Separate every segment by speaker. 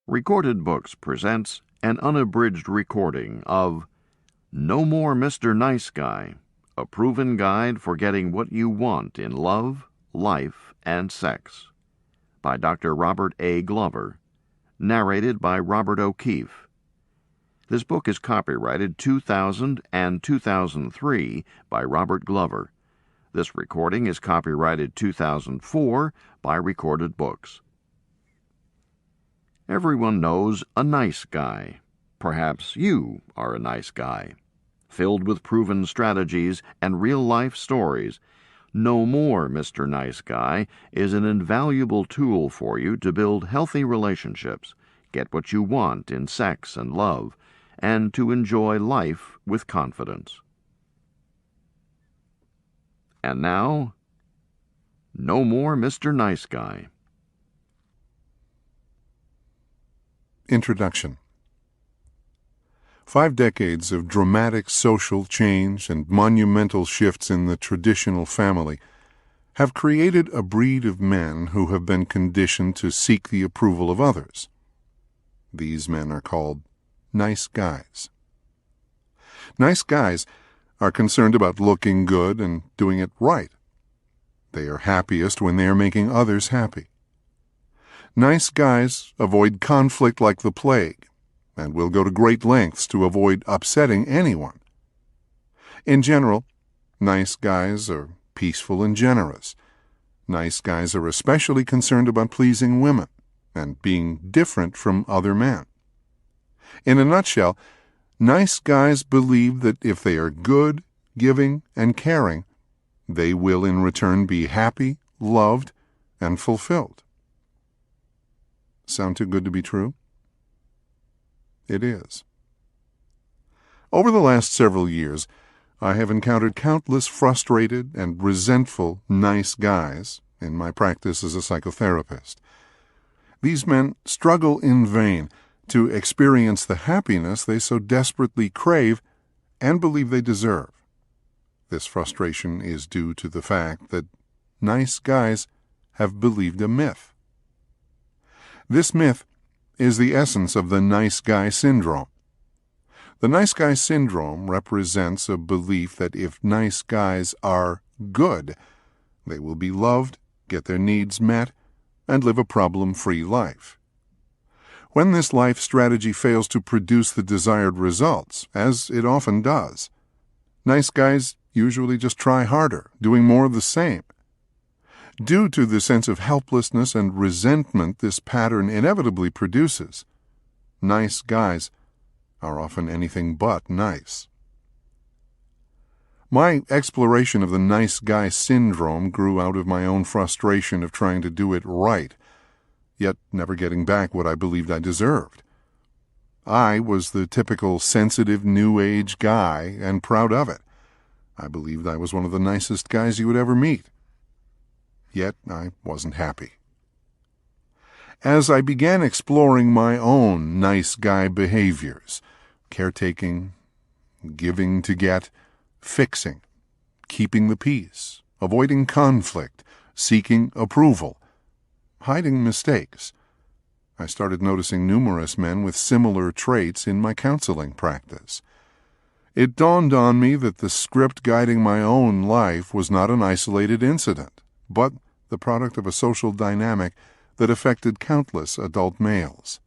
Speaker 1: Recorded Books presents an unabridged recording of No More Mr. Nice Guy, a proven guide for getting what you want in love, life, and sex, by Dr. Robert A. Glover, narrated by Robert O'Keefe. This book is copyrighted 2000 and 2003 by Robert Glover. This recording is copyrighted 2004 by Recorded Books. Everyone knows a nice guy. Perhaps you are a nice guy. Filled with proven strategies and real-life stories, No More Mr. Nice Guy is an invaluable tool for you to build healthy relationships, get what you want in sex and love, and to enjoy life with confidence. And now, No More Mr. Nice Guy.
Speaker 2: Introduction. 5 decades of dramatic social change and monumental shifts in the traditional family have created a breed of men who have been conditioned to seek the approval of others. These men are called nice guys. Nice guys are concerned about looking good and doing it right. They are happiest when they are making others happy. Nice guys avoid conflict like the plague and will go to great lengths to avoid upsetting anyone. In general, nice guys are peaceful and generous. Nice guys are especially concerned about pleasing women and being different from other men. In a nutshell, nice guys believe that if they are good, giving, and caring, they will in return be happy, loved, and fulfilled. Sound too good to be true? It is. Over the last several years, I have encountered countless frustrated and resentful nice guys in my practice as a psychotherapist. These men struggle in vain to experience the happiness they so desperately crave and believe they deserve. This frustration is due to the fact that nice guys have believed a myth. This myth is the essence of the nice guy syndrome. The nice guy syndrome represents a belief that if nice guys are good, they will be loved, get their needs met, and live a problem-free life. When this life strategy fails to produce the desired results, as it often does, nice guys usually just try harder, doing more of the same. Due to the sense of helplessness and resentment this pattern inevitably produces, nice guys are often anything but nice. My exploration of the nice guy syndrome grew out of my own frustration of trying to do it right, yet never getting back what I believed I deserved. I was the typical sensitive New Age guy and proud of it. I believed I was one of the nicest guys you would ever meet. Yet I wasn't happy. As I began exploring my own nice guy behaviors, caretaking, giving to get, fixing, keeping the peace, avoiding conflict, seeking approval, hiding mistakes, I started noticing numerous men with similar traits in my counseling practice. It dawned on me that the script guiding my own life was not an isolated incident, but the product of a social dynamic that affected countless adult males.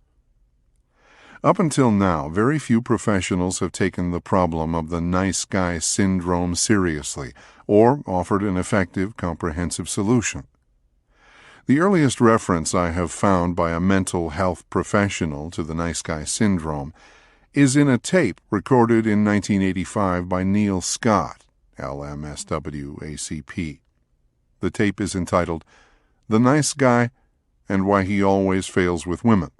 Speaker 2: Up until now, very few professionals have taken the problem of the nice guy syndrome seriously or offered an effective, comprehensive solution. The earliest reference I have found by a mental health professional to the nice guy syndrome is in a tape recorded in 1985 by Neil Scott, LMSW-ACP. The tape is entitled, "The Nice Guy and Why He Always Fails with Women."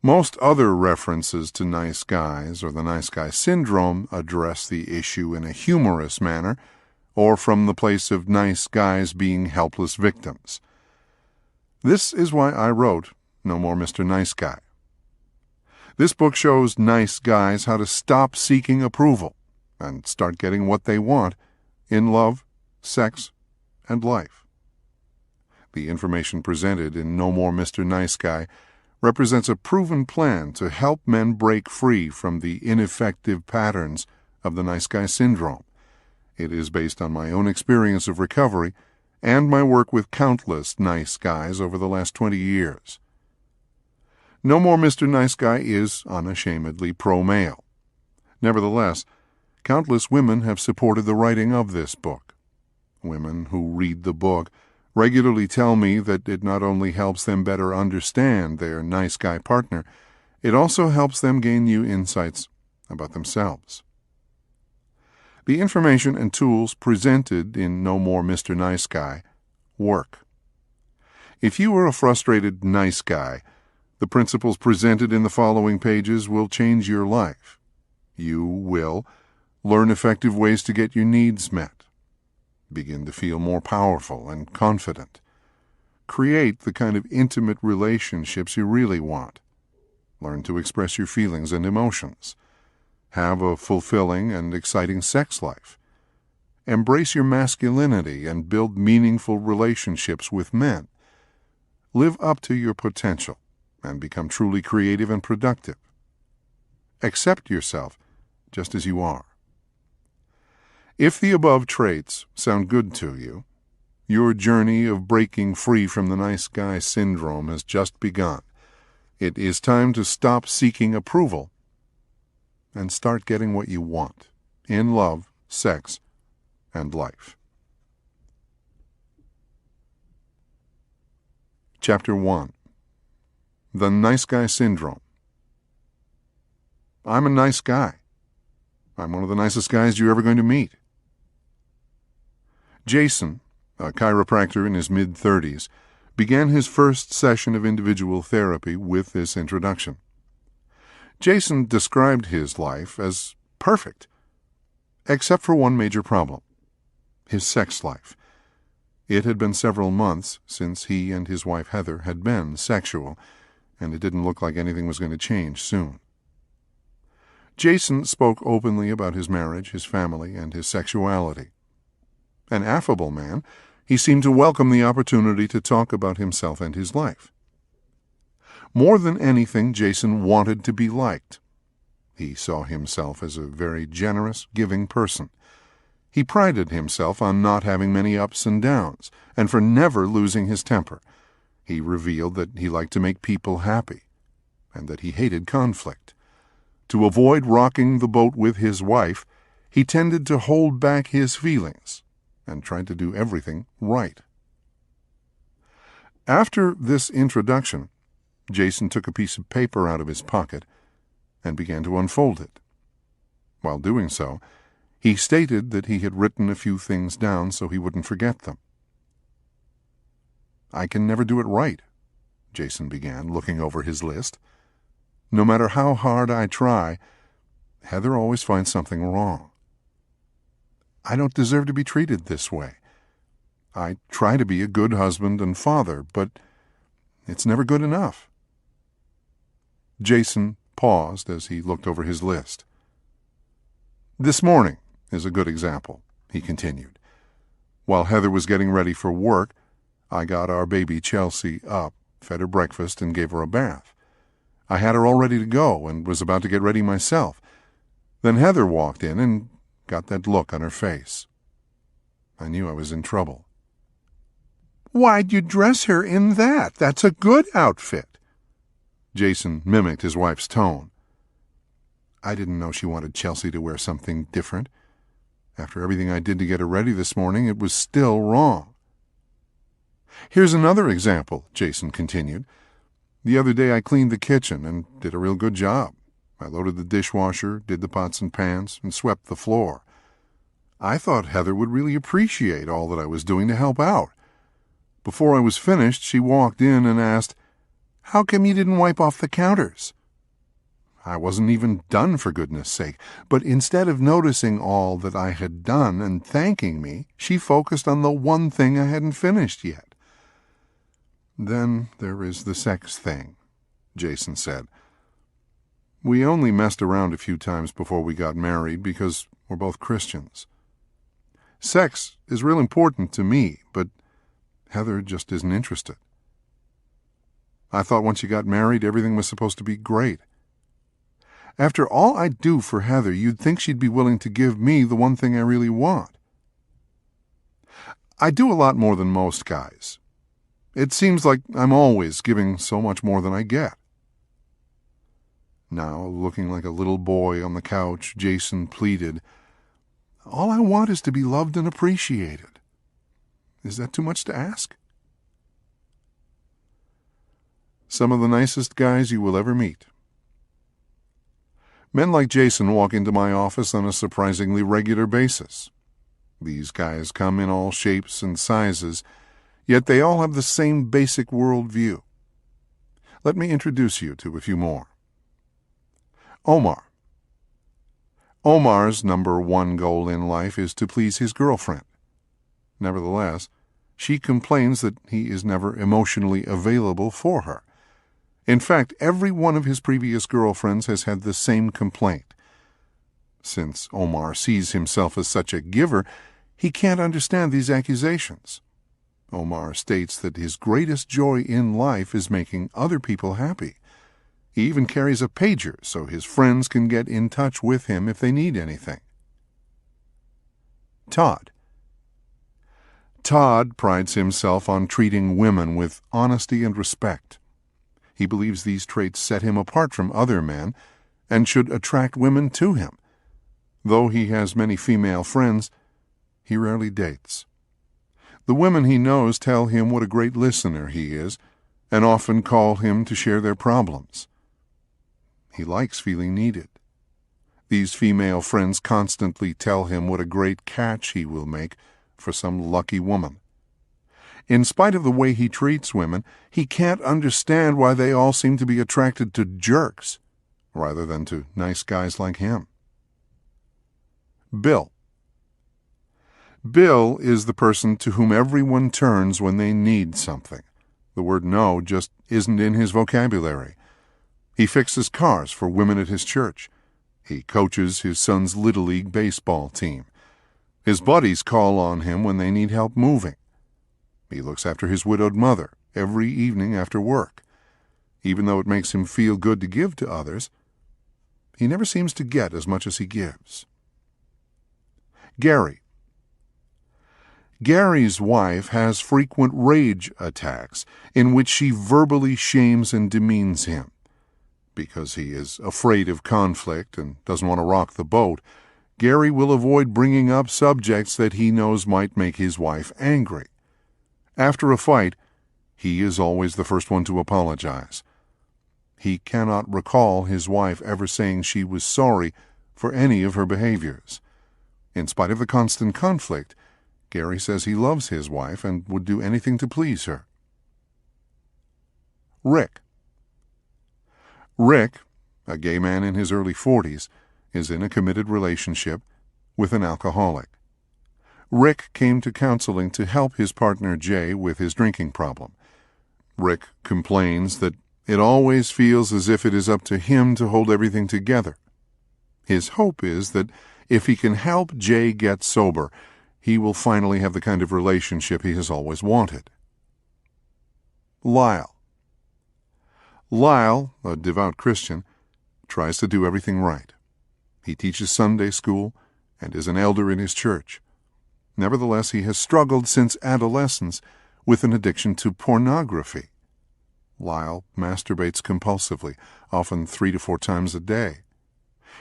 Speaker 2: Most other references to nice guys or the nice guy syndrome address the issue in a humorous manner or from the place of nice guys being helpless victims. This is why I wrote No More Mr. Nice Guy. This book shows nice guys how to stop seeking approval and start getting what they want in love, sex, and life. The information presented in No More Mr. Nice Guy represents a proven plan to help men break free from the ineffective patterns of the nice guy syndrome. It is based on my own experience of recovery and my work with countless nice guys over the last 20 years. No More Mr. Nice Guy is unashamedly pro-male. Nevertheless, countless women have supported the writing of this book. Women who read the book regularly tell me that it not only helps them better understand their nice guy partner, it also helps them gain new insights about themselves. The information and tools presented in No More Mr. Nice Guy work. If you are a frustrated nice guy, the principles presented in the following pages will change your life. You will learn effective ways to get your needs met, begin to feel more powerful and confident, create the kind of intimate relationships you really want, learn to express your feelings and emotions, have a fulfilling and exciting sex life, embrace your masculinity and build meaningful relationships with men, live up to your potential and become truly creative and productive. Accept yourself just as you are. If the above traits sound good to you, your journey of breaking free from the nice guy syndrome has just begun. It is time to stop seeking approval and start getting what you want in love, sex, and life. Chapter 1. The Nice Guy Syndrome. I'm a nice guy. I'm one of the nicest guys you're ever going to meet. Jason, a chiropractor in his mid-30s, began his first session of individual therapy with this introduction. Jason described his life as perfect, except for one major problem: his sex life. It had been several months since he and his wife Heather had been sexual, and it didn't look like anything was going to change soon. Jason spoke openly about his marriage, his family, and his sexuality. An affable man, he seemed to welcome the opportunity to talk about himself and his life. More than anything, Jason wanted to be liked. He saw himself as a very generous, giving person. He prided himself on not having many ups and downs, and for never losing his temper. He revealed that he liked to make people happy, and that he hated conflict. To avoid rocking the boat with his wife, he tended to hold back his feelings and tried to do everything right. After this introduction, Jason took a piece of paper out of his pocket and began to unfold it. While doing so, he stated that he had written a few things down so he wouldn't forget them. "I can never do it right," Jason began, looking over his list. "No matter how hard I try, Heather always finds something wrong. I don't deserve to be treated this way. I try to be a good husband and father, but it's never good enough." Jason paused as he looked over his list. "This morning is a good example," he continued. "While Heather was getting ready for work, I got our baby Chelsea up, fed her breakfast, and gave her a bath. I had her all ready to go and was about to get ready myself. Then Heather walked in and got that look on her face. I knew I was in trouble. "Why'd you dress her in that? That's a good outfit." Jason mimicked his wife's tone. "I didn't know she wanted Chelsea to wear something different. After everything I did to get her ready this morning, it was still wrong." "Here's another example," Jason continued. "The other day I cleaned the kitchen and did a real good job. I loaded the dishwasher, did the pots and pans, and swept the floor. I thought Heather would really appreciate all that I was doing to help out. Before I was finished, she walked in and asked, 'How come you didn't wipe off the counters?' I wasn't even done, for goodness sake, but instead of noticing all that I had done and thanking me, she focused on the one thing I hadn't finished yet." "Then there is the sex thing," Jason said. "We only messed around a few times before we got married because we're both Christians. Sex is real important to me, but Heather just isn't interested." I thought once you got married, everything was supposed to be great. After all I do for Heather, you'd think she'd be willing to give me the one thing I really want. I do a lot more than most guys. It seems like I'm always giving so much more than I get. Now, looking like a little boy on the couch, Jason pleaded, "All I want is to be loved and appreciated. Is that too much to ask?" Some of the nicest guys you will ever meet. Men like Jason walk into my office on a surprisingly regular basis. These guys come in all shapes and sizes, yet they all have the same basic worldview. Let me introduce you to a few more. Omar. Omar's number one goal in life is to please his girlfriend. Nevertheless, she complains that he is never emotionally available for her. In fact, every one of his previous girlfriends has had the same complaint. Since Omar sees himself as such a giver, he can't understand these accusations. Omar states that his greatest joy in life is making other people happy. He even carries a pager so his friends can get in touch with him if they need anything. Todd. Todd prides himself on treating women with honesty and respect. He believes these traits set him apart from other men and should attract women to him. Though he has many female friends, he rarely dates. The women he knows tell him what a great listener he is and often call him to share their problems. He likes feeling needed. These female friends constantly tell him what a great catch he will make for some lucky woman. In spite of the way he treats women, he can't understand why they all seem to be attracted to jerks rather than to nice guys like him. Bill. Bill is the person to whom everyone turns when they need something. The word no just isn't in his vocabulary. He fixes cars for women at his church. He coaches his son's Little League baseball team. His buddies call on him when they need help moving. He looks after his widowed mother every evening after work. Even though it makes him feel good to give to others, he never seems to get as much as he gives. Gary. Gary's wife has frequent rage attacks in which she verbally shames and demeans him. Because he is afraid of conflict and doesn't want to rock the boat, Gary will avoid bringing up subjects that he knows might make his wife angry. After a fight, he is always the first one to apologize. He cannot recall his wife ever saying she was sorry for any of her behaviors. In spite of the constant conflict, Gary says he loves his wife and would do anything to please her. Rick. Rick, a gay man in his early 40s, is in a committed relationship with an alcoholic. Rick came to counseling to help his partner Jay with his drinking problem. Rick complains that it always feels as if it is up to him to hold everything together. His hope is that if he can help Jay get sober, he will finally have the kind of relationship he has always wanted. Lyle. Lyle, a devout Christian, tries to do everything right. He teaches Sunday school and is an elder in his church. Nevertheless, he has struggled since adolescence with an addiction to pornography. Lyle masturbates compulsively, often 3 to 4 times a day.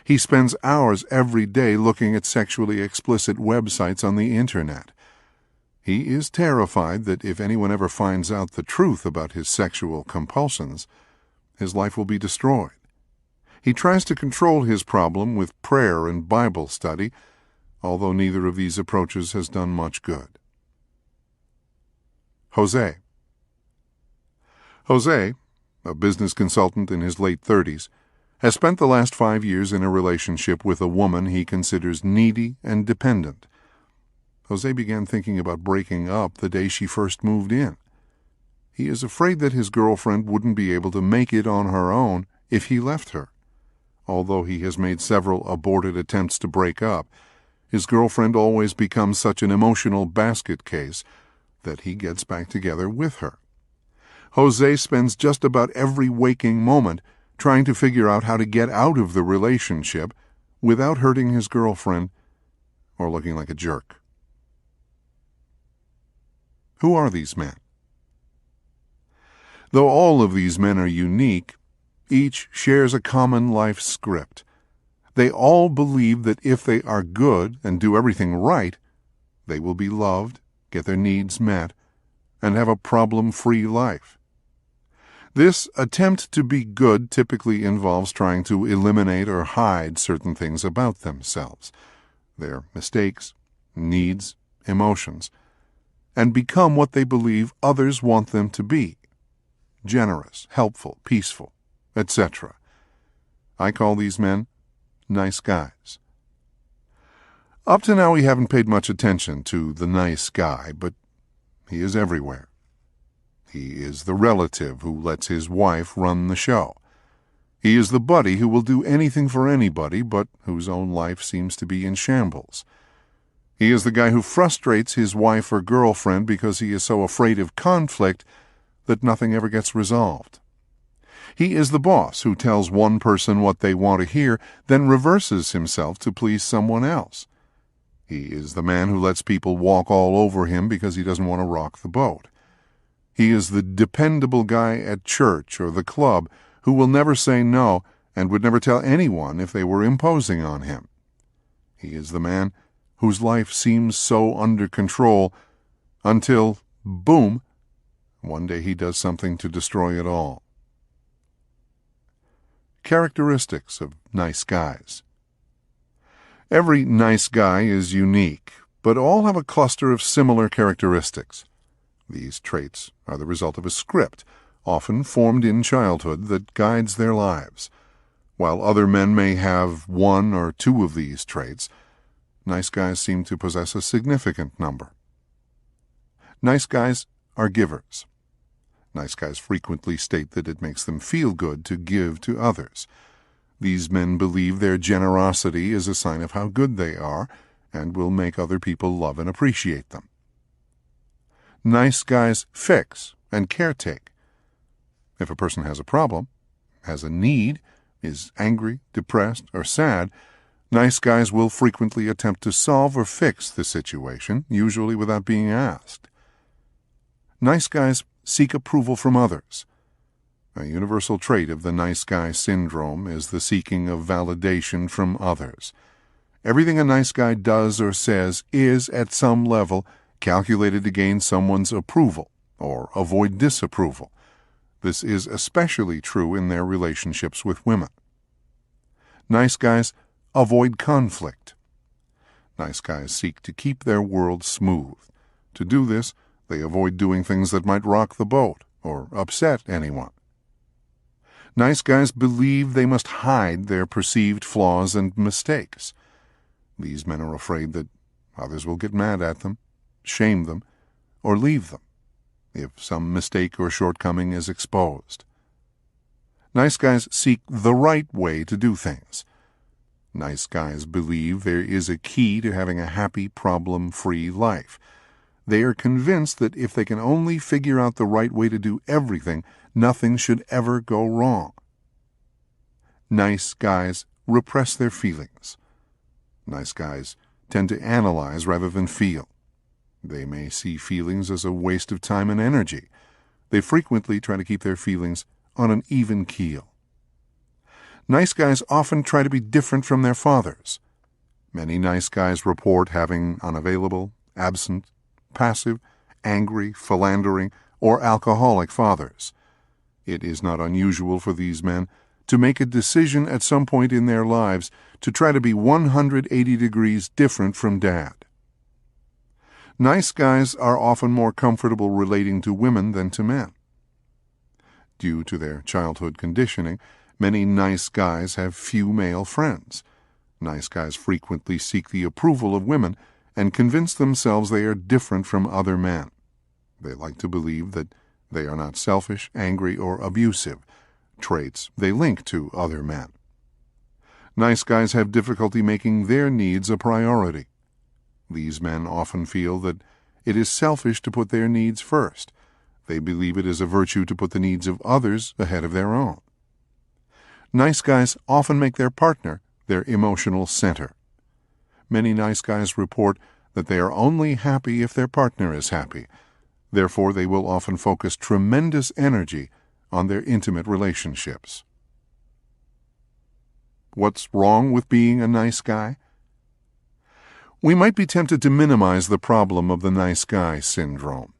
Speaker 2: He spends hours every day looking at sexually explicit websites on the internet. He is terrified that if anyone ever finds out the truth about his sexual compulsions, his life will be destroyed. He tries to control his problem with prayer and Bible study, although neither of these approaches has done much good. Jose. Jose, a business consultant in his late 30s, has spent the last 5 years in a relationship with a woman he considers needy and dependent. Jose began thinking about breaking up the day she first moved in. He is afraid that his girlfriend wouldn't be able to make it on her own if he left her. Although he has made several aborted attempts to break up, his girlfriend always becomes such an emotional basket case that he gets back together with her. Jose spends just about every waking moment trying to figure out how to get out of the relationship without hurting his girlfriend or looking like a jerk. Who are these men? Though all of these men are unique, each shares a common life script. They all believe that if they are good and do everything right, they will be loved, get their needs met, and have a problem-free life. This attempt to be good typically involves trying to eliminate or hide certain things about themselves, their mistakes, needs, emotions, and become what they believe others want them to be: generous, helpful, peaceful, etc. I call these men nice guys. Up to now we haven't paid much attention to the nice guy, but he is everywhere. He is the relative who lets his wife run the show. He is the buddy who will do anything for anybody, but whose own life seems to be in shambles. He is the guy who frustrates his wife or girlfriend because he is so afraid of conflict that nothing ever gets resolved. He is the boss who tells one person what they want to hear, then reverses himself to please someone else. He is the man who lets people walk all over him because he doesn't want to rock the boat. He is the dependable guy at church or the club who will never say no and would never tell anyone if they were imposing on him. He is the man whose life seems so under control until, boom, one day he does something to destroy it all. Characteristics of nice guys. Every nice guy is unique, but all have a cluster of similar characteristics. These traits are the result of a script, often formed in childhood, that guides their lives. While other men may have one or two of these traits, nice guys seem to possess a significant number. Nice guys are givers. Nice guys frequently state that it makes them feel good to give to others. These men believe their generosity is a sign of how good they are and will make other people love and appreciate them. Nice guys fix and caretake. If a person has a problem, has a need, is angry, depressed, or sad, nice guys will frequently attempt to solve or fix the situation, usually without being asked. Nice guys seek approval from others. A universal trait of the nice guy syndrome is the seeking of validation from others. Everything a nice guy does or says is, at some level, calculated to gain someone's approval or avoid disapproval. This is especially true in their relationships with women. Nice guys avoid conflict. Nice guys seek to keep their world smooth. To do this, they avoid doing things that might rock the boat or upset anyone. Nice guys believe they must hide their perceived flaws and mistakes. These men are afraid that others will get mad at them, shame them, or leave them if some mistake or shortcoming is exposed. Nice guys seek the right way to do things. Nice guys believe there is a key to having a happy, problem-free life. They are convinced that if they can only figure out the right way to do everything, nothing should ever go wrong. Nice guys repress their feelings. Nice guys tend to analyze rather than feel. They may see feelings as a waste of time and energy. They frequently try to keep their feelings on an even keel. Nice guys often try to be different from their fathers. Many nice guys report having unavailable, absent, passive, angry, philandering, or alcoholic fathers. It is not unusual for these men to make a decision at some point in their lives to try to be 180 degrees different from Dad. Nice guys are often more comfortable relating to women than to men. Due to their childhood conditioning, many nice guys have few male friends. Nice guys frequently seek the approval of women and convince themselves they are different from other men. They like to believe that they are not selfish, angry, or abusive, traits they link to other men. Nice guys have difficulty making their needs a priority. These men often feel that it is selfish to put their needs first. They believe it is a virtue to put the needs of others ahead of their own. Nice guys often make their partner their emotional center. Many nice guys report that they are only happy if their partner is happy. Therefore, they will often focus tremendous energy on their intimate relationships. What's wrong with being a nice guy? We might be tempted to minimize the problem of the nice guy syndrome.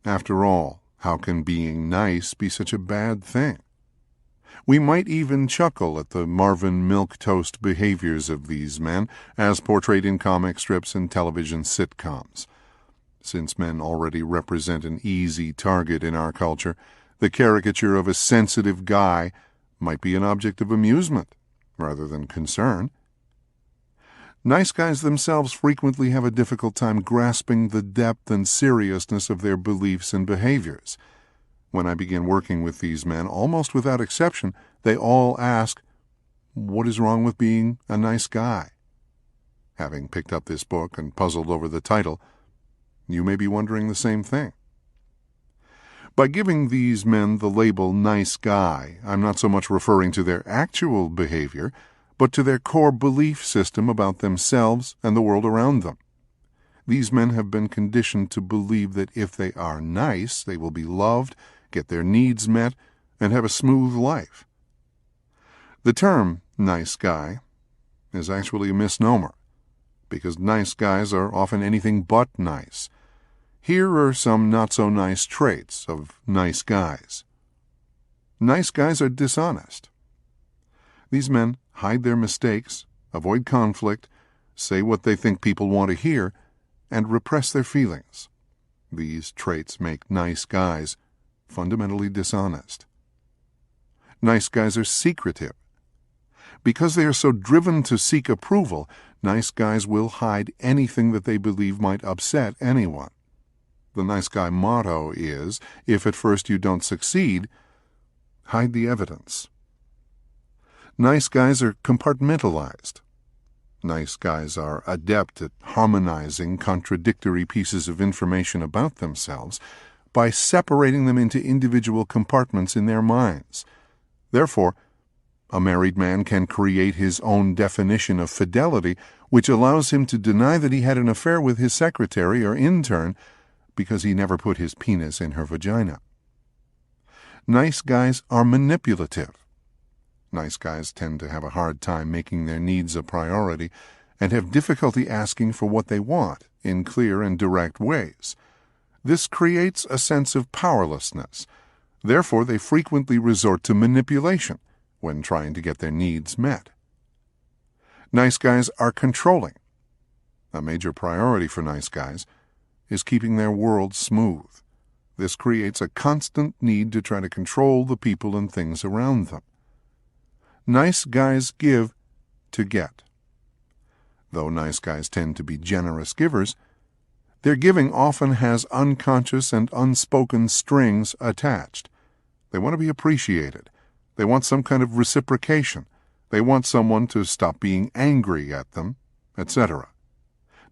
Speaker 2: After all, how can being nice be such a bad thing? We might even chuckle at the Marvin milquetoast behaviors of these men as portrayed in comic strips and television sitcoms. Since men already represent an easy target in our culture, the caricature of a sensitive guy might be an object of amusement rather than concern. Nice guys themselves frequently have a difficult time grasping the depth and seriousness of their beliefs and behaviors. When I begin working with these men, almost without exception, they all ask, "What is wrong with being a nice guy?" Having picked up this book and puzzled over the title, you may be wondering the same thing. By giving these men the label nice guy, I'm not so much referring to their actual behavior, but to their core belief system about themselves and the world around them. These men have been conditioned to believe that if they are nice, they will be loved, get their needs met, and have a smooth life. The term nice guy is actually a misnomer, because nice guys are often anything but nice. Here are some not-so-nice traits of nice guys. Nice guys are dishonest. These men hide their mistakes, avoid conflict, say what they think people want to hear, and repress their feelings. These traits make nice guys fundamentally dishonest. Nice guys are secretive. Because they are so driven to seek approval, nice guys will hide anything that they believe might upset anyone. The nice guy motto is, if at first you don't succeed, hide the evidence. Nice guys are compartmentalized. Nice guys are adept at harmonizing contradictory pieces of information about themselves by separating them into individual compartments in their minds. Therefore, a married man can create his own definition of fidelity, which allows him to deny that he had an affair with his secretary or intern because he never put his penis in her vagina. Nice guys are manipulative. Nice guys tend to have a hard time making their needs a priority and have difficulty asking for what they want in clear and direct ways. This creates a sense of powerlessness. Therefore, they frequently resort to manipulation when trying to get their needs met. Nice guys are controlling. A major priority for nice guys is keeping their world smooth. This creates a constant need to try to control the people and things around them. Nice guys give to get. Though nice guys tend to be generous givers, their giving often has unconscious and unspoken strings attached. They want to be appreciated. They want some kind of reciprocation. They want someone to stop being angry at them, etc.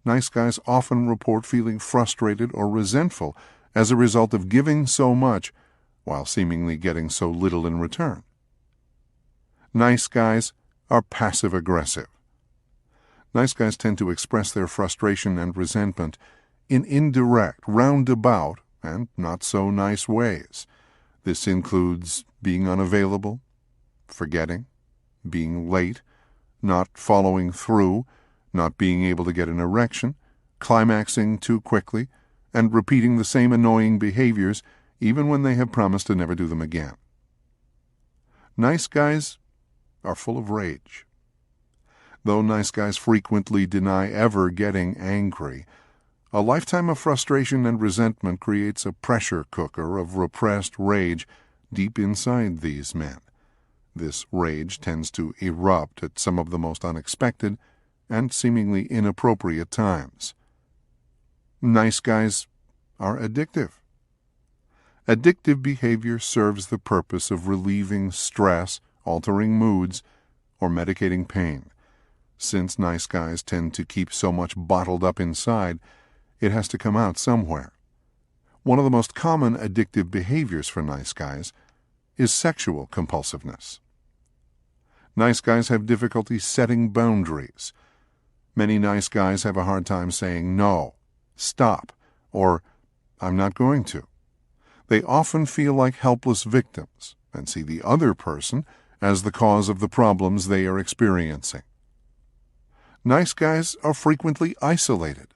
Speaker 2: Nice guys often report feeling frustrated or resentful as a result of giving so much while seemingly getting so little in return. Nice guys are passive-aggressive. Nice guys tend to express their frustration and resentment in indirect, roundabout, and not-so-nice ways. This includes being unavailable, forgetting, being late, not following through, not being able to get an erection, climaxing too quickly, and repeating the same annoying behaviors even when they have promised to never do them again. Nice guys are full of rage. Though nice guys frequently deny ever getting angry, a lifetime of frustration and resentment creates a pressure cooker of repressed rage deep inside these men. This rage tends to erupt at some of the most unexpected and seemingly inappropriate times. Nice guys are addictive. Addictive behavior serves the purpose of relieving stress, altering moods, or medicating pain. Since nice guys tend to keep so much bottled up inside, it has to come out somewhere. One of the most common addictive behaviors for nice guys is sexual compulsiveness. Nice guys have difficulty setting boundaries. Many nice guys have a hard time saying no, stop, or I'm not going to. They often feel like helpless victims and see the other person as the cause of the problems they are experiencing. Nice guys are frequently isolated.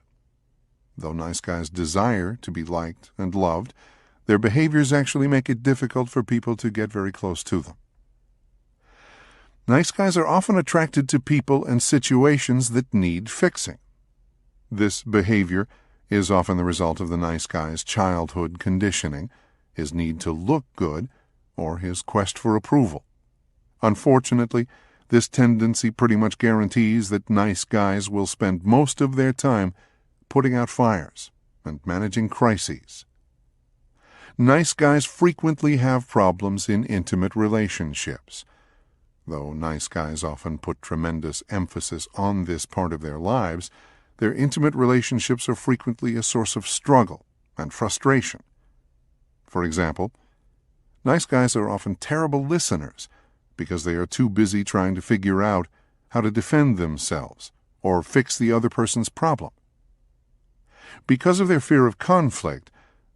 Speaker 2: Though nice guys desire to be liked and loved, their behaviors actually make it difficult for people to get very close to them. Nice guys are often attracted to people and situations that need fixing. This behavior is often the result of the nice guy's childhood conditioning, his need to look good, or his quest for approval. Unfortunately, this tendency pretty much guarantees that nice guys will spend most of their time putting out fires and managing crises. Nice guys frequently have problems in intimate relationships. Though nice guys often put tremendous emphasis on this part of their lives, their intimate relationships are frequently a source of struggle and frustration. For example, nice guys are often terrible listeners because they are too busy trying to figure out how to defend themselves or fix the other person's problem. Because of their fear of conflict,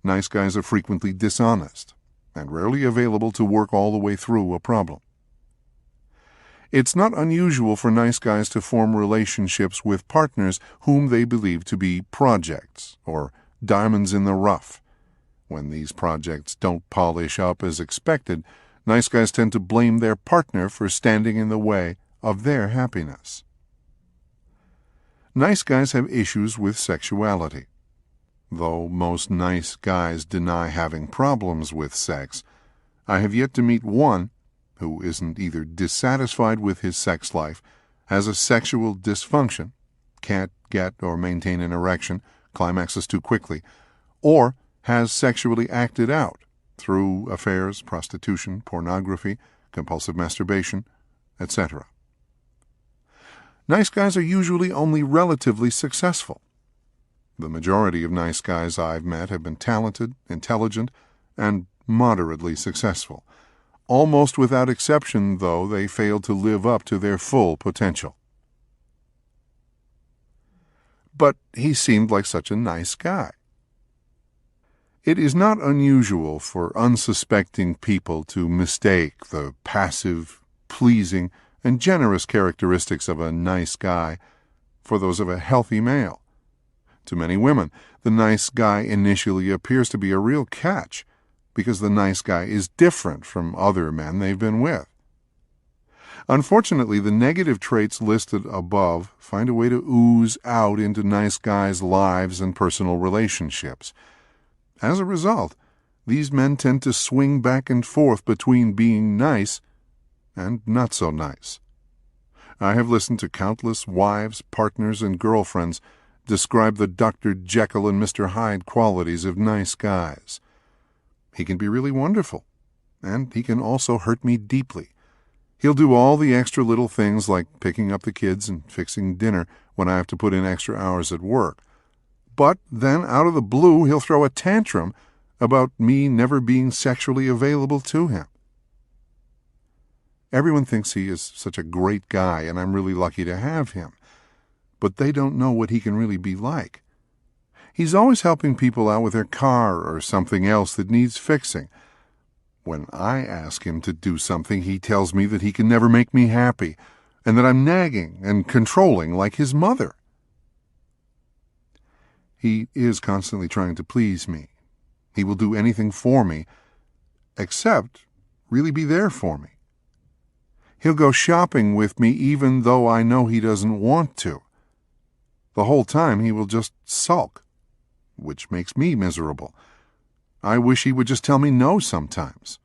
Speaker 2: nice guys are frequently dishonest and rarely available to work all the way through a problem. It's not unusual for nice guys to form relationships with partners whom they believe to be projects or diamonds in the rough. When these projects don't polish up as expected, nice guys tend to blame their partner for standing in the way of their happiness. Nice guys have issues with sexuality. Though most nice guys deny having problems with sex, I have yet to meet one who isn't either dissatisfied with his sex life, has a sexual dysfunction, can't get or maintain an erection, climaxes too quickly, or has sexually acted out through affairs, prostitution, pornography, compulsive masturbation, etc. Nice guys are usually only relatively successful. The majority of nice guys I've met have been talented, intelligent, and moderately successful. Almost without exception, though, they fail to live up to their full potential. But he seemed like such a nice guy. It is not unusual for unsuspecting people to mistake the passive, pleasing, and generous characteristics of a nice guy for those of a healthy male. To many women, the nice guy initially appears to be a real catch, because the nice guy is different from other men they've been with. Unfortunately, the negative traits listed above find a way to ooze out into nice guys' lives and personal relationships. As a result, these men tend to swing back and forth between being nice and not so nice. I have listened to countless wives, partners, and girlfriends describe the Dr. Jekyll and Mr. Hyde qualities of nice guys. He can be really wonderful, and he can also hurt me deeply. He'll do all the extra little things like picking up the kids and fixing dinner when I have to put in extra hours at work. But then, out of the blue, he'll throw a tantrum about me never being sexually available to him. Everyone thinks he is such a great guy, and I'm really lucky to have him. But they don't know what he can really be like. He's always helping people out with their car or something else that needs fixing. When I ask him to do something, he tells me that he can never make me happy, and that I'm nagging and controlling like his mother. He is constantly trying to please me. He will do anything for me, except really be there for me. He'll go shopping with me even though I know he doesn't want to. The whole time he will just sulk, which makes me miserable. I wish he would just tell me no sometimes.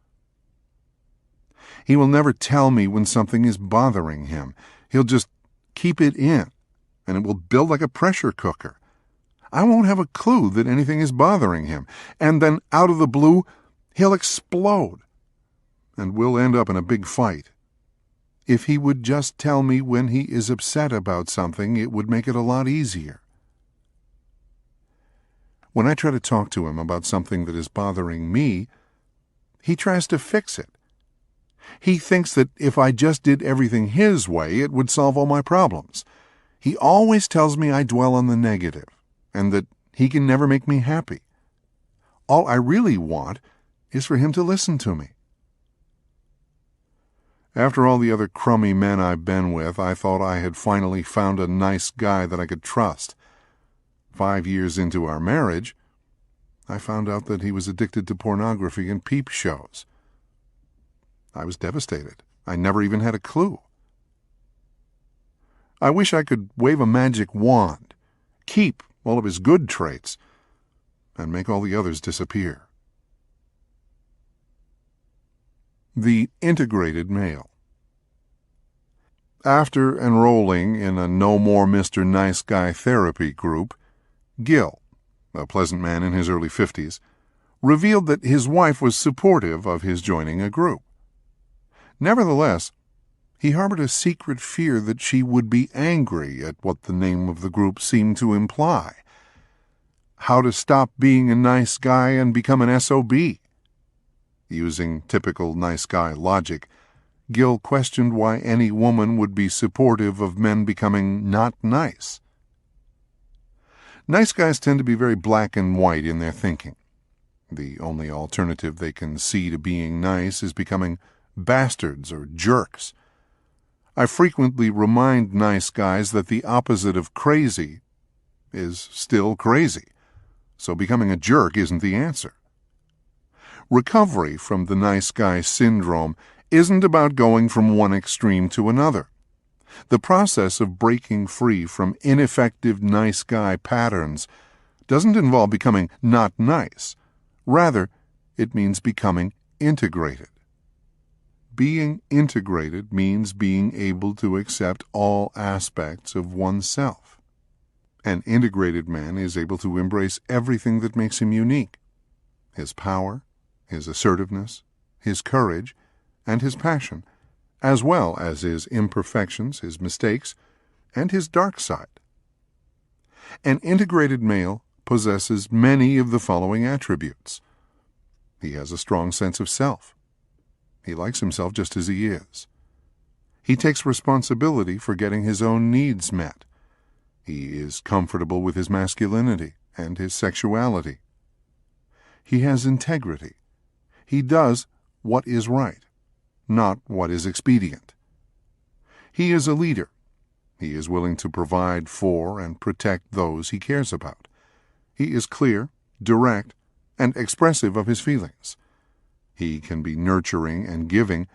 Speaker 2: He will never tell me when something is bothering him. He'll just keep it in, and it will build like a pressure cooker. I won't have a clue that anything is bothering him, and then out of the blue, he'll explode, and we'll end up in a big fight. If he would just tell me when he is upset about something, it would make it a lot easier. When I try to talk to him about something that is bothering me, he tries to fix it. He thinks that if I just did everything his way, it would solve all my problems. He always tells me I dwell on the negative, and that he can never make me happy. All I really want is for him to listen to me. After all the other crummy men I've been with, I thought I had finally found a nice guy that I could trust. 5 years into our marriage, I found out that he was addicted to pornography and peep shows. I was devastated. I never even had a clue. I wish I could wave a magic wand, keep all of his good traits, and make all the others disappear. The integrated male. After enrolling in a No More Mr. Nice Guy therapy group, Gil, a pleasant man in his early 50s, revealed that his wife was supportive of his joining a group. Nevertheless, he harbored a secret fear that she would be angry at what the name of the group seemed to imply. How to stop being a nice guy and become an SOB. Using typical nice guy logic, Gil questioned why any woman would be supportive of men becoming not nice. Nice guys tend to be very black and white in their thinking. The only alternative they can see to being nice is becoming bastards or jerks. I frequently remind nice guys that the opposite of crazy is still crazy, so becoming a jerk isn't the answer. Recovery from the nice guy syndrome isn't about going from one extreme to another. The process of breaking free from ineffective nice guy patterns doesn't involve becoming not nice. Rather, it means becoming integrated. Being integrated means being able to accept all aspects of oneself. An integrated man is able to embrace everything that makes him unique: his power, his assertiveness, his courage, and his passion, as well as his imperfections, his mistakes, and his dark side. An integrated male possesses many of the following attributes. He has a strong sense of self. He likes himself just as he is. He takes responsibility for getting his own needs met. He is comfortable with his masculinity and his sexuality. He has integrity. He does what is right, not what is expedient. He is a leader. He is willing to provide for and protect those he cares about. He is clear, direct, and expressive of his feelings. He can be nurturing and giving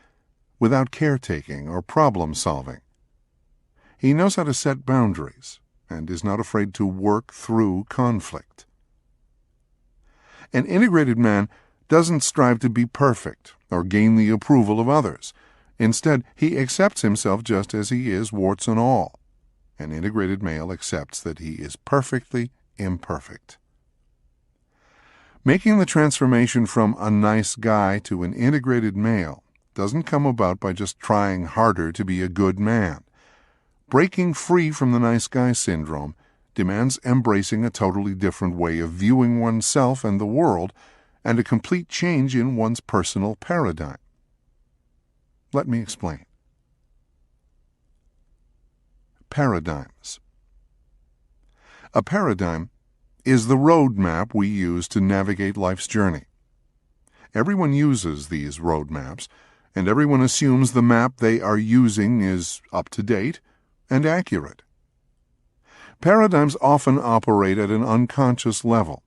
Speaker 2: without caretaking or problem-solving. He knows how to set boundaries and is not afraid to work through conflict. An integrated man doesn't strive to be perfect or gain the approval of others. Instead, he accepts himself just as he is, warts and all. An integrated male accepts that he is perfectly imperfect. Making the transformation from a nice guy to an integrated male doesn't come about by just trying harder to be a good man. Breaking free from the nice guy syndrome demands embracing a totally different way of viewing oneself and the world, and a complete change in one's personal paradigm. Let me explain. Paradigms. A paradigm is the road map we use to navigate life's journey. Everyone uses these road maps, and everyone assumes the map they are using is up to date and accurate. Paradigms often operate at an unconscious level,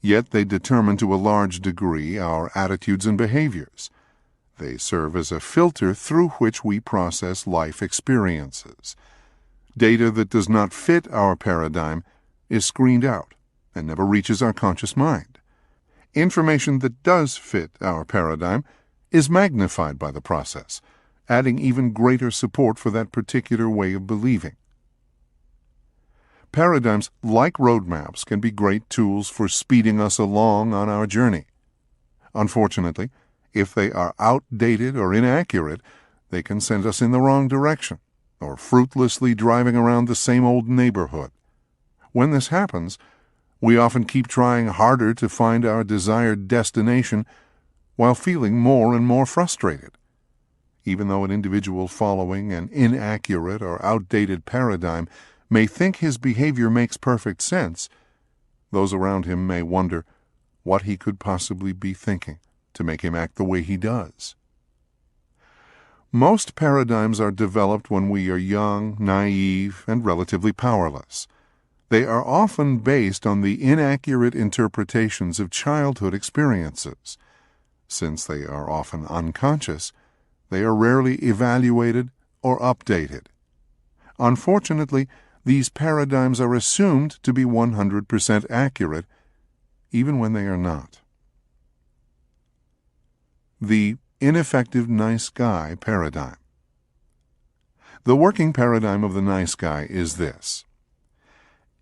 Speaker 2: yet they determine to a large degree our attitudes and behaviors. They serve as a filter through which we process life experiences. Data that does not fit our paradigm is screened out and never reaches our conscious mind. Information that does fit our paradigm is magnified by the process, adding even greater support for that particular way of believing. Paradigms, like roadmaps, can be great tools for speeding us along on our journey. Unfortunately, if they are outdated or inaccurate, they can send us in the wrong direction, or fruitlessly driving around the same old neighborhood. When this happens, We often keep trying harder to find our desired destination while feeling more and more frustrated. Even though an individual following an inaccurate or outdated paradigm may think his behavior makes perfect sense, those around him may wonder what he could possibly be thinking to make him act the way he does. Most paradigms are developed when we are young, naive, and relatively powerless. They are often based on the inaccurate interpretations of childhood experiences. Since they are often unconscious, they are rarely evaluated or updated. Unfortunately, these paradigms are assumed to be 100% accurate, even when they are not. The ineffective nice guy paradigm. The working paradigm of the nice guy is this: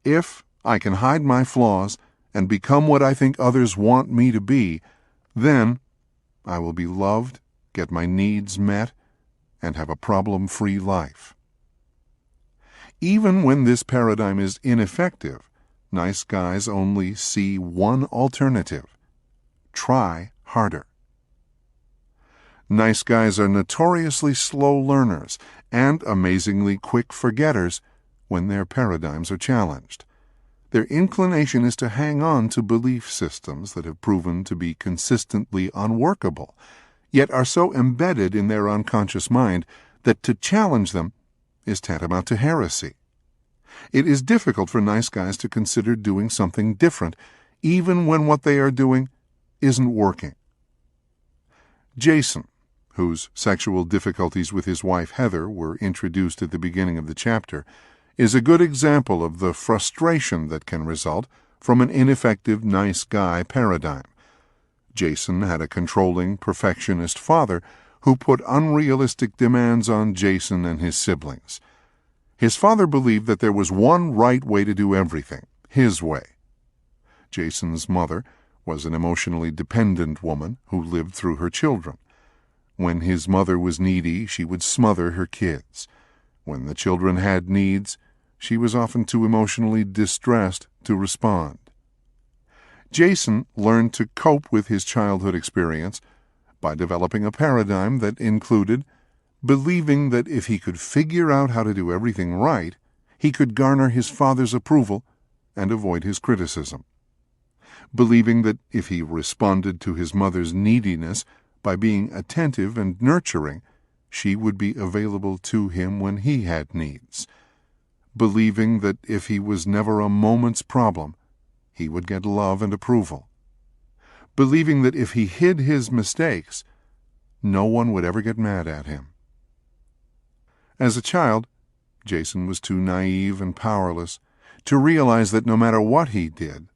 Speaker 2: if I can hide my flaws and become what I think others want me to be, then I will be loved, get my needs met, and have a problem-free life. Even when this paradigm is ineffective, nice guys only see one alternative: try harder. Nice guys are notoriously slow learners and amazingly quick forgetters when their paradigms are challenged. Their inclination is to hang on to belief systems that have proven to be consistently unworkable, yet are so embedded in their unconscious mind that to challenge them is tantamount to heresy. It is difficult for nice guys to consider doing something different, even when what they are doing isn't working. Jason, whose sexual difficulties with his wife Heather were introduced at the beginning of the chapter, is a good example of the frustration that can result from an ineffective nice guy paradigm. Jason had a controlling, perfectionist father who put unrealistic demands on Jason and his siblings. His father believed that there was one right way to do everything, his way. Jason's mother was an emotionally dependent woman who lived through her children. When his mother was needy, she would smother her kids. When the children had needs, she was often too emotionally distressed to respond. Jason learned to cope with his childhood experience by developing a paradigm that included believing that if he could figure out how to do everything right, he could garner his father's approval and avoid his criticism. Believing that if he responded to his mother's neediness by being attentive and nurturing, she would be available to him when he had needs. Believing that if he was never a moment's problem, he would get love and approval. Believing that if he hid his mistakes, no one would ever get mad at him. As a child, Jason was too naive and powerless to realize that no matter what he did,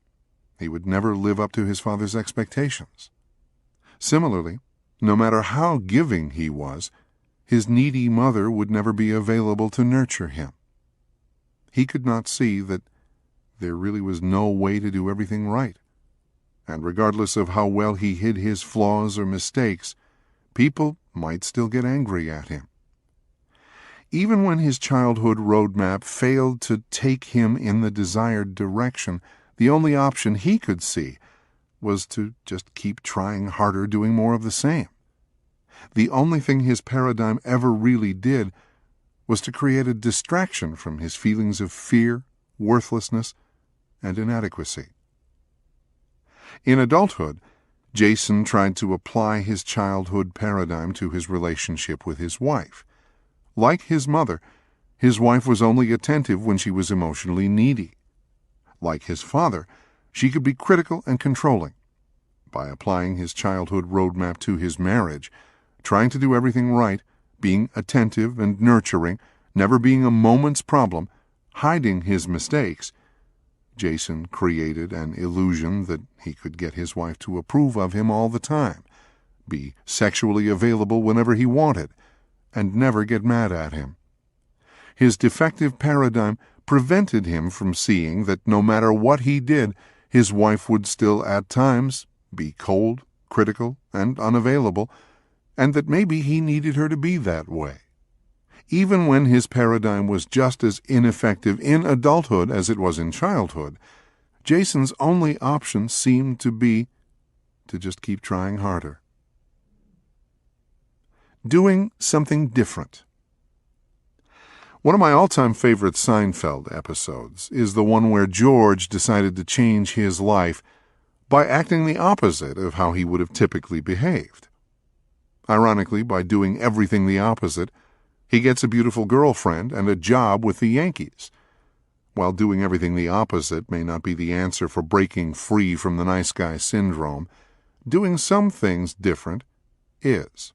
Speaker 2: he would never live up to his father's expectations. Similarly, no matter how giving he was, his needy mother would never be available to nurture him. He could not see that there really was no way to do everything right, and regardless of how well he hid his flaws or mistakes, people might still get angry at him. Even when his childhood roadmap failed to take him in the desired direction, the only option he could see was to just keep trying harder, doing more of the same. The only thing his paradigm ever really did was to create a distraction from his feelings of fear, worthlessness, and inadequacy. In adulthood, Jason tried to apply his childhood paradigm to his relationship with his wife. Like his mother, his wife was only attentive when she was emotionally needy. Like his father, she could be critical and controlling. By applying his childhood roadmap to his marriage, trying to do everything right, being attentive and nurturing, never being a moment's problem, hiding his mistakes, Jason created an illusion that he could get his wife to approve of him all the time, be sexually available whenever he wanted, and never get mad at him. His defective paradigm prevented him from seeing that no matter what he did, his wife would still at times be cold, critical, and unavailable, and that maybe he needed her to be that way. Even when his paradigm was just as ineffective in adulthood as it was in childhood, Jason's only option seemed to be to just keep trying harder. Doing something different. One of my all-time favorite Seinfeld episodes is the one where George decided to change his life by acting the opposite of how he would have typically behaved. Ironically, by doing everything the opposite, he gets a beautiful girlfriend and a job with the Yankees. While doing everything the opposite may not be the answer for breaking free from the nice guy syndrome, doing some things different is.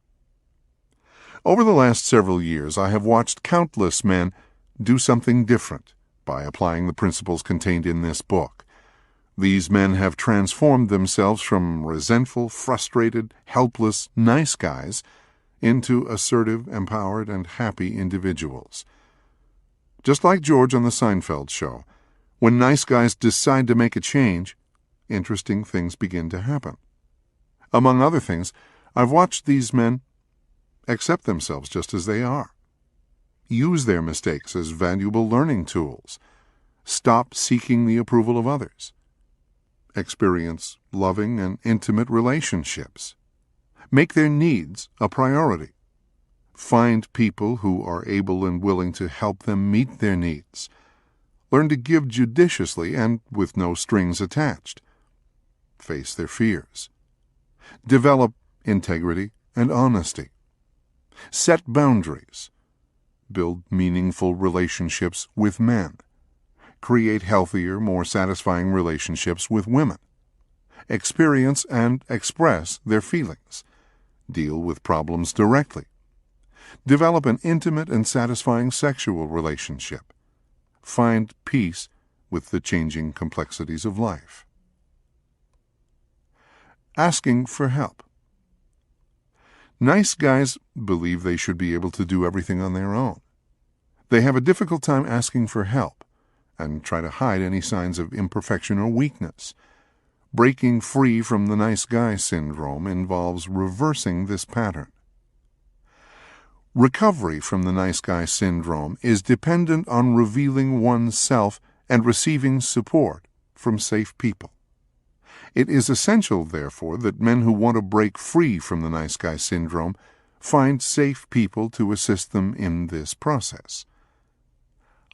Speaker 2: Over the last several years, I have watched countless men do something different by applying the principles contained in this book. These men have transformed themselves from resentful, frustrated, helpless, nice guys into assertive, empowered, and happy individuals. Just like George on the Seinfeld show, when nice guys decide to make a change, interesting things begin to happen. Among other things, I've watched these men accept themselves just as they are, use their mistakes as valuable learning tools, stop seeking the approval of others, experience loving and intimate relationships, make their needs a priority, find people who are able and willing to help them meet their needs, learn to give judiciously and with no strings attached, face their fears, develop integrity and honesty, set boundaries, build meaningful relationships with men, create healthier, more satisfying relationships with women, experience and express their feelings, deal with problems directly, develop an intimate and satisfying sexual relationship, find peace with the changing complexities of life. Asking for help. Nice guys believe they should be able to do everything on their own. They have a difficult time asking for help and try to hide any signs of imperfection or weakness. Breaking free from the nice guy syndrome involves reversing this pattern. Recovery from the nice guy syndrome is dependent on revealing oneself and receiving support from safe people. It is essential, therefore, that men who want to break free from the nice guy syndrome find safe people to assist them in this process.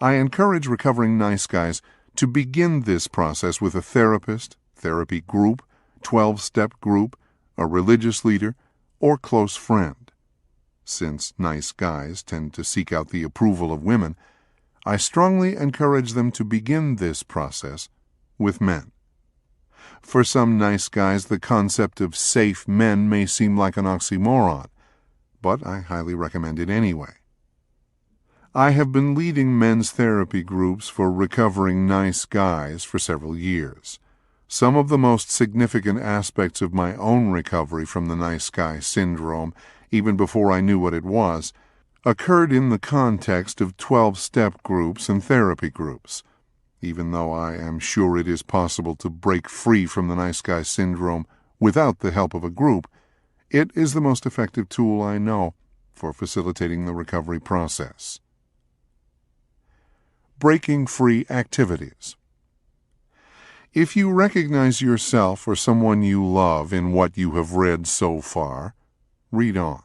Speaker 2: I encourage recovering nice guys to begin this process with a therapist, therapy group, 12-step group, a religious leader, or close friend. Since nice guys tend to seek out the approval of women, I strongly encourage them to begin this process with men. For some nice guys, the concept of safe men may seem like an oxymoron, but I highly recommend it anyway. I have been leading men's therapy groups for recovering nice guys for several years. Some of the most significant aspects of my own recovery from the nice guy syndrome, even before I knew what it was, occurred in the context of 12-step groups and therapy groups. Even though I am sure it is possible to break free from the nice guy syndrome without the help of a group, it is the most effective tool I know for facilitating the recovery process. Breaking free activities. If you recognize yourself or someone you love in what you have read so far, read on.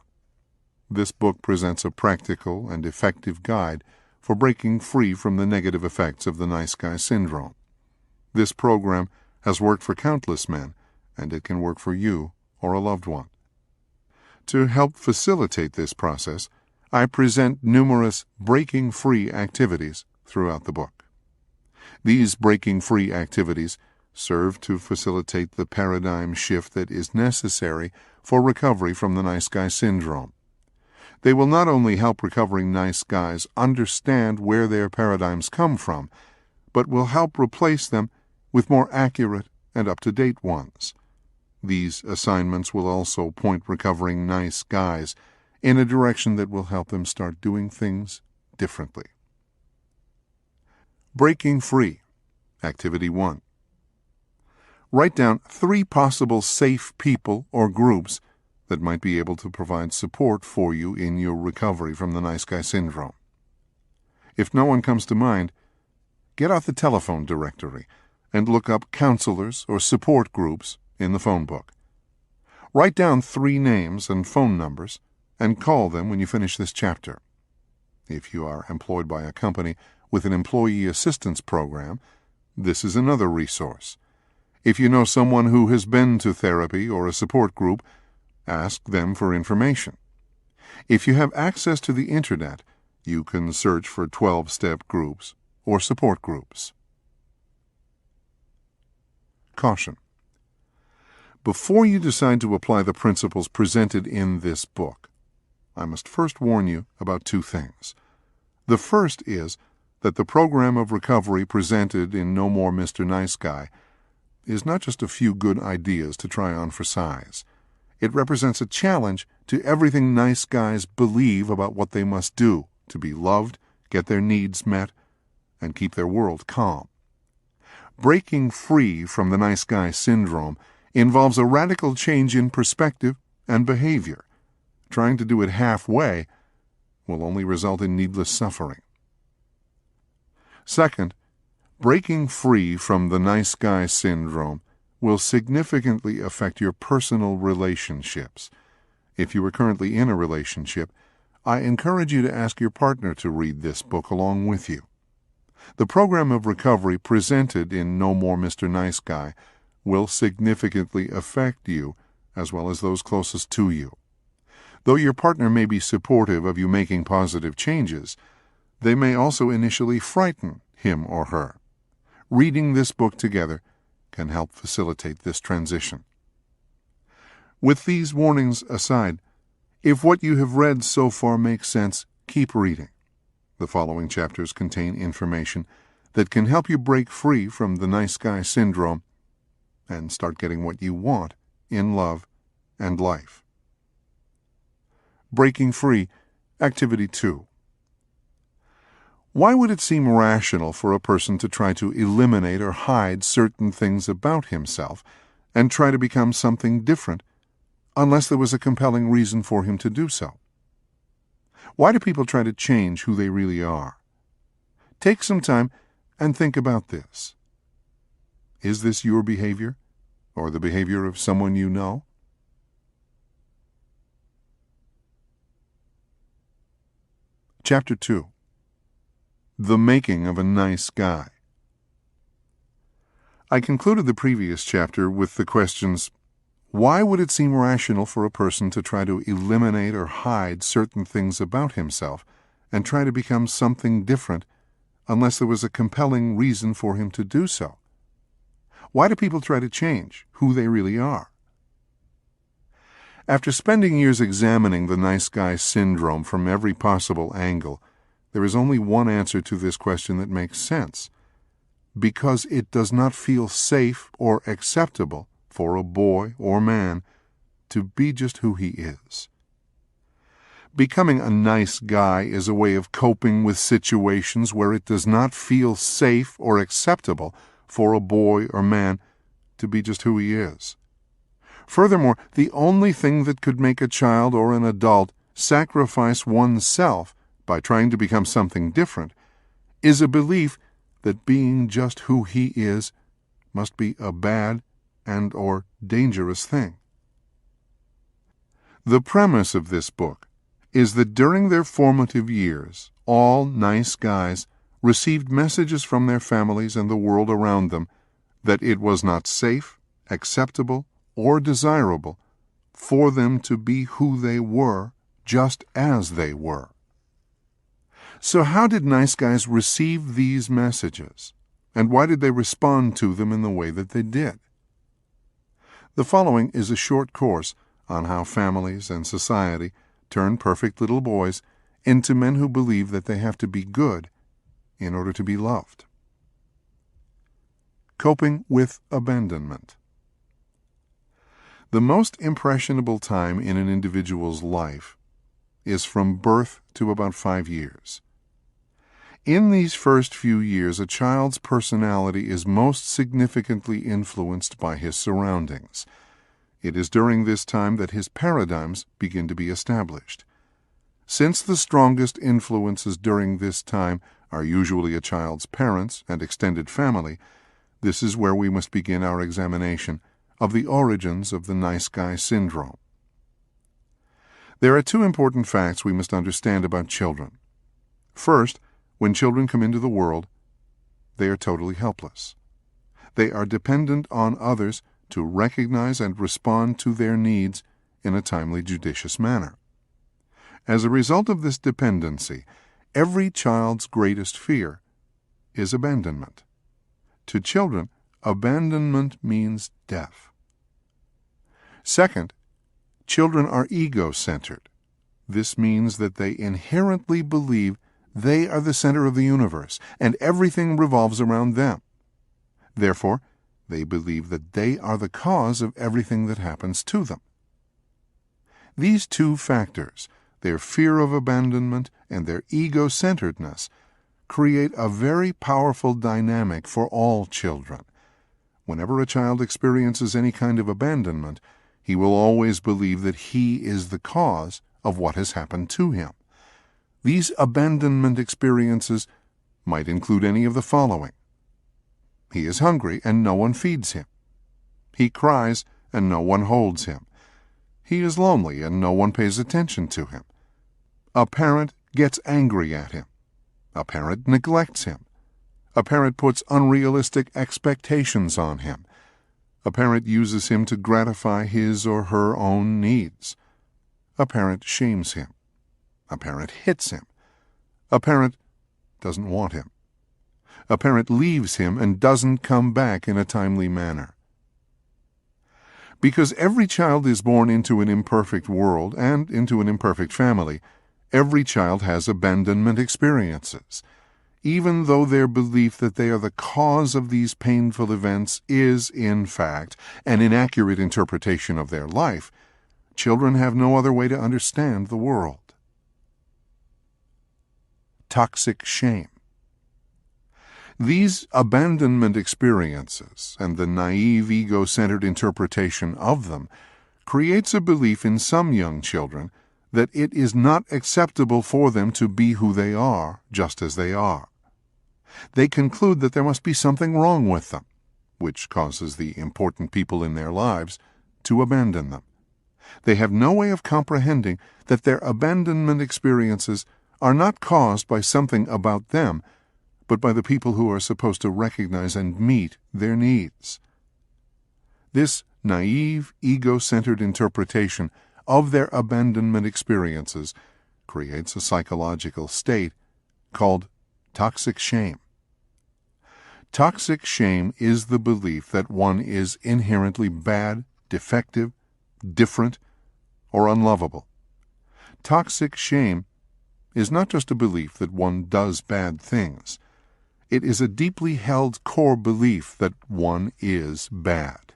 Speaker 2: This book presents a practical and effective guide for breaking free from the negative effects of the nice guy syndrome. This program has worked for countless men, and it can work for you or a loved one. To help facilitate this process, I present numerous breaking free activities throughout the book. These breaking free activities serve to facilitate the paradigm shift that is necessary for recovery from the nice guy syndrome. They will not only help recovering nice guys understand where their paradigms come from, but will help replace them with more accurate and up-to-date ones. These assignments will also point recovering nice guys in a direction that will help them start doing things differently. Breaking Free. Activity 1. Write down 3 possible safe people or groups that might be able to provide support for you in your recovery from the nice guy syndrome. If no one comes to mind, get out the telephone directory and look up counselors or support groups in the phone book. Write down 3 names and phone numbers and call them when you finish this chapter. If you are employed by a company with an employee assistance program, this is another resource. If you know someone who has been to therapy or a support group, ask them for information. If you have access to the Internet, you can search for 12-step groups or support groups. Caution. Before you decide to apply the principles presented in this book, I must first warn you about 2 things. The first is that the program of recovery presented in No More Mr. Nice Guy is not just a few good ideas to try on for size. It represents a challenge to everything nice guys believe about what they must do to be loved, get their needs met, and keep their world calm. Breaking free from the nice guy syndrome involves a radical change in perspective and behavior. Trying to do it halfway will only result in needless suffering. Second, breaking free from the nice guy syndrome will significantly affect your personal relationships. If you are currently in a relationship, I encourage you to ask your partner to read this book along with you. The program of recovery presented in No More Mr. Nice Guy will significantly affect you as well as those closest to you. Though your partner may be supportive of you making positive changes, they may also initially frighten him or her. Reading this book together can help facilitate this transition. With these warnings aside, if what you have read so far makes sense, keep reading. The following chapters contain information that can help you break free from the nice guy syndrome and start getting what you want in love and life. Breaking Free, Activity 2. Why would it seem rational for a person to try to eliminate or hide certain things about himself and try to become something different unless there was a compelling reason for him to do so? Why do people try to change who they really are? Take some time and think about this. Is this your behavior or the behavior of someone you know? Chapter 2. The Making of a Nice Guy. I concluded the previous chapter with the questions, why would it seem rational for a person to try to eliminate or hide certain things about himself and try to become something different unless there was a compelling reason for him to do so? Why do people try to change who they really are? After spending years examining the nice guy syndrome from every possible angle, there is only one answer to this question that makes sense. Because it does not feel safe or acceptable for a boy or man to be just who he is. Becoming a nice guy is a way of coping with situations where it does not feel safe or acceptable for a boy or man to be just who he is. Furthermore, the only thing that could make a child or an adult sacrifice oneself by trying to become something different is a belief that being just who he is must be a bad and or dangerous thing. The premise of this book is that during their formative years, all nice guys received messages from their families and the world around them that it was not safe, acceptable, or desirable for them to be who they were just as they were. So how did nice guys receive these messages, and why did they respond to them in the way that they did? The following is a short course on how families and society turn perfect little boys into men who believe that they have to be good in order to be loved. Coping with abandonment. The most impressionable time in an individual's life is from birth to about 5 years. In these first few years, a child's personality is most significantly influenced by his surroundings. It is during this time that his paradigms begin to be established. Since the strongest influences during this time are usually a child's parents and extended family, This is where we must begin our examination of the origins of the nice guy syndrome. There are two important facts we must understand about children. First, when children come into the world, they are totally helpless. They are dependent on others to recognize and respond to their needs in a timely, judicious manner. As a result of this dependency, every child's greatest fear is abandonment. To children, abandonment means death. Second, children are ego-centered. This means that they inherently believe they are the center of the universe, and everything revolves around them. Therefore, they believe that they are the cause of everything that happens to them. These two factors, their fear of abandonment and their ego-centeredness, create a very powerful dynamic for all children. Whenever a child experiences any kind of abandonment, he will always believe that he is the cause of what has happened to him. These abandonment experiences might include any of the following. He is hungry and no one feeds him. He cries and no one holds him. He is lonely and no one pays attention to him. A parent gets angry at him. A parent neglects him. A parent puts unrealistic expectations on him. A parent uses him to gratify his or her own needs. A parent shames him. A parent hits him. A parent doesn't want him. A parent leaves him and doesn't come back in a timely manner. Because every child is born into an imperfect world and into an imperfect family, every child has abandonment experiences. Even though their belief that they are the cause of these painful events is, in fact, an inaccurate interpretation of their life, children have no other way to understand the world. Toxic shame. These abandonment experiences and the naive, ego-centered interpretation of them creates a belief in some young children that it is not acceptable for them to be who they are, just as they are. They conclude that there must be something wrong with them, which causes the important people in their lives to abandon them. They have no way of comprehending that their abandonment experiences are not caused by something about them, but by the people who are supposed to recognize and meet their needs. This naive, ego-centered interpretation of their abandonment experiences creates a psychological state called toxic shame. Toxic shame is the belief that one is inherently bad, defective, different, or unlovable. Toxic shame is not just a belief that one does bad things. It is a deeply held core belief that one is bad.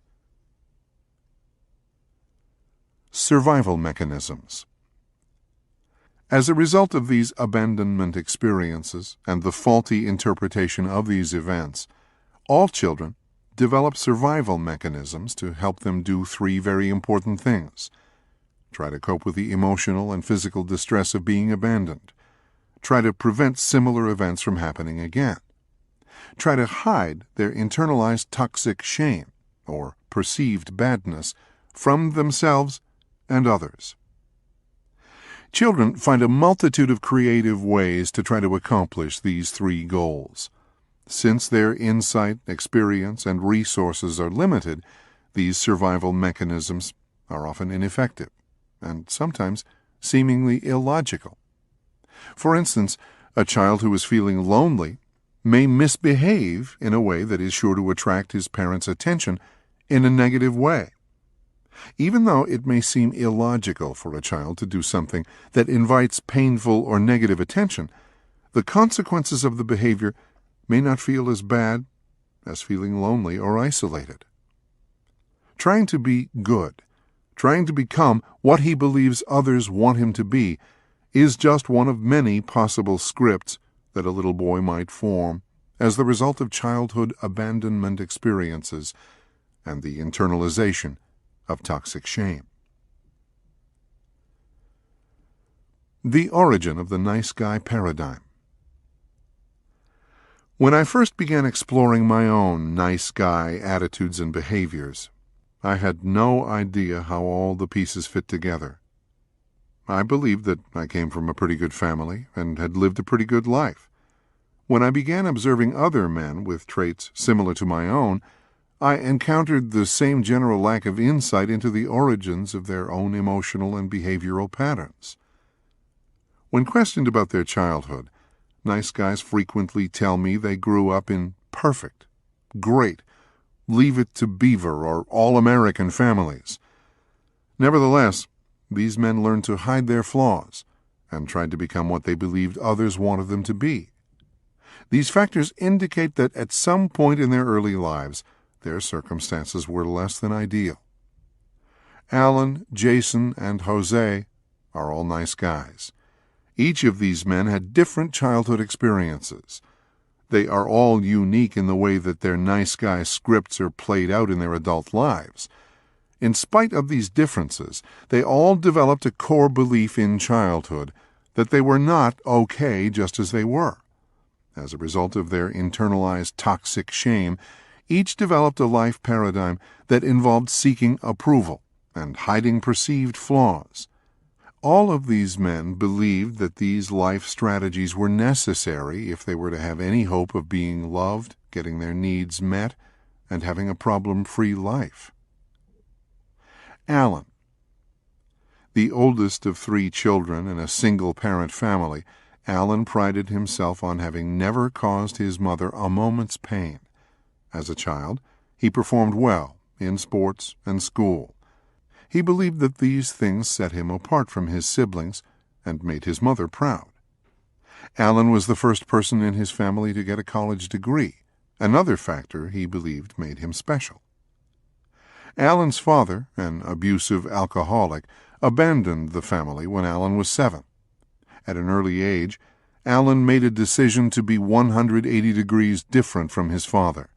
Speaker 2: Survival mechanisms. As a result of these abandonment experiences and the faulty interpretation of these events, all children develop survival mechanisms to help them do three very important things. Try to cope with the emotional and physical distress of being abandoned. Try to prevent similar events from happening again. Try to hide their internalized toxic shame, or perceived badness, from themselves and others. Children find a multitude of creative ways to try to accomplish these three goals. Since their insight, experience, and resources are limited, these survival mechanisms are often ineffective, and sometimes seemingly illogical. For instance, a child who is feeling lonely may misbehave in a way that is sure to attract his parents' attention in a negative way. Even though it may seem illogical for a child to do something that invites painful or negative attention, the consequences of the behavior may not feel as bad as feeling lonely or isolated. Trying to be good, trying to become what he believes others want him to be, is just one of many possible scripts that a little boy might form as the result of childhood abandonment experiences and the internalization of toxic shame. The origin of the nice guy paradigm. When I first began exploring my own nice guy attitudes and behaviors, I had no idea how all the pieces fit together. I believed that I came from a pretty good family and had lived a pretty good life. When I began observing other men with traits similar to my own, I encountered the same general lack of insight into the origins of their own emotional and behavioral patterns. When questioned about their childhood, nice guys frequently tell me they grew up in perfect, great, Leave It to Beaver or all-American families. Nevertheless, these men learned to hide their flaws and tried to become what they believed others wanted them to be. These factors indicate that at some point in their early lives, their circumstances were less than ideal. Alan, Jason, and Jose are all nice guys. Each of these men had different childhood experiences. They are all unique in the way that their nice guy scripts are played out in their adult lives. In spite of these differences, they all developed a core belief in childhood that they were not okay just as they were. As a result of their internalized toxic shame, each developed a life paradigm that involved seeking approval and hiding perceived flaws. All of these men believed that these life strategies were necessary if they were to have any hope of being loved, getting their needs met, and having a problem-free life. Alan. The oldest of 3 children in a single-parent family, Alan prided himself on having never caused his mother a moment's pain. As a child, he performed well in sports and school. He believed that these things set him apart from his siblings and made his mother proud. Alan was the first person in his family to get a college degree, another factor he believed made him special. Alan's father, an abusive alcoholic, abandoned the family when Alan was 7. At an early age, Alan made a decision to be 180 degrees different from his father.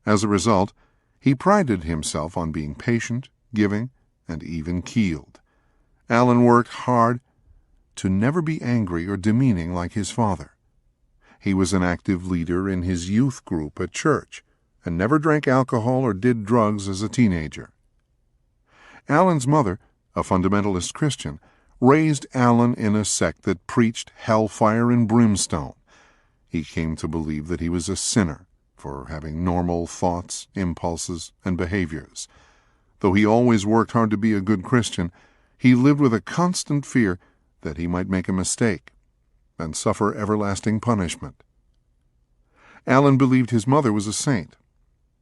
Speaker 2: As a result, he prided himself on being patient, giving, and even-keeled. Alan worked hard to never be angry or demeaning like his father. He was an active leader in his youth group at church and never drank alcohol or did drugs as a teenager. Alan's mother, a fundamentalist Christian, raised Alan in a sect that preached hellfire and brimstone. He came to believe that he was a sinner for having normal thoughts, impulses, and behaviors. Though he always worked hard to be a good Christian, he lived with a constant fear that he might make a mistake and suffer everlasting punishment. Alan believed his mother was a saint.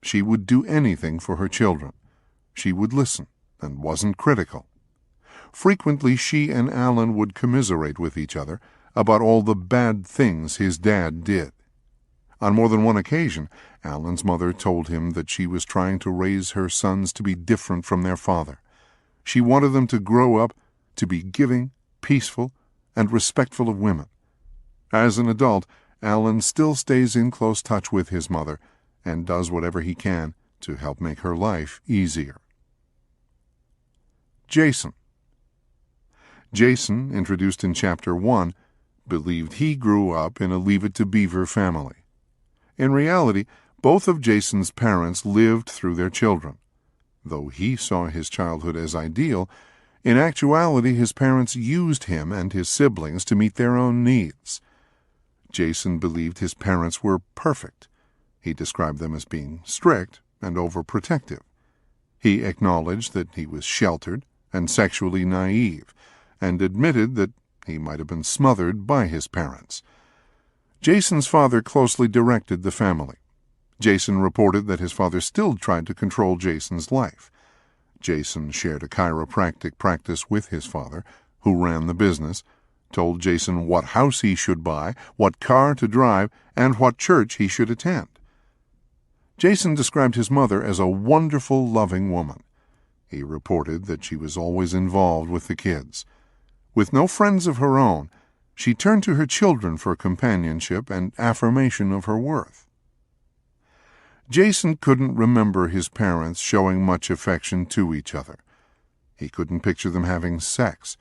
Speaker 2: She would do anything for her children. She would listen and wasn't critical. Frequently, she and Alan would commiserate with each other about all the bad things his dad did. On more than one occasion, Alan's mother told him that she was trying to raise her sons to be different from their father. She wanted them to grow up to be giving, peaceful, and respectful of women. As an adult, Alan still stays in close touch with his mother and does whatever he can to help make her life easier. Jason. Jason, introduced in Chapter 1, believed he grew up in a Leave It to Beaver family. In reality, both of Jason's parents lived through their children. Though he saw his childhood as ideal, in actuality his parents used him and his siblings to meet their own needs. Jason believed his parents were perfect. He described them as being strict and overprotective. He acknowledged that he was sheltered and sexually naive, and admitted that he might have been smothered by his parents. Jason's father closely directed the family. Jason reported that his father still tried to control Jason's life. Jason shared a chiropractic practice with his father, who ran the business, told Jason what house he should buy, what car to drive, and what church he should attend. Jason described his mother as a wonderful, loving woman. He reported that she was always involved with the kids. With no friends of her own, she turned to her children for companionship and affirmation of her worth. Jason couldn't remember his parents showing much affection to each other. He couldn't picture them having sex,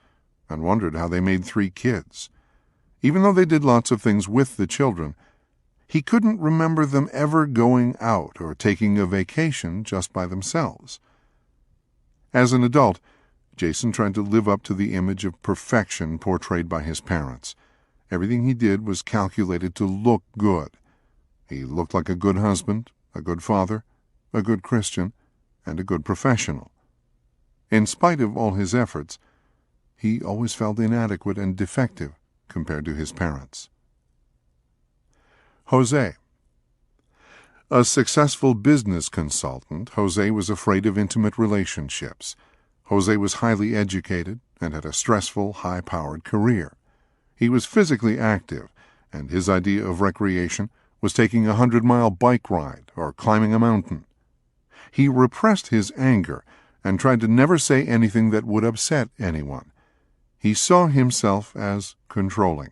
Speaker 2: and wondered how they made 3 kids. Even though they did lots of things with the children, He couldn't remember them ever going out or taking a vacation just by themselves. As an adult, Jason tried to live up to the image of perfection portrayed by his parents. Everything he did was calculated to look good. He looked like a good husband, a good father, a good Christian, and a good professional. In spite of all his efforts, he always felt inadequate and defective compared to his parents. Jose. A successful business consultant, Jose was afraid of intimate relationships. Jose was highly educated and had a stressful, high-powered career. He was physically active, and his idea of recreation was taking a 100-mile bike ride or climbing a mountain. He repressed his anger and tried to never say anything that would upset anyone. He saw himself as controlling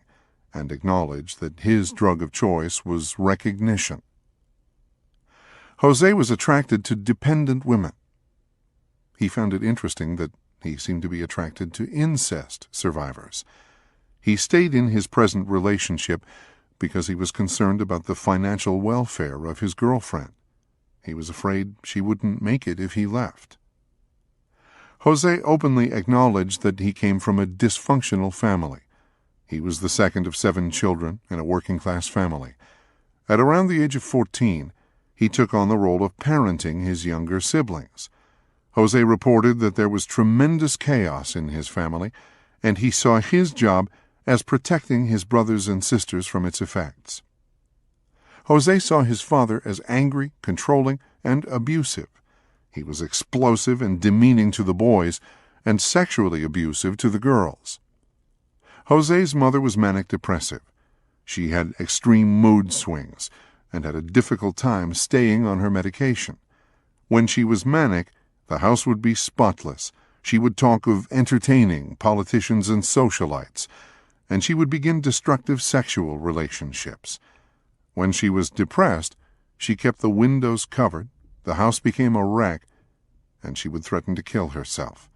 Speaker 2: and acknowledged that his drug of choice was recognition. Jose was attracted to dependent women. He found it interesting that he seemed to be attracted to incest survivors. He stayed in his present relationship because he was concerned about the financial welfare of his girlfriend. He was afraid she wouldn't make it if he left. Jose openly acknowledged that he came from a dysfunctional family. He was the second of 7 children in a working-class family. At around the age of 14, he took on the role of parenting his younger siblings. Jose reported that there was tremendous chaos in his family, and he saw his job as protecting his brothers and sisters from its effects. Jose saw his father as angry, controlling, and abusive. He was explosive and demeaning to the boys, and sexually abusive to the girls. Jose's mother was manic-depressive. She had extreme mood swings and had a difficult time staying on her medication. When she was manic, the house would be spotless. She would talk of entertaining politicians and socialites, and she would begin destructive sexual relationships. When she was depressed, she kept the windows covered, the house became a wreck, and she would threaten to kill herself.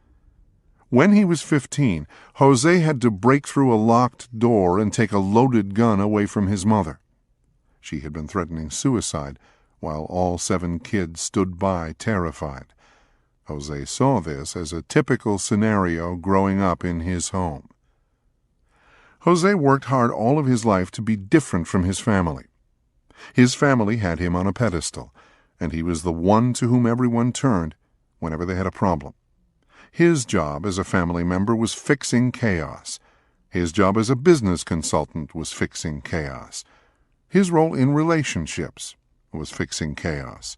Speaker 2: When he was 15, Jose had to break through a locked door and take a loaded gun away from his mother. She had been threatening suicide, while all 7 kids stood by terrified. Jose saw this as a typical scenario growing up in his home. Jose worked hard all of his life to be different from his family. His family had him on a pedestal, and he was the one to whom everyone turned whenever they had a problem. His job as a family member was fixing chaos. His job as a business consultant was fixing chaos. His role in relationships was fixing chaos.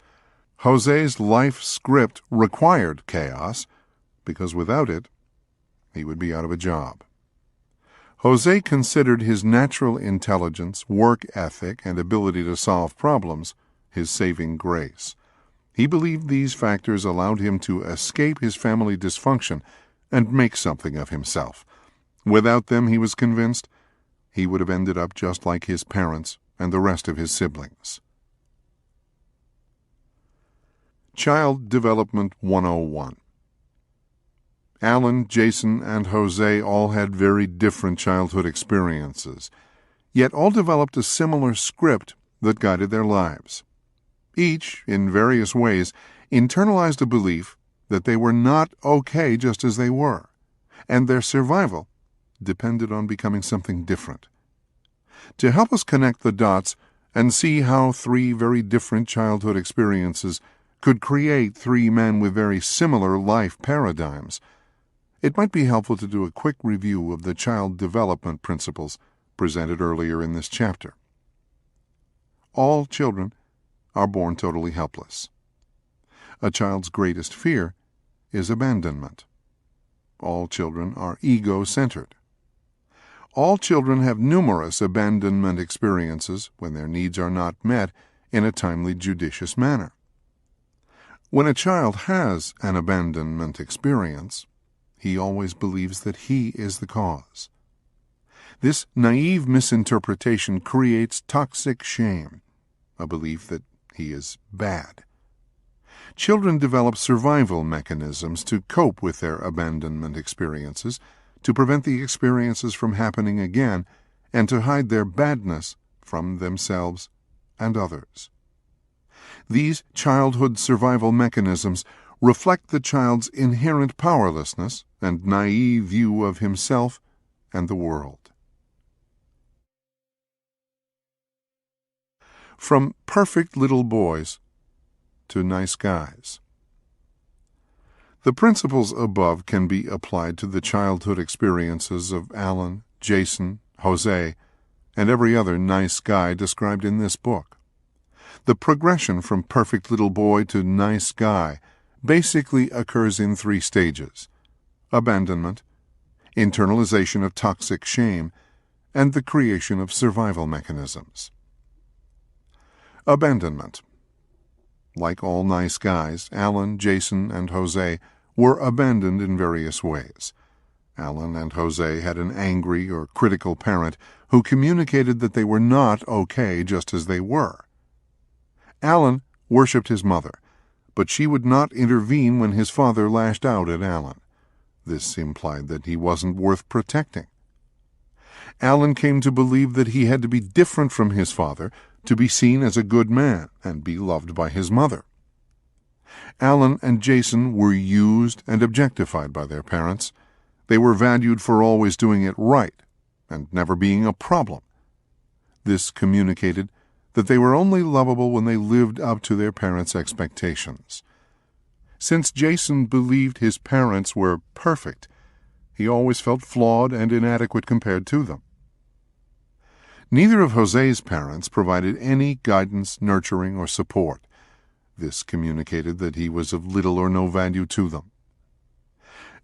Speaker 2: Jose's life script required chaos, because without it, he would be out of a job. Jose considered his natural intelligence, work ethic, and ability to solve problems his saving grace. He believed these factors allowed him to escape his family dysfunction and make something of himself. Without them, he was convinced, he would have ended up just like his parents and the rest of his siblings. Child Development 101. Alan, Jason, and Jose all had very different childhood experiences, yet all developed a similar script that guided their lives. Each, in various ways, internalized a belief that they were not okay just as they were, and their survival depended on becoming something different. To help us connect the dots and see how 3 very different childhood experiences could create 3 men with very similar life paradigms, it might be helpful to do a quick review of the child development principles presented earlier in this chapter. All children are born totally helpless. A child's greatest fear is abandonment. All children are ego-centered. All children have numerous abandonment experiences when their needs are not met in a timely, judicious manner. When a child has an abandonment experience, he always believes that he is the cause. This naive misinterpretation creates toxic shame, a belief that he is bad. Children develop survival mechanisms to cope with their abandonment experiences, to prevent the experiences from happening again, and to hide their badness from themselves and others. These childhood survival mechanisms reflect the child's inherent powerlessness and naive view of himself and the world. From perfect little boys to nice guys. The principles above can be applied to the childhood experiences of Alan, Jason, Jose, and every other nice guy described in this book. The progression from perfect little boy to nice guy basically occurs in 3 stages: abandonment, internalization of toxic shame, and the creation of survival mechanisms. Abandonment. Like all nice guys, Alan, Jason, and Jose were abandoned in various ways. Alan and Jose had an angry or critical parent who communicated that they were not okay just as they were. Alan worshipped his mother, but she would not intervene when his father lashed out at Alan. This implied that he wasn't worth protecting. Alan came to believe that he had to be different from his father to be seen as a good man and be loved by his mother. Alan and Jason were used and objectified by their parents. They were valued for always doing it right and never being a problem. This communicated that they were only lovable when they lived up to their parents' expectations. Since Jason believed his parents were perfect, he always felt flawed and inadequate compared to them. Neither of Jose's parents provided any guidance, nurturing, or support. This communicated that he was of little or no value to them.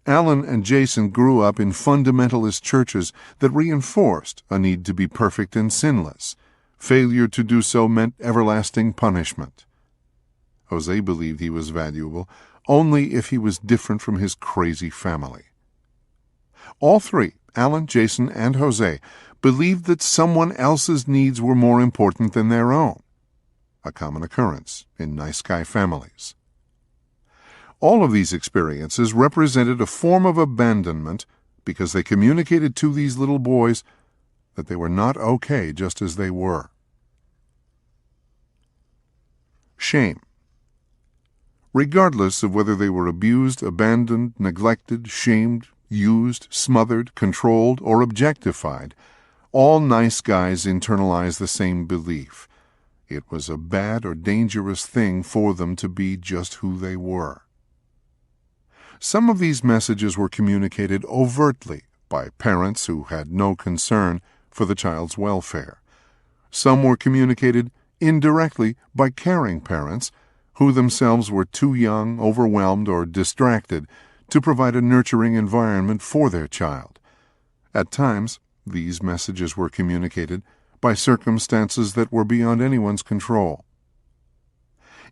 Speaker 2: Alan and Jason grew up in fundamentalist churches that reinforced a need to be perfect and sinless. Failure to do so meant everlasting punishment. Jose believed he was valuable only if he was different from his crazy family. All 3, Alan, Jason, and Jose, believed that someone else's needs were more important than their own, a common occurrence in nice guy families. All of these experiences represented a form of abandonment because they communicated to these little boys that they were not okay just as they were. Shame. Regardless of whether they were abused, abandoned, neglected, shamed, used, smothered, controlled, or objectified, all nice guys internalize the same belief. It was a bad or dangerous thing for them to be just who they were. Some of these messages were communicated overtly by parents who had no concern for the child's welfare. Some were communicated indirectly by caring parents who themselves were too young, overwhelmed, or distracted to provide a nurturing environment for their child. At times, these messages were communicated by circumstances that were beyond anyone's control.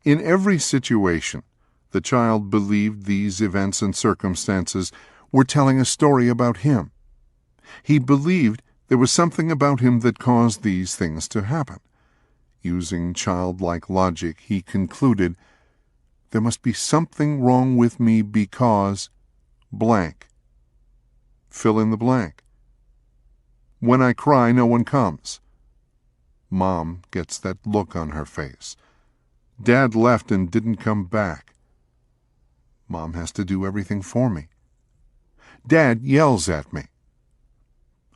Speaker 2: In every situation, the child believed these events and circumstances were telling a story about him. He believed there was something about him that caused these things to happen. Using childlike logic, he concluded, there must be something wrong with me because blank. Fill in the blank. When I cry, no one comes. Mom gets that look on her face. Dad left and didn't come back. Mom has to do everything for me. Dad yells at me.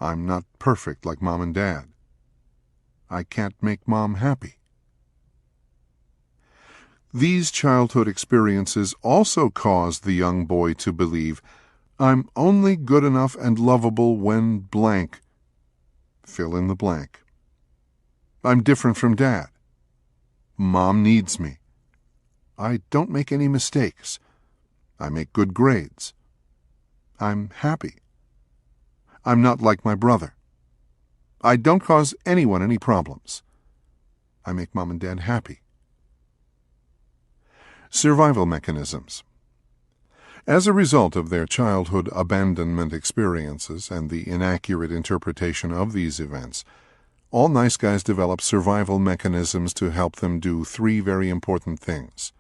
Speaker 2: I'm not perfect like Mom and Dad. I can't make Mom happy. These childhood experiences also caused the young boy to believe, I'm only good enough and lovable when blank. Fill in the blank. I'm different from Dad. Mom needs me. I don't make any mistakes. I make good grades. I'm happy. I'm not like my brother. I don't cause anyone any problems. I make Mom and Dad happy. Survival mechanisms. As a result of their childhood abandonment experiences and the inaccurate interpretation of these events, all nice guys develop survival mechanisms to help them do 3 very important things.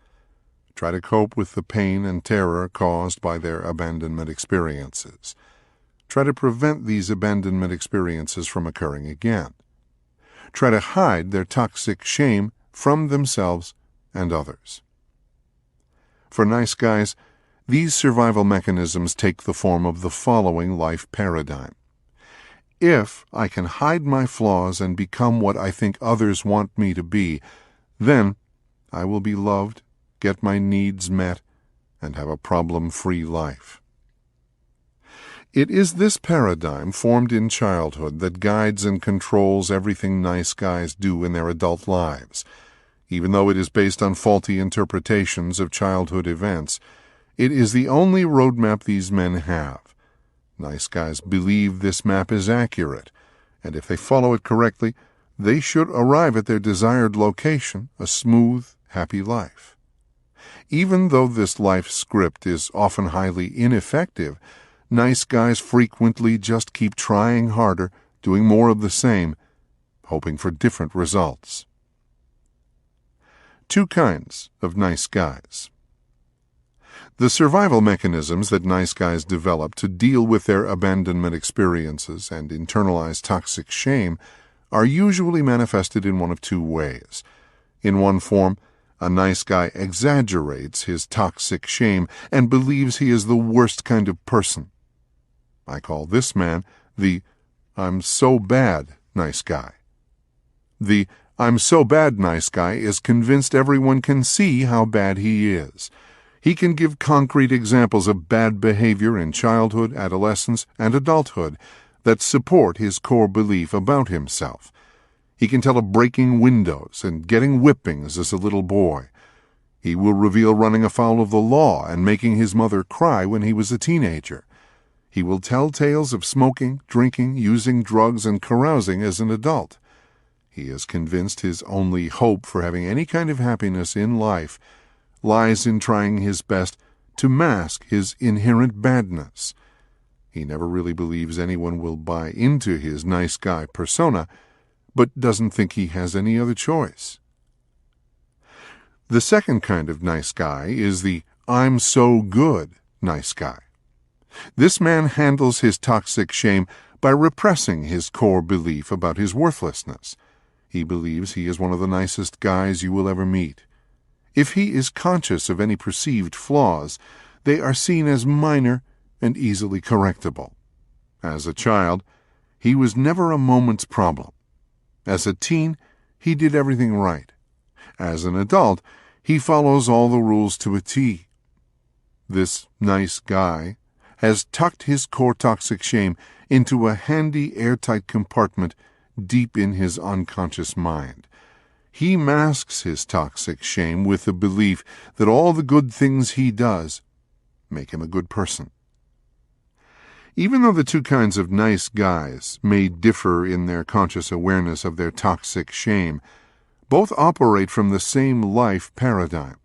Speaker 2: Try to cope with the pain and terror caused by their abandonment experiences. Try to prevent these abandonment experiences from occurring again. try to hide their toxic shame from themselves and others. For nice guys, these survival mechanisms take the form of the following life paradigm. If I can hide my flaws and become what I think others want me to be, then I will be loved, get my needs met, and have a problem-free life. It is this paradigm formed in childhood that guides and controls everything nice guys do in their adult lives. Even though it is based on faulty interpretations of childhood events, it is the only roadmap these men have. Nice guys believe this map is accurate, and if they follow it correctly, they should arrive at their desired location, a smooth, happy life. Even though this life script is often highly ineffective, nice guys frequently just keep trying harder, doing more of the same, hoping for different results. Two kinds of nice guys. The survival mechanisms that nice guys develop to deal with their abandonment experiences and internalize toxic shame are usually manifested in one of two ways. In one form, a nice guy exaggerates his toxic shame and believes he is the worst kind of person. I call this man the "I'm so bad" nice guy. The "I'm so bad" nice guy is convinced everyone can see how bad he is. He can give concrete examples of bad behavior in childhood, adolescence, and adulthood that support his core belief about himself. He can tell of breaking windows and getting whippings as a little boy. He will reveal running afoul of the law and making his mother cry when he was a teenager. He will tell tales of smoking, drinking, using drugs, and carousing as an adult. He is convinced his only hope for having any kind of happiness in life lies in trying his best to mask his inherent badness. He never really believes anyone will buy into his nice guy persona, but doesn't think he has any other choice. The second kind of nice guy is the "I'm so good" nice guy. This man handles his toxic shame by repressing his core belief about his worthlessness. He believes he is one of the nicest guys you will ever meet. If he is conscious of any perceived flaws, they are seen as minor and easily correctable. As a child, he was never a moment's problem. As a teen, he did everything right. As an adult, he follows all the rules to a T. This nice guy has tucked his core toxic shame into a handy airtight compartment deep in his unconscious mind. He masks his toxic shame with the belief that all the good things he does make him a good person. Even though the two kinds of nice guys may differ in their conscious awareness of their toxic shame, both operate from the same life paradigm.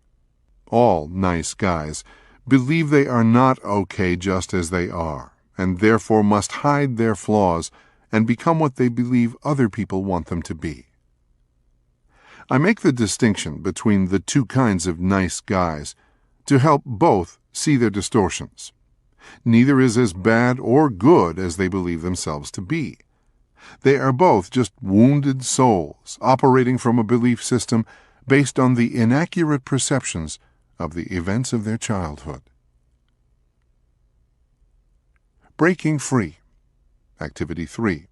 Speaker 2: All nice guys believe they are not okay just as they are, and therefore must hide their flaws and become what they believe other people want them to be. I make the distinction between the two kinds of nice guys to help both see their distortions. Neither is as bad or good as they believe themselves to be. They are both just wounded souls operating from a belief system based on the inaccurate perceptions of the events of their childhood. Breaking Free. Activity 3.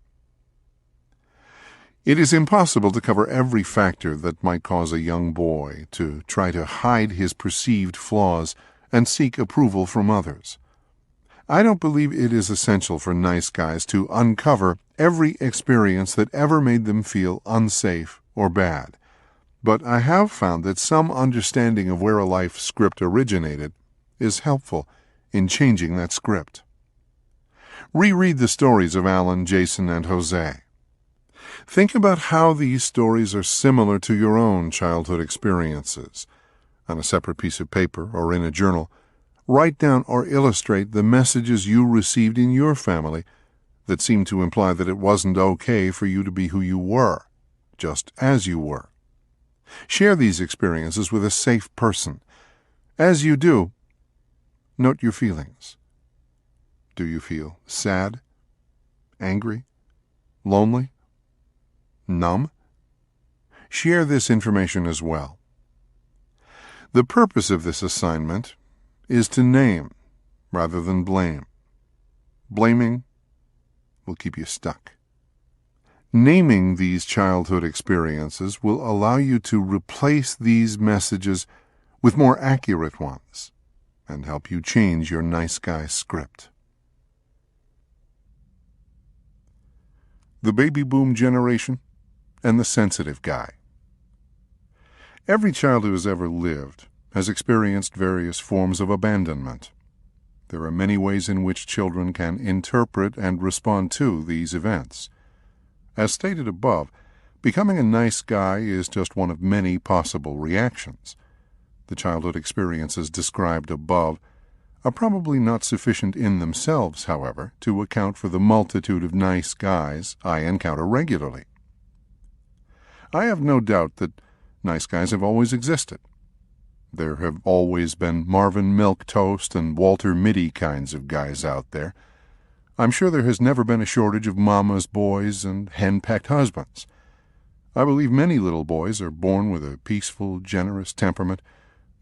Speaker 2: It is impossible to cover every factor that might cause a young boy to try to hide his perceived flaws and seek approval from others. I don't believe it is essential for nice guys to uncover every experience that ever made them feel unsafe or bad, but I have found that some understanding of where a life script originated is helpful in changing that script. Reread the stories of Alan, Jason, and Jose. Think about how these stories are similar to your own childhood experiences. On a separate piece of paper or in a journal, write down or illustrate the messages you received in your family that seem to imply that it wasn't okay for you to be who you were, just as you were. Share these experiences with a safe person. As you do, note your feelings. Do you feel sad, angry, lonely, numb, share this information as well. The purpose of this assignment is to name rather than blame. Blaming will keep you stuck. Naming these childhood experiences will allow you to replace these messages with more accurate ones and help you change your nice guy script. The baby boom generation and the sensitive guy. Every child who has ever lived has experienced various forms of abandonment. There are many ways in which children can interpret and respond to these events. As stated above, becoming a nice guy is just one of many possible reactions. The childhood experiences described above are probably not sufficient in themselves, however, to account for the multitude of nice guys I encounter regularly. I have no doubt that nice guys have always existed. There have always been Marvin Milquetoast and Walter Mitty kinds of guys out there. I'm sure there has never been a shortage of mama's boys and hen-pecked husbands. I believe many little boys are born with a peaceful, generous temperament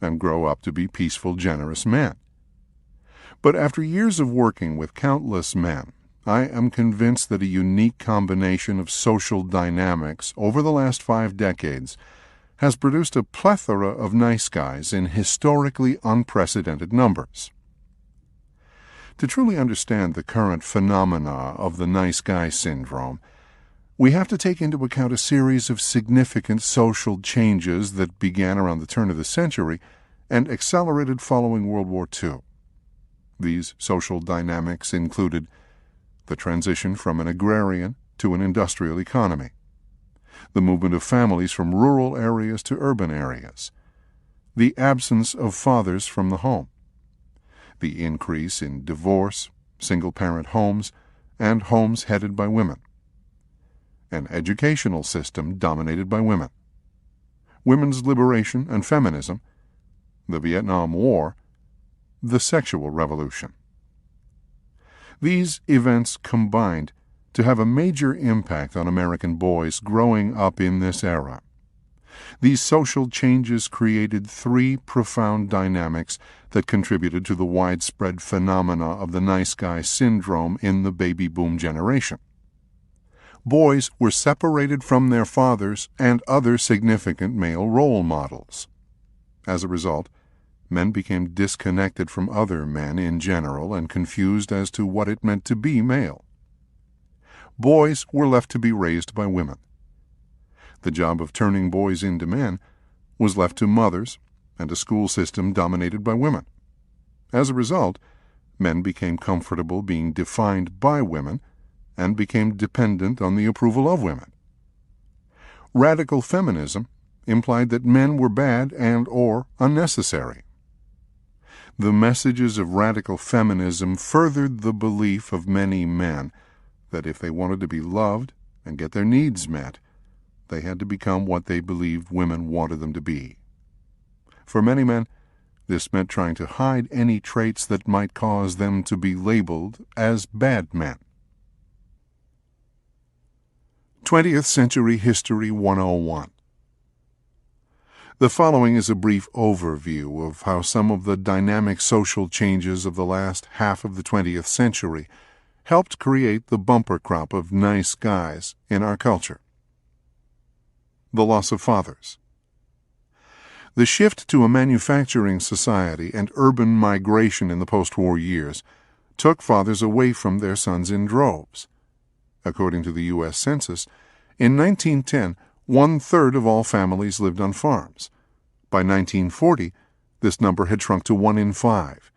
Speaker 2: and grow up to be peaceful, generous men. But after years of working with countless men, I am convinced that a unique combination of social dynamics over the last 5 decades has produced a plethora of nice guys in historically unprecedented numbers. To truly understand the current phenomena of the nice guy syndrome, we have to take into account a series of significant social changes that began around the turn of the century and accelerated following World War II. These social dynamics included the transition from an agrarian to an industrial economy, the movement of families from rural areas to urban areas, the absence of fathers from the home, the increase in divorce, single-parent homes, and homes headed by women, an educational system dominated by women, women's liberation and feminism, the Vietnam War, the sexual revolution. These events combined to have a major impact on American boys growing up in this era. These social changes created 3 profound dynamics that contributed to the widespread phenomena of the nice guy syndrome in the baby boom generation. Boys were separated from their fathers and other significant male role models. As a result, men became disconnected from other men in general and confused as to what it meant to be male. Boys were left to be raised by women. The job of turning boys into men was left to mothers and a school system dominated by women. As a result, men became comfortable being defined by women and became dependent on the approval of women. Radical feminism implied that men were bad and/or unnecessary. The messages of radical feminism furthered the belief of many men that if they wanted to be loved and get their needs met, they had to become what they believed women wanted them to be. For many men, this meant trying to hide any traits that might cause them to be labeled as bad men. 20th Century History 101. The following is a brief overview of how some of the dynamic social changes of the last half of the 20th century helped create the bumper crop of nice guys in our culture. The loss of fathers. The shift to a manufacturing society and urban migration in the post-war years took fathers away from their sons in droves. According to the U.S. Census, in 1910, 1/3 of all families lived on farms. By 1940, this number had shrunk to 1 in 5.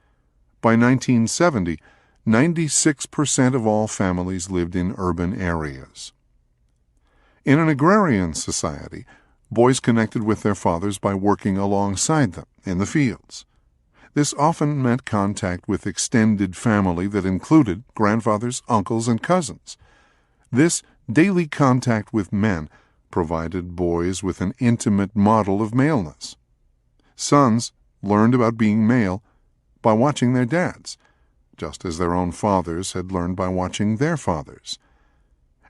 Speaker 2: By 1970, 96% of all families lived in urban areas. In an agrarian society, boys connected with their fathers by working alongside them in the fields. This often meant contact with extended family that included grandfathers, uncles, and cousins. This daily contact with men provided boys with an intimate model of maleness. Sons learned about being male by watching their dads, just as their own fathers had learned by watching their fathers.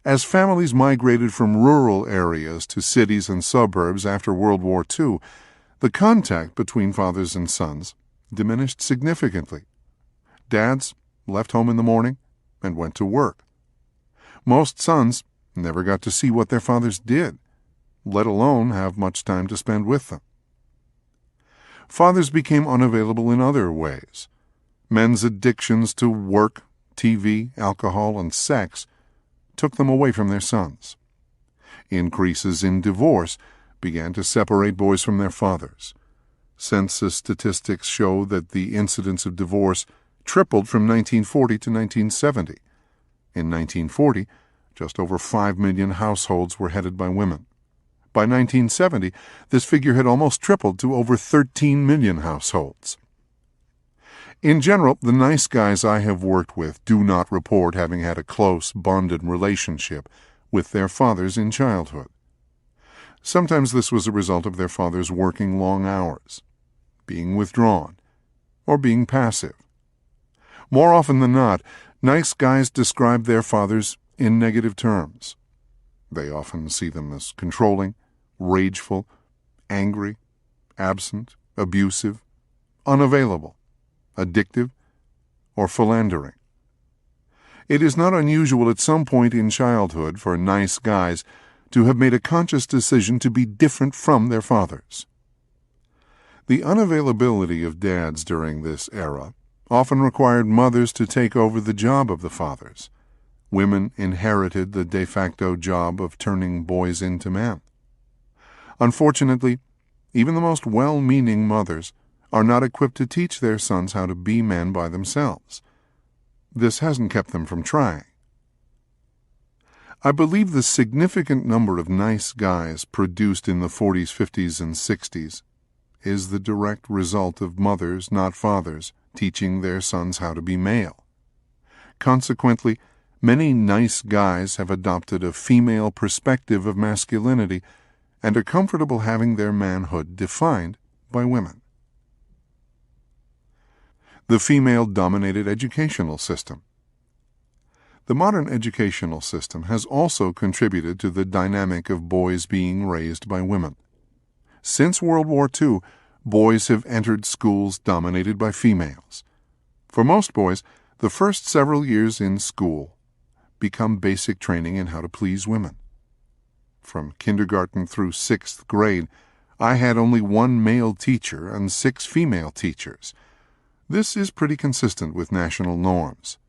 Speaker 2: As families migrated from rural areas to cities and suburbs after World War II, the contact between fathers and sons diminished significantly. Dads left home in the morning and went to work. Most sons never got to see what their fathers did, let alone have much time to spend with them. Fathers became unavailable in other ways. Men's addictions to work, TV, alcohol, and sex took them away from their sons. Increases in divorce began to separate boys from their fathers. Census statistics show that the incidence of divorce tripled from 1940 to 1970. In 1940, just over 5 million households were headed by women. By 1970, this figure had almost tripled to over 13 million households. In general, the nice guys I have worked with do not report having had a close, bonded relationship with their fathers in childhood. Sometimes this was a result of their fathers working long hours, being withdrawn, or being passive. More often than not, nice guys describe their fathers in negative terms. They often see them as controlling, rageful, angry, absent, abusive, unavailable, addictive, or philandering. It is not unusual at some point in childhood for nice guys to have made a conscious decision to be different from their fathers. The unavailability of dads during this era often required mothers to take over the job of the fathers. Women inherited the de facto job of turning boys into men. Unfortunately, even the most well-meaning mothers are not equipped to teach their sons how to be men by themselves. This hasn't kept them from trying. I believe the significant number of nice guys produced in the 40s, 50s, and 60s is the direct result of mothers, not fathers, teaching their sons how to be male. Consequently, many nice guys have adopted a female perspective of masculinity and are comfortable having their manhood defined by women. The female-dominated educational system. The modern educational system has also contributed to the dynamic of boys being raised by women. Since World War II, boys have entered schools dominated by females. For most boys, the first several years in school become basic training in how to please women. From kindergarten through 6th grade, I had only one male teacher and 6 female teachers. This is pretty consistent with national norms.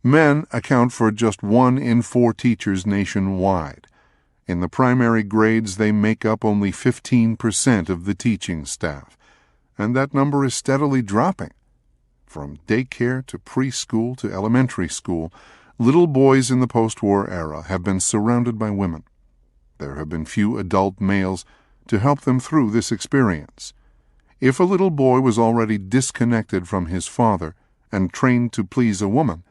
Speaker 2: Men account for just 1 in 4 teachers nationwide. In the primary grades, they make up only 15% of the teaching staff, and that number is steadily dropping. From daycare to preschool to elementary school, little boys in the post-war era have been surrounded by women. There have been few adult males to help them through this experience. If a little boy was already disconnected from his father and trained to please a woman,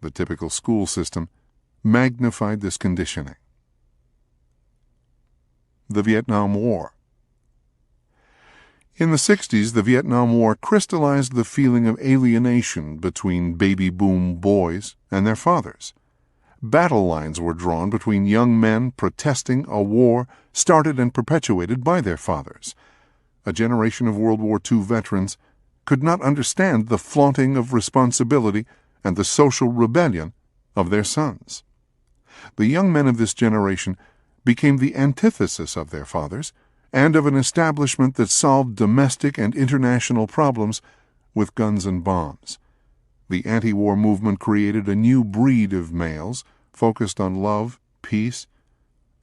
Speaker 2: the typical school system magnified this conditioning. The Vietnam War. In the 60s, the Vietnam War crystallized the feeling of alienation between baby boom boys and their fathers. Battle lines were drawn between young men protesting a war started and perpetuated by their fathers. A generation of World War II veterans could not understand the flaunting of responsibility and the social rebellion of their sons. The young men of this generation became the antithesis of their fathers and of an establishment that solved domestic and international problems with guns and bombs. The anti-war movement created a new breed of males focused on love, peace,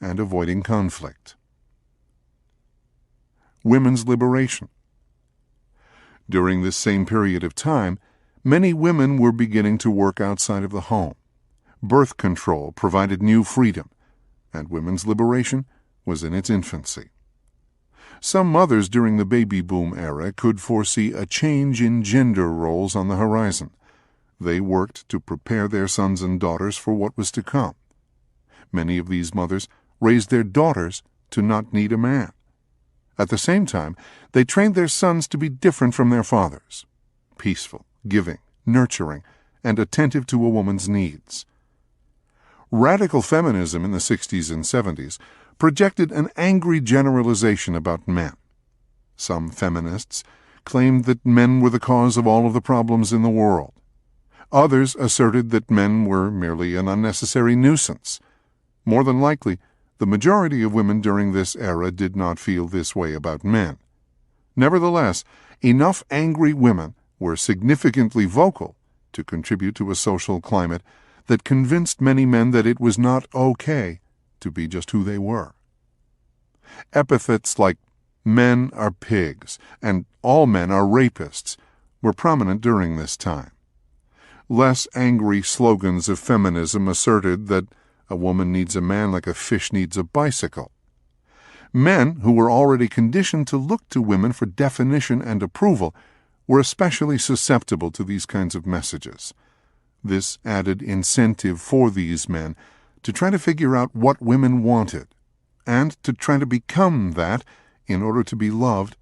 Speaker 2: and avoiding conflict. Women's liberation. During this same period of time, many women were beginning to work outside of the home. Birth control provided new freedom, and women's liberation was in its infancy. Some mothers during the baby boom era could foresee a change in gender roles on the horizon. They worked to prepare their sons and daughters for what was to come. Many of these mothers raised their daughters to not need a man. At the same time, they trained their sons to be different from their fathers, peaceful, giving, nurturing, and attentive to a woman's needs. Radical feminism in the 60s and 70s projected an angry generalization about men. Some feminists claimed that men were the cause of all of the problems in the world. Others asserted that men were merely an unnecessary nuisance. More than likely, the majority of women during this era did not feel this way about men. Nevertheless, enough angry women were significantly vocal to contribute to a social climate that convinced many men that it was not okay to be just who they were. Epithets like "men are pigs" and "all men are rapists" were prominent during this time. Less angry slogans of feminism asserted that a woman needs a man like a fish needs a bicycle. Men who were already conditioned to look to women for definition and approval were especially susceptible to these kinds of messages. This added incentive for these men to try to figure out what women wanted, and to try to become that in order to be loved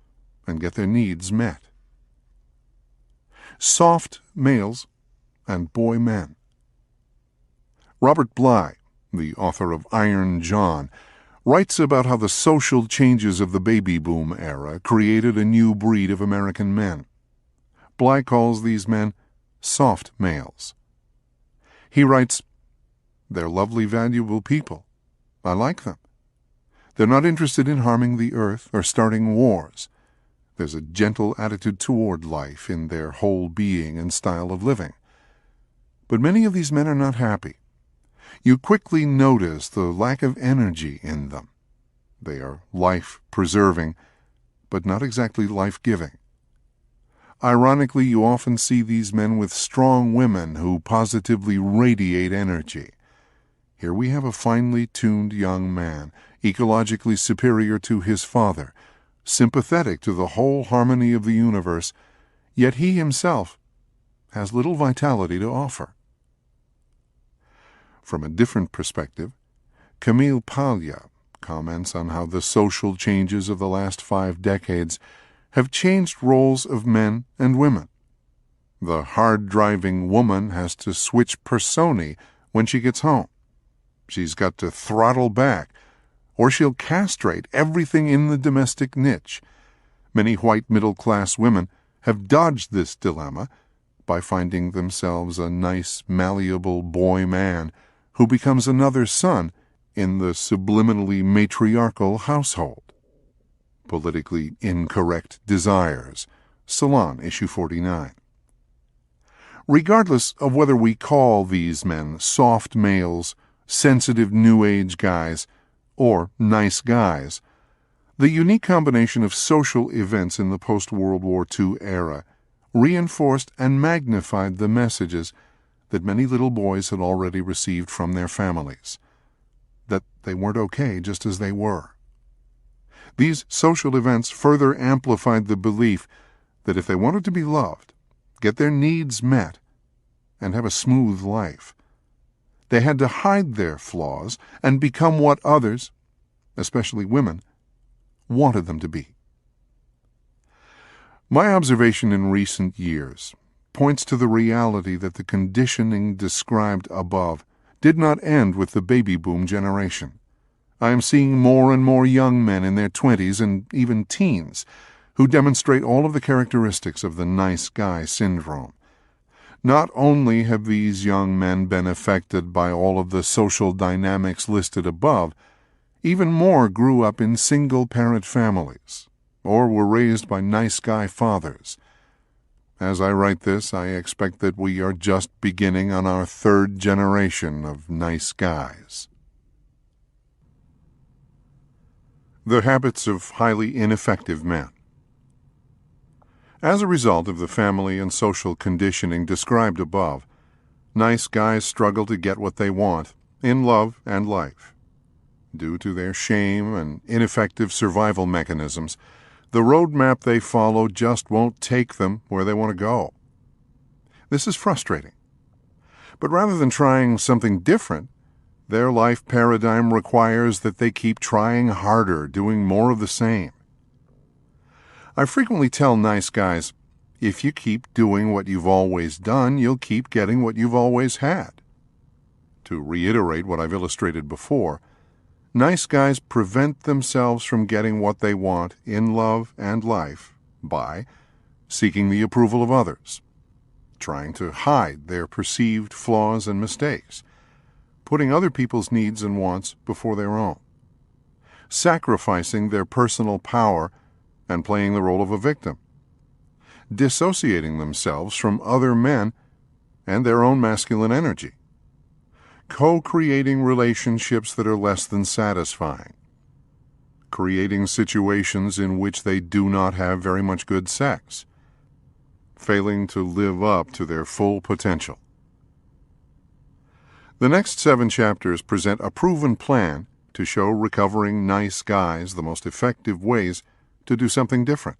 Speaker 2: and get their needs met. Soft males and boy men. Robert Bly, the author of Iron John, writes about how the social changes of the baby boom era created a new breed of American men. Bly calls these men soft males. He writes, "They're lovely, valuable people. I like them. They're not interested in harming the earth or starting wars. There's a gentle attitude toward life in their whole being and style of living. But many of these men are not happy. You quickly notice the lack of energy in them. They are life-preserving, but not exactly life-giving. Ironically, you often see these men with strong women who positively radiate energy. Here we have a finely tuned young man, ecologically superior to his father, sympathetic to the whole harmony of the universe, yet he himself has little vitality to offer." From a different perspective, Camille Paglia comments on how the social changes of the last 5 decades have changed roles of men and women. The hard-driving woman has to switch personae when she gets home. She's got to throttle back, or she'll castrate everything in the domestic niche. Many white middle-class women have dodged this dilemma by finding themselves a nice, malleable boy man who becomes another son in the subliminally matriarchal household. Politically Incorrect Desires, Salon, issue 49. Regardless of whether we call these men soft males, sensitive New Age guys, or nice guys, the unique combination of social events in the post-World War II era reinforced and magnified the messages that many little boys had already received from their families, that they weren't okay just as they were. These social events further amplified the belief that if they wanted to be loved, get their needs met, and have a smooth life, they had to hide their flaws and become what others, especially women, wanted them to be. My observation in recent years points to the reality that the conditioning described above did not end with the baby boom generation. I am seeing more and more young men in their 20s and even teens who demonstrate all of the characteristics of the nice guy syndrome. Not only have these young men been affected by all of the social dynamics listed above, even more grew up in single-parent families or were raised by nice guy fathers. As I write this, I expect that we are just beginning on our 3rd generation of nice guys. The habits of highly ineffective men. As a result of the family and social conditioning described above, nice guys struggle to get what they want in love and life. Due to their shame and ineffective survival mechanisms, the roadmap they follow just won't take them where they want to go. This is frustrating. But rather than trying something different, their life paradigm requires that they keep trying harder, doing more of the same. I frequently tell nice guys, if you keep doing what you've always done, you'll keep getting what you've always had. To reiterate what I've illustrated before, nice guys prevent themselves from getting what they want in love and life by seeking the approval of others, trying to hide their perceived flaws and mistakes, putting other people's needs and wants before their own, sacrificing their personal power and playing the role of a victim, dissociating themselves from other men and their own masculine energy, co-creating relationships that are less than satisfying, creating situations in which they do not have very much good sex, failing to live up to their full potential. The next 7 chapters present a proven plan to show recovering nice guys the most effective ways to do something different.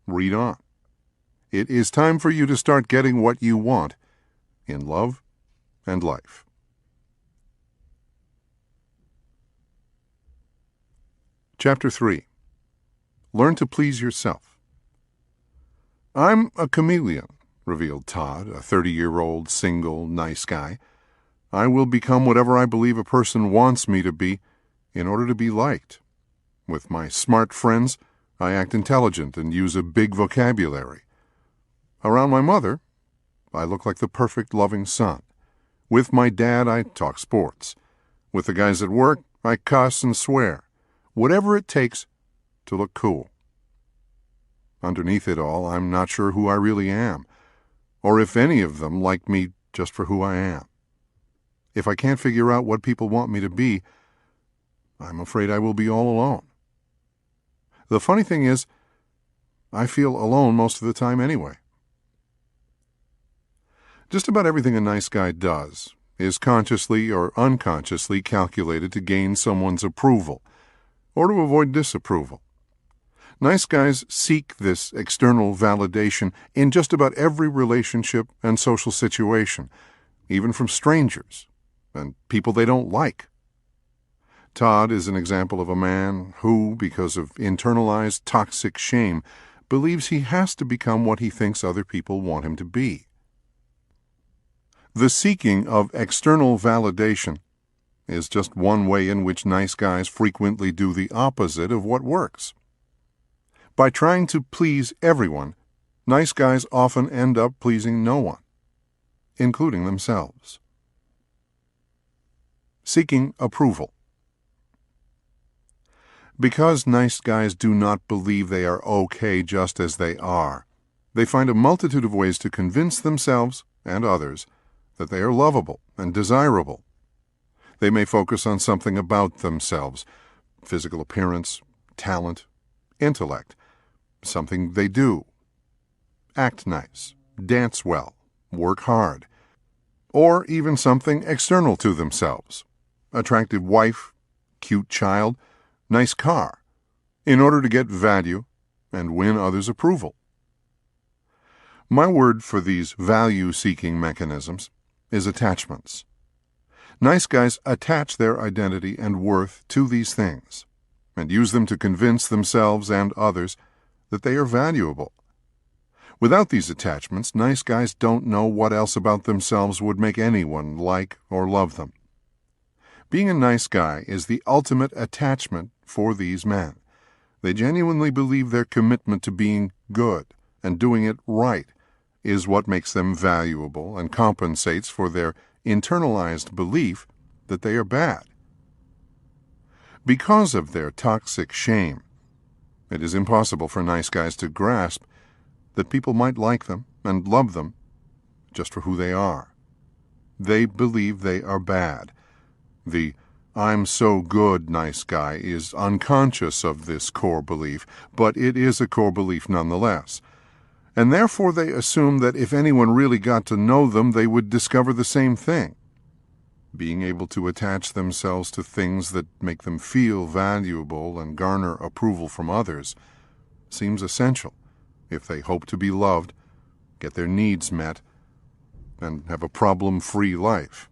Speaker 2: Read on. It is time for you to start getting what you want in love and life. Chapter 3. Learn to please yourself. I'm a chameleon, revealed Todd, a 30-year-old, single, nice guy. I will become whatever I believe a person wants me to be in order to be liked. With my smart friends, I act intelligent and use a big vocabulary. Around my mother, I look like the perfect, loving son. With my dad, I talk sports. With the guys at work, I cuss and swear. Whatever it takes to look cool. Underneath it all, I'm not sure who I really am, or if any of them like me just for who I am. If I can't figure out what people want me to be, I'm afraid I will be all alone. The funny thing is, I feel alone most of the time anyway. Just about everything a nice guy does is consciously or unconsciously calculated to gain someone's approval, or to avoid disapproval. Nice guys seek this external validation in just about every relationship and social situation, even from strangers and people they don't like. Todd is an example of a man who, because of internalized toxic shame, believes he has to become what he thinks other people want him to be. The seeking of external validation is just one way in which nice guys frequently do the opposite of what works. By trying to please everyone, nice guys often end up pleasing no one, including themselves. Seeking approval. Because nice guys do not believe they are okay just as they are, they find a multitude of ways to convince themselves and others that they are lovable and desirable. They may focus on something about themselves, physical appearance, talent, intellect, something they do, act nice, dance well, work hard, or even something external to themselves, attractive wife, cute child, nice car, in order to get value and win others' approval. My word for these value-seeking mechanisms is attachments. Nice guys attach their identity and worth to these things and use them to convince themselves and others that they are valuable. Without these attachments, nice guys don't know what else about themselves would make anyone like or love them. Being a nice guy is the ultimate attachment for these men. They genuinely believe their commitment to being good and doing it right is what makes them valuable and compensates for their internalized belief that they are bad. Because of their toxic shame, it is impossible for nice guys to grasp that people might like them and love them just for who they are. They believe they are bad. The "I'm so good" nice guy is unconscious of this core belief, but it is a core belief nonetheless. And therefore they assume that if anyone really got to know them, they would discover the same thing. Being able to attach themselves to things that make them feel valuable and garner approval from others seems essential if they hope to be loved, get their needs met, and have a problem-free life.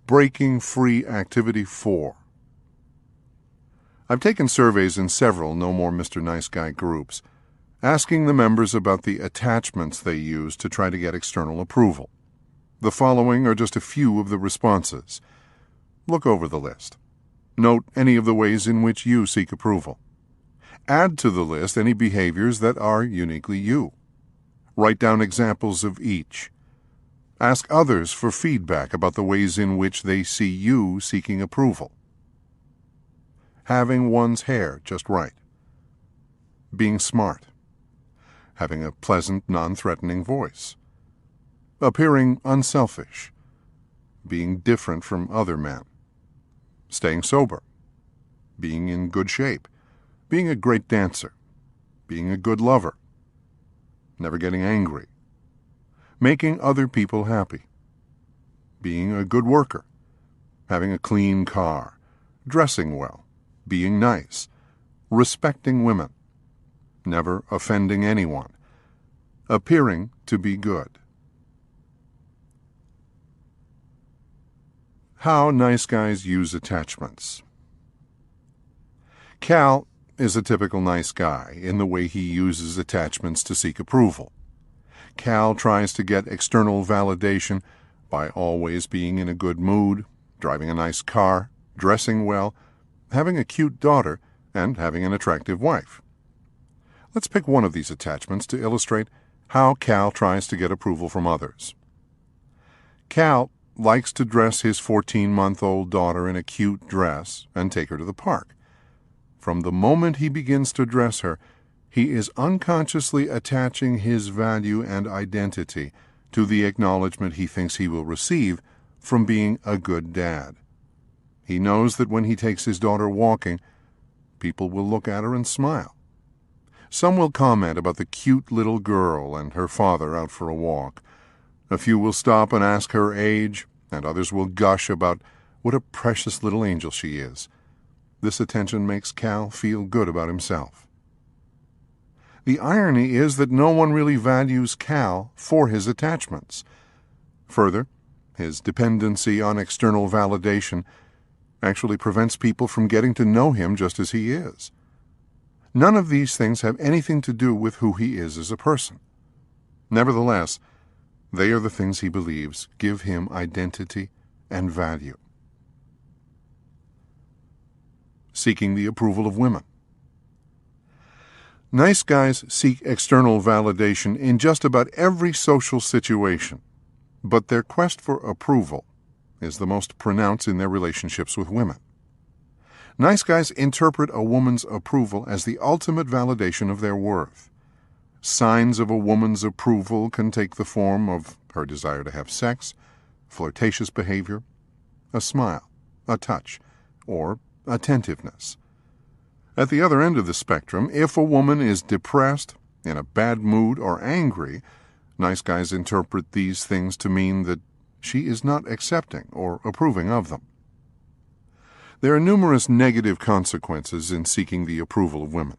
Speaker 2: Breaking Free Activity 4. I've taken surveys in several No More Mr. Nice Guy groups, asking the members about the attachments they use to try to get external approval. The following are just a few of the responses. Look over the list. Note any of the ways in which you seek approval. Add to the list any behaviors that are uniquely you. Write down examples of each. Ask others for feedback about the ways in which they see you seeking approval. Having one's hair just right. Being smart. Having a pleasant, non-threatening voice. Appearing unselfish. Being different from other men. Staying sober. Being in good shape. Being a great dancer. Being a good lover. Never getting angry. Making other people happy. Being a good worker. Having a clean car. Dressing well. Being nice. Respecting women. Never offending anyone. Appearing to be good. How nice guys use attachments. Cal is a typical nice guy in the way he uses attachments to seek approval. Cal tries to get external validation by always being in a good mood, driving a nice car, dressing well, having a cute daughter, and having an attractive wife. Let's pick one of these attachments to illustrate how Cal tries to get approval from others. Cal likes to dress his 14-month-old daughter in a cute dress and take her to the park. From the moment he begins to dress her, he is unconsciously attaching his value and identity to the acknowledgement he thinks he will receive from being a good dad. He knows that when he takes his daughter walking, people will look at her and smile. Some will comment about the cute little girl and her father out for a walk. A few will stop and ask her age, and others will gush about what a precious little angel she is. This attention makes Cal feel good about himself. The irony is that no one really values Cal for his attachments. Further, his dependency on external validation actually prevents people from getting to know him just as he is. None of these things have anything to do with who he is as a person. Nevertheless, they are the things he believes give him identity and value. Seeking the approval of women. Nice guys seek external validation in just about every social situation, but their quest for approval is the most pronounced in their relationships with women. Nice guys interpret a woman's approval as the ultimate validation of their worth. Signs of a woman's approval can take the form of her desire to have sex, flirtatious behavior, a smile, a touch, or attentiveness. At the other end of the spectrum, if a woman is depressed, in a bad mood, or angry, nice guys interpret these things to mean that she is not accepting or approving of them. There are numerous negative consequences in seeking the approval of women.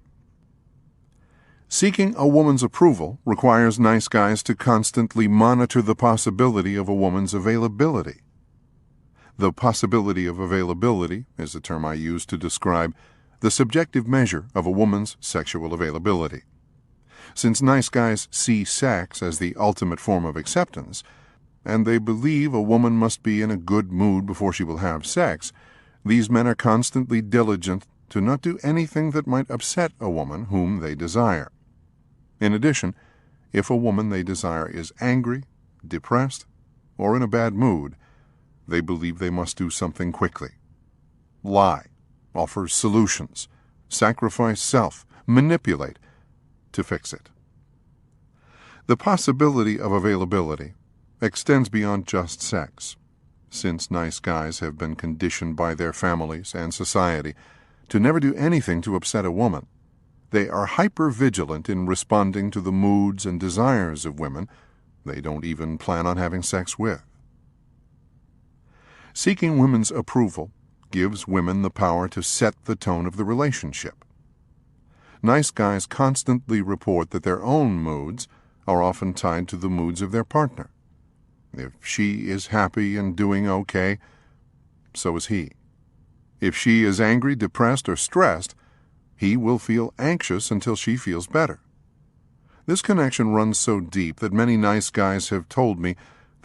Speaker 2: Seeking a woman's approval requires nice guys to constantly monitor the possibility of a woman's availability. The possibility of availability is a term I use to describe the subjective measure of a woman's sexual availability. Since nice guys see sex as the ultimate form of acceptance, and they believe a woman must be in a good mood before she will have sex, these men are constantly diligent to not do anything that might upset a woman whom they desire. In addition, if a woman they desire is angry, depressed, or in a bad mood, they believe they must do something quickly. Lie, offer solutions, sacrifice self, manipulate to fix it. The possibility of availability extends beyond just sex, since nice guys have been conditioned by their families and society to never do anything to upset a woman. They are hyper-vigilant in responding to the moods and desires of women they don't even plan on having sex with. Seeking women's approval gives women the power to set the tone of the relationship. Nice guys constantly report that their own moods are often tied to the moods of their partner. If she is happy and doing okay, so is he. If she is angry, depressed, or stressed, he will feel anxious until she feels better. This connection runs so deep that many nice guys have told me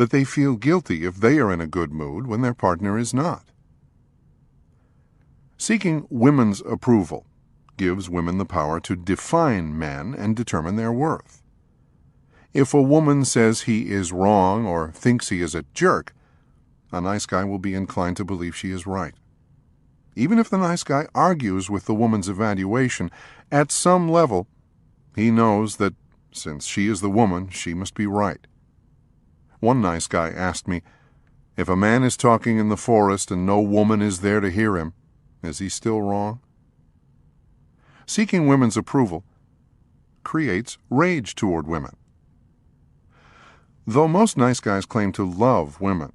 Speaker 2: that they feel guilty if they are in a good mood when their partner is not. Seeking women's approval gives women the power to define men and determine their worth. If a woman says he is wrong or thinks he is a jerk, a nice guy will be inclined to believe she is right. Even if the nice guy argues with the woman's evaluation, at some level, he knows that since she is the woman, she must be right. One nice guy asked me, if a man is talking in the forest and no woman is there to hear him, is he still wrong? Seeking women's approval creates rage toward women. Though most nice guys claim to love women,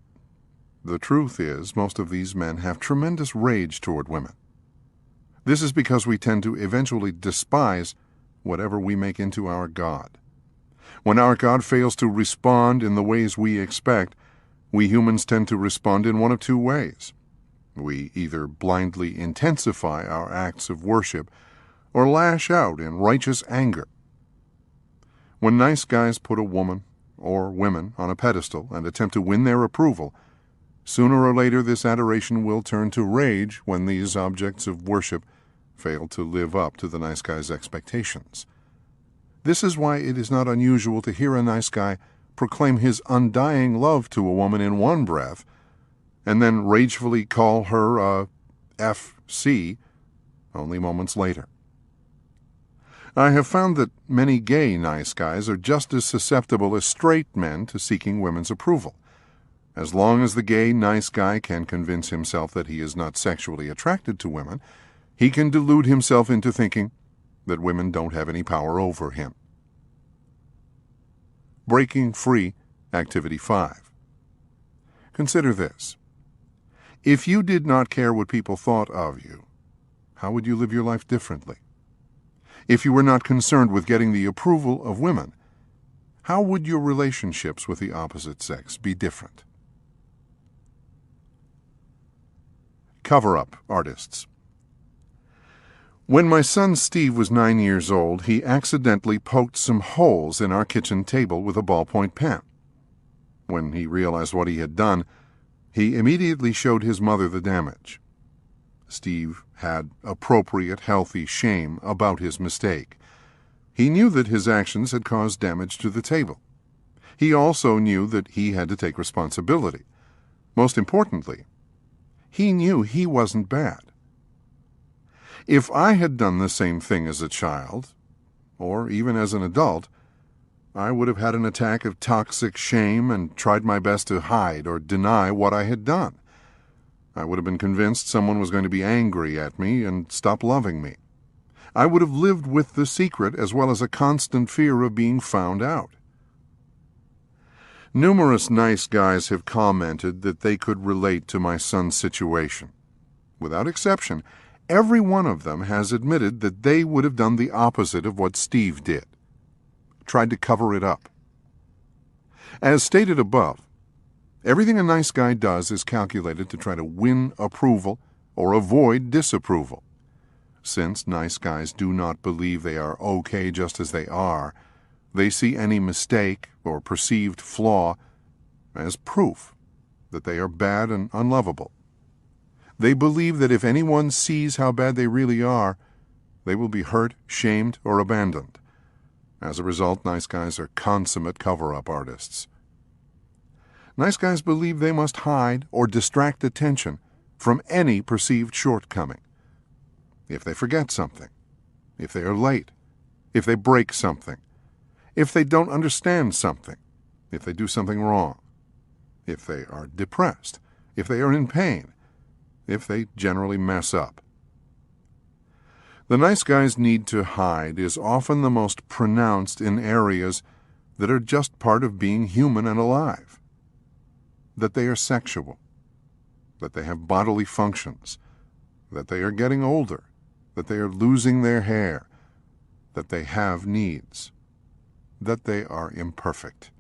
Speaker 2: the truth is most of these men have tremendous rage toward women. This is because we tend to eventually despise whatever we make into our God. When our God fails to respond in the ways we expect, we humans tend to respond in one of two ways. We either blindly intensify our acts of worship or lash out in righteous anger. When nice guys put a woman or women on a pedestal and attempt to win their approval, sooner or later this adoration will turn to rage when these objects of worship fail to live up to the nice guy's expectations. This is why it is not unusual to hear a nice guy proclaim his undying love to a woman in one breath and then ragefully call her a FC only moments later. I have found that many gay nice guys are just as susceptible as straight men to seeking women's approval. As long as the gay nice guy can convince himself that he is not sexually attracted to women, he can delude himself into thinking that women don't have any power over him. Breaking Free, Activity 5. Consider this. If you did not care what people thought of you, how would you live your life differently? If you were not concerned with getting the approval of women, how would your relationships with the opposite sex be different? Cover-up artists. When my son Steve was 9 years old, he accidentally poked some holes in our kitchen table with a ballpoint pen. When he realized what he had done, he immediately showed his mother the damage. Steve had appropriate, healthy shame about his mistake. He knew that his actions had caused damage to the table. He also knew that he had to take responsibility. Most importantly, he knew he wasn't bad. If I had done the same thing as a child, or even as an adult, I would have had an attack of toxic shame and tried my best to hide or deny what I had done. I would have been convinced someone was going to be angry at me and stop loving me. I would have lived with the secret as well as a constant fear of being found out. Numerous nice guys have commented that they could relate to my son's situation. Without exception, every one of them has admitted that they would have done the opposite of what Steve did. Tried to cover it up. As stated above, everything a nice guy does is calculated to try to win approval or avoid disapproval. Since nice guys do not believe they are okay just as they are, they see any mistake or perceived flaw as proof that they are bad and unlovable. They believe that if anyone sees how bad they really are, they will be hurt, shamed, or abandoned. As a result, nice guys are consummate cover-up artists. Nice guys believe they must hide or distract attention from any perceived shortcoming. If they forget something, if they are late, if they break something, if they don't understand something, if they do something wrong, if they are depressed, if they are in pain, if they generally mess up. The nice guy's need to hide is often the most pronounced in areas that are just part of being human and alive. That they are sexual, that they have bodily functions, that they are getting older, that they are losing their hair, that they have needs, that they are imperfect.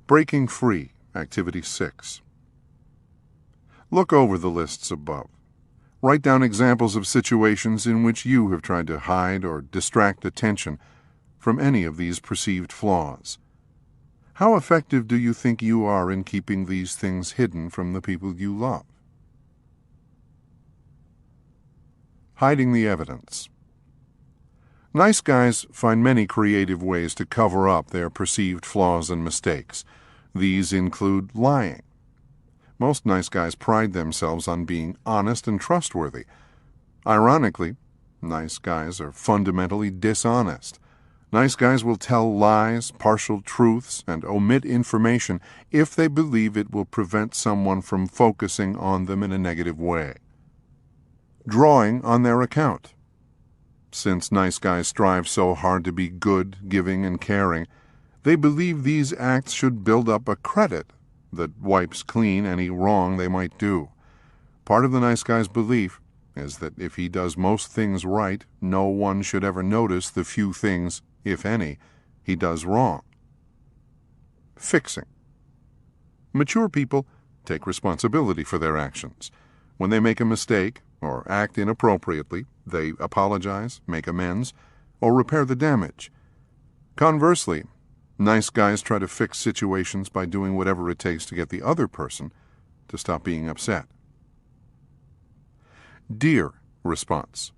Speaker 2: Breaking Free, Activity 6. Look over the lists above. Write down examples of situations in which you have tried to hide or distract attention from any of these perceived flaws. How effective do you think you are in keeping these things hidden from the people you love? Hiding the evidence. Nice guys find many creative ways to cover up their perceived flaws and mistakes. These include lying. Most nice guys pride themselves on being honest and trustworthy. Ironically, nice guys are fundamentally dishonest. Nice guys will tell lies, partial truths, and omit information if they believe it will prevent someone from focusing on them in a negative way. Drawing on their account. Since nice guys strive so hard to be good, giving, and caring, they believe these acts should build up a credit that wipes clean any wrong they might do. Part of the nice guy's belief is that if he does most things right, no one should ever notice the few things, if any, he does wrong. Fixing. Mature people take responsibility for their actions. When they make a mistake or act inappropriately, they apologize, make amends, or repair the damage. Conversely, nice guys try to fix situations by doing whatever it takes to get the other person to stop being upset. DEAR response.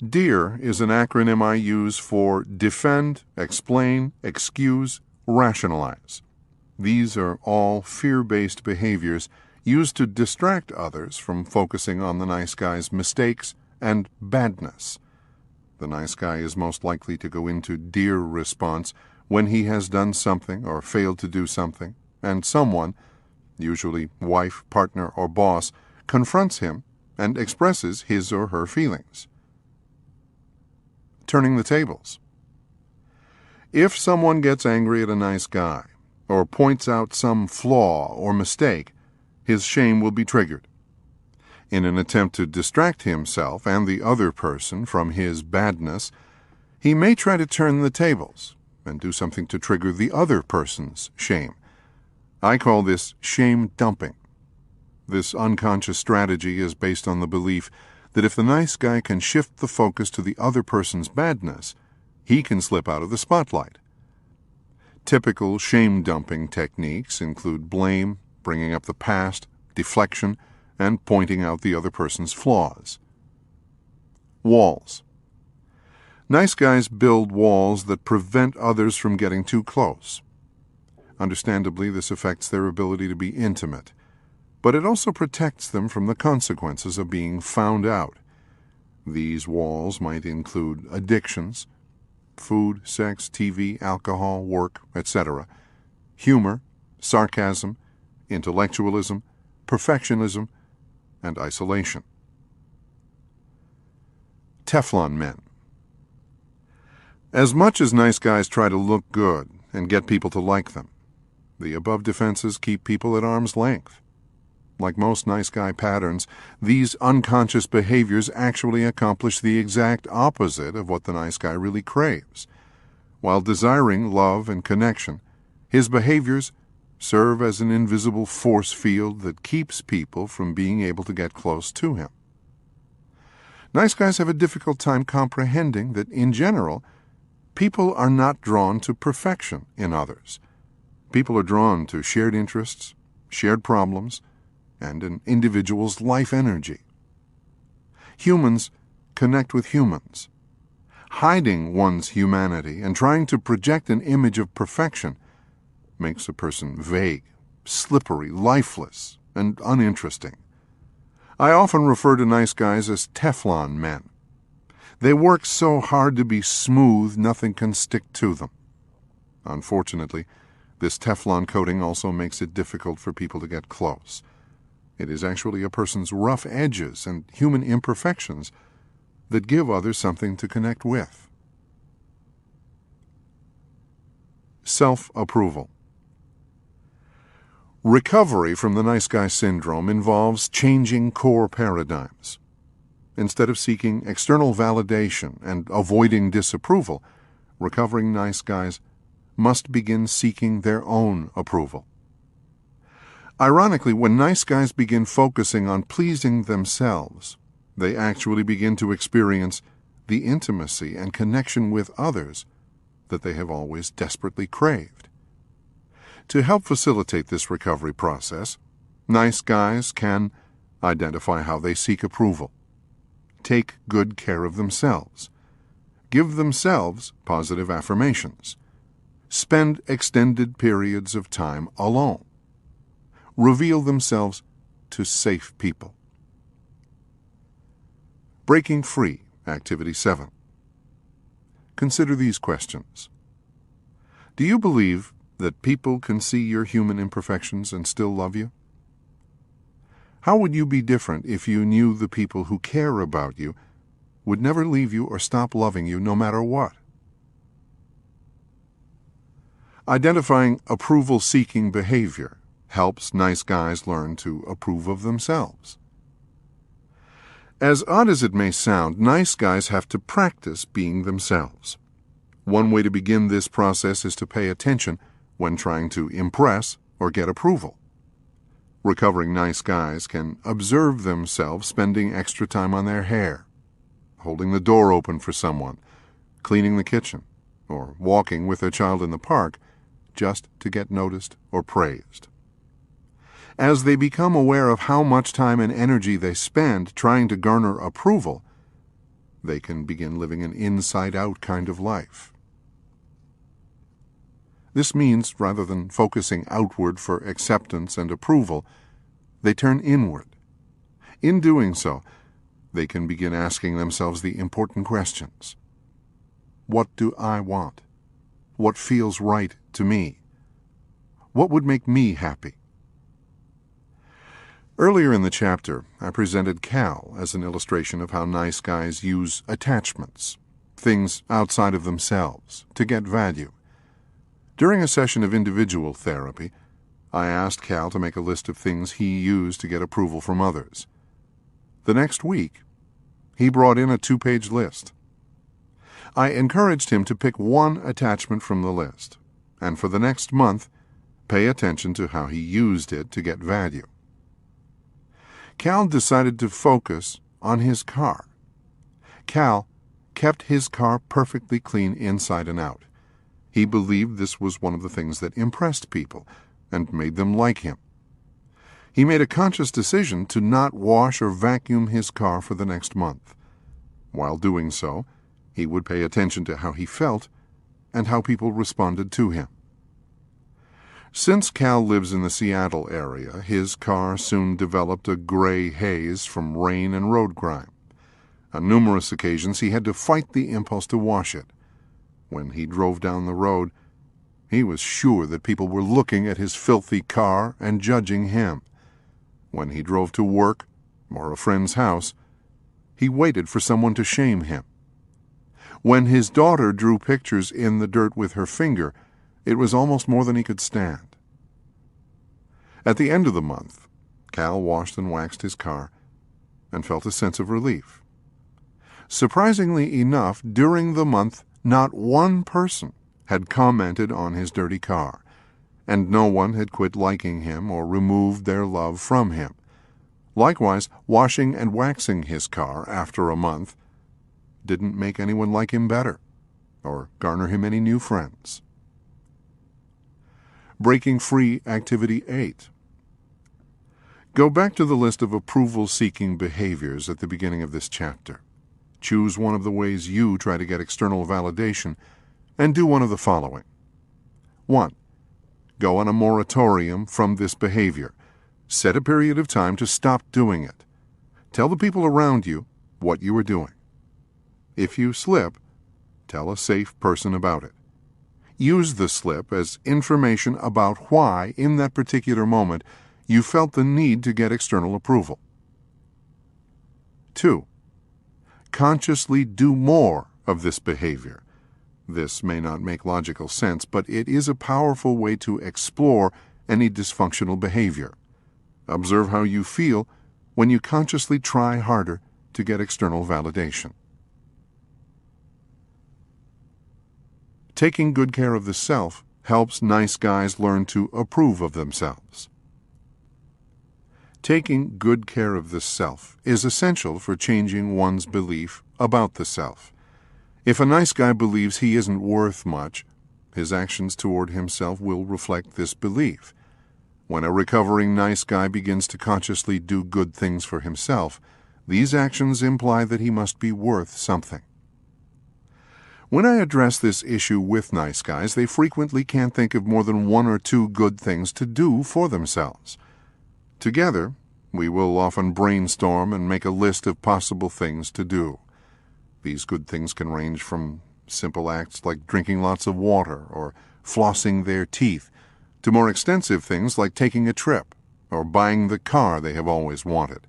Speaker 2: DEAR is an acronym I use for defend, explain, excuse, rationalize. These are all fear-based behaviors used to distract others from focusing on the nice guy's mistakes and badness. The nice guy is most likely to go into DEAR response when he has done something or failed to do something, and someone, usually wife, partner, or boss, confronts him and expresses his or her feelings. Turning the tables. If someone gets angry at a nice guy or points out some flaw or mistake, his shame will be triggered. In an attempt to distract himself and the other person from his badness, he may try to turn the tables and do something to trigger the other person's shame. I call this shame dumping. This unconscious strategy is based on the belief that if the nice guy can shift the focus to the other person's badness, he can slip out of the spotlight. Typical shame-dumping techniques include blame, bringing up the past, deflection, and pointing out the other person's flaws. Walls. Nice guys build walls that prevent others from getting too close. Understandably, this affects their ability to be intimate, but it also protects them from the consequences of being found out. These walls might include addictions, food, sex, TV, alcohol, work, etc., humor, sarcasm, intellectualism, perfectionism, and isolation. Teflon men. As much as nice guys try to look good and get people to like them, the above defenses keep people at arm's length. Like most nice guy patterns, these unconscious behaviors actually accomplish the exact opposite of what the nice guy really craves. While desiring love and connection, his behaviors serve as an invisible force field that keeps people from being able to get close to him. Nice guys have a difficult time comprehending that, in general, people are not drawn to perfection in others. People are drawn to shared interests, shared problems, and an individual's life energy. Humans connect with humans. Hiding one's humanity and trying to project an image of perfection makes a person vague, slippery, lifeless, and uninteresting. I often refer to nice guys as Teflon men. They work so hard to be smooth, nothing can stick to them. Unfortunately, this Teflon coating also makes it difficult for people to get close. It is actually a person's rough edges and human imperfections that give others something to connect with. Self-approval. Recovery from the nice guy syndrome involves changing core paradigms. Instead of seeking external validation and avoiding disapproval, recovering nice guys must begin seeking their own approval. Ironically, when nice guys begin focusing on pleasing themselves, they actually begin to experience the intimacy and connection with others that they have always desperately craved. To help facilitate this recovery process, nice guys can identify how they seek approval, take good care of themselves, give themselves positive affirmations, spend extended periods of time alone, reveal themselves to safe people. Breaking Free, Activity 7. Consider these questions. Do you believe that people can see your human imperfections and still love you? How would you be different if you knew the people who care about you would never leave you or stop loving you no matter what? Identifying approval-seeking behavior helps nice guys learn to approve of themselves. As odd as it may sound, nice guys have to practice being themselves. One way to begin this process is to pay attention when trying to impress or get approval. Recovering nice guys can observe themselves spending extra time on their hair, holding the door open for someone, cleaning the kitchen, or walking with their child in the park just to get noticed or praised. As they become aware of how much time and energy they spend trying to garner approval, they can begin living an inside-out kind of life. This means, rather than focusing outward for acceptance and approval, they turn inward. In doing so, they can begin asking themselves the important questions. What do I want? What feels right to me? What would make me happy? Earlier in the chapter, I presented Cal as an illustration of how nice guys use attachments, things outside of themselves, to get value. During a session of individual therapy, I asked Cal to make a list of things he used to get approval from others. The next week, he brought in a 2-page list. I encouraged him to pick one attachment from the list, and for the next month, pay attention to how he used it to get value. Cal decided to focus on his car. Cal kept his car perfectly clean inside and out. He believed this was one of the things that impressed people and made them like him. He made a conscious decision to not wash or vacuum his car for the next month. While doing so, he would pay attention to how he felt and how people responded to him. Since Cal lives in the Seattle area, his car soon developed a gray haze from rain and road grime. On numerous occasions, he had to fight the impulse to wash it. When he drove down the road, he was sure that people were looking at his filthy car and judging him. When he drove to work or a friend's house, he waited for someone to shame him. When his daughter drew pictures in the dirt with her finger, it was almost more than he could stand. At the end of the month, Cal washed and waxed his car and felt a sense of relief. Surprisingly enough, during the month, not one person had commented on his dirty car, and no one had quit liking him or removed their love from him. Likewise, washing and waxing his car after a month didn't make anyone like him better or garner him any new friends. Breaking Free, Activity 8. Go back to the list of approval-seeking behaviors at the beginning of this chapter. Choose one of the ways you try to get external validation, and do one of the following. 1. Go on a moratorium from this behavior. Set a period of time to stop doing it. Tell the people around you what you are doing. If you slip, tell a safe person about it. Use the slip as information about why, in that particular moment, you felt the need to get external approval. 2. Consciously do more of this behavior. This may not make logical sense, but it is a powerful way to explore any dysfunctional behavior. Observe how you feel when you consciously try harder to get external validation. Taking good care of the self helps nice guys learn to approve of themselves. Taking good care of the self is essential for changing one's belief about the self. If a nice guy believes he isn't worth much, his actions toward himself will reflect this belief. When a recovering nice guy begins to consciously do good things for himself, these actions imply that he must be worth something. When I address this issue with nice guys, they frequently can't think of more than one or two good things to do for themselves. Together, we will often brainstorm and make a list of possible things to do. These good things can range from simple acts like drinking lots of water or flossing their teeth, to more extensive things like taking a trip or buying the car they have always wanted.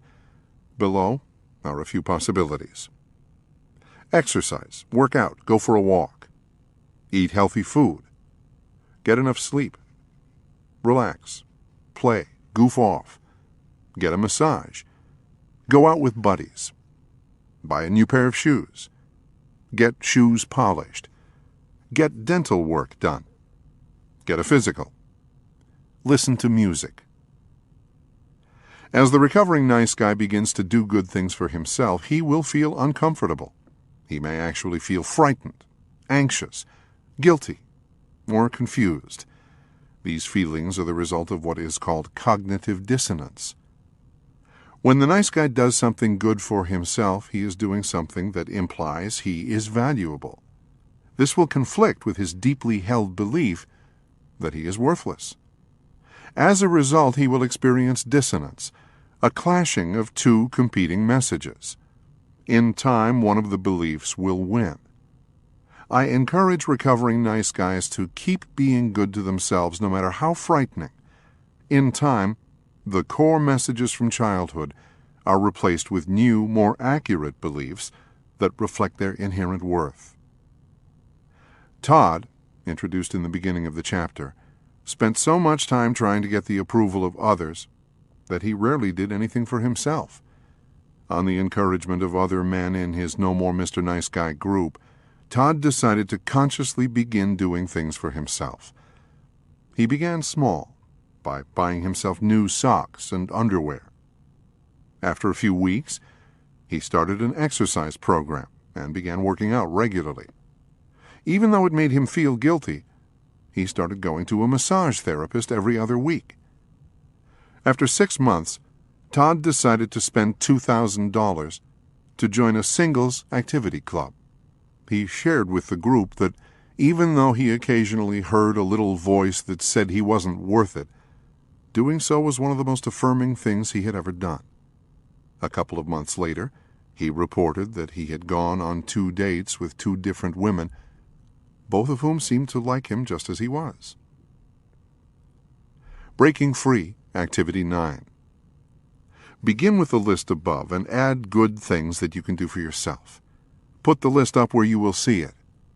Speaker 2: Below are a few possibilities. Exercise, work out, go for a walk. Eat healthy food. Get enough sleep. Relax. Play. Goof off. Get a massage. Go out with buddies. Buy a new pair of shoes. Get shoes polished. Get dental work done. Get a physical. Listen to music. As the recovering nice guy begins to do good things for himself, he will feel uncomfortable. He may actually feel frightened, anxious, guilty, or confused. These feelings are the result of what is called cognitive dissonance. When the nice guy does something good for himself, he is doing something that implies he is valuable. This will conflict with his deeply held belief that he is worthless. As a result, he will experience dissonance, a clashing of two competing messages. In time, one of the beliefs will win. I encourage recovering nice guys to keep being good to themselves no matter how frightening. In time, the core messages from childhood are replaced with new, more accurate beliefs that reflect their inherent worth. Todd, introduced in the beginning of the chapter, spent so much time trying to get the approval of others that he rarely did anything for himself. On the encouragement of other men in his No More Mr. Nice Guy group, Todd decided to consciously begin doing things for himself. He began small, by buying himself new socks and underwear. After a few weeks, he started an exercise program and began working out regularly. Even though it made him feel guilty, he started going to a massage therapist every other week. After 6 months, Todd decided to spend $2,000 to join a singles activity club. He shared with the group that even though he occasionally heard a little voice that said he wasn't worth it, doing so was one of the most affirming things he had ever done. A couple of months later, he reported that he had gone on 2 dates with 2 different women, both of whom seemed to like him just as he was. Breaking Free, Activity 9. Begin with the list above and add good things that you can do for yourself. Put the list up where you will see it,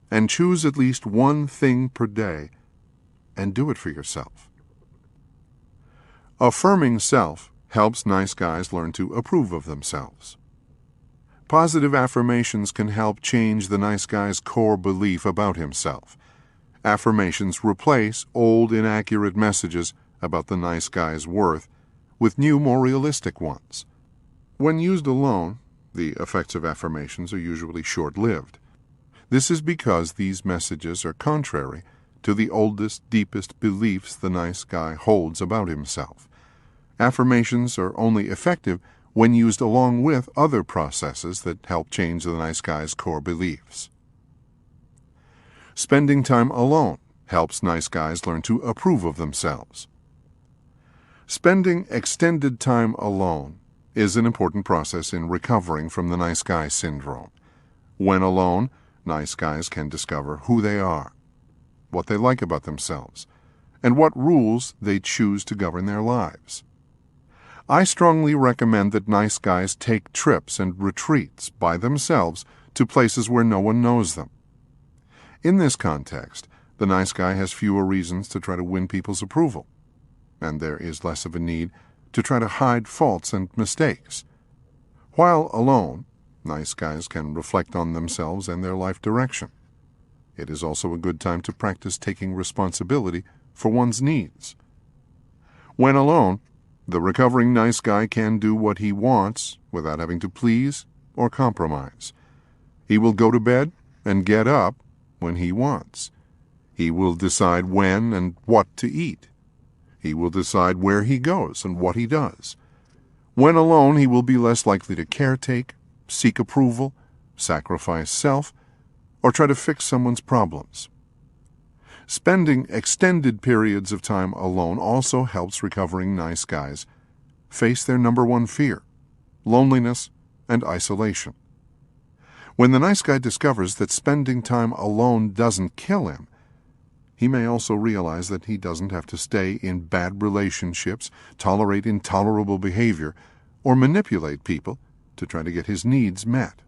Speaker 2: and choose at least one thing per day, and do it for yourself. Affirming self helps nice guys learn to approve of themselves. Positive affirmations can help change the nice guy's core belief about himself. Affirmations replace old, inaccurate messages about the nice guy's worth with new, more realistic ones. When used alone, the effects of affirmations are usually short-lived. This is because these messages are contrary to the oldest, deepest beliefs the nice guy holds about himself. Affirmations are only effective when used along with other processes that help change the nice guy's core beliefs. Spending time alone helps nice guys learn to approve of themselves. Spending extended time alone is an important process in recovering from the nice guy syndrome. When alone, nice guys can discover who they are, what they like about themselves, and what rules they choose to govern their lives. I strongly recommend that nice guys take trips and retreats by themselves to places where no one knows them. In this context, the nice guy has fewer reasons to try to win people's approval, and there is less of a need to try to hide faults and mistakes. While alone, nice guys can reflect on themselves and their life direction. It is also a good time to practice taking responsibility for one's needs. When alone, the recovering nice guy can do what he wants without having to please or compromise. He will go to bed and get up when he wants. He will decide when and what to eat. He will decide where he goes and what he does. When alone, he will be less likely to caretake, seek approval, sacrifice self, or try to fix someone's problems. Spending extended periods of time alone also helps recovering nice guys face their number one fear: loneliness and isolation. When the nice guy discovers that spending time alone doesn't kill him, he may also realize that he doesn't have to stay in bad relationships, tolerate intolerable behavior, or manipulate people to try to get his needs met.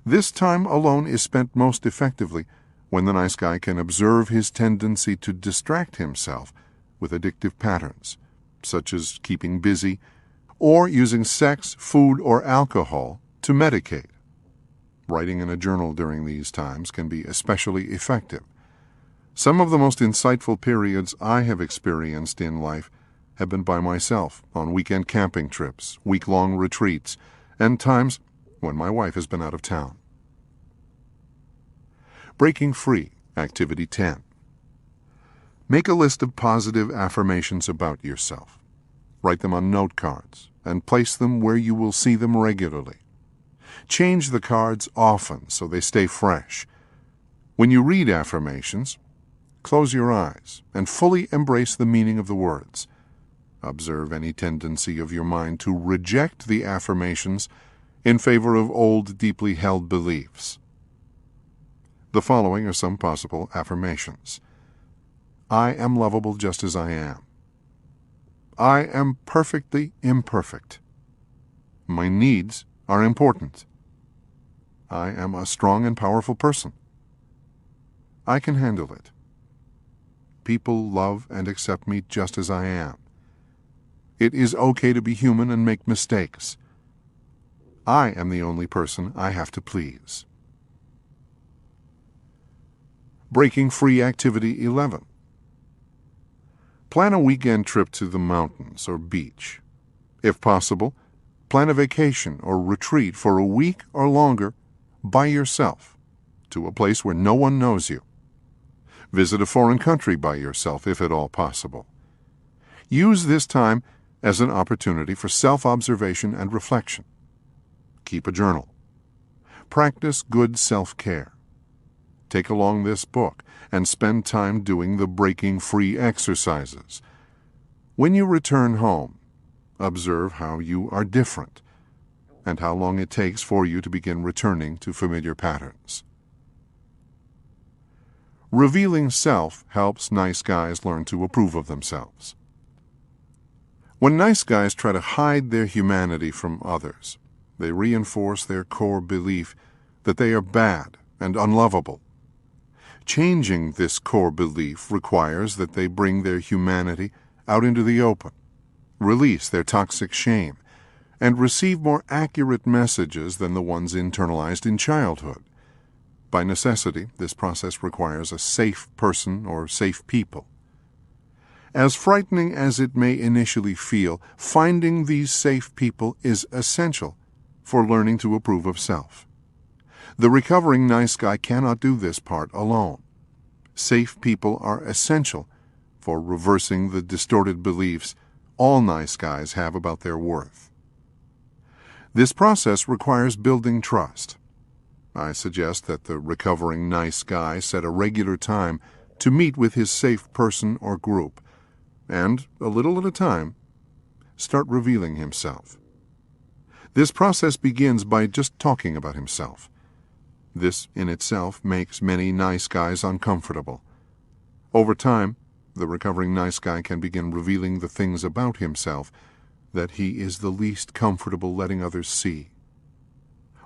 Speaker 2: This time alone is spent most effectively when the nice guy can observe his tendency to distract himself with addictive patterns, such as keeping busy or using sex, food, or alcohol to medicate. Writing in a journal during these times can be especially effective. Some of the most insightful periods I have experienced in life have been by myself on weekend camping trips, week-long retreats, and times when my wife has been out of town. Breaking Free, Activity 10. Make a list of positive affirmations about yourself. Write them on note cards and place them where you will see them regularly. Change the cards often so they stay fresh. When you read affirmations, close your eyes and fully embrace the meaning of the words. Observe any tendency of your mind to reject the affirmations in favor of old, deeply held beliefs. The following are some possible affirmations. I am lovable just as I am. I am perfectly imperfect. My needs are important. I am a strong and powerful person. I can handle it. People love and accept me just as I am. It is okay to be human and make mistakes. I am the only person I have to please. Breaking Free Activity 11. Plan a weekend trip to the mountains or beach. If possible, plan a vacation or retreat for a week or longer by yourself to a place where no one knows you. Visit a foreign country by yourself if at all possible. Use this time as an opportunity for self-observation and reflection. Keep a journal. Practice good self-care. Take along this book and spend time doing the breaking free exercises. When you return home, observe how you are different and how long it takes for you to begin returning to familiar patterns. Revealing self helps nice guys learn to approve of themselves. When nice guys try to hide their humanity from others, they reinforce their core belief that they are bad and unlovable. Changing this core belief requires that they bring their humanity out into the open, release their toxic shame, and receive more accurate messages than the ones internalized in childhood. By necessity, this process requires a safe person or safe people. As frightening as it may initially feel, finding these safe people is essential for learning to approve of self. The recovering nice guy cannot do this part alone. Safe people are essential for reversing the distorted beliefs all nice guys have about their worth. This process requires building trust. I suggest that the recovering nice guy set a regular time to meet with his safe person or group, and, a little at a time, start revealing himself. This process begins by just talking about himself. This, in itself, makes many nice guys uncomfortable. Over time, the recovering nice guy can begin revealing the things about himself that he is the least comfortable letting others see.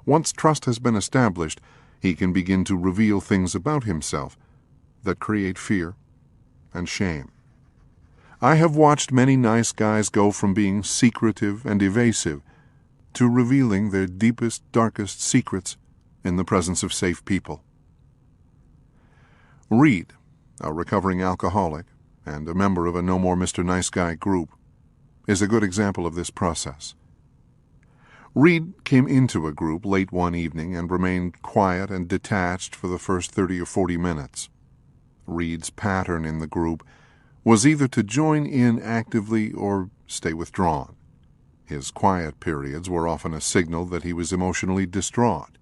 Speaker 2: Once trust has been established, he can begin to reveal things about himself that create fear and shame. I have watched many nice guys go from being secretive and evasive to revealing their deepest, darkest secrets in the presence of safe people. Reed, a recovering alcoholic and a member of a No More Mr. Nice Guy group, is a good example of this process. Reed came into a group late one evening and remained quiet and detached for the first 30 or 40 minutes. Reed's pattern in the group was either to join in actively or stay withdrawn. His quiet periods were often a signal that he was emotionally distraught.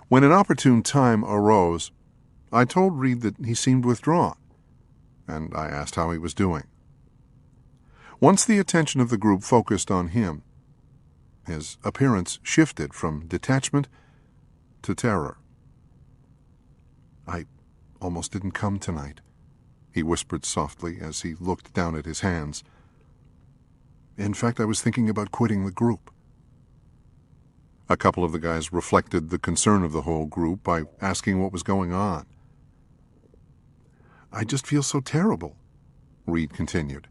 Speaker 2: When an opportune time arose, I told Reed that he seemed withdrawn, and I asked how he was doing. Once the attention of the group focused on him, his appearance shifted from detachment to terror. "I almost didn't come tonight," he whispered softly as he looked down at his hands. "In fact, I was thinking about quitting the group." A couple of the guys reflected the concern of the whole group by asking what was going on. "I just feel so terrible," Reed continued.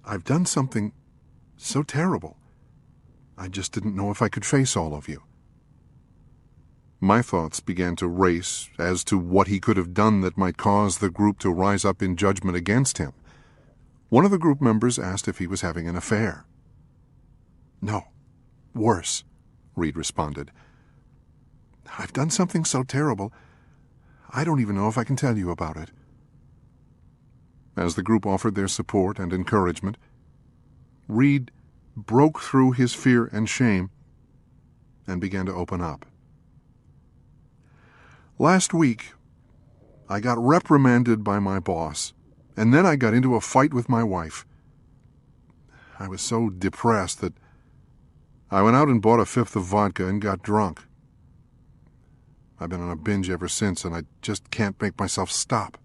Speaker 2: "I've done something so terrible. I just didn't know if I could face all of you." My thoughts began to race as to what he could have done that might cause the group to rise up in judgment against him. One of the group members asked if he was having an affair. "No, worse," Reed responded. "I've done something so terrible, I don't even know if I can tell you about it." As the group offered their support and encouragement, Reed broke through his fear and shame and began to open up. "Last week, I got reprimanded by my boss, and then I got into a fight with my wife. I was so depressed that I went out and bought a fifth of vodka and got drunk. I've been on a binge ever since, and I just can't make myself stop."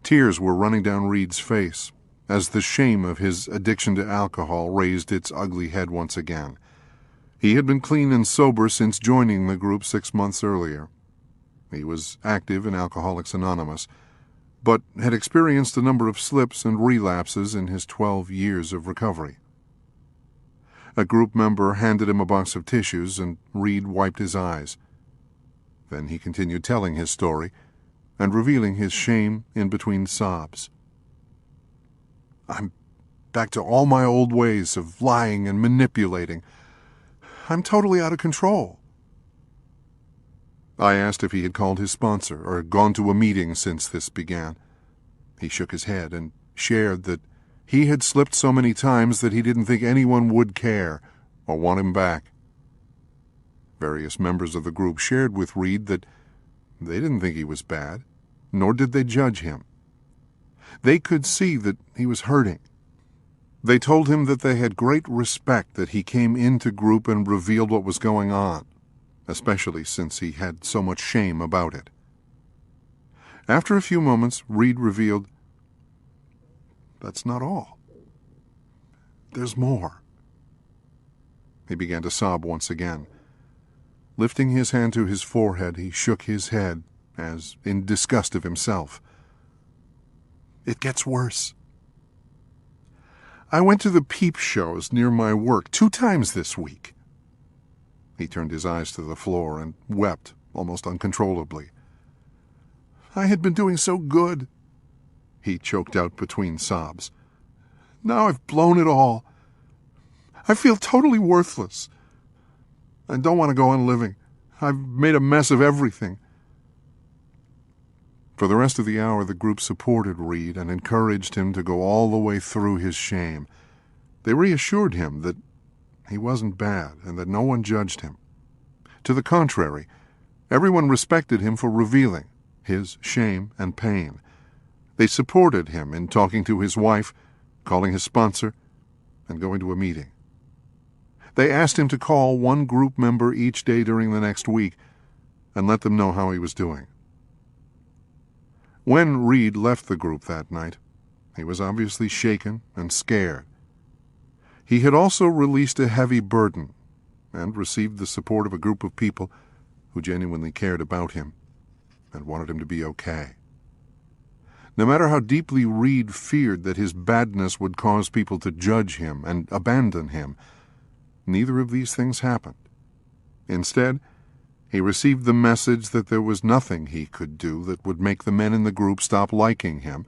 Speaker 2: Tears were running down Reed's face as the shame of his addiction to alcohol raised its ugly head once again. He had been clean and sober since joining the group 6 months earlier. He was active in Alcoholics Anonymous, but had experienced a number of slips and relapses in his 12 years of recovery. A group member handed him a box of tissues, and Reed wiped his eyes. Then he continued telling his story and revealing his shame in between sobs. "I'm back to all my old ways of lying and manipulating. I'm totally out of control." I asked if he had called his sponsor or gone to a meeting since this began. He shook his head and shared that he had slipped so many times that he didn't think anyone would care or want him back. Various members of the group shared with Reed that they didn't think he was bad, nor did they judge him. They could see that he was hurting. They told him that they had great respect that he came into group and revealed what was going on, especially since he had so much shame about it. After a few moments, Reed revealed, "That's not all. There's more." He began to sob once again. Lifting his hand to his forehead, he shook his head, as in disgust of himself. "It gets worse. I went to the peep shows near my work 2 times this week." He turned his eyes to the floor and wept almost uncontrollably. "I had been doing so good," he choked out between sobs. "Now I've blown it all. I feel totally worthless. I don't want to go on living. I've made a mess of everything." For the rest of the hour, the group supported Reed and encouraged him to go all the way through his shame. They reassured him that he wasn't bad and that no one judged him. To the contrary, everyone respected him for revealing his shame and pain. They supported him in talking to his wife, calling his sponsor, and going to a meeting. They asked him to call one group member each day during the next week and let them know how he was doing. When Reed left the group that night, he was obviously shaken and scared. He had also released a heavy burden and received the support of a group of people who genuinely cared about him and wanted him to be okay. No matter how deeply Reed feared that his badness would cause people to judge him and abandon him, neither of these things happened. Instead, he received the message that there was nothing he could do that would make the men in the group stop liking him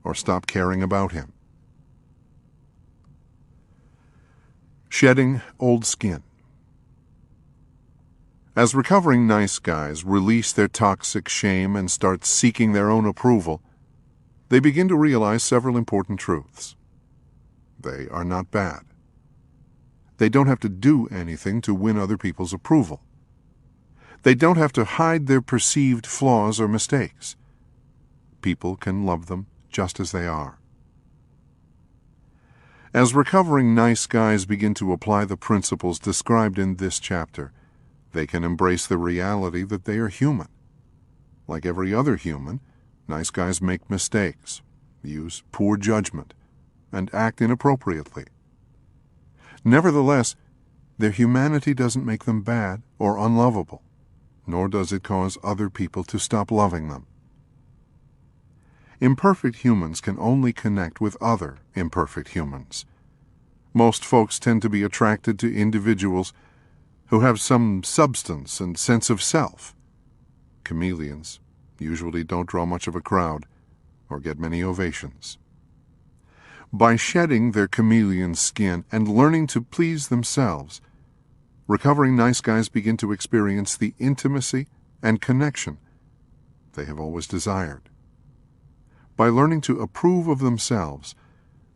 Speaker 2: or stop caring about him. Shedding old skin. As recovering nice guys release their toxic shame and start seeking their own approval, they begin to realize several important truths. They are not bad. They don't have to do anything to win other people's approval. They don't have to hide their perceived flaws or mistakes. People can love them just as they are. As recovering nice guys begin to apply the principles described in this chapter, they can embrace the reality that they are human. Like every other human, nice guys make mistakes, use poor judgment, and act inappropriately. Nevertheless, their humanity doesn't make them bad or unlovable, nor does it cause other people to stop loving them. Imperfect humans can only connect with other imperfect humans. Most folks tend to be attracted to individuals who have some substance and sense of self. Chameleons usually don't draw much of a crowd or get many ovations. By shedding their chameleon skin and learning to please themselves, recovering nice guys begin to experience the intimacy and connection they have always desired. By learning to approve of themselves,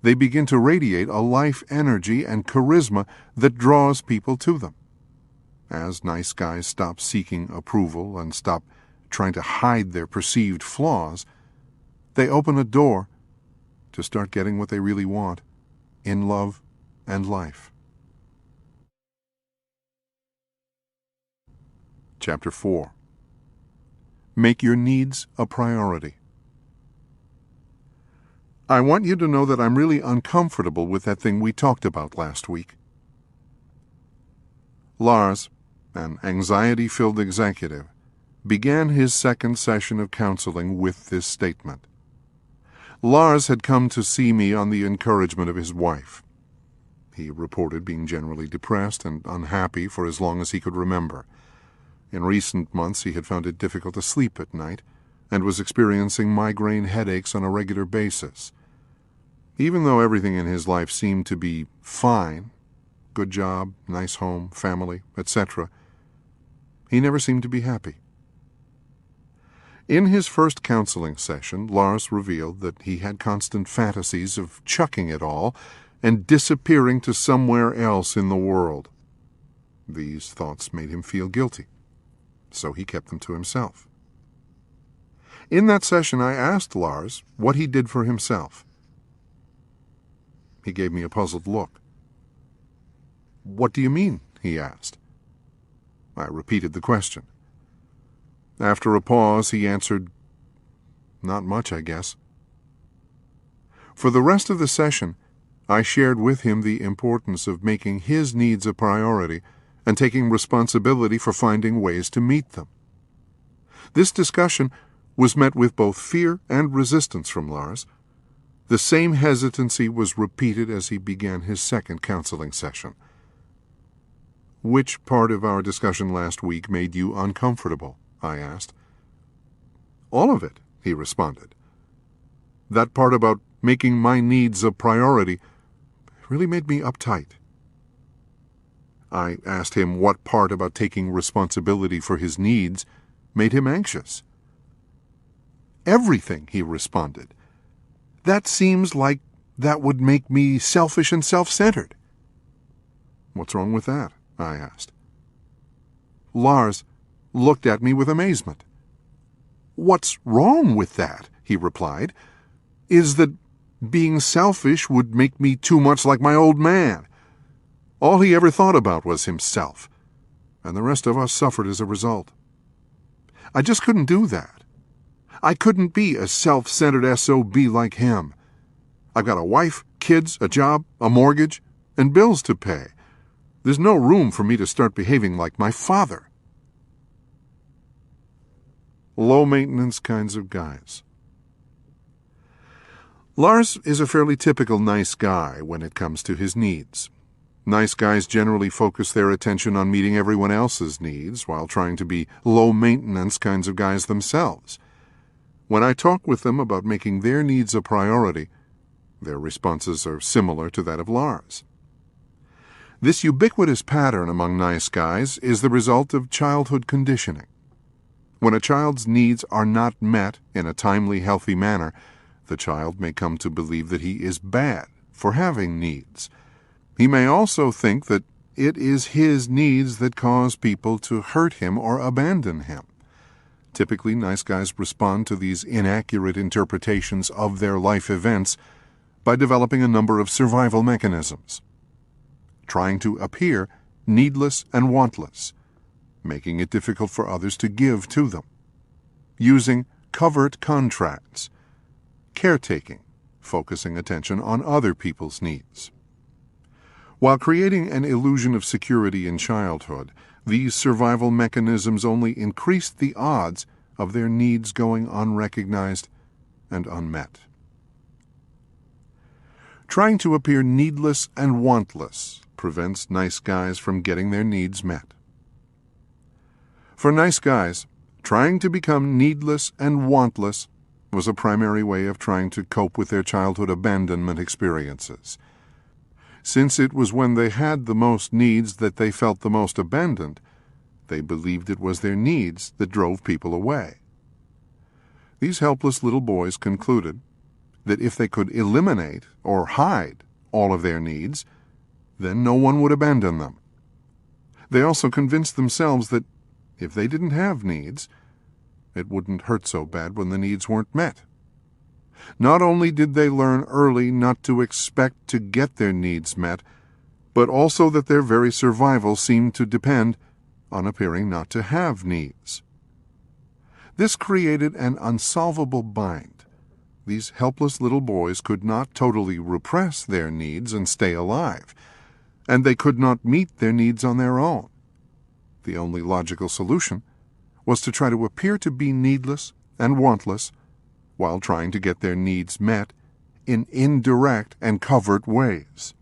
Speaker 2: they begin to radiate a life energy and charisma that draws people to them. As nice guys stop seeking approval and stop trying to hide their perceived flaws, they open a door to start getting what they really want in love and life. Chapter 4. Make your needs a priority. I want you to know that I'm really uncomfortable with that thing we talked about last week. Lars, an anxiety-filled executive, began his second session of counseling with this statement. Lars had come to see me on the encouragement of his wife. He reported being generally depressed and unhappy for as long as he could remember. In recent months he had found it difficult to sleep at night and was experiencing migraine headaches on a regular basis. Even though everything in his life seemed to be fine, good job, nice home, family, etc., he never seemed to be happy. In his first counseling session, Lars revealed that he had constant fantasies of chucking it all and disappearing to somewhere else in the world. These thoughts made him feel guilty, so he kept them to himself. In that session, I asked Lars what he did for himself. He gave me a puzzled look. "What do you mean?" he asked. I repeated the question. After a pause, he answered, "Not much, I guess." For the rest of the session, I shared with him the importance of making his needs a priority and taking responsibility for finding ways to meet them. This discussion was met with both fear and resistance from Lars. The same hesitancy was repeated as he began his second counseling session. "Which part of our discussion last week made you uncomfortable?" I asked. "All of it," he responded. "That part about making my needs a priority really made me uptight." I asked him what part about taking responsibility for his needs made him anxious. "Everything," he responded. "That seems like that would make me selfish and self-centered." "What's wrong with that?" I asked. Lars looked at me with amazement. "What's wrong with that," he replied, "is that being selfish would make me too much like my old man. All he ever thought about was himself, and the rest of us suffered as a result. I just couldn't do that. I couldn't be a self-centered SOB like him. I've got a wife, kids, a job, a mortgage, and bills to pay. There's no room for me to start behaving like my father." Low-maintenance kinds of guys. Lars is a fairly typical nice guy when it comes to his needs. Nice guys generally focus their attention on meeting everyone else's needs while trying to be low-maintenance kinds of guys themselves. When I talk with them about making their needs a priority, their responses are similar to that of Lars. This ubiquitous pattern among nice guys is the result of childhood conditioning. When a child's needs are not met in a timely, healthy manner, the child may come to believe that he is bad for having needs. He may also think that it is his needs that cause people to hurt him or abandon him. Typically, nice guys respond to these inaccurate interpretations of their life events by developing a number of survival mechanisms. Trying to appear needless and wantless, making it difficult for others to give to them. Using covert contracts. Caretaking, focusing attention on other people's needs. While creating an illusion of security in childhood, these survival mechanisms only increased the odds of their needs going unrecognized and unmet. Trying to appear needless and wantless prevents nice guys from getting their needs met. For nice guys, trying to become needless and wantless was a primary way of trying to cope with their childhood abandonment experiences. Since it was when they had the most needs that they felt the most abandoned, they believed it was their needs that drove people away. These helpless little boys concluded that if they could eliminate or hide all of their needs, then no one would abandon them. They also convinced themselves that if they didn't have needs, it wouldn't hurt so bad when the needs weren't met. Not only did they learn early not to expect to get their needs met, but also that their very survival seemed to depend on appearing not to have needs. This created an unsolvable bind. These helpless little boys could not totally repress their needs and stay alive, and they could not meet their needs on their own. The only logical solution was to try to appear to be needless and wantless while trying to get their needs met in indirect and covert ways.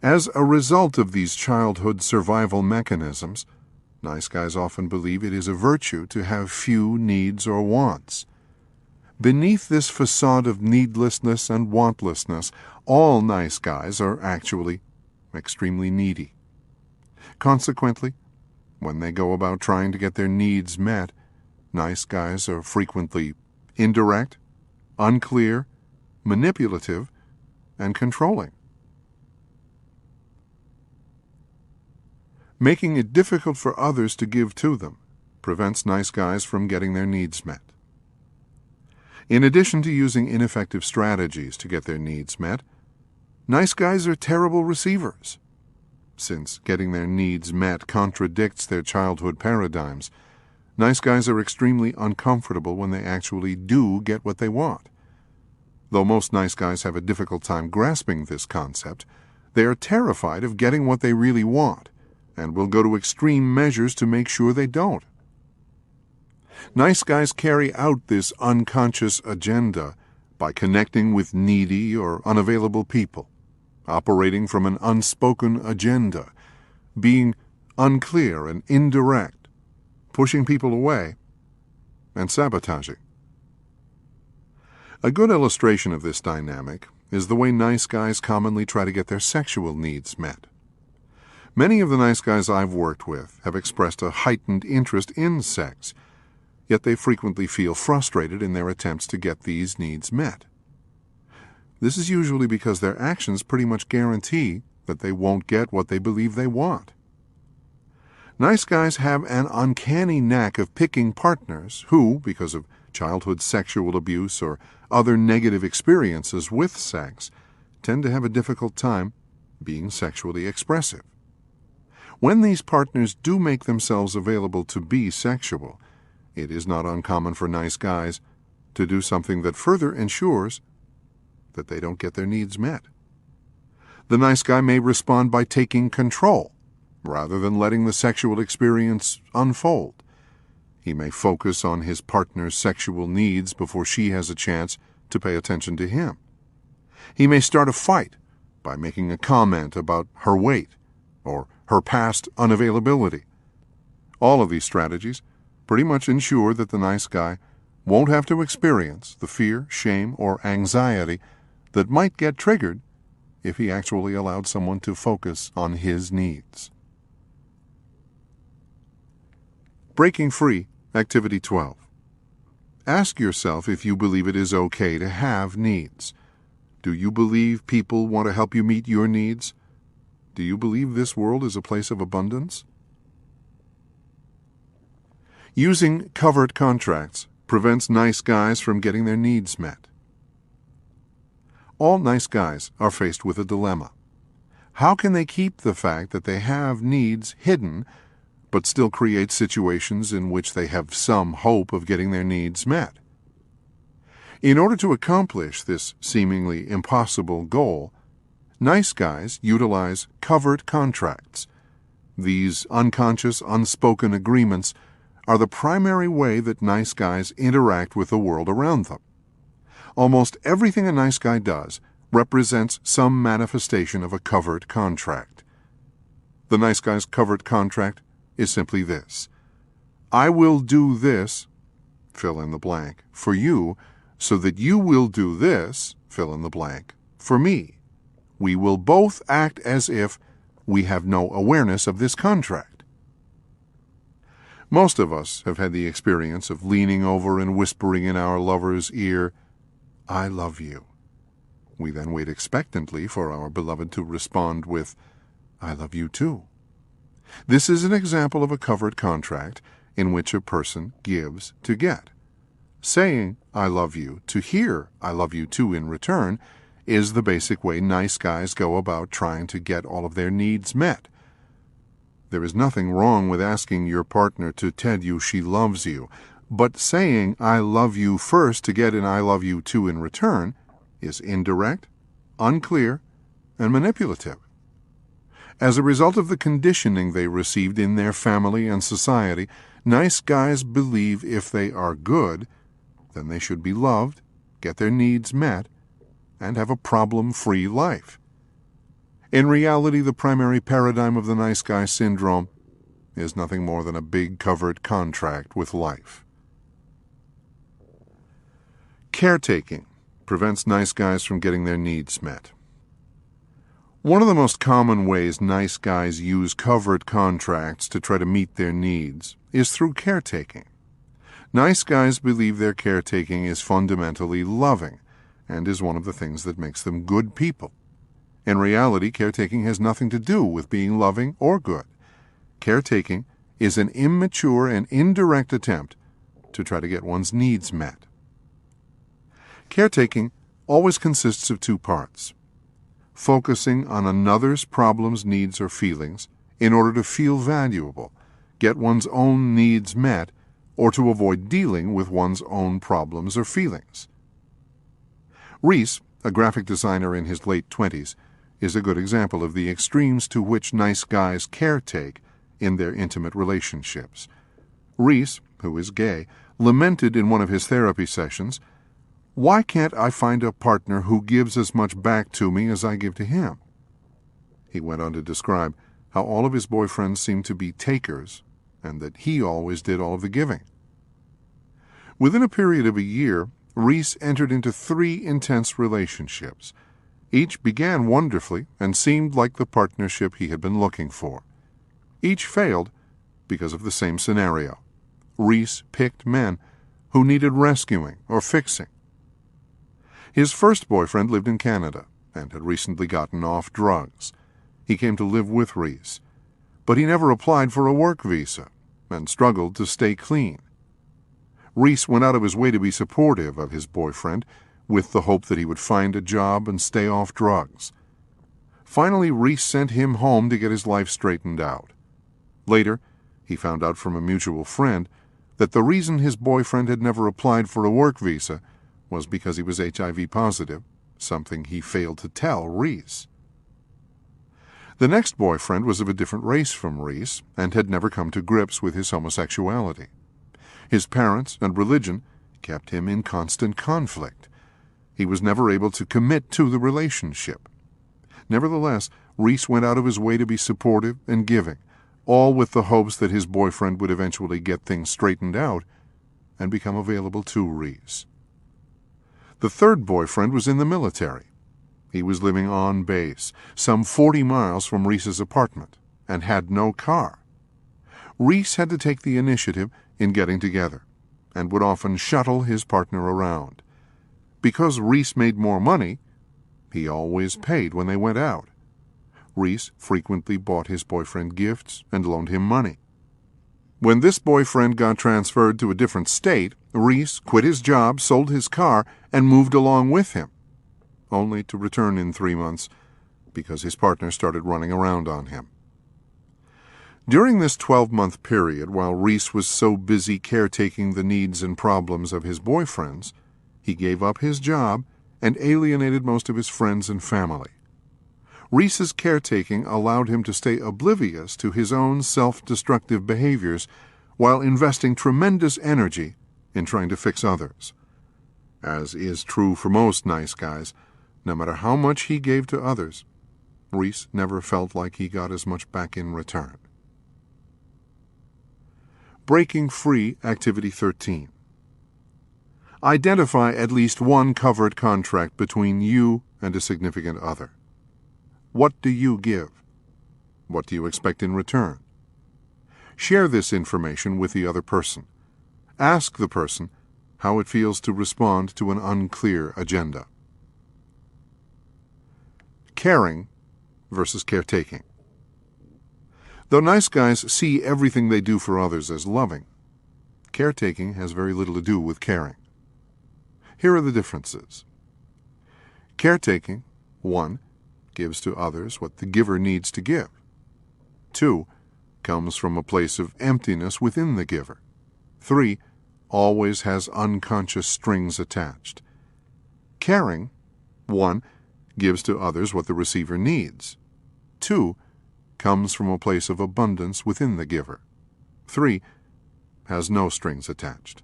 Speaker 2: As a result of these childhood survival mechanisms, nice guys often believe it is a virtue to have few needs or wants. Beneath this facade of needlessness and wantlessness, all nice guys are actually extremely needy. Consequently, when they go about trying to get their needs met, nice guys are frequently indirect, unclear, manipulative, and controlling. Making it difficult for others to give to them prevents nice guys from getting their needs met. In addition to using ineffective strategies to get their needs met, nice guys are terrible receivers. Since getting their needs met contradicts their childhood paradigms, nice guys are extremely uncomfortable when they actually do get what they want. Though most nice guys have a difficult time grasping this concept, they are terrified of getting what they really want, and will go to extreme measures to make sure they don't. Nice guys carry out this unconscious agenda by connecting with needy or unavailable people, operating from an unspoken agenda, being unclear and indirect, pushing people away, and sabotaging. A good illustration of this dynamic is the way nice guys commonly try to get their sexual needs met. Many of the nice guys I've worked with have expressed a heightened interest in sex, yet they frequently feel frustrated in their attempts to get these needs met. This is usually because their actions pretty much guarantee that they won't get what they believe they want. Nice guys have an uncanny knack of picking partners who, because of childhood sexual abuse or other negative experiences with sex, tend to have a difficult time being sexually expressive. When these partners do make themselves available to be sexual, it is not uncommon for nice guys to do something that further ensures that they don't get their needs met. The nice guy may respond by taking control, rather than letting the sexual experience unfold. He may focus on his partner's sexual needs before she has a chance to pay attention to him. He may start a fight by making a comment about her weight or her past unavailability. All of these strategies pretty much ensure that the nice guy won't have to experience the fear, shame, or anxiety that might get triggered if he actually allowed someone to focus on his needs. Breaking Free, Activity 12. Ask yourself if you believe it is okay to have needs. Do you believe people want to help you meet your needs? Do you believe this world is a place of abundance? Using covert contracts prevents nice guys from getting their needs met. All nice guys are faced with a dilemma. How can they keep the fact that they have needs hidden, but still create situations in which they have some hope of getting their needs met? In order to accomplish this seemingly impossible goal, nice guys utilize covert contracts. These unconscious, unspoken agreements are the primary way that nice guys interact with the world around them. Almost everything a nice guy does represents some manifestation of a covert contract. The nice guy's covert contract is simply this: I will do this, fill in the blank, for you, so that you will do this, fill in the blank, for me. We will both act as if we have no awareness of this contract. Most of us have had the experience of leaning over and whispering in our lover's ear, I love you. We then wait expectantly for our beloved to respond with, I love you too. This is an example of a covert contract in which a person gives to get. Saying, I love you, to hear, I love you too in return, is the basic way nice guys go about trying to get all of their needs met. There is nothing wrong with asking your partner to tell you she loves you, but saying, I love you first to get an I love you too in return is indirect, unclear, and manipulative. As a result of the conditioning they received in their family and society, nice guys believe if they are good, then they should be loved, get their needs met, and have a problem-free life. In reality, the primary paradigm of the nice guy syndrome is nothing more than a big covert contract with life. Caretaking prevents nice guys from getting their needs met. One of the most common ways nice guys use covert contracts to try to meet their needs is through caretaking. Nice guys believe their caretaking is fundamentally loving and is one of the things that makes them good people. In reality, caretaking has nothing to do with being loving or good. Caretaking is an immature and indirect attempt to try to get one's needs met. Caretaking always consists of two parts: focusing on another's problems, needs, or feelings in order to feel valuable, get one's own needs met, or to avoid dealing with one's own problems or feelings. Reese, a graphic designer in his late 20s, is a good example of the extremes to which nice guys caretake in their intimate relationships. Reese, who is gay, lamented in one of his therapy sessions, "Why can't I find a partner who gives as much back to me as I give to him?" He went on to describe how all of his boyfriends seemed to be takers and that he always did all of the giving. Within a period of a year, Reese entered into 3 intense relationships. Each began wonderfully and seemed like the partnership he had been looking for. Each failed because of the same scenario. Reese picked men who needed rescuing or fixing. His first boyfriend lived in Canada and had recently gotten off drugs. He came to live with Reese, but he never applied for a work visa and struggled to stay clean. Reese went out of his way to be supportive of his boyfriend, with the hope that he would find a job and stay off drugs. Finally, Reese sent him home to get his life straightened out. Later, he found out from a mutual friend that the reason his boyfriend had never applied for a work visa was because he was HIV positive, something he failed to tell Reese. The next boyfriend was of a different race from Reese and had never come to grips with his homosexuality. His parents and religion kept him in constant conflict. He was never able to commit to the relationship. Nevertheless, Reese went out of his way to be supportive and giving, all with the hopes that his boyfriend would eventually get things straightened out and become available to Reese. The third boyfriend was in the military. He was living on base, some 40 miles from Reese's apartment, and had no car. Reese had to take the initiative in getting together, and would often shuttle his partner around. Because Reese made more money, he always paid when they went out. Reese frequently bought his boyfriend gifts and loaned him money. When this boyfriend got transferred to a different state, Reese quit his job, sold his car, and moved along with him, only to return in 3 months because his partner started running around on him. During this 12-month period, while Reese was so busy caretaking the needs and problems of his boyfriends, he gave up his job and alienated most of his friends and family. Reese's caretaking allowed him to stay oblivious to his own self-destructive behaviors while investing tremendous energy in trying to fix others. As is true for most nice guys, no matter how much he gave to others, Reese never felt like he got as much back in return. Breaking Free Activity 13. Identify at least one covered contract between you and a significant other. What do you give? What do you expect in return? Share this information with the other person. Ask the person how it feels to respond to an unclear agenda. Caring versus caretaking. Though nice guys see everything they do for others as loving, caretaking has very little to do with caring. Here are the differences. Caretaking, 1, gives to others what the giver needs to give. 2, comes from a place of emptiness within the giver. 3, always has unconscious strings attached. Caring, 1, gives to others what the receiver needs. 2, comes from a place of abundance within the giver. 3, has no strings attached.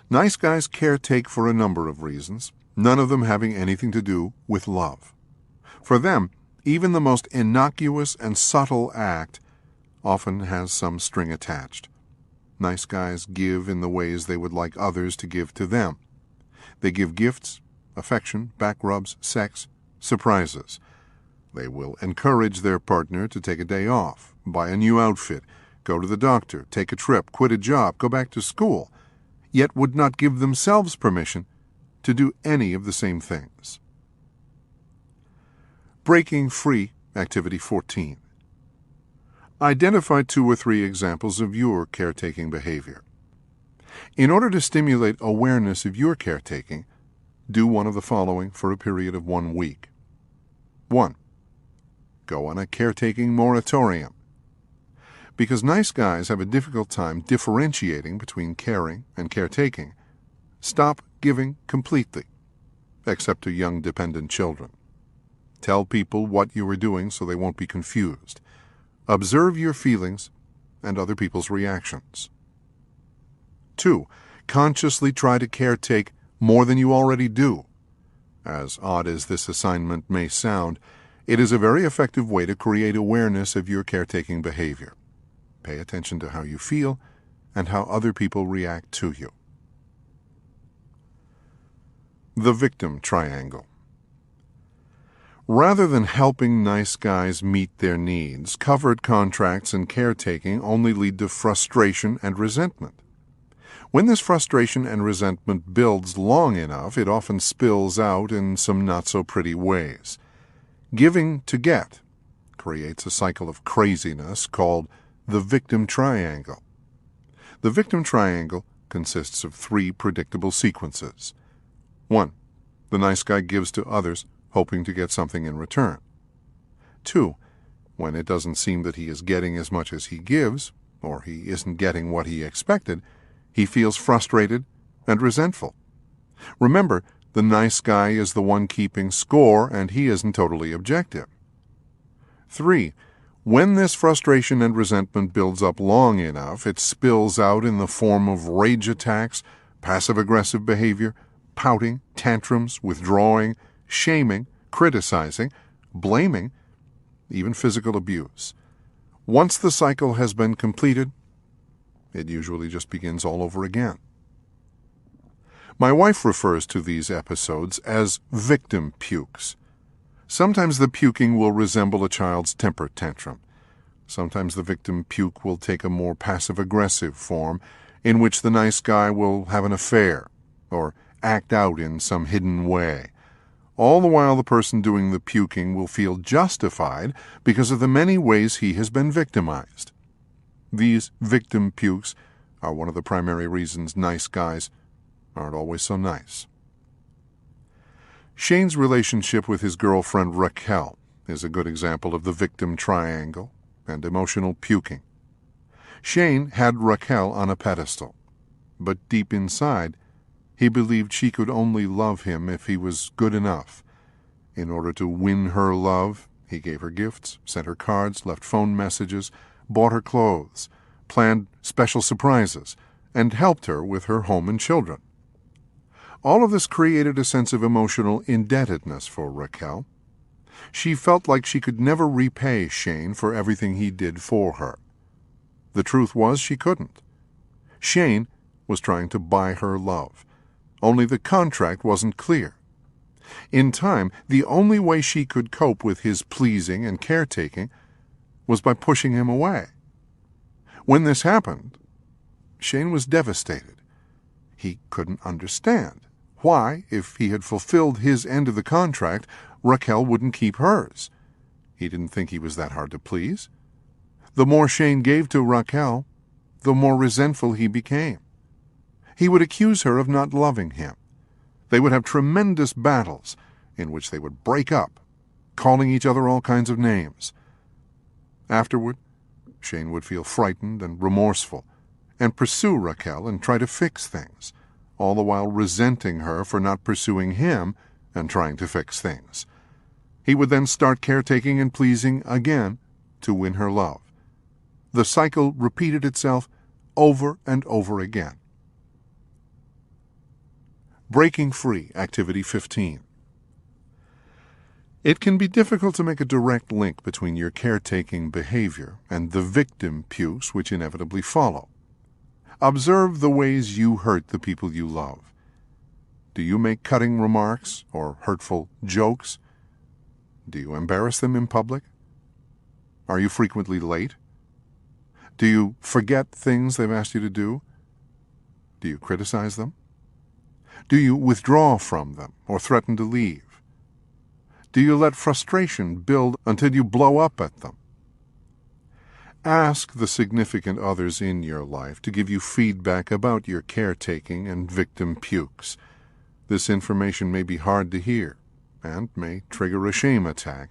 Speaker 2: Nice guys caretake for a number of reasons, none of them having anything to do with love. For them, even the most innocuous and subtle act often has some string attached. Nice guys give in the ways they would like others to give to them. They give gifts, affection, back rubs, sex, surprises. They will encourage their partner to take a day off, buy a new outfit, go to the doctor, take a trip, quit a job, go back to school, yet would not give themselves permission to do any of the same things. Breaking Free Activity 14. Identify 2 or 3 examples of your caretaking behavior. In order to stimulate awareness of your caretaking, do one of the following for a period of 1 week. 1. Go on a caretaking moratorium. Because nice guys have a difficult time differentiating between caring and caretaking, stop giving completely, except to young dependent children. Tell people what you are doing so they won't be confused. Observe your feelings and other people's reactions. 2. Consciously try to caretake more than you already do. As odd as this assignment may sound, it is a very effective way to create awareness of your caretaking behavior. Pay attention to how you feel and how other people react to you. The Victim Triangle. Rather than helping nice guys meet their needs, covered contracts and caretaking only lead to frustration and resentment. When this frustration and resentment builds long enough, it often spills out in some not-so-pretty ways. Giving to get creates a cycle of craziness called the Victim Triangle. The Victim Triangle consists of 3 predictable sequences. 1. The nice guy gives to others, hoping to get something in return. 2. When it doesn't seem that he is getting as much as he gives, or he isn't getting what he expected, he feels frustrated and resentful. Remember, the nice guy is the one keeping score, and he isn't totally objective. 3. When this frustration and resentment builds up long enough, it spills out in the form of rage attacks, passive-aggressive behavior, pouting, tantrums, withdrawing, shaming, criticizing, blaming, even physical abuse. Once the cycle has been completed, it usually just begins all over again. My wife refers to these episodes as victim pukes. Sometimes the puking will resemble a child's temper tantrum. Sometimes the victim puke will take a more passive-aggressive form, in which the nice guy will have an affair or act out in some hidden way. All the while the person doing the puking will feel justified because of the many ways he has been victimized. These victim pukes are one of the primary reasons nice guys aren't always so nice. Shane's relationship with his girlfriend Raquel is a good example of the victim triangle and emotional puking. Shane had Raquel on a pedestal, but deep inside, he believed she could only love him if he was good enough. In order to win her love, he gave her gifts, sent her cards, left phone messages, bought her clothes, planned special surprises, and helped her with her home and children. All of this created a sense of emotional indebtedness for Raquel. She felt like she could never repay Shane for everything he did for her. The truth was she couldn't. Shane was trying to buy her love. Only the contract wasn't clear. In time, the only way she could cope with his pleasing and caretaking was by pushing him away. When this happened, Shane was devastated. He couldn't understand why, if he had fulfilled his end of the contract, Raquel wouldn't keep hers. He didn't think he was that hard to please. The more Shane gave to Raquel, the more resentful he became. He would accuse her of not loving him. They would have tremendous battles in which they would break up, calling each other all kinds of names. Afterward, Shane would feel frightened and remorseful and pursue Raquel and try to fix things, all the while resenting her for not pursuing him and trying to fix things. He would then start caretaking and pleasing again to win her love. The cycle repeated itself over and over again. Breaking Free, Activity 15. It can be difficult to make a direct link between your caretaking behavior and the victim pukes which inevitably follow. Observe the ways you hurt the people you love. Do you make cutting remarks or hurtful jokes? Do you embarrass them in public? Are you frequently late? Do you forget things they've asked you to do? Do you criticize them? Do you withdraw from them or threaten to leave? Do you let frustration build until you blow up at them? Ask the significant others in your life to give you feedback about your caretaking and victim pukes. This information may be hard to hear and may trigger a shame attack,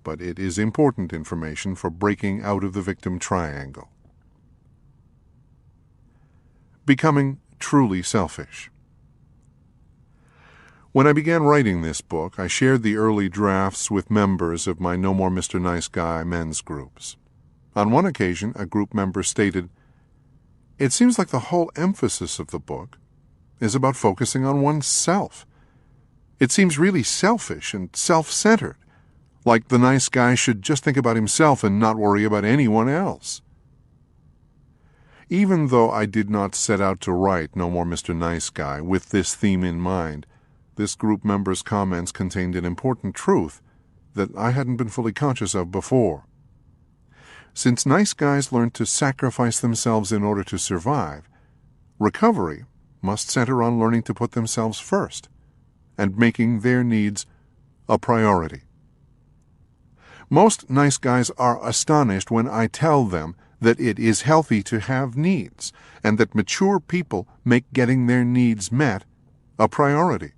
Speaker 2: but it is important information for breaking out of the victim triangle. Becoming truly selfish. When I began writing this book, I shared the early drafts with members of my No More Mr. Nice Guy men's groups. On one occasion, a group member stated, "It seems like the whole emphasis of the book is about focusing on oneself. It seems really selfish and self-centered, like the nice guy should just think about himself and not worry about anyone else." Even though I did not set out to write No More Mr. Nice Guy with this theme in mind, this group member's comments contained an important truth that I hadn't been fully conscious of before. Since nice guys learn to sacrifice themselves in order to survive, recovery must center on learning to put themselves first and making their needs a priority. Most nice guys are astonished when I tell them that it is healthy to have needs and that mature people make getting their needs met a priority.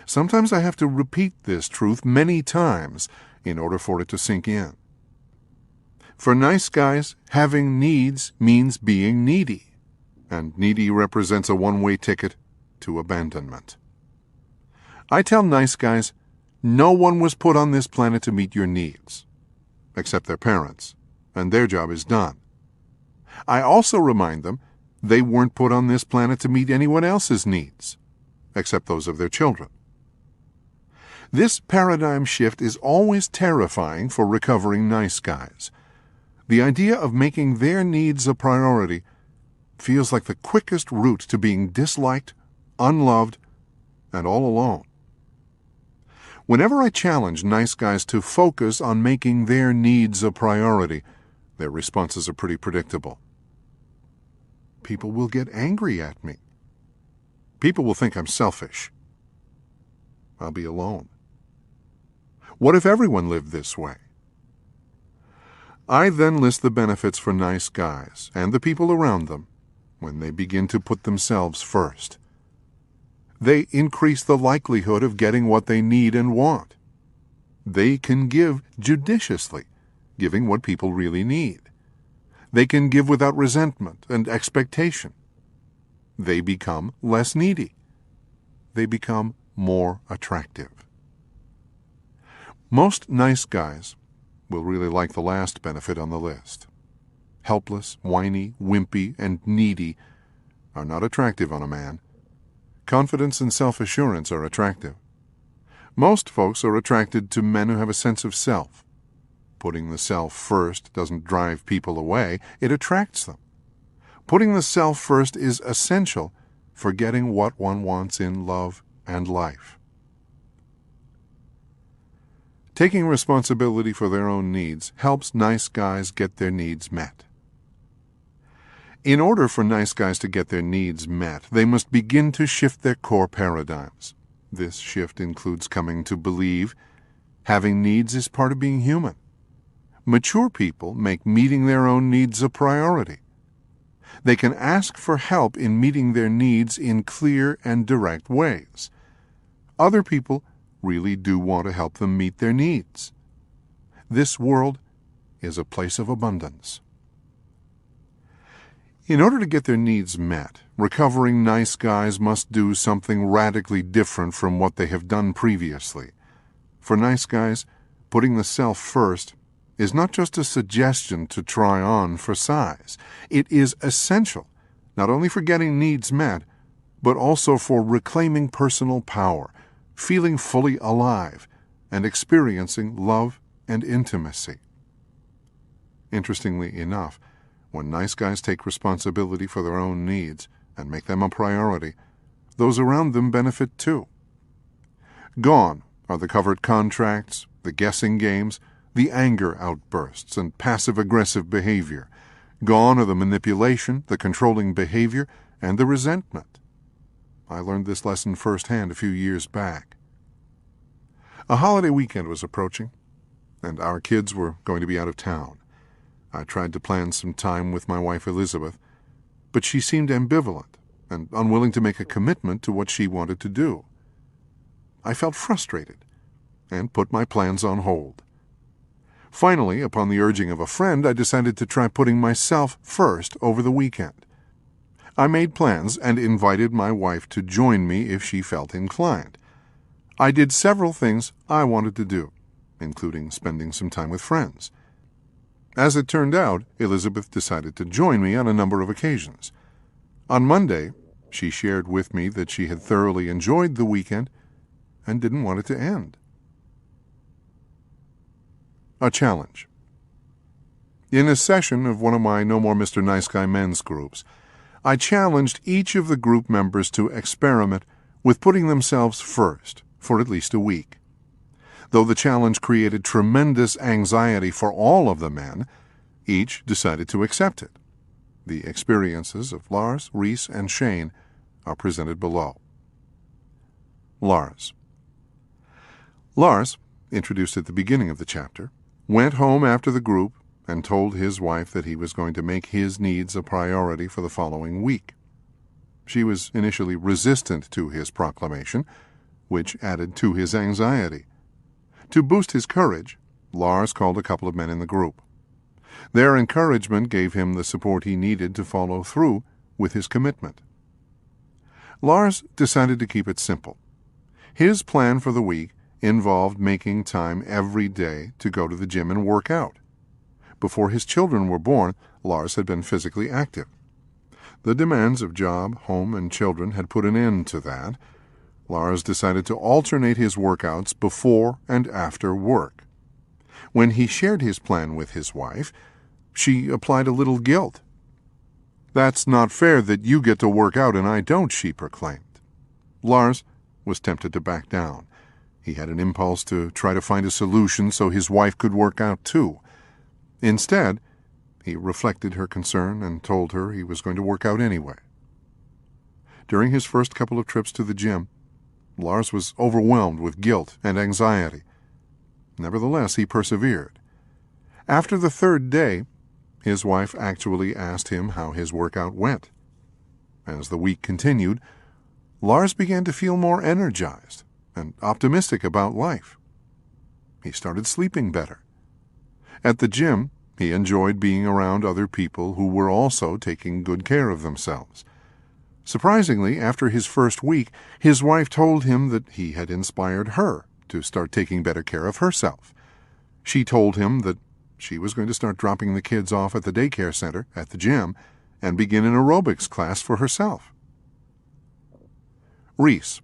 Speaker 2: Sometimes I have to repeat this truth many times in order for it to sink in. For nice guys, having needs means being needy, and needy represents a one-way ticket to abandonment. I tell nice guys, no one was put on this planet to meet your needs, except their parents, and their job is done. I also remind them they weren't put on this planet to meet anyone else's needs, except those of their children. This paradigm shift is always terrifying for recovering nice guys. The idea of making their needs a priority feels like the quickest route to being disliked unloved, and all alone. Whenever I challenge nice guys to focus on making their needs a priority, their responses are pretty predictable. People will get angry at me. People will think I'm selfish. I'll be alone. What if everyone lived this way? I then list the benefits for nice guys and the people around them when they begin to put themselves first. They increase the likelihood of getting what they need and want. They can give judiciously, giving what people really need. They can give without resentment and expectation. They become less needy. They become more attractive. Most nice guys will really like the last benefit on the list. Helpless, whiny, wimpy, and needy are not attractive on a man. Confidence and self-assurance are attractive. Most folks are attracted to men who have a sense of self. Putting the self first doesn't drive people away, it attracts them. Putting the self first is essential for getting what one wants in love and life. Taking responsibility for their own needs helps nice guys get their needs met. In order for nice guys to get their needs met, they must begin to shift their core paradigms. This shift includes coming to believe having needs is part of being human. Mature people make meeting their own needs a priority. They can ask for help in meeting their needs in clear and direct ways. Other people really do want to help them meet their needs. This world is a place of abundance. In order to get their needs met, recovering nice guys must do something radically different from what they have done previously. For nice guys, putting the self first is not just a suggestion to try on for size. It is essential, not only for getting needs met, but also for reclaiming personal power, feeling fully alive, and experiencing love and intimacy. Interestingly enough, when nice guys take responsibility for their own needs and make them a priority, those around them benefit too. Gone are the covert contracts, the guessing games, the anger outbursts, and passive-aggressive behavior. Gone are the manipulation, the controlling behavior, and the resentment. I learned this lesson firsthand a few years back. A holiday weekend was approaching, and our kids were going to be out of town. I tried to plan some time with my wife Elizabeth, but she seemed ambivalent and unwilling to make a commitment to what she wanted to do. I felt frustrated and put my plans on hold. Finally, upon the urging of a friend, I decided to try putting myself first over the weekend. I made plans and invited my wife to join me if she felt inclined. I did several things I wanted to do, including spending some time with friends. As it turned out, Elizabeth decided to join me on a number of occasions. On Monday, she shared with me that she had thoroughly enjoyed the weekend and didn't want it to end. A challenge. In a session of one of my No More Mr. Nice Guy men's groups, I challenged each of the group members to experiment with putting themselves first for at least a week. Though the challenge created tremendous anxiety for all of the men, each decided to accept it. The experiences of Lars, Reese, and Shane are presented below. Lars. Lars, introduced at the beginning of the chapter, went home after the group and told his wife that he was going to make his needs a priority for the following week. She was initially resistant to his proclamation, which added to his anxiety. To boost his courage, Lars called a couple of men in the group. Their encouragement gave him the support he needed to follow through with his commitment. Lars decided to keep it simple. His plan for the week involved making time every day to go to the gym and work out. Before his children were born, Lars had been physically active. The demands of job, home, and children had put an end to that. Lars decided to alternate his workouts before and after work. When he shared his plan with his wife, she applied a little guilt. "That's not fair that you get to work out and I don't," she proclaimed. Lars was tempted to back down. He had an impulse to try to find a solution so his wife could work out too. Instead, he reflected her concern and told her he was going to work out anyway. During his first couple of trips to the gym, Lars was overwhelmed with guilt and anxiety. Nevertheless, he persevered. After the third day, his wife actually asked him how his workout went. As the week continued, Lars began to feel more energized and optimistic about life. He started sleeping better. At the gym, he enjoyed being around other people who were also taking good care of themselves. Surprisingly, after his first week, his wife told him that he had inspired her to start taking better care of herself. She told him that she was going to start dropping the kids off at the daycare center at the gym and begin an aerobics class for herself. Reese.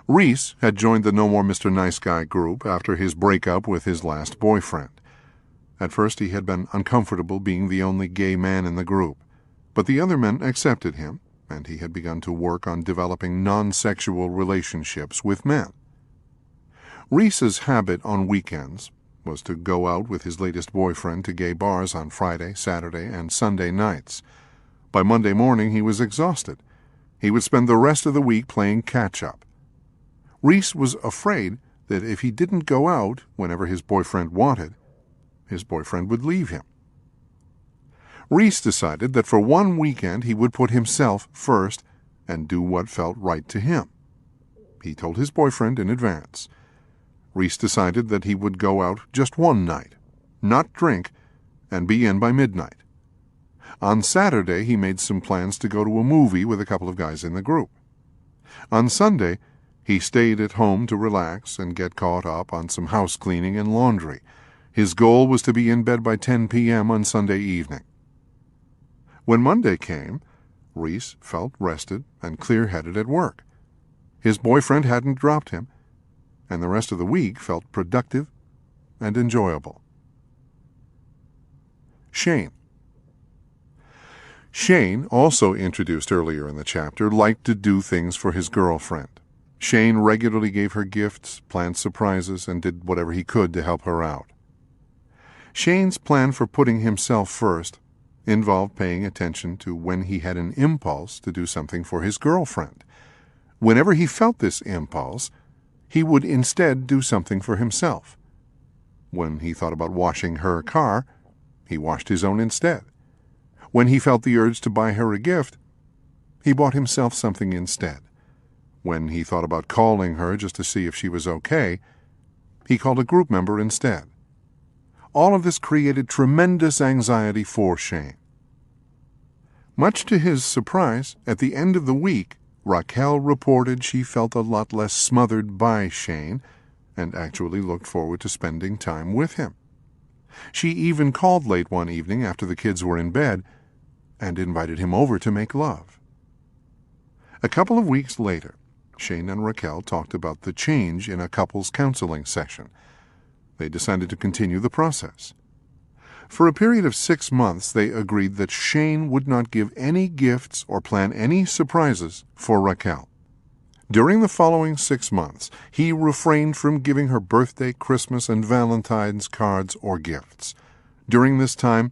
Speaker 2: Reese had joined the No More Mr. Nice Guy group after his breakup with his last boyfriend. At first he had been uncomfortable being the only gay man in the group, but the other men accepted him, and he had begun to work on developing non-sexual relationships with men. Reese's habit on weekends was to go out with his latest boyfriend to gay bars on Friday, Saturday, and Sunday nights. By Monday morning he was exhausted. He would spend the rest of the week playing catch-up. Reese was afraid that if he didn't go out whenever his boyfriend wanted, his boyfriend would leave him. Reese decided that for one weekend he would put himself first and do what felt right to him. He told his boyfriend in advance. Reese decided that he would go out just one night, not drink, and be in by midnight. On Saturday, he made some plans to go to a movie with a couple of guys in the group. On Sunday, he stayed at home to relax and get caught up on some house cleaning and laundry. His goal was to be in bed by 10 p.m. on Sunday evening. When Monday came, Reese felt rested and clear-headed at work. His boyfriend hadn't dropped him, and the rest of the week felt productive and enjoyable. Shane. Shane, also introduced earlier in the chapter, liked to do things for his girlfriend. Shane regularly gave her gifts, planned surprises, and did whatever he could to help her out. Shane's plan for putting himself first involved paying attention to when he had an impulse to do something for his girlfriend. Whenever he felt this impulse, he would instead do something for himself. When he thought about washing her car, he washed his own instead. When he felt the urge to buy her a gift, he bought himself something instead. When he thought about calling her just to see if she was okay, he called a group member instead. All of this created tremendous anxiety for Shane. Much to his surprise, at the end of the week, Raquel reported she felt a lot less smothered by Shane and actually looked forward to spending time with him. She even called late one evening after the kids were in bed and invited him over to make love. A couple of weeks later, Shane and Raquel talked about the change in a couple's counseling session. They decided to continue the process. For a period of 6 months, they agreed that Shane would not give any gifts or plan any surprises for Raquel. During the following 6 months, he refrained from giving her birthday, Christmas, and Valentine's cards or gifts. During this time,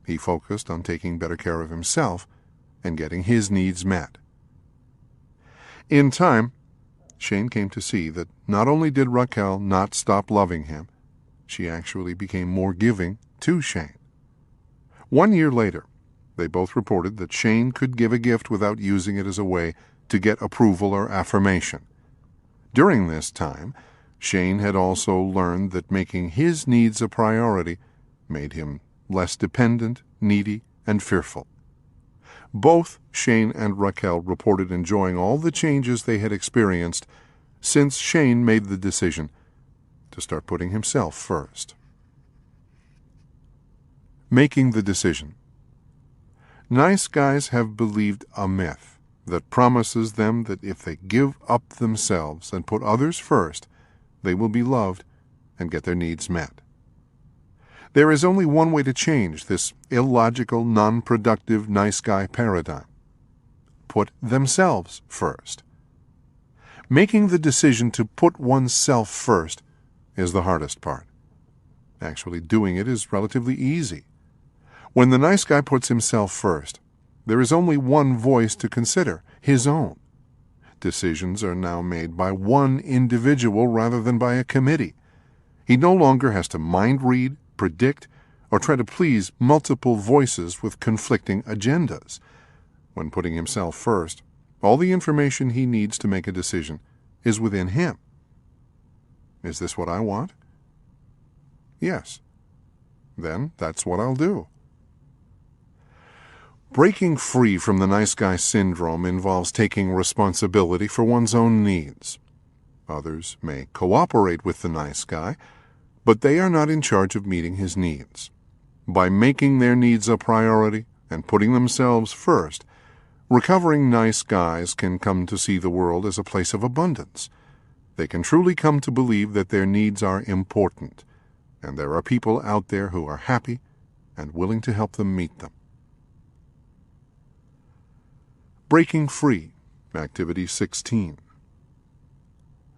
Speaker 2: he focused on taking better care of himself and getting his needs met. In time, Shane came to see that not only did Raquel not stop loving him, she actually became more giving to Shane. 1 year later, they both reported that Shane could give a gift without using it as a way to get approval or affirmation. During this time, Shane had also learned that making his needs a priority made him less dependent, needy, and fearful. Both Shane and Raquel reported enjoying all the changes they had experienced since Shane made the decision to start putting himself first. Making the decision. Nice guys have believed a myth that promises them that if they give up themselves and put others first, they will be loved and get their needs met. There is only one way to change this illogical, non-productive nice guy paradigm. put themselves first. Making the decision to put oneself first is the hardest part. Actually doing it is relatively easy. When the nice guy puts himself first, there is only one voice to consider, his own. Decisions are now made by one individual rather than by a committee. He no longer has to mind read, predict, or try to please multiple voices with conflicting agendas. When putting himself first, all the information he needs to make a decision is within him. Is this what I want? Yes. Then that's what I'll do. Breaking free from the nice guy syndrome involves taking responsibility for one's own needs. Others may cooperate with the nice guy, but they are not in charge of meeting his needs. By making their needs a priority and putting themselves first, recovering nice guys can come to see the world as a place of abundance. They can truly come to believe that their needs are important, and there are people out there who are happy and willing to help them meet them. Breaking Free, Activity 16.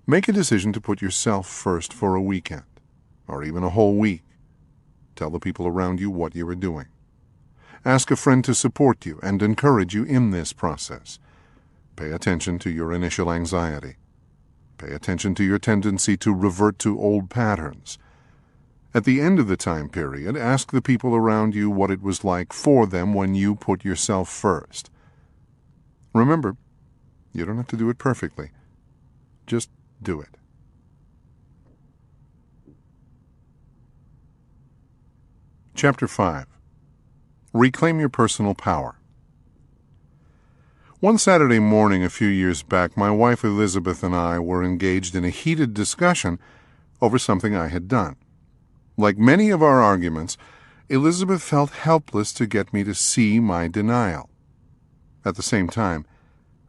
Speaker 2: Make a decision to put yourself first for a weekend, or even a whole week. Tell the people around you what you are doing. Ask a friend to support you and encourage you in this process. Pay attention to your initial anxiety. Pay attention to your tendency to revert to old patterns. At the end of the time period, ask the people around you what it was like for them when you put yourself first. Remember, you don't have to do it perfectly. Just do it. Chapter 5. Reclaim Your Personal Power. One Saturday morning a few years back, my wife Elizabeth and I were engaged in a heated discussion over something I had done. Like many of our arguments, Elizabeth felt helpless to get me to see my denial. At the same time,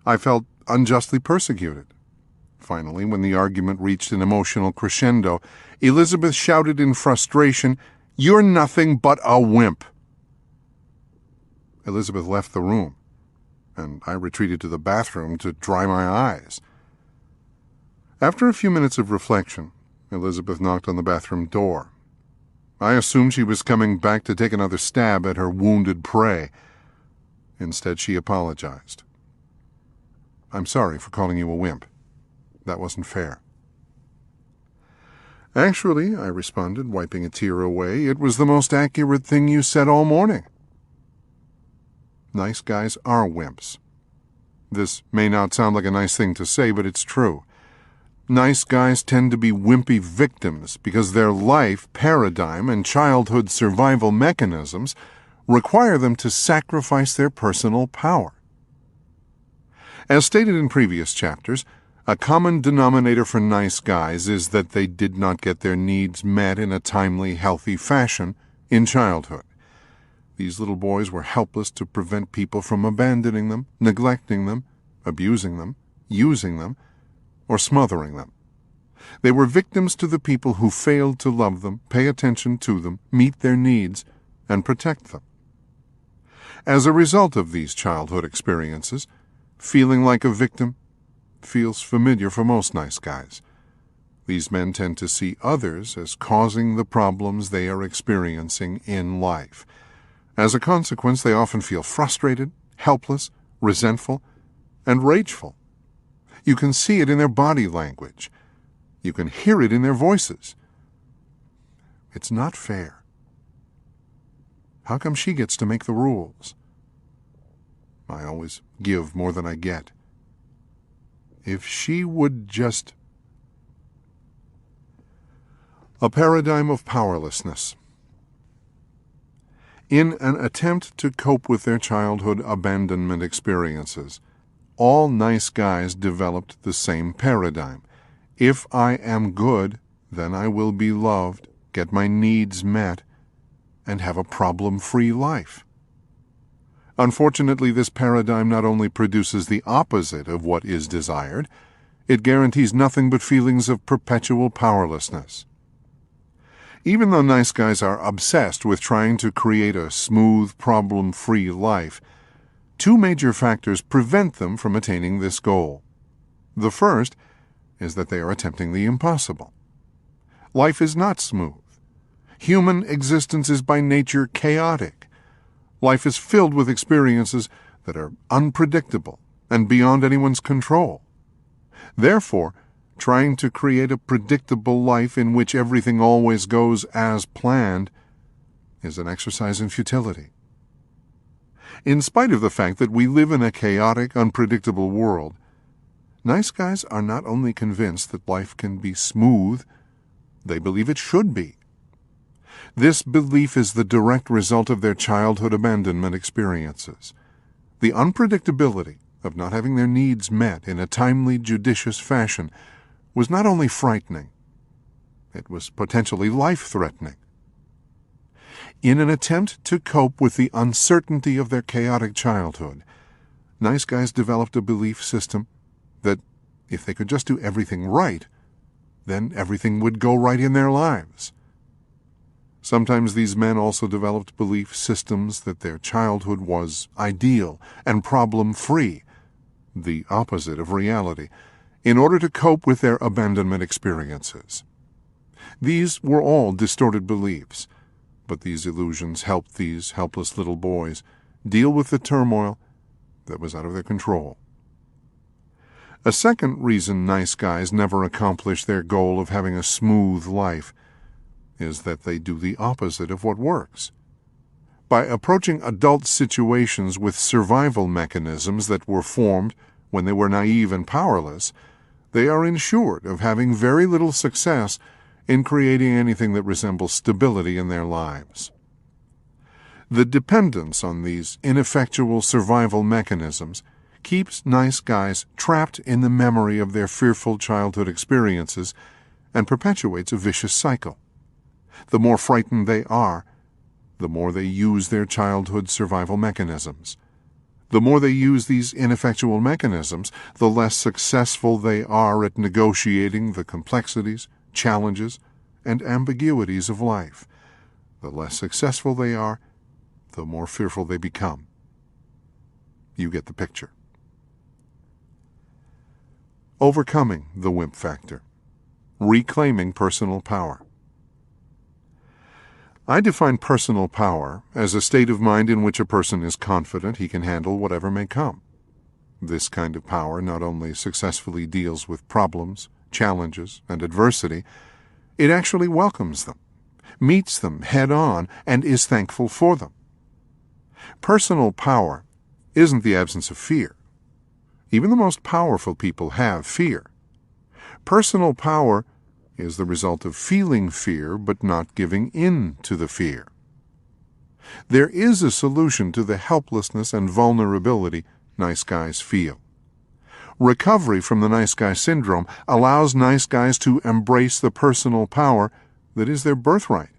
Speaker 2: I felt unjustly persecuted. Finally, when the argument reached an emotional crescendo, Elizabeth shouted in frustration, "You're nothing but a wimp!" Elizabeth left the room, and I retreated to the bathroom to dry my eyes. After a few minutes of reflection, Elizabeth knocked on the bathroom door. I assumed she was coming back to take another stab at her wounded prey. Instead, she apologized. "I'm sorry for calling you a wimp. That wasn't fair." "Actually," I responded, wiping a tear away, "it was the most accurate thing you said all morning." Nice guys are wimps. This may not sound like a nice thing to say, but it's true. Nice guys tend to be wimpy victims because their life paradigm and childhood survival mechanisms require them to sacrifice their personal power. As stated in previous chapters, a common denominator for nice guys is that they did not get their needs met in a timely, healthy fashion in childhood. These little boys were helpless to prevent people from abandoning them, neglecting them, abusing them, using them, or smothering them. They were victims to the people who failed to love them, pay attention to them, meet their needs, and protect them. As a result of these childhood experiences, feeling like a victim feels familiar for most nice guys. These men tend to see others as causing the problems they are experiencing in life. As a consequence, they often feel frustrated, helpless, resentful, and rageful. You can see it in their body language. You can hear it in their voices. It's not fair. How come she gets to make the rules? I always give more than I get. If she would just... A paradigm of powerlessness. In an attempt to cope with their childhood abandonment experiences, all nice guys developed the same paradigm. If I am good, then I will be loved, get my needs met, and have a problem-free life. Unfortunately, this paradigm not only produces the opposite of what is desired, it guarantees nothing but feelings of perpetual powerlessness. Even though nice guys are obsessed with trying to create a smooth, problem-free life, Two major factors prevent them from attaining this goal. The first is that they are attempting the impossible. Life is not smooth. Human existence is by nature chaotic. Life is filled with experiences that are unpredictable and beyond anyone's control. Therefore, trying to create a predictable life in which everything always goes as planned is an exercise in futility. In spite of the fact that we live in a chaotic, unpredictable world, nice guys are not only convinced that life can be smooth, they believe it should be. This belief is the direct result of their childhood abandonment experiences. The unpredictability of not having their needs met in a timely, judicious fashion was not only frightening, it was potentially life-threatening. In an attempt to cope with the uncertainty of their chaotic childhood, nice guys developed a belief system that if they could just do everything right, then everything would go right in their lives. Sometimes these men also developed belief systems that their childhood was ideal and problem-free, the opposite of reality, in order to cope with their abandonment experiences. These were all distorted beliefs, but these illusions helped these helpless little boys deal with the turmoil that was out of their control. A second reason nice guys never accomplish their goal of having a smooth life is that they do the opposite of what works. By approaching adult situations with survival mechanisms that were formed when they were naive and powerless, they are ensured of having very little success in creating anything that resembles stability in their lives. The dependence on these ineffectual survival mechanisms keeps nice guys trapped in the memory of their fearful childhood experiences and perpetuates a vicious cycle. The more frightened they are, the more they use their childhood survival mechanisms. The more they use these ineffectual mechanisms, the less successful they are at negotiating the complexities, challenges, and ambiguities of life. The less successful they are, the more fearful they become. You get the picture. Overcoming the wimp factor. Reclaiming personal power. I define personal power as a state of mind in which a person is confident he can handle whatever may come. This kind of power not only successfully deals with problems, challenges, and adversity, it actually welcomes them, meets them head-on, and is thankful for them. Personal power isn't the absence of fear. Even the most powerful people have fear. Personal power is the result of feeling fear but not giving in to the fear. There is a solution to the helplessness and vulnerability nice guys feel. Recovery from the nice guy syndrome allows nice guys to embrace the personal power that is their birthright.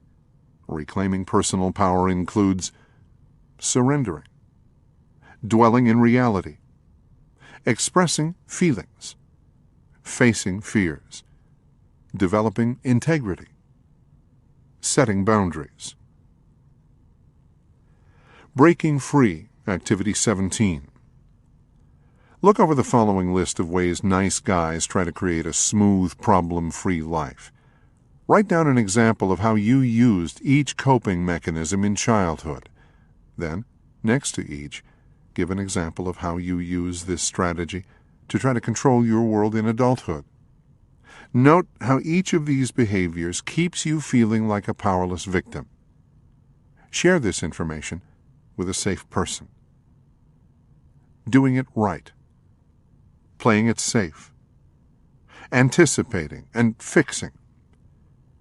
Speaker 2: Reclaiming personal power includes surrendering, dwelling in reality, expressing feelings, facing fears, developing integrity, setting boundaries. Breaking free, Activity 17. Look over the following list of ways nice guys try to create a smooth, problem-free life. Write down an example of how you used each coping mechanism in childhood. Then, next to each, give an example of how you use this strategy to try to control your world in adulthood. Note how each of these behaviors keeps you feeling like a powerless victim. Share this information with a safe person. Doing it right. Playing it safe. Anticipating and fixing.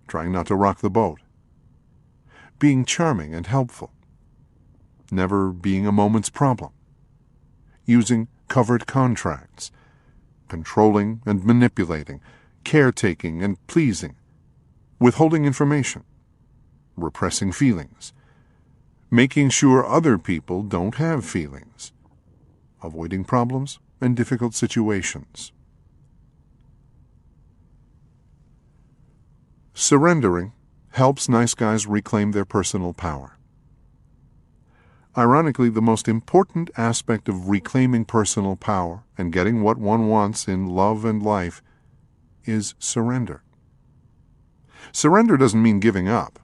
Speaker 2: Trying not to rock the boat. Being charming and helpful. Never being a moment's problem. Using covered contracts. Controlling and manipulating. Caretaking and pleasing, withholding information, repressing feelings, making sure other people don't have feelings, avoiding problems and difficult situations. Surrendering helps nice guys reclaim their personal power. Ironically, the most important aspect of reclaiming personal power and getting what one wants in love and life is surrender. Surrender doesn't mean giving up.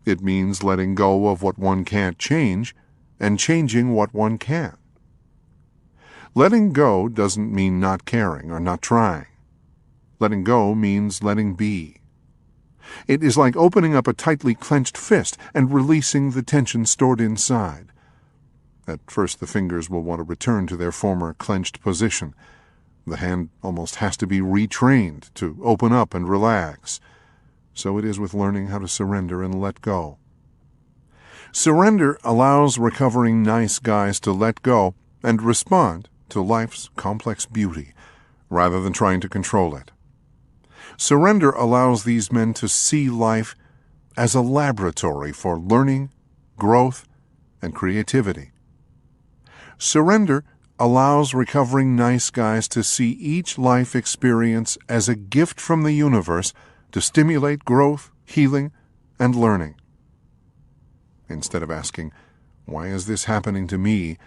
Speaker 2: It means letting go of what one can't change and changing what one can. Letting go doesn't mean not caring or not trying. Letting go means letting be. It is like opening up a tightly clenched fist and releasing the tension stored inside. At first, the fingers will want to return to their former clenched position. The hand almost has to be retrained to open up and relax. So it is with learning how to surrender and let go. Surrender allows recovering nice guys to let go and respond to life's complex beauty, rather than trying to control it. Surrender allows these men to see life as a laboratory for learning, growth, and creativity. Surrender allows recovering nice guys to see each life experience as a gift from the universe to stimulate growth, healing, and learning. Instead of asking, "Why is this happening to me?"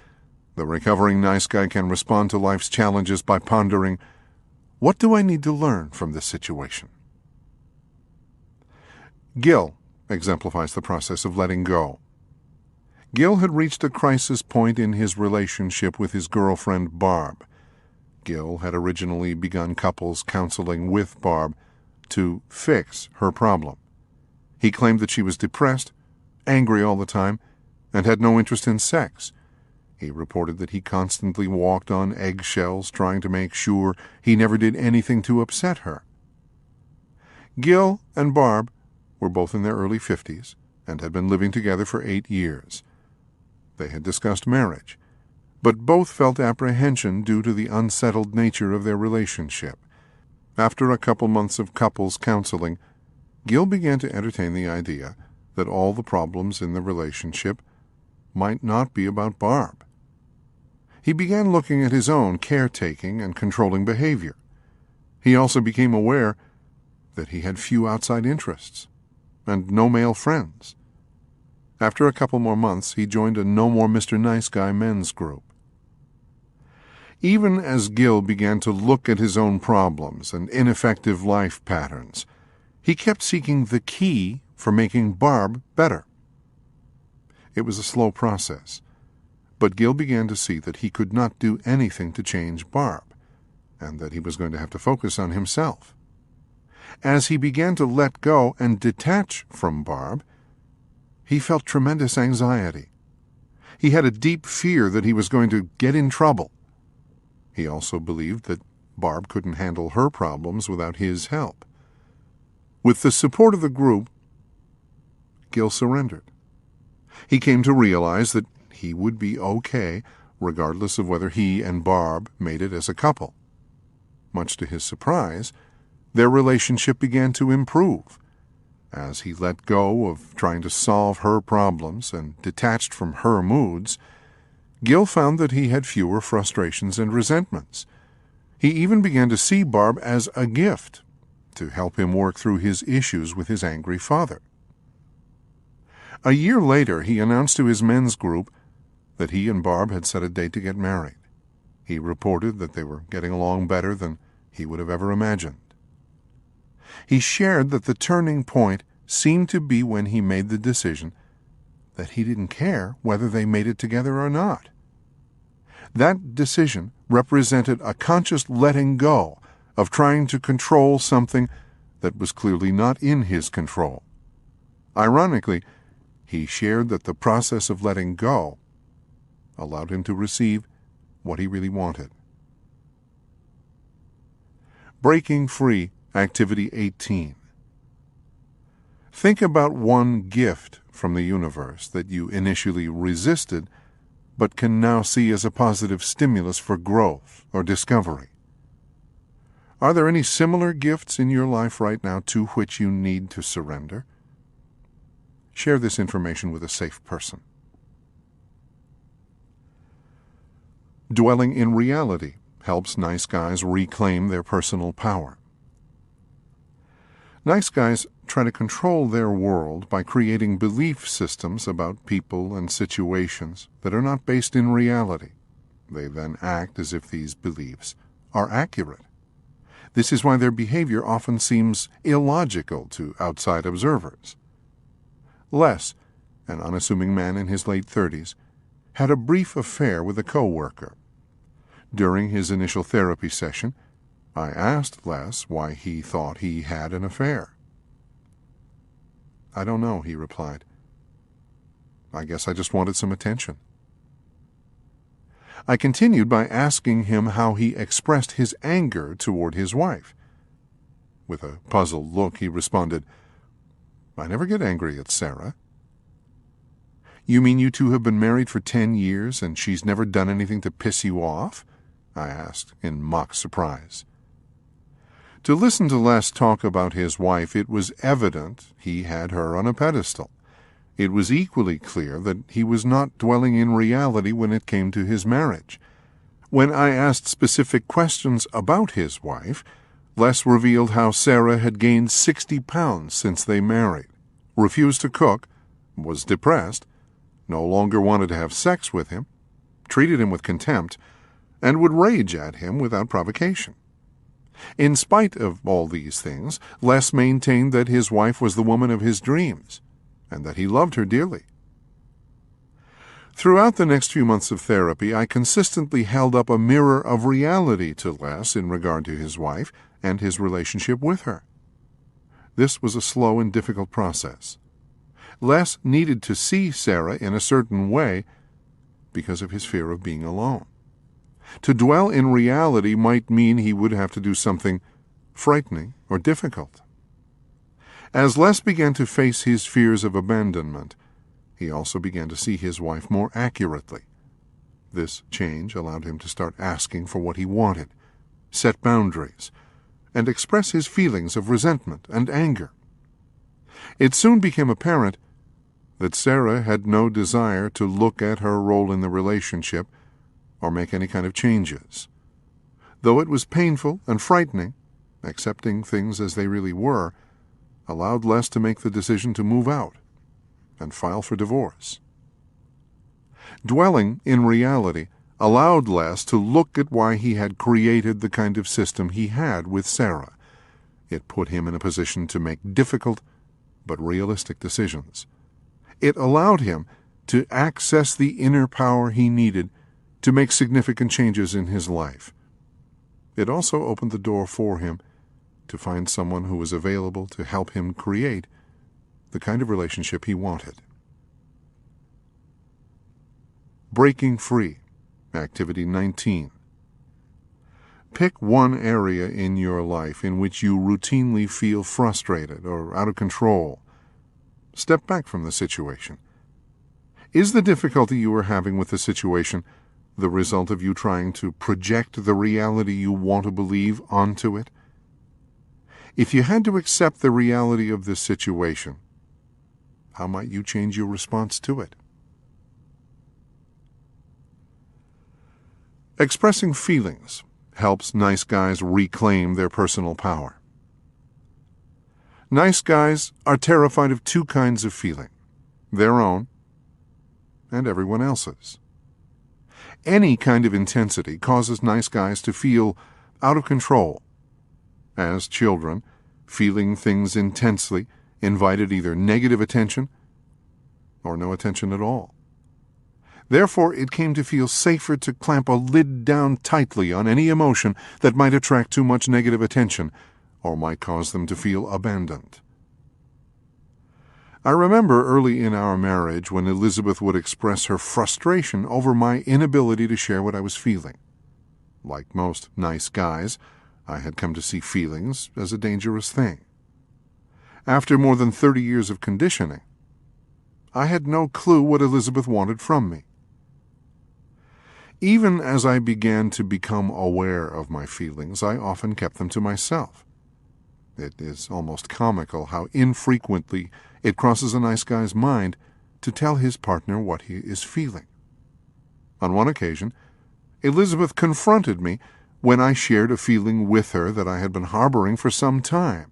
Speaker 2: the recovering nice guy can respond to life's challenges by pondering, "What do I need to learn from this situation?" Gil exemplifies the process of letting go. Gil had reached a crisis point in his relationship with his girlfriend Barb. Gil had originally begun couples counseling with Barb to fix her problem. He claimed that she was depressed, angry all the time, and had no interest in sex. He reported that he constantly walked on eggshells trying to make sure he never did anything to upset her. Gil and Barb were both in their early 50s and had been living together for 8 years. They had discussed marriage, but both felt apprehension due to the unsettled nature of their relationship. After a couple months of couples counseling, Gil began to entertain the idea that all the problems in the relationship might not be about Barb. He began looking at his own caretaking and controlling behavior. He also became aware that he had few outside interests and no male friends. After a couple more months, he joined a No More Mr. Nice Guy men's group. Even as Gil began to look at his own problems and ineffective life patterns, he kept seeking the key for making Barb better. It was a slow process, but Gil began to see that he could not do anything to change Barb, and that he was going to have to focus on himself. As he began to let go and detach from Barb, he felt tremendous anxiety. He had a deep fear that he was going to get in trouble. He also believed that Barb couldn't handle her problems without his help. With the support of the group, Gil surrendered. He came to realize that he would be okay regardless of whether he and Barb made it as a couple. Much to his surprise, their relationship began to improve. As he let go of trying to solve her problems and detached from her moods, Gil found that he had fewer frustrations and resentments. He even began to see Barb as a gift to help him work through his issues with his angry father. A year later, he announced to his men's group that he and Barb had set a date to get married. He reported that they were getting along better than he would have ever imagined. He shared that the turning point seemed to be when he made the decision that he didn't care whether they made it together or not. That decision represented a conscious letting go of trying to control something that was clearly not in his control. Ironically, he shared that the process of letting go allowed him to receive what he really wanted. Breaking Free, Activity 18. Think about one gift from the universe that you initially resisted but can now see as a positive stimulus for growth or discovery. Are there any similar gifts in your life right now to which you need to surrender? Share this information with a safe person. Dwelling in reality helps nice guys reclaim their personal power. Nice guys try to control their world by creating belief systems about people and situations that are not based in reality. They then act as if these beliefs are accurate. This is why their behavior often seems illogical to outside observers. Les, an unassuming man in his late 30s, had a brief affair with a co-worker. During his initial therapy session, I asked Les why he thought he had an affair. "I don't know," he replied. "I guess I just wanted some attention." I continued by asking him how he expressed his anger toward his wife. With a puzzled look, he responded, "I never get angry at Sarah." "You mean you two have been married for 10 years and she's never done anything to piss you off?" I asked in mock surprise. To listen to Les talk about his wife, it was evident he had her on a pedestal. It was equally clear that he was not dwelling in reality when it came to his marriage. When I asked specific questions about his wife, Les revealed how Sarah had gained 60 pounds since they married, refused to cook, was depressed, no longer wanted to have sex with him, treated him with contempt, and would rage at him without provocation. In spite of all these things, Les maintained that his wife was the woman of his dreams, and that he loved her dearly. Throughout the next few months of therapy, I consistently held up a mirror of reality to Les in regard to his wife and his relationship with her. This was a slow and difficult process. Les needed to see Sarah in a certain way because of his fear of being alone. To dwell in reality might mean he would have to do something frightening or difficult. As Les began to face his fears of abandonment, he also began to see his wife more accurately. This change allowed him to start asking for what he wanted, set boundaries, and express his feelings of resentment and anger. It soon became apparent that Sarah had no desire to look at her role in the relationship or make any kind of changes. Though it was painful and frightening, accepting things as they really were allowed Les to make the decision to move out and file for divorce. Dwelling in reality allowed Les to look at why he had created the kind of system he had with Sarah. It put him in a position to make difficult but realistic decisions. It allowed him to access the inner power he needed to make significant changes in his life. It also opened the door for him to find someone who was available to help him create the kind of relationship he wanted. Breaking Free, Activity 19. Pick one area in your life in which you routinely feel frustrated or out of control. Step back from the situation. Is the difficulty you are having with the situation the result of you trying to project the reality you want to believe onto it? If you had to accept the reality of this situation, how might you change your response to it? Expressing feelings helps nice guys reclaim their personal power. Nice guys are terrified of two kinds of feeling: their own and everyone else's. Any kind of intensity causes nice guys to feel out of control. As children, feeling things intensely invited either negative attention or no attention at all. Therefore, it came to feel safer to clamp a lid down tightly on any emotion that might attract too much negative attention or might cause them to feel abandoned. I remember early in our marriage when Elizabeth would express her frustration over my inability to share what I was feeling. Like most nice guys, I had come to see feelings as a dangerous thing. After more than 30 years of conditioning, I had no clue what Elizabeth wanted from me. Even as I began to become aware of my feelings, I often kept them to myself. It is almost comical how infrequently it crosses a nice guy's mind to tell his partner what he is feeling. On one occasion, Elizabeth confronted me when I shared a feeling with her that I had been harboring for some time.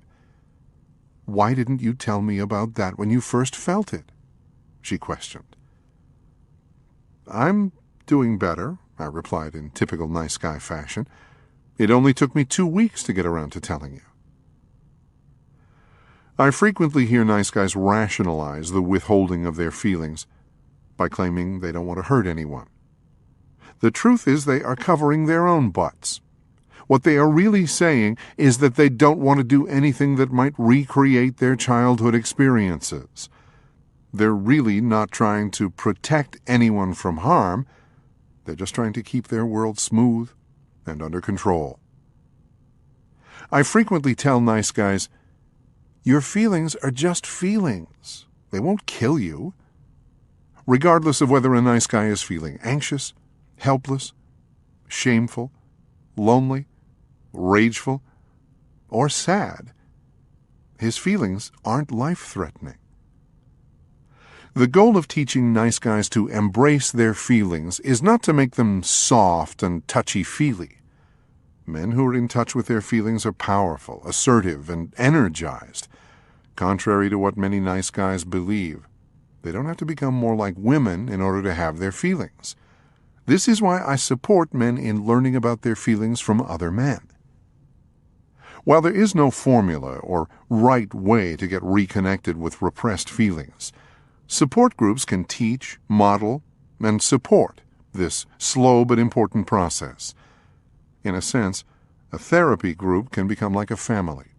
Speaker 2: "Why didn't you tell me about that when you first felt it?" she questioned. "I'm doing better," I replied in typical nice guy fashion. "It only took me 2 weeks to get around to telling you." I frequently hear nice guys rationalize the withholding of their feelings by claiming they don't want to hurt anyone. The truth is they are covering their own butts. What they are really saying is that they don't want to do anything that might recreate their childhood experiences. They're really not trying to protect anyone from harm. They're just trying to keep their world smooth and under control. I frequently tell nice guys, "Your feelings are just feelings. They won't kill you." Regardless of whether a nice guy is feeling anxious, helpless, shameful, lonely, rageful, or sad, his feelings aren't life-threatening. The goal of teaching nice guys to embrace their feelings is not to make them soft and touchy-feely. Men who are in touch with their feelings are powerful, assertive, and energized. Contrary to what many nice guys believe, they don't have to become more like women in order to have their feelings. This is why I support men in learning about their feelings from other men. While there is no formula or right way to get reconnected with repressed feelings, support groups can teach, model, and support this slow but important process. In a sense, a therapy group can become like a family.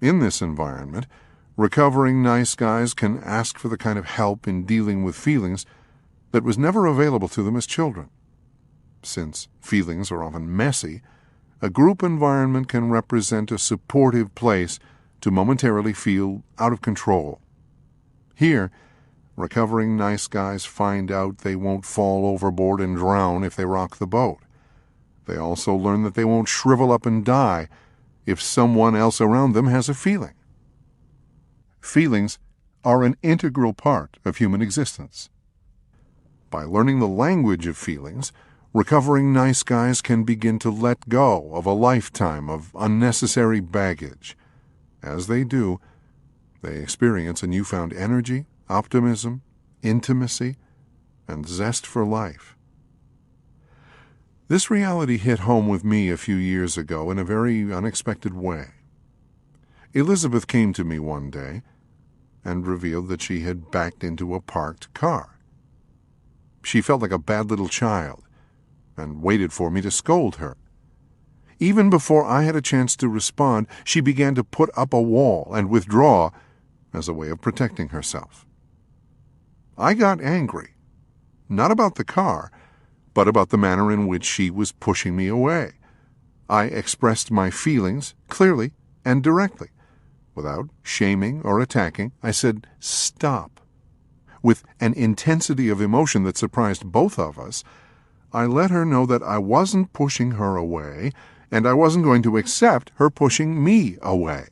Speaker 2: In this environment, recovering nice guys can ask for the kind of help in dealing with feelings that was never available to them as children. Since feelings are often messy, a group environment can represent a supportive place to momentarily feel out of control. Here, recovering nice guys find out they won't fall overboard and drown if they rock the boat. They also learn that they won't shrivel up and die if someone else around them has a feeling. Feelings are an integral part of human existence. By learning the language of feelings, recovering nice guys can begin to let go of a lifetime of unnecessary baggage. As they do, they experience a newfound energy, optimism, intimacy, and zest for life. This reality hit home with me a few years ago in a very unexpected way. Elizabeth came to me one day and revealed that she had backed into a parked car. She felt like a bad little child and waited for me to scold her. Even before I had a chance to respond, she began to put up a wall and withdraw as a way of protecting herself. I got angry, not about the car, but about the manner in which she was pushing me away. I expressed my feelings clearly and directly. Without shaming or attacking, I said, "Stop." With an intensity of emotion that surprised both of us, I let her know that I wasn't pushing her away, and I wasn't going to accept her pushing me away.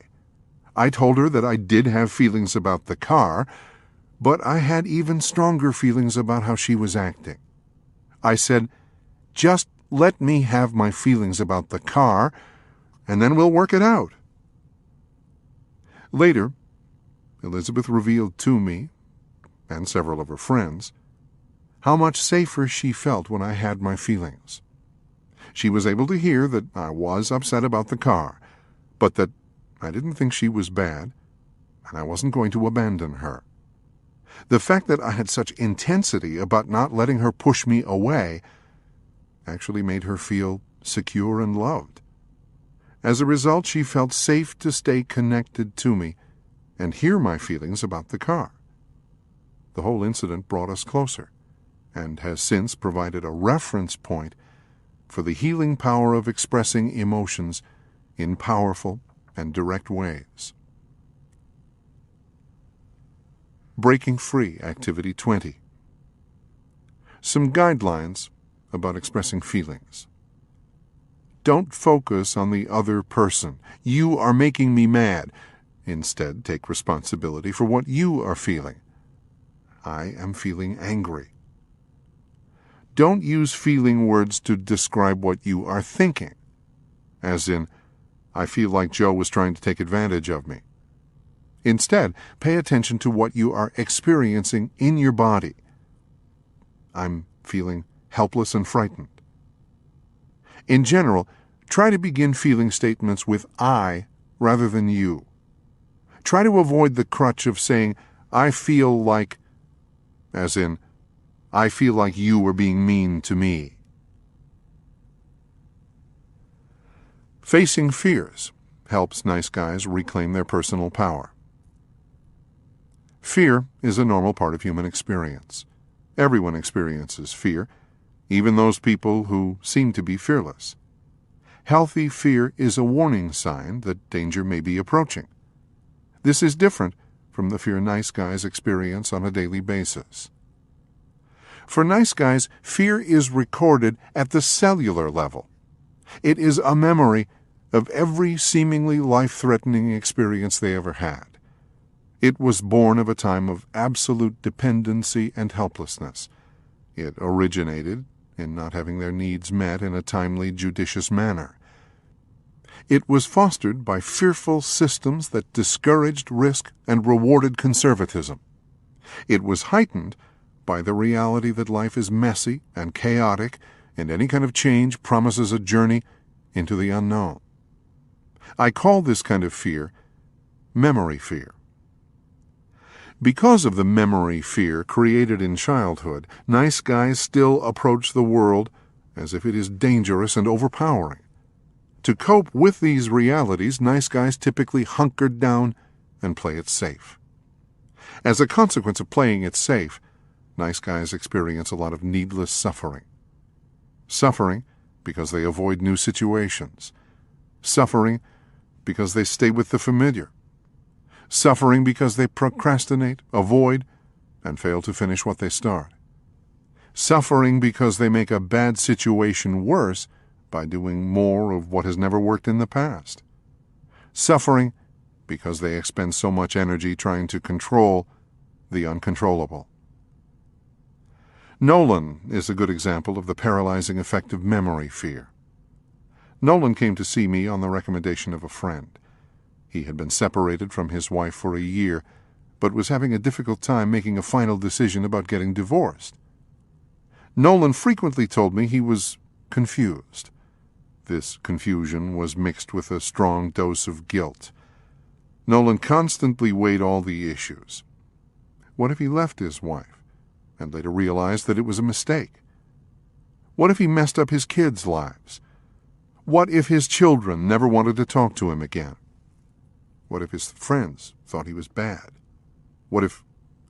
Speaker 2: I told her that I did have feelings about the car, but I had even stronger feelings about how she was acting. I said, "Just let me have my feelings about the car, and then we'll work it out." Later, Elizabeth revealed to me, and several of her friends, how much safer she felt when I had my feelings. She was able to hear that I was upset about the car, but that I didn't think she was bad, and I wasn't going to abandon her. The fact that I had such intensity about not letting her push me away actually made her feel secure and loved. As a result, she felt safe to stay connected to me and hear my feelings about the car. The whole incident brought us closer and has since provided a reference point for the healing power of expressing emotions in powerful and direct ways. Breaking Free, Activity 20. Some guidelines about expressing feelings. Don't focus on the other person. "You are making me mad." Instead, take responsibility for what you are feeling. "I am feeling angry." Don't use feeling words to describe what you are thinking, as in, "I feel like Joe was trying to take advantage of me." Instead, pay attention to what you are experiencing in your body. I'm feeling helpless and frightened. In general, try to begin feeling statements with I rather than you. Try to avoid the crutch of saying, I feel like, as in, I feel like you were being mean to me. Facing fears helps nice guys reclaim their personal power. Fear is a normal part of human experience. Everyone experiences fear, even those people who seem to be fearless. Healthy fear is a warning sign that danger may be approaching. This is different from the fear nice guys experience on a daily basis. For nice guys, fear is recorded at the cellular level. It is a memory of every seemingly life-threatening experience they ever had. It was born of a time of absolute dependency and helplessness. It originated in not having their needs met in a timely, judicious manner. It was fostered by fearful systems that discouraged risk and rewarded conservatism. It was heightened by the reality that life is messy and chaotic, and any kind of change promises a journey into the unknown. I call this kind of fear memory fear. Because of the memory fear created in childhood, nice guys still approach the world as if it is dangerous and overpowering. To cope with these realities, nice guys typically hunker down and play it safe. As a consequence of playing it safe, nice guys experience a lot of needless suffering. Suffering because they avoid new situations. Suffering because they stay with the familiar. Suffering because they procrastinate, avoid, and fail to finish what they start. Suffering because they make a bad situation worse by doing more of what has never worked in the past. Suffering because they expend so much energy trying to control the uncontrollable. Nolan is a good example of the paralyzing effect of memory fear. Nolan came to see me on the recommendation of a friend. He had been separated from his wife for a year, but was having a difficult time making a final decision about getting divorced. Nolan frequently told me he was confused. This confusion was mixed with a strong dose of guilt. Nolan constantly weighed all the issues. What if he left his wife, and later realized that it was a mistake? What if he messed up his kids' lives? What if his children never wanted to talk to him again? What if his friends thought he was bad? What if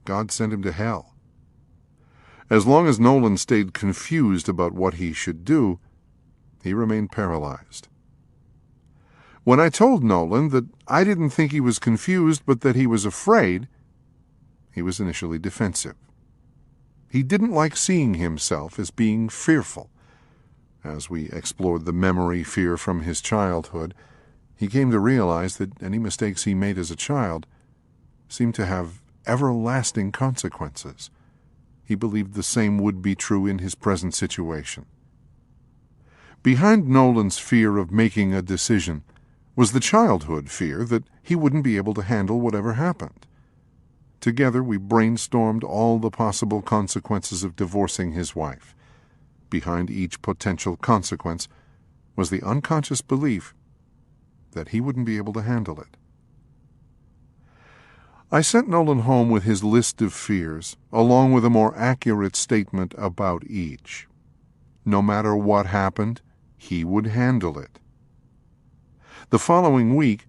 Speaker 2: God sent him to hell? As long as Nolan stayed confused about what he should do, he remained paralyzed. When I told Nolan that I didn't think he was confused but that he was afraid, he was initially defensive. He didn't like seeing himself as being fearful. As we explored the memory fear from his childhood, he came to realize that any mistakes he made as a child seemed to have everlasting consequences. He believed the same would be true in his present situation. Behind Nolan's fear of making a decision was the childhood fear that he wouldn't be able to handle whatever happened. Together we brainstormed all the possible consequences of divorcing his wife. Behind each potential consequence was the unconscious belief that he wouldn't be able to handle it. I sent Nolan home with his list of fears, along with a more accurate statement about each. No matter what happened, he would handle it. The following week,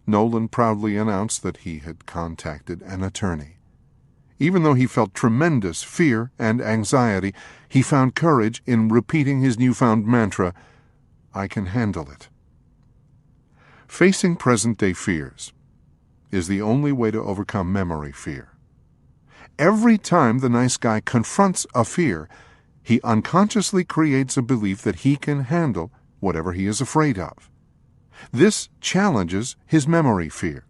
Speaker 2: Nolan proudly announced that he had contacted an attorney. Even though he felt tremendous fear and anxiety, he found courage in repeating his newfound mantra, "I can handle it." Facing present-day fears is the only way to overcome memory fear. Every time the nice guy confronts a fear, he unconsciously creates a belief that he can handle whatever he is afraid of. This challenges his memory fear.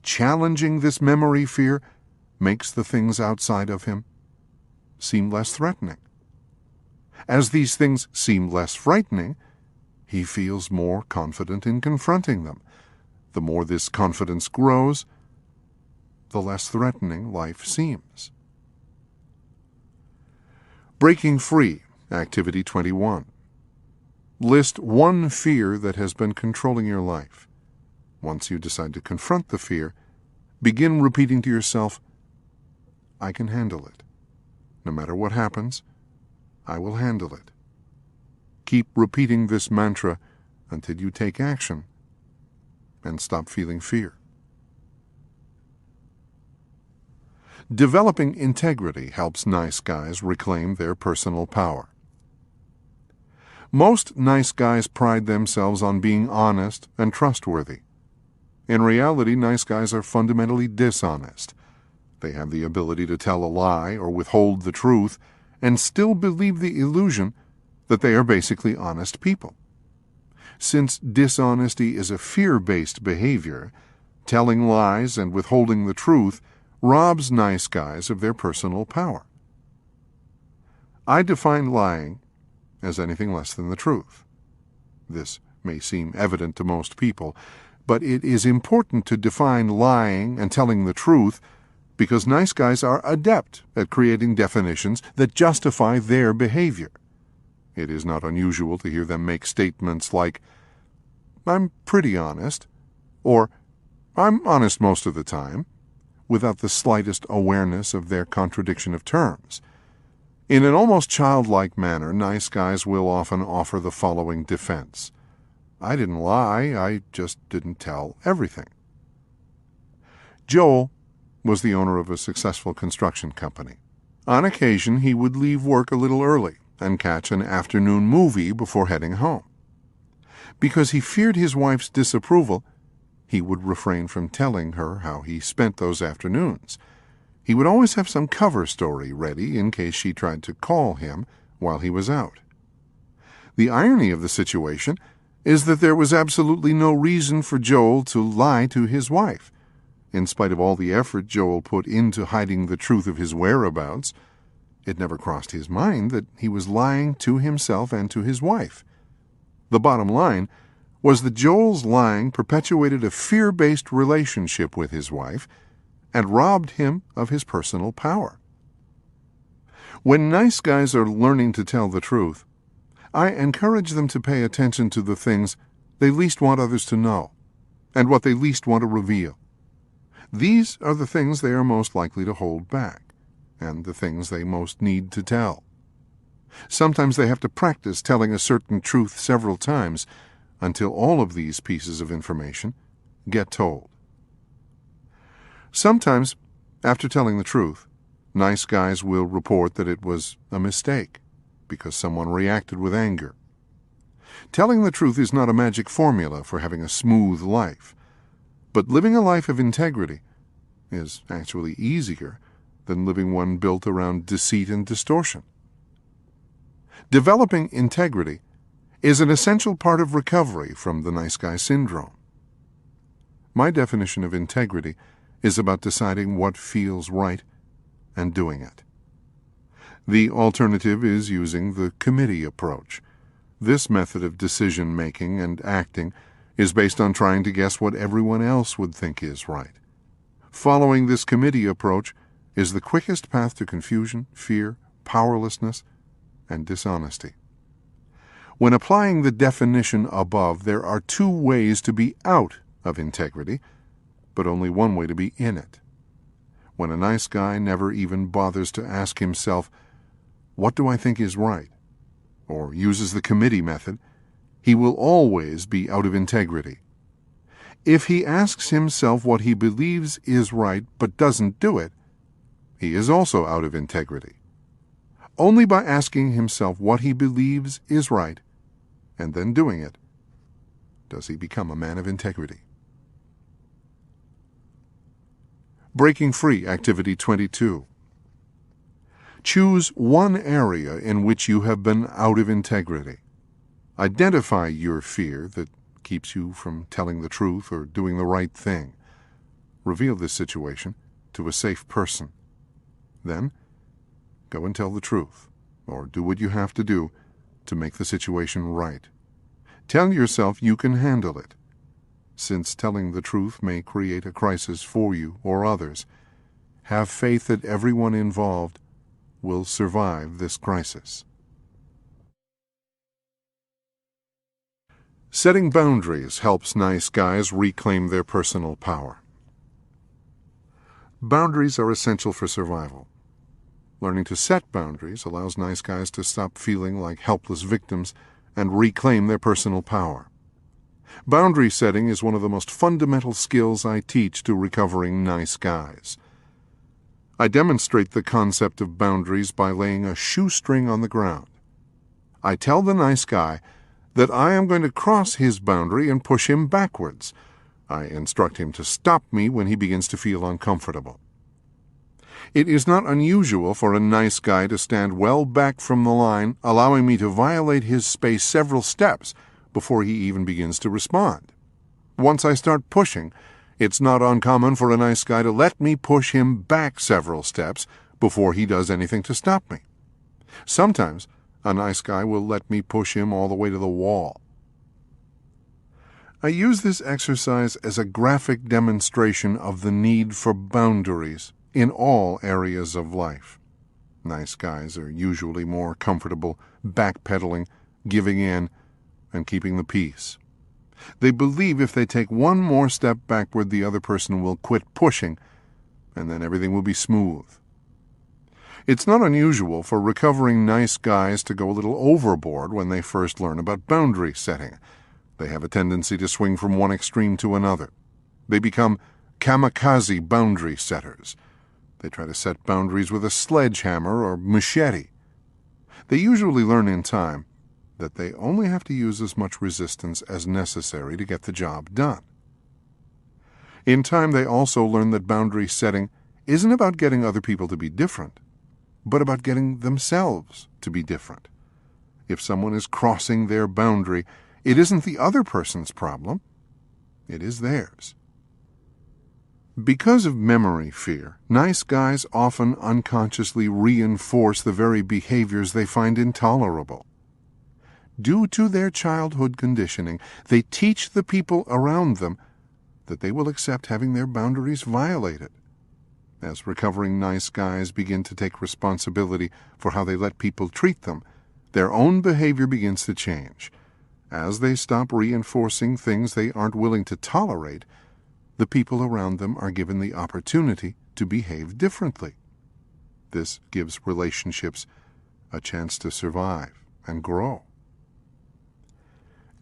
Speaker 2: Challenging this memory fear makes the things outside of him seem less threatening. As these things seem less frightening, he feels more confident in confronting them. The more this confidence grows, the less threatening life seems. Breaking Free, Activity 21. List one fear that has been controlling your life. Once you decide to confront the fear, begin repeating to yourself, I can handle it. No matter what happens, I will handle it. Keep repeating this mantra until you take action and stop feeling fear. Developing integrity helps nice guys reclaim their personal power. Most nice guys pride themselves on being honest and trustworthy. In reality, nice guys are fundamentally dishonest. They have the ability to tell a lie or withhold the truth and still believe the illusion that they are basically honest people. Since dishonesty is a fear-based behavior, telling lies and withholding the truth robs nice guys of their personal power. I define lying as anything less than the truth. This may seem evident to most people, but it is important to define lying and telling the truth because nice guys are adept at creating definitions that justify their behavior. It is not unusual to hear them make statements like, I'm pretty honest, or I'm honest most of the time, without the slightest awareness of their contradiction of terms. In an almost childlike manner, nice guys will often offer the following defense. I didn't lie, I just didn't tell everything. Joel was the owner of a successful construction company. On occasion, he would leave work a little early and catch an afternoon movie before heading home. Because he feared his wife's disapproval, he would refrain from telling her how he spent those afternoons. He would always have some cover story ready in case she tried to call him while he was out. The irony of the situation is that there was absolutely no reason for Joel to lie to his wife. In spite of all the effort Joel put into hiding the truth of his whereabouts, it never crossed his mind that he was lying to himself and to his wife. The bottom line was that Joel's lying perpetuated a fear-based relationship with his wife and robbed him of his personal power. When nice guys are learning to tell the truth, I encourage them to pay attention to the things they least want others to know and what they least want to reveal. These are the things they are most likely to hold back and the things they most need to tell. Sometimes they have to practice telling a certain truth several times until all of these pieces of information get told. Sometimes, after telling the truth, nice guys will report that it was a mistake because someone reacted with anger. Telling the truth is not a magic formula for having a smooth life, but living a life of integrity is actually easier than living one built around deceit and distortion. Developing integrity is an essential part of recovery from the nice guy syndrome. My definition of integrity is about deciding what feels right and doing it. The alternative is using the committee approach. This method of decision-making and acting is based on trying to guess what everyone else would think is right. Following this committee approach is the quickest path to confusion, fear, powerlessness, and dishonesty. When applying the definition above, there are two ways to be out of integrity, but only one way to be in it. When a nice guy never even bothers to ask himself, what do I think is right? Or uses the committee method, he will always be out of integrity. If he asks himself what he believes is right but doesn't do it, he is also out of integrity. Only by asking himself what he believes is right and then doing it does he become a man of integrity. Breaking Free, Activity 22. Choose one area in which you have been out of integrity. Identify your fear that keeps you from telling the truth or doing the right thing. Reveal this situation to a safe person. Then, go and tell the truth, or do what you have to do to make the situation right. Tell yourself you can handle it. Since telling the truth may create a crisis for you or others, have faith that everyone involved will survive this crisis. Setting boundaries helps nice guys reclaim their personal power. Boundaries are essential for survival. Learning to set boundaries allows nice guys to stop feeling like helpless victims and reclaim their personal power. Boundary setting is one of the most fundamental skills I teach to recovering nice guys. I demonstrate the concept of boundaries by laying a shoestring on the ground. I tell the nice guy that I am going to cross his boundary and push him backwards. I instruct him to stop me when he begins to feel uncomfortable. It is not unusual for a nice guy to stand well back from the line, allowing me to violate his space several steps before he even begins to respond. Once I start pushing, it's not uncommon for a nice guy to let me push him back several steps before he does anything to stop me. Sometimes a nice guy will let me push him all the way to the wall. I use this exercise as a graphic demonstration of the need for boundaries in all areas of life. Nice guys are usually more comfortable backpedaling, giving in, and keeping the peace. They believe if they take one more step backward, the other person will quit pushing, and then everything will be smooth. It's not unusual for recovering nice guys to go a little overboard when they first learn about boundary setting. They have a tendency to swing from one extreme to another. They become kamikaze boundary setters. They try to set boundaries with a sledgehammer or machete. They usually learn in time that they only have to use as much resistance as necessary to get the job done. In time, they also learn that boundary setting isn't about getting other people to be different, but about getting themselves to be different. If someone is crossing their boundary, it isn't the other person's problem, it is theirs. Because of memory fear, nice guys often unconsciously reinforce the very behaviors they find intolerable. Due to their childhood conditioning, they teach the people around them that they will accept having their boundaries violated. As recovering nice guys begin to take responsibility for how they let people treat them, their own behavior begins to change. As they stop reinforcing things they aren't willing to tolerate, the people around them are given the opportunity to behave differently. This gives relationships a chance to survive and grow.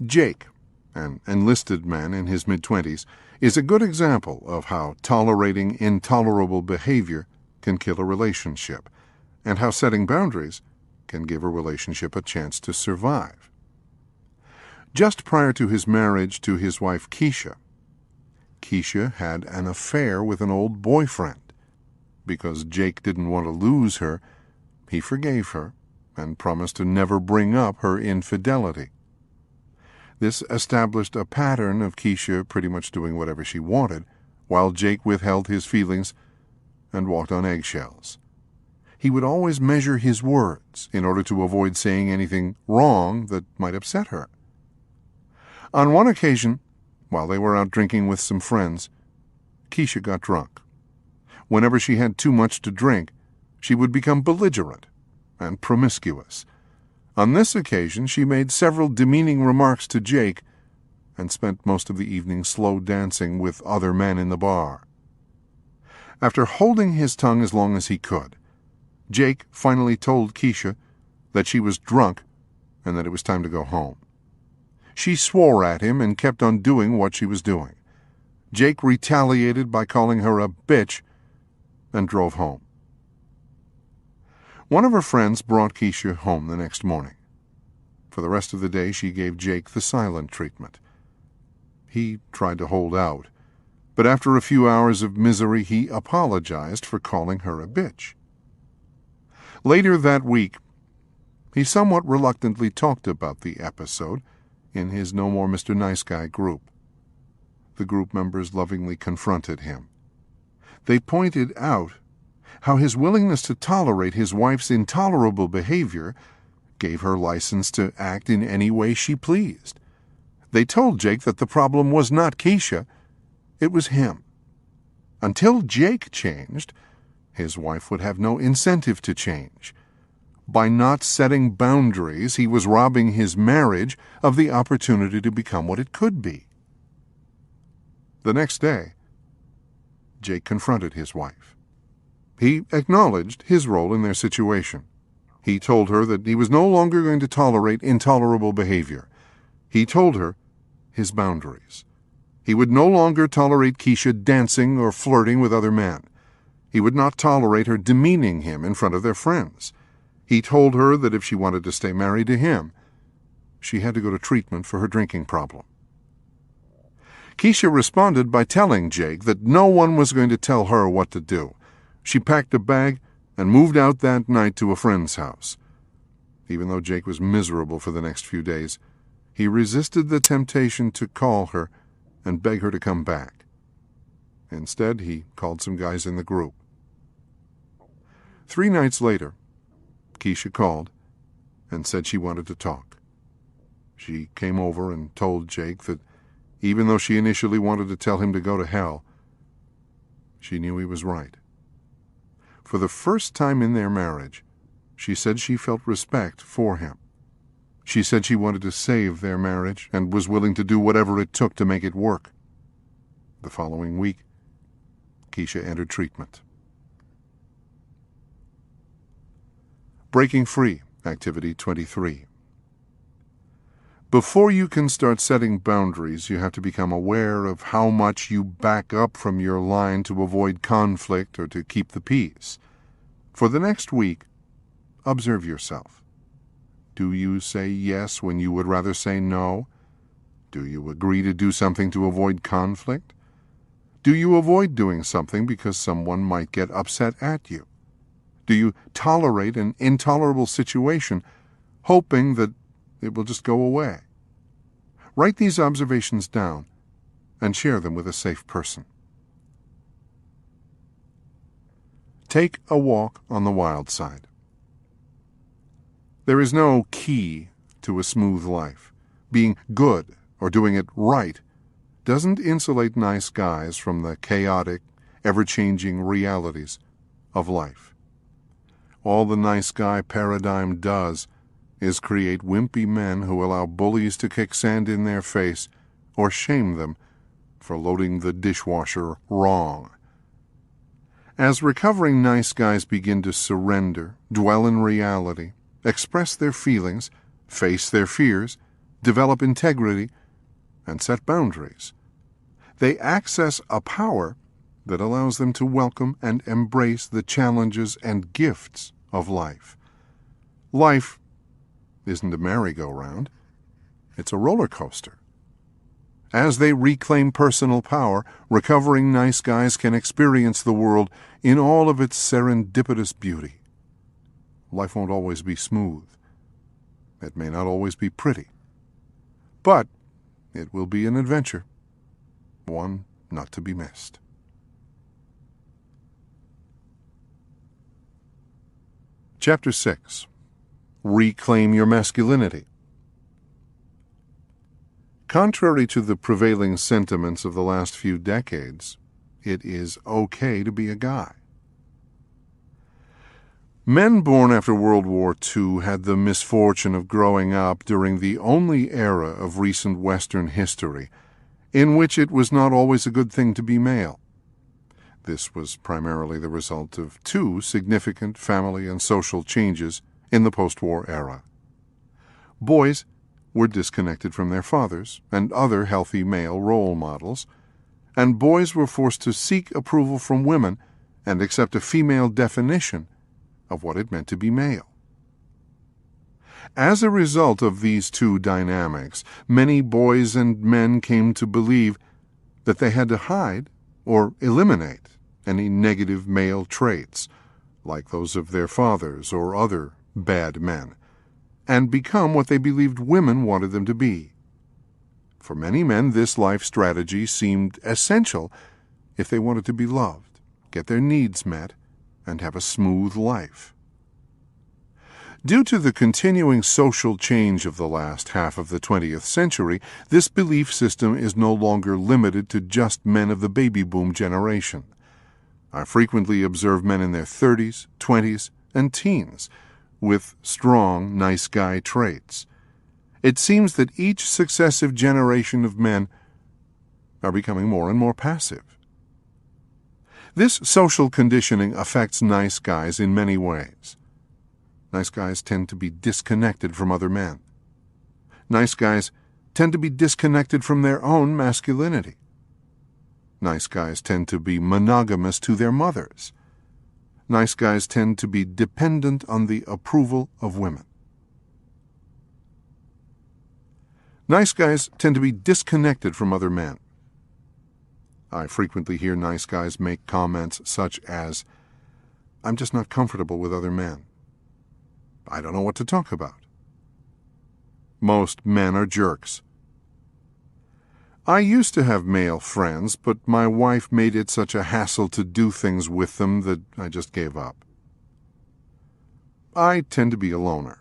Speaker 2: Jake, an enlisted man in his mid-20s, is a good example of how tolerating intolerable behavior can kill a relationship, and how setting boundaries can give a relationship a chance to survive. Just prior to his marriage to his wife Keisha had an affair with an old boyfriend. Because Jake didn't want to lose her, he forgave her and promised to never bring up her infidelity. This established a pattern of Keisha pretty much doing whatever she wanted, while Jake withheld his feelings and walked on eggshells. He would always measure his words in order to avoid saying anything wrong that might upset her. On one occasion, while they were out drinking with some friends, Keisha got drunk. Whenever she had too much to drink, she would become belligerent and promiscuous. On this occasion, she made several demeaning remarks to Jake and spent most of the evening slow dancing with other men in the bar. After holding his tongue as long as he could, Jake finally told Keisha that she was drunk and that it was time to go home. She swore at him and kept on doing what she was doing. Jake retaliated by calling her a bitch and drove home. One of her friends brought Keisha home the next morning. For the rest of the day, she gave Jake the silent treatment. He tried to hold out, but after a few hours of misery, he apologized for calling her a bitch. Later that week, he somewhat reluctantly talked about the episode in his No More Mr. Nice Guy group. The group members lovingly confronted him. They pointed out how his willingness to tolerate his wife's intolerable behavior gave her license to act in any way she pleased. They told Jake that the problem was not Keisha, it was him. Until Jake changed, His wife would have no incentive to change. By not setting boundaries, he was robbing his marriage of the opportunity to become what it could be. The next day, Jake confronted his wife. He acknowledged his role in their situation. He told her that he was no longer going to tolerate intolerable behavior. He told her his boundaries. He would no longer tolerate Keisha dancing or flirting with other men. He would not tolerate her demeaning him in front of their friends. He told her that if she wanted to stay married to him, she had to go to treatment for her drinking problem. Keisha responded by telling Jake that no one was going to tell her what to do. She packed a bag and moved out that night to a friend's house. Even though Jake was miserable for the next few days, he resisted the temptation to call her and beg her to come back. Instead, he called some guys in the group. 3 nights later, Keisha called and said she wanted to talk. She came over and told Jake that even though she initially wanted to tell him to go to hell, she knew he was right. For the first time in their marriage, she said she felt respect for him. She said she wanted to save their marriage and was willing to do whatever it took to make it work. The following week, Keisha entered treatment. Breaking Free, Activity 23. Before you can start setting boundaries, you have to become aware of how much you back up from your line to avoid conflict or to keep the peace. For the next week, observe yourself. Do you say yes when you would rather say no? Do you agree to do something to avoid conflict? Do you avoid doing something because someone might get upset at you? Do you tolerate an intolerable situation, hoping that it will just go away? Write these observations down and share them with a safe person. Take a walk on the wild side. There is no key to a smooth life. Being good or doing it right doesn't insulate nice guys from the chaotic, ever-changing realities of life. All the nice guy paradigm does is create wimpy men who allow bullies to kick sand in their face or shame them for loading the dishwasher wrong. As recovering nice guys begin to surrender, dwell in reality, express their feelings, face their fears, develop integrity, and set boundaries, they access a power that allows them to welcome and embrace the challenges and gifts of life. Life isn't a merry-go-round. It's a roller coaster. As they reclaim personal power, recovering nice guys can experience the world in all of its serendipitous beauty. Life won't always be smooth. It may not always be pretty. But it will be an adventure, one not to be missed. Chapter 6. Reclaim Your Masculinity. Contrary to the prevailing sentiments of the last few decades, it is okay to be a guy. Men born after World War II had the misfortune of growing up during the only era of recent Western history in which it was not always a good thing to be male. This was primarily the result of 2 significant family and social changes in the post-war era. Boys were disconnected from their fathers and other healthy male role models, and boys were forced to seek approval from women and accept a female definition of what it meant to be male. As a result of these 2 dynamics, many boys and men came to believe that they had to hide or eliminate any negative male traits, like those of their fathers or other bad men, and become what they believed women wanted them to be. For many men, this life strategy seemed essential if they wanted to be loved, get their needs met, and have a smooth life. Due to the continuing social change of the last half of the 20th century, this belief system is no longer limited to just men of the baby boom generation. I frequently observe men in their 30s, 20s, and teens with strong nice guy traits. It seems that each successive generation of men are becoming more and more passive. This social conditioning affects nice guys in many ways. Nice guys tend to be disconnected from other men. Nice guys tend to be disconnected from their own masculinity. Nice guys tend to be monogamous to their mothers. Nice guys tend to be dependent on the approval of women. Nice guys tend to be disconnected from other men. I frequently hear nice guys make comments such as, "I'm just not comfortable with other men. I don't know what to talk about." Most men are jerks. I used to have male friends, but my wife made it such a hassle to do things with them that I just gave up. I tend to be a loner.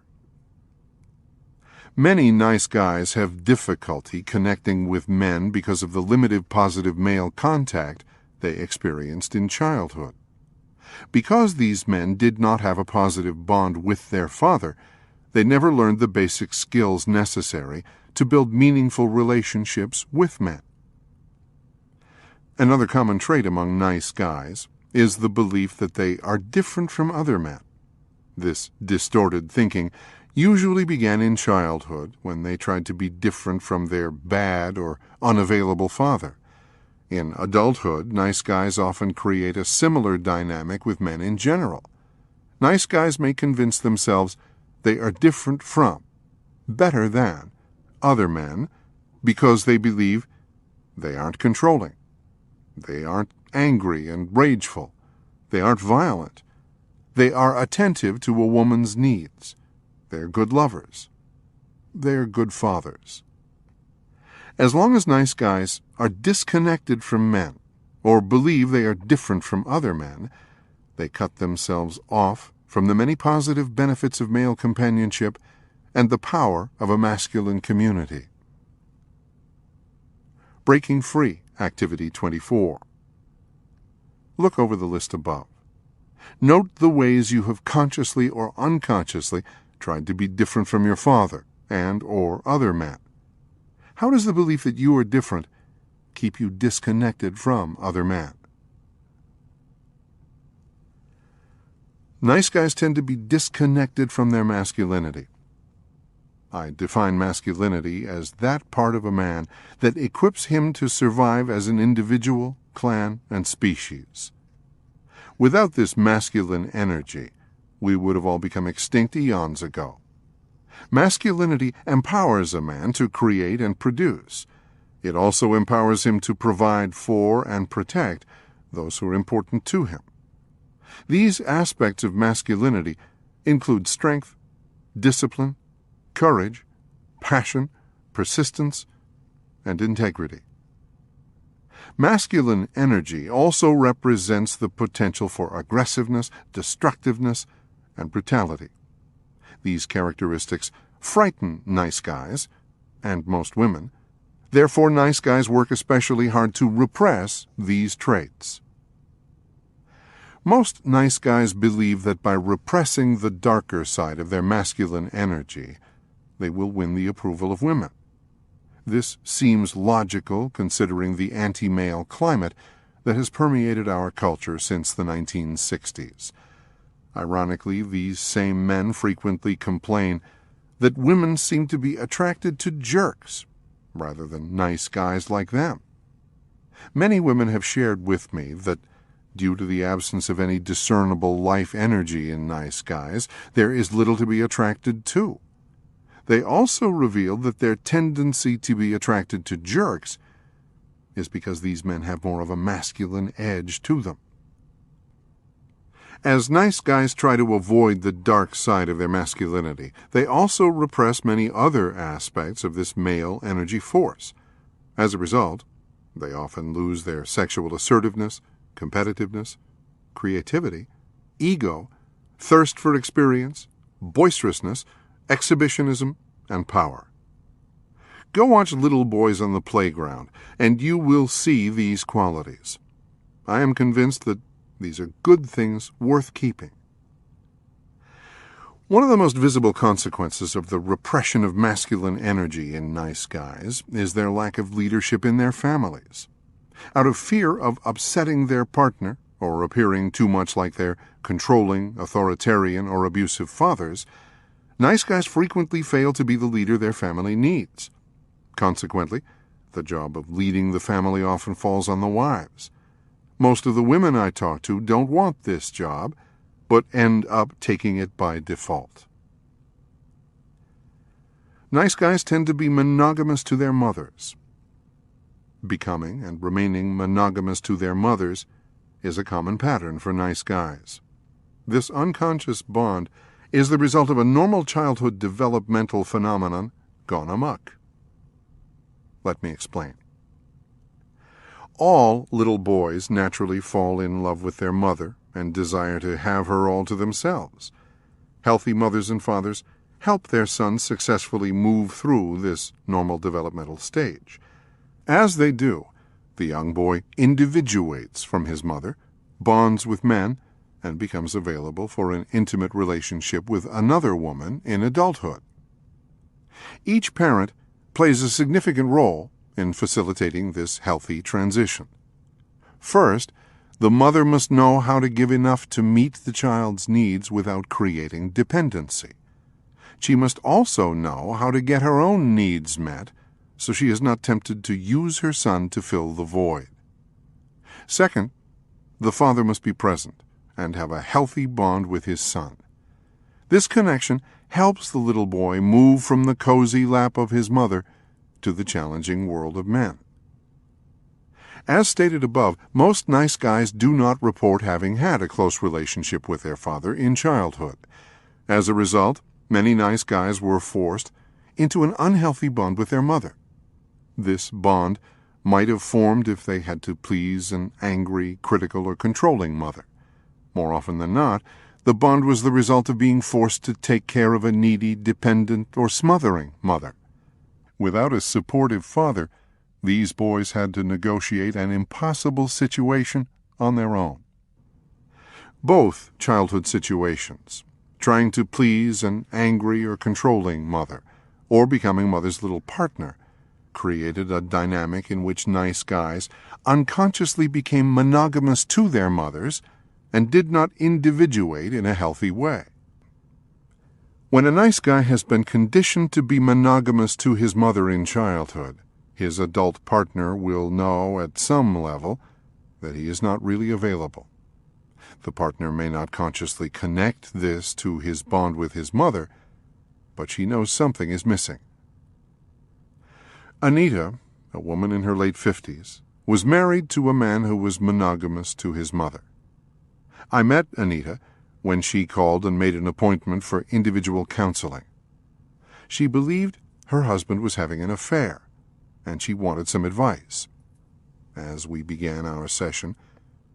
Speaker 2: Many nice guys have difficulty connecting with men because of the limited positive male contact they experienced in childhood. Because these men did not have a positive bond with their father, they never learned the basic skills necessary to build meaningful relationships with men. Another common trait among nice guys is the belief that they are different from other men. This distorted thinking usually began in childhood when they tried to be different from their bad or unavailable father. In adulthood, nice guys often create a similar dynamic with men in general. Nice guys may convince themselves they are different from, better than, other men because they believe they aren't controlling, they aren't angry and rageful, they aren't violent, they are attentive to a woman's needs, they're good lovers, they're good fathers. As long as nice guys are disconnected from men or believe they are different from other men, they cut themselves off from the many positive benefits of male companionship and the power of a masculine community. Breaking Free, Activity 24. Look over the list above. Note the ways you have consciously or unconsciously tried to be different from your father and or other men. How does the belief that you are different keep you disconnected from other men? Nice guys tend to be disconnected from their masculinity. I define masculinity as that part of a man that equips him to survive as an individual, clan, and species. Without this masculine energy, we would have all become extinct eons ago. Masculinity empowers a man to create and produce. It also empowers him to provide for and protect those who are important to him. These aspects of masculinity include strength, discipline, courage, passion, persistence, and integrity. Masculine energy also represents the potential for aggressiveness, destructiveness, and brutality. These characteristics frighten nice guys, and most women. Therefore, nice guys work especially hard to repress these traits. Most nice guys believe that by repressing the darker side of their masculine energy, they will win the approval of women. This seems logical considering the anti-male climate that has permeated our culture since the 1960s. Ironically, these same men frequently complain that women seem to be attracted to jerks rather than nice guys like them. Many women have shared with me that due to the absence of any discernible life energy in nice guys, there is little to be attracted to. They also revealed that their tendency to be attracted to jerks is because these men have more of a masculine edge to them. As nice guys try to avoid the dark side of their masculinity, they also repress many other aspects of this male energy force. As a result, they often lose their sexual assertiveness, competitiveness, creativity, ego, thirst for experience, boisterousness, exhibitionism, and power. Go watch little boys on the playground, and you will see these qualities. I am convinced that These are good things worth keeping. One of the most visible consequences of the repression of masculine energy in nice guys is their lack of leadership in their families. Out of fear of upsetting their partner or appearing too much like their controlling, authoritarian, or abusive fathers, nice guys frequently fail to be the leader their family needs. Consequently, the job of leading the family often falls on the wives. Most of the women I talk to don't want this job, but end up taking it by default. Nice guys tend to be monogamous to their mothers. Becoming and remaining monogamous to their mothers is a common pattern for nice guys. This unconscious bond is the result of a normal childhood developmental phenomenon gone amok. Let me explain. All little boys naturally fall in love with their mother and desire to have her all to themselves. Healthy mothers and fathers help their sons successfully move through this normal developmental stage. As they do, the young boy individuates from his mother, bonds with men, and becomes available for an intimate relationship with another woman in adulthood. Each parent plays a significant role in facilitating this healthy transition. First, the mother must know how to give enough to meet the child's needs without creating dependency. She must also know how to get her own needs met, so she is not tempted to use her son to fill the void. Second, the father must be present and have a healthy bond with his son. This connection helps the little boy move from the cozy lap of his mother to the challenging world of men. As stated above, most nice guys do not report having had a close relationship with their father in childhood. As a result, many nice guys were forced into an unhealthy bond with their mother. This bond might have formed if they had to please an angry, critical, or controlling mother. More often than not, the bond was the result of being forced to take care of a needy, dependent, or smothering mother. Without a supportive father, these boys had to negotiate an impossible situation on their own. Both childhood situations, trying to please an angry or controlling mother, or becoming mother's little partner, created a dynamic in which nice guys unconsciously became monogamous to their mothers and did not individuate in a healthy way. When a nice guy has been conditioned to be monogamous to his mother in childhood, his adult partner will know at some level that he is not really available. The partner may not consciously connect this to his bond with his mother, but she knows something is missing. Anita, a woman in her late 50s, was married to a man who was monogamous to his mother. I met Anita when she called and made an appointment for individual counseling. She believed her husband was having an affair, and she wanted some advice. As we began our session,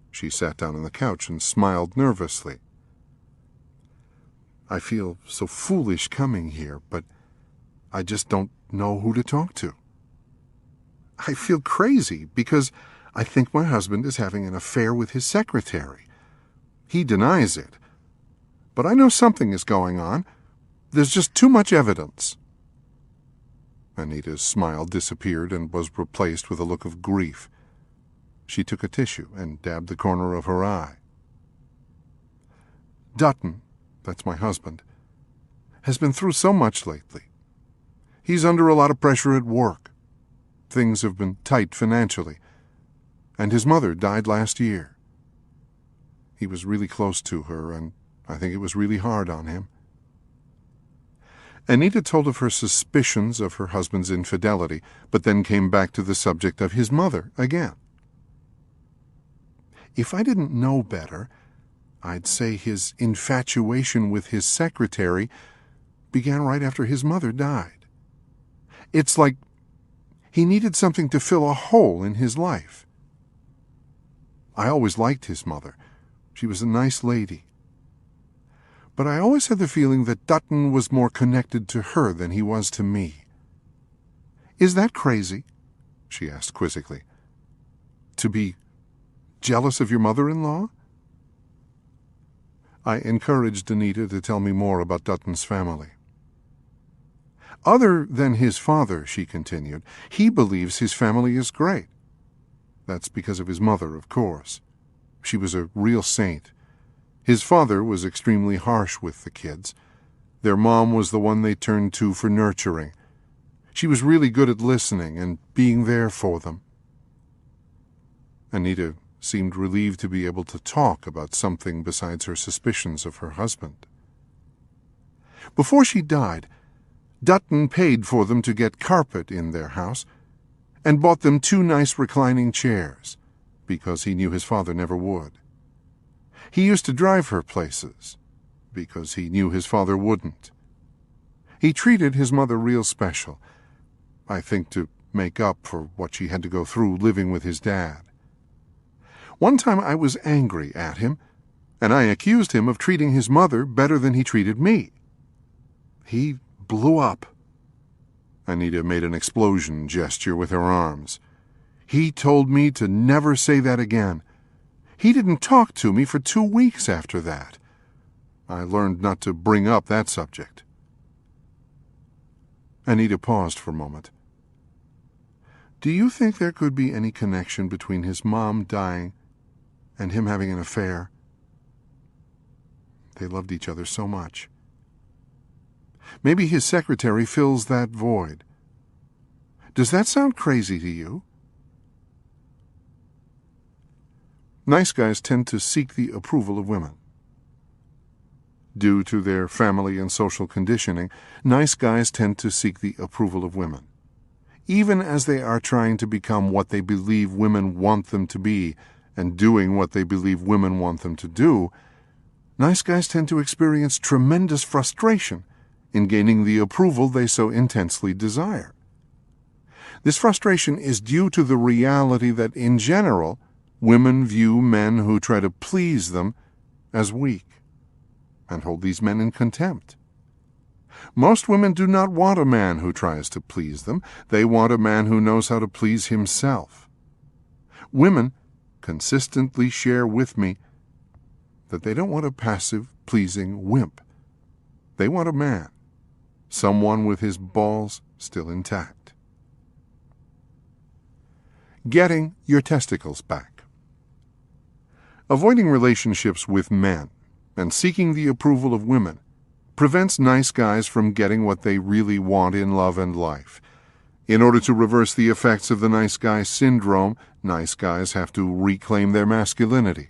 Speaker 2: she sat down on the couch and smiled nervously. "I feel so foolish coming here, but I just don't know who to talk to. I feel crazy because I think my husband is having an affair with his secretary. He denies it, but I know something is going on. There's just too much evidence." Anita's smile disappeared and was replaced with a look of grief. She took a tissue and dabbed the corner of her eye. "Dutton, that's my husband, has been through so much lately. He's under a lot of pressure at work. Things have been tight financially, and his mother died last year. He was really close to her, and I think it was really hard on him." Anita told of her suspicions of her husband's infidelity, but then came back to the subject of his mother again. "If I didn't know better, I'd say his infatuation with his secretary began right after his mother died. It's like he needed something to fill a hole in his life. I always liked his mother. She was a nice lady. But I always had the feeling that Dutton was more connected to her than he was to me. Is that crazy?" she asked quizzically. "To be jealous of your mother-in-law? I encouraged Anita to tell me more about Dutton's family. Other than his father, she continued, he believes his family is great. That's because of his mother, of course. She was a real saint. His father was extremely harsh with the kids. Their mom was the one they turned to for nurturing. She was really good at listening and being there for them. Anita seemed relieved to be able to talk about something besides her suspicions of her husband. Before she died, Dutton paid for them to get carpet in their house and bought them 2 nice reclining chairs, because he knew his father never would. He used to drive her places, because he knew his father wouldn't. He treated his mother real special, I think to make up for what she had to go through living with his dad. One time I was angry at him, and I accused him of treating his mother better than he treated me. He blew up. Anita made an explosion gesture with her arms. He told me to never say that again. He didn't talk to me for 2 weeks after that. I learned not to bring up that subject. Anita paused for a moment. Do you think there could be any connection between his mom dying and him having an affair? They loved each other so much. Maybe his secretary fills that void. Does that sound crazy to you? Nice guys tend to seek the approval of women. Due to their family and social conditioning, nice guys tend to seek the approval of women. Even as they are trying to become what they believe women want them to be and doing what they believe women want them to do, nice guys tend to experience tremendous frustration in gaining the approval they so intensely desire. This frustration is due to the reality that, in general, women view men who try to please them as weak and hold these men in contempt. Most women do not want a man who tries to please them. They want a man who knows how to please himself. Women consistently share with me that they don't want a passive, pleasing wimp. They want a man, someone with his balls still intact. Getting your testicles back. Avoiding relationships with men and seeking the approval of women prevents nice guys from getting what they really want in love and life. In order to reverse the effects of the nice guy syndrome, nice guys have to reclaim their masculinity.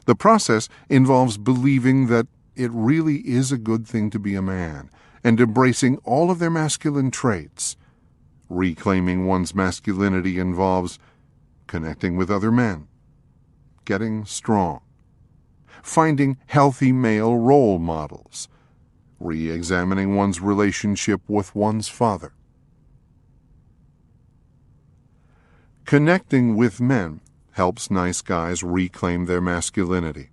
Speaker 2: The process involves believing that it really is a good thing to be a man and embracing all of their masculine traits. Reclaiming one's masculinity involves connecting with other men, getting strong, finding healthy male role models, re-examining one's relationship with one's father. Connecting with men helps nice guys reclaim their masculinity.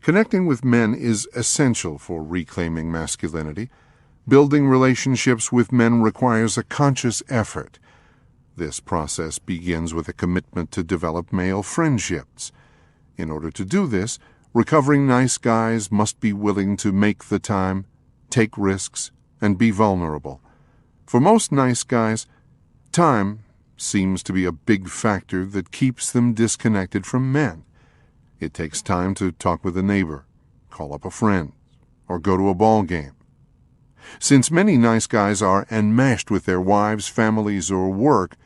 Speaker 2: Connecting with men is essential for reclaiming masculinity. Building relationships with men requires a conscious effort. This process begins with a commitment to develop male friendships. In order to do this, recovering nice guys must be willing to make the time, take risks, and be vulnerable. For most nice guys, time seems to be a big factor that keeps them disconnected from men. It takes time to talk with a neighbor, call up a friend, or go to a ball game. Since many nice guys are enmeshed with their wives, families, or work,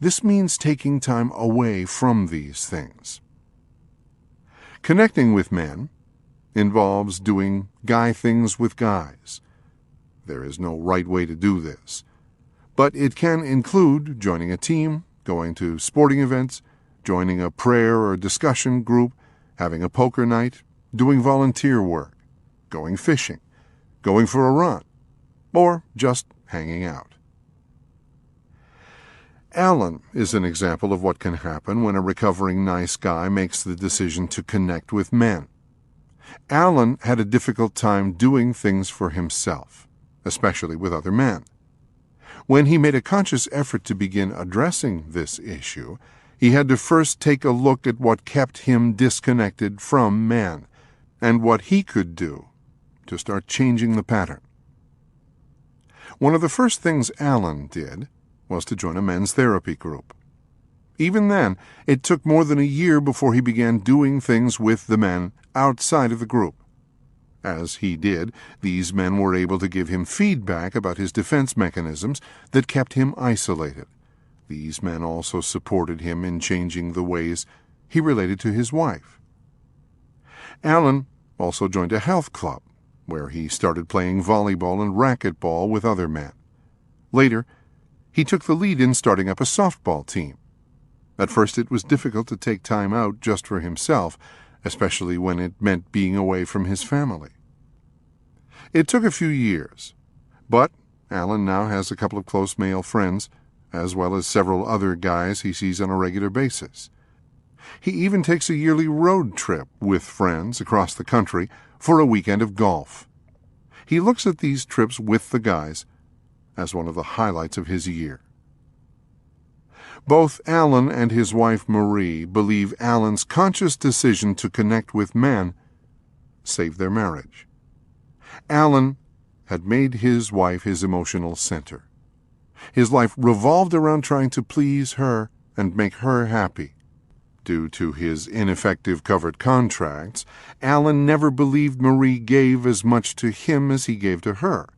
Speaker 2: this means taking time away from these things. Connecting with men involves doing guy things with guys. There is no right way to do this, but it can include joining a team, going to sporting events, joining a prayer or discussion group, having a poker night, doing volunteer work, going fishing, going for a run, or just hanging out. Alan is an example of what can happen when a recovering nice guy makes the decision to connect with men. Alan had a difficult time doing things for himself, especially with other men. When he made a conscious effort to begin addressing this issue, he had to first take a look at what kept him disconnected from men, and what he could do to start changing the pattern. One of the first things Alan did was to join a men's therapy group. Even then, it took more than a year before he began doing things with the men outside of the group. As he did, these men were able to give him feedback about his defense mechanisms that kept him isolated. These men also supported him in changing the ways he related to his wife. Alan also joined a health club, where he started playing volleyball and racquetball with other men. Later, he took the lead in starting up a softball team. At first, it was difficult to take time out just for himself, especially when it meant being away from his family. It took a few years, but Alan now has a couple of close male friends, as well as several other guys he sees on a regular basis. He even takes a yearly road trip with friends across the country for a weekend of golf. He looks at these trips with the guys as one of the highlights of his year. Both Alan and his wife Marie believe Alan's conscious decision to connect with men saved their marriage. Alan had made his wife his emotional center. His life revolved around trying to please her and make her happy. Due to his ineffective covered contracts, Alan never believed Marie gave as much to him as he gave to her.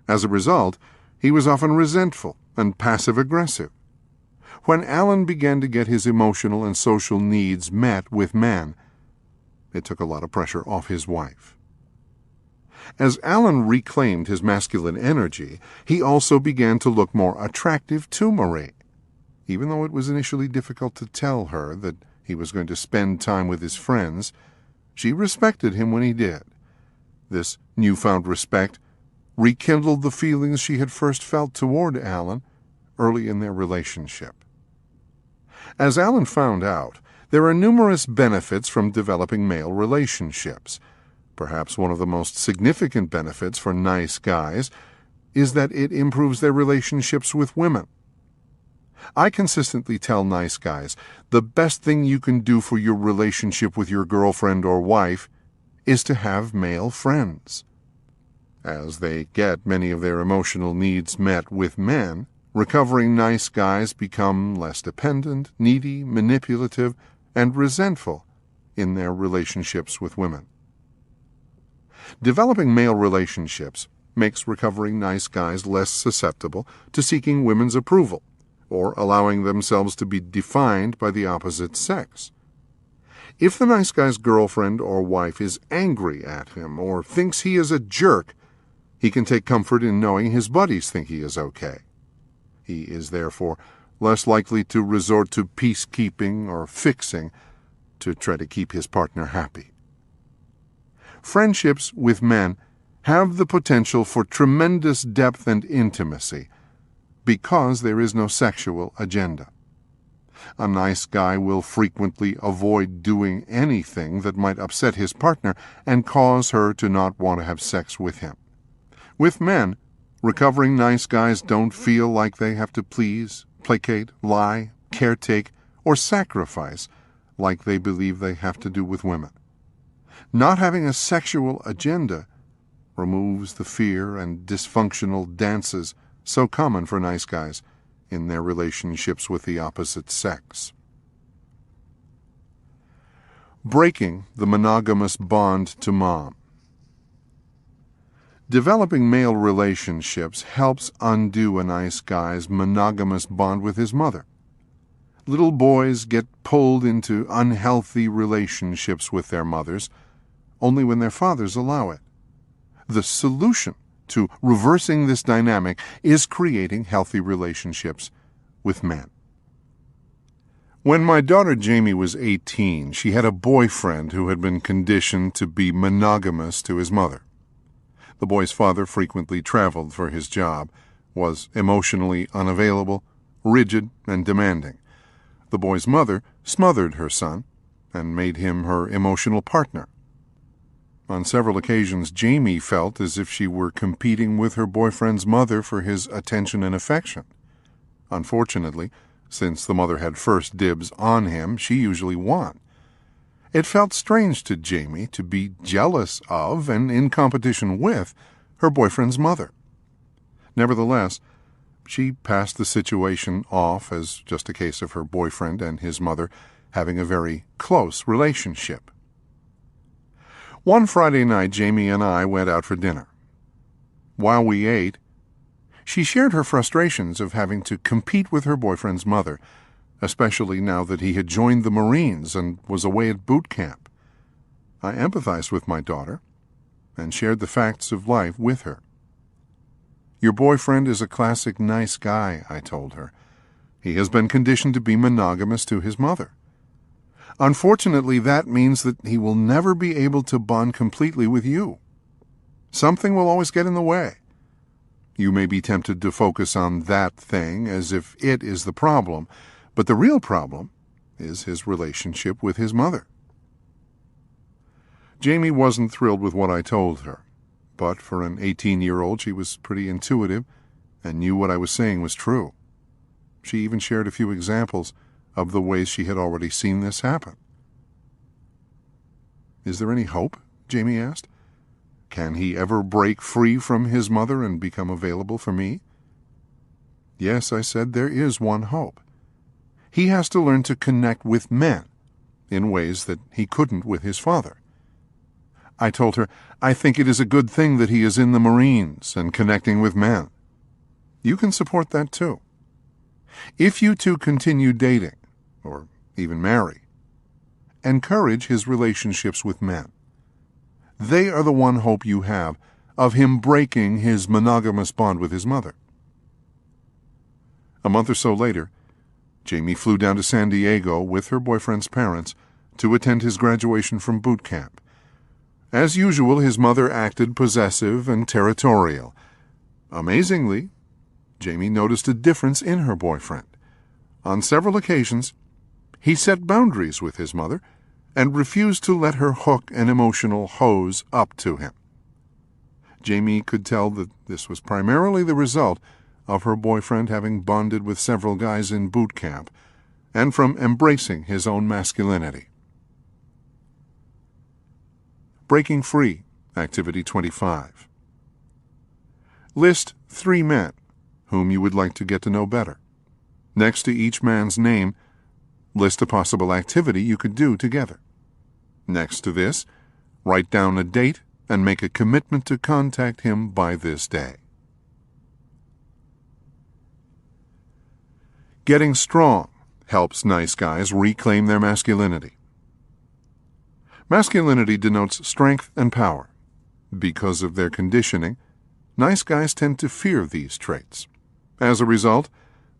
Speaker 2: As a result, he was often resentful and passive-aggressive. When Alan began to get his emotional and social needs met with men, it took a lot of pressure off his wife. As Alan reclaimed his masculine energy, he also began to look more attractive to Marie. Even though it was initially difficult to tell her that he was going to spend time with his friends, she respected him when he did. This newfound respect rekindled the feelings she had first felt toward Alan early in their relationship. As Alan found out, there are numerous benefits from developing male relationships. Perhaps one of the most significant benefits for nice guys is that it improves their relationships with women. I consistently tell nice guys, the best thing you can do for your relationship with your girlfriend or wife is to have male friends. As they get many of their emotional needs met with men, recovering nice guys become less dependent, needy, manipulative, and resentful in their relationships with women. Developing male relationships makes recovering nice guys less susceptible to seeking women's approval or allowing themselves to be defined by the opposite sex. If the nice guy's girlfriend or wife is angry at him or thinks he is a jerk, he can take comfort in knowing his buddies think he is okay. He is therefore less likely to resort to peacekeeping or fixing to try to keep his partner happy. Friendships with men have the potential for tremendous depth and intimacy because there is no sexual agenda. A nice guy will frequently avoid doing anything that might upset his partner and cause her to not want to have sex with him. With men, recovering nice guys don't feel like they have to please, placate, lie, caretake, or sacrifice like they believe they have to do with women. Not having a sexual agenda removes the fear and dysfunctional dances so common for nice guys in their relationships with the opposite sex. Breaking the monogamous bond to mom. Developing male relationships helps undo a nice guy's monogamous bond with his mother. Little boys get pulled into unhealthy relationships with their mothers only when their fathers allow it. The solution to reversing this dynamic is creating healthy relationships with men. When my daughter Jamie was 18, she had a boyfriend who had been conditioned to be monogamous to his mother. The boy's father frequently traveled for his job, was emotionally unavailable, rigid, and demanding. The boy's mother smothered her son and made him her emotional partner. On several occasions, Jamie felt as if she were competing with her boyfriend's mother for his attention and affection. Unfortunately, Since the mother had first dibs on him, she usually won. It felt strange to Jamie to be jealous of and in competition with her boyfriend's mother. Nevertheless, she passed the situation off as just a case of her boyfriend and his mother having a very close relationship. One Friday night, Jamie and I went out for dinner. While we ate, she shared her frustrations of having to compete with her boyfriend's mother, especially now that he had joined the Marines and was away at boot camp. I empathized with my daughter and shared the facts of life with her. "Your boyfriend is a classic nice guy," I told her. "He has been conditioned to be monogamous to his mother. Unfortunately, that means that he will never be able to bond completely with you. Something will always get in the way. You may be tempted to focus on that thing as if it is the problem, but the real problem is his relationship with his mother." Jamie wasn't thrilled with what I told her, but for an 18-year-old, she was pretty intuitive and knew what I was saying was true. She even shared a few examples of the ways she had already seen this happen. "Is there any hope?" Jamie asked. "Can he ever break free from his mother and become available for me?" "Yes," I said, "there is one hope. He has to learn to connect with men in ways that he couldn't with his father." I told her, "I think it is a good thing that he is in the Marines and connecting with men. You can support that too. If you two continue dating, or even marry, encourage his relationships with men. They are the one hope you have of him breaking his monogamous bond with his mother." A month or so later, Jamie flew down to San Diego with her boyfriend's parents to attend his graduation from boot camp. As usual, his mother acted possessive and territorial. Amazingly, Jamie noticed a difference in her boyfriend. On several occasions, he set boundaries with his mother and refused to let her hook an emotional hose up to him. Jamie could tell that this was primarily the result of her boyfriend having bonded with several guys in boot camp and from embracing his own masculinity. Breaking Free, Activity 25. List 3 men whom you would like to get to know better. Next to each man's name, list a possible activity you could do together. Next to this, write down a date and make a commitment to contact him by this day. Getting strong helps nice guys reclaim their masculinity. Masculinity denotes strength and power. Because of their conditioning, nice guys tend to fear these traits. As a result,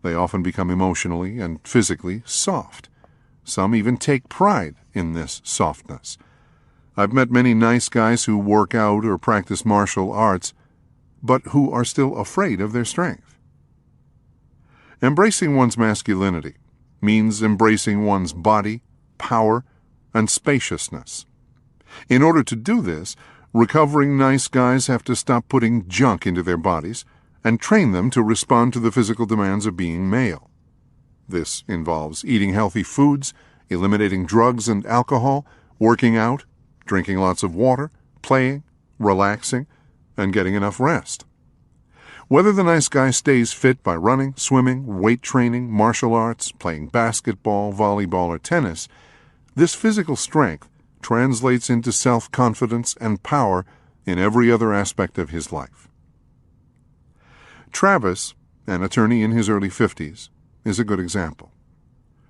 Speaker 2: they often become emotionally and physically soft. Some even take pride in this softness. I've met many nice guys who work out or practice martial arts, but who are still afraid of their strength. Embracing one's masculinity means embracing one's body, power, and spaciousness. In order to do this, recovering nice guys have to stop putting junk into their bodies and train them to respond to the physical demands of being male. This involves eating healthy foods, eliminating drugs and alcohol, working out, drinking lots of water, playing, relaxing, and getting enough rest. Whether the nice guy stays fit by running, swimming, weight training, martial arts, playing basketball, volleyball, or tennis, this physical strength translates into self-confidence and power in every other aspect of his life. Travis, an attorney in his early 50s, is a good example.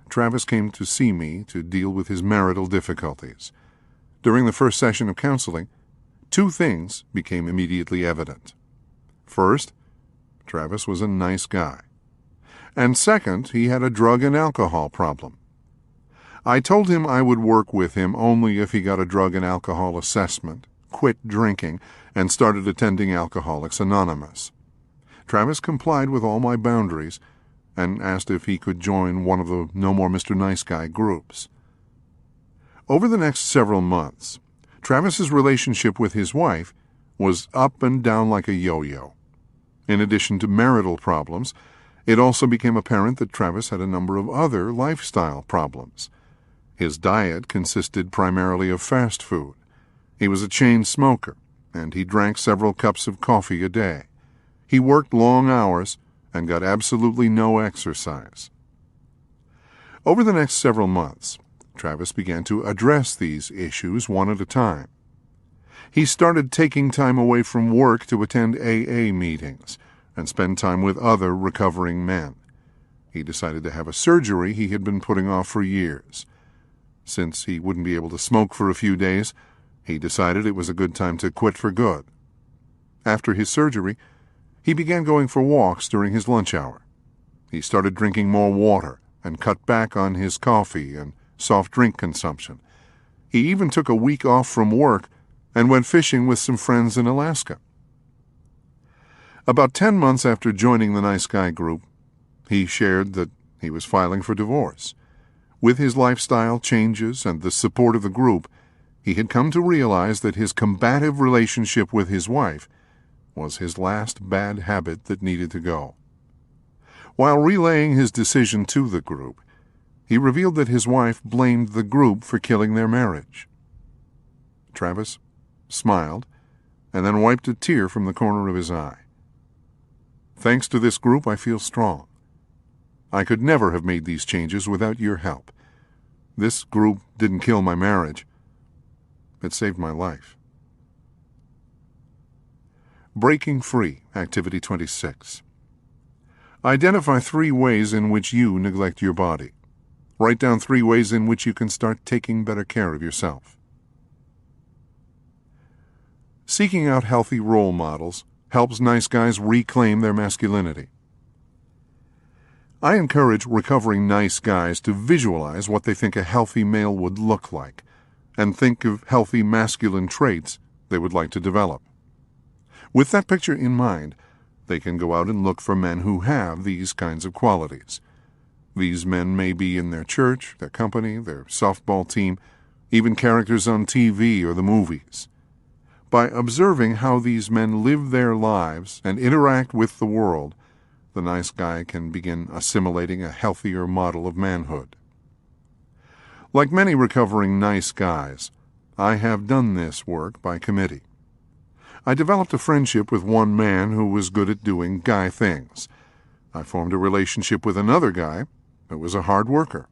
Speaker 2: Travis came to see me to deal with his marital difficulties. During the first session of counseling, 2 things became immediately evident. First, Travis was a nice guy. And second, he had a drug and alcohol problem. I told him I would work with him only if he got a drug and alcohol assessment, quit drinking, and started attending Alcoholics Anonymous. Travis complied with all my boundaries and asked if he could join one of the No More Mr. Nice Guy groups. Over the next several months, Travis's relationship with his wife was up and down like a yo-yo. In addition to marital problems, It also became apparent that Travis had a number of other lifestyle problems. His diet consisted primarily of fast food. He was a chain smoker, and he drank several cups of coffee a day. He worked long hours and got absolutely no exercise. Over the next several months, Travis began to address these issues one at a time. He started taking time away from work to attend AA meetings and spend time with other recovering men. He decided to have a surgery he had been putting off for years. Since he wouldn't be able to smoke for a few days, he decided it was a good time to quit for good. After his surgery, he began going for walks during his lunch hour. He started drinking more water and cut back on his coffee and soft drink consumption. He even took a week off from work and went fishing with some friends in Alaska. About 10 months after joining the Nice Guy group, he shared that he was filing for divorce. With his lifestyle changes and the support of the group, he had come to realize that his combative relationship with his wife was his last bad habit that needed to go. While relaying his decision to the group, he revealed that his wife blamed the group for killing their marriage. Travis smiled and then wiped a tear from the corner of his eye. "Thanks to this group, I feel strong. I could never have made these changes without your help. This group didn't kill my marriage. It saved my life." Breaking Free, Activity 26. Identify 3 ways in which you neglect your body. Write down 3 ways in which you can start taking better care of yourself. Seeking out healthy role models helps nice guys reclaim their masculinity. I encourage recovering nice guys to visualize what they think a healthy male would look like, and think of healthy masculine traits they would like to develop. With that picture in mind, they can go out and look for men who have these kinds of qualities. These men may be in their church, their company, their softball team, even characters on TV or the movies. By observing how these men live their lives and interact with the world, the nice guy can begin assimilating a healthier model of manhood. Like many recovering nice guys, I have done this work by committee. I developed a friendship with one man who was good at doing guy things. I formed a relationship with another guy who was a hard worker.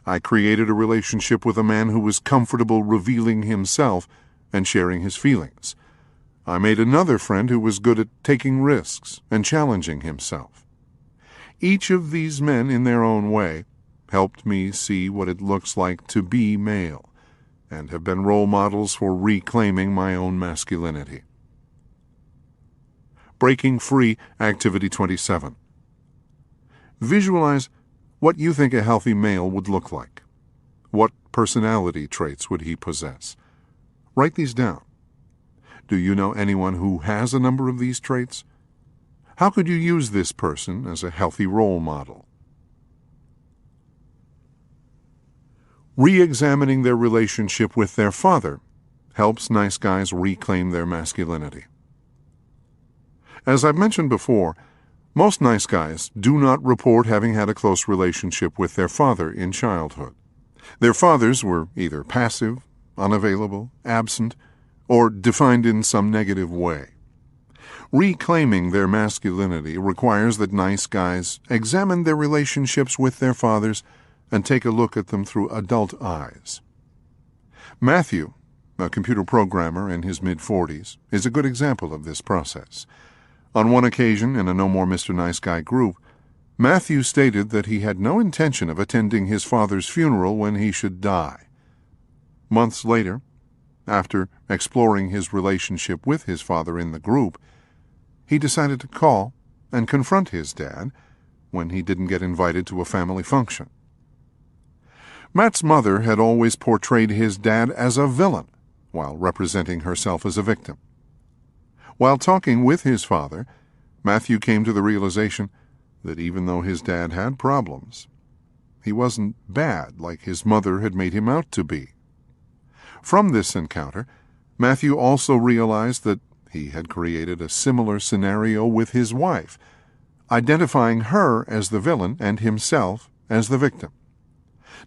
Speaker 2: I created a relationship with a man who was comfortable revealing himself and sharing his feelings. I made another friend who was good at taking risks and challenging himself. Each of these men, in their own way, helped me see what it looks like to be male, and have been role models for reclaiming my own masculinity. Breaking Free, Activity 27. Visualize what you think a healthy male would look like. What personality traits would he possess? Write these down. Do you know anyone who has a number of these traits? How could you use this person as a healthy role model? Re-examining their relationship with their father helps nice guys reclaim their masculinity. As I've mentioned before, most nice guys do not report having had a close relationship with their father in childhood. Their fathers were either passive, unavailable, absent, or defined in some negative way. Reclaiming their masculinity requires that nice guys examine their relationships with their fathers and take a look at them through adult eyes. Matthew, a computer programmer in his mid-40s, is a good example of this process. On one occasion, in a No More Mr. Nice Guy group, Matthew stated that he had no intention of attending his father's funeral when he should die. Months later, after exploring his relationship with his father in the group, he decided to call and confront his dad when he didn't get invited to a family function. Matt's mother had always portrayed his dad as a villain while representing herself as a victim. While talking with his father, Matthew came to the realization that even though his dad had problems, he wasn't bad like his mother had made him out to be. From this encounter, Matthew also realized that he had created a similar scenario with his wife, identifying her as the villain and himself as the victim.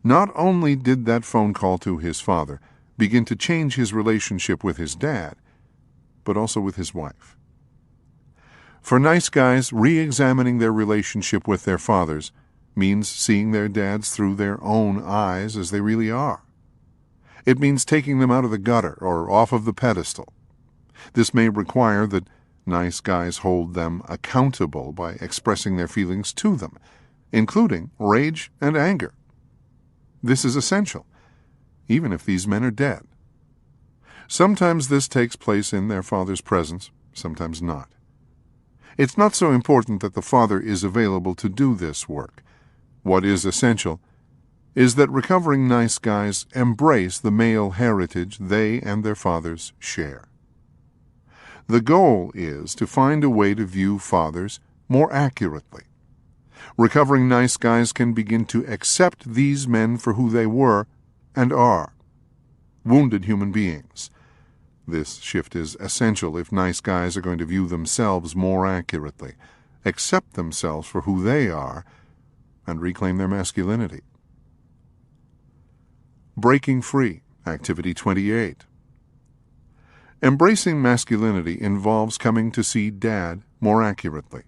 Speaker 2: Not only did that phone call to his father begin to change his relationship with his dad, but also with his wife. For nice guys, re-examining their relationship with their fathers means seeing their dads through their own eyes as they really are. It means taking them out of the gutter or off of the pedestal. This may require that nice guys hold them accountable by expressing their feelings to them, including rage and anger. This is essential, even if these men are dead. Sometimes this takes place in their father's presence, sometimes not. It's not so important that the father is available to do this work. What is essential is that recovering nice guys embrace the male heritage they and their fathers share. The goal is to find a way to view fathers more accurately. Recovering nice guys can begin to accept these men for who they were and are, wounded human beings. This shift is essential if nice guys are going to view themselves more accurately, accept themselves for who they are, and reclaim their masculinity. Breaking Free, Activity 28. Embracing masculinity involves coming to see Dad more accurately.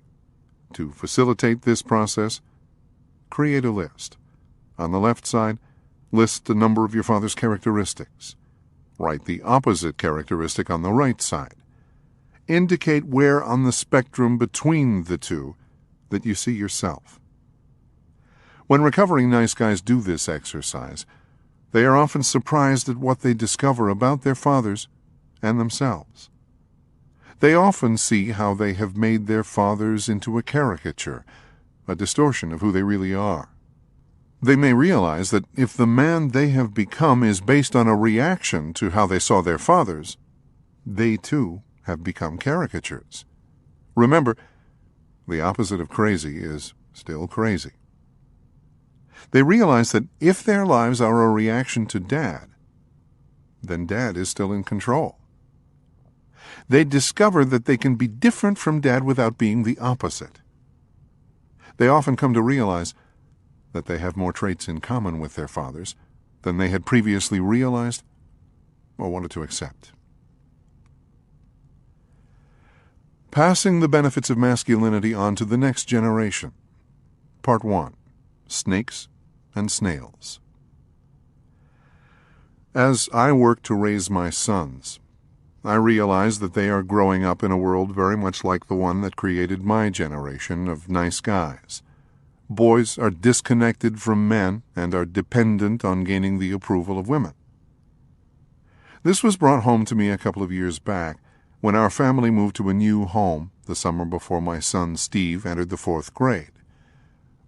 Speaker 2: To facilitate this process, create a list. On the left side, list a number of your father's characteristics. Write the opposite characteristic on the right side. Indicate where on the spectrum between the two that you see yourself. When recovering nice guys do this exercise, they are often surprised at what they discover about their fathers and themselves. They often see how they have made their fathers into a caricature, a distortion of who they really are. They may realize that if the man they have become is based on a reaction to how they saw their fathers, they too have become caricatures. Remember, the opposite of crazy is still crazy. They realize that if their lives are a reaction to Dad, then Dad is still in control. They discover that they can be different from Dad without being the opposite. They often come to realize that they have more traits in common with their fathers than they had previously realized or wanted to accept. Passing the benefits of masculinity on to the next generation. Part 1. Snakes and Snails. As I work to raise my sons, I realize that they are growing up in a world very much like the one that created my generation of nice guys. Boys are disconnected from men and are dependent on gaining the approval of women. This was brought home to me a couple of years back when our family moved to a new home the summer before my son Steve entered the 4th grade.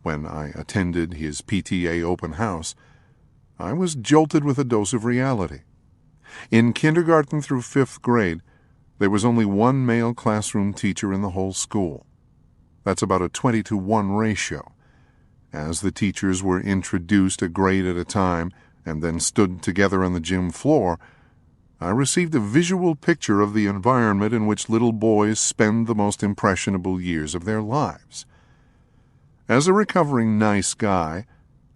Speaker 2: When I attended his PTA open house, I was jolted with a dose of reality. In kindergarten through 5th grade, there was only one male classroom teacher in the whole school. That's about a 20-to-1 ratio. As the teachers were introduced a grade at a time and then stood together on the gym floor, I received a visual picture of the environment in which little boys spend the most impressionable years of their lives. As a recovering nice guy,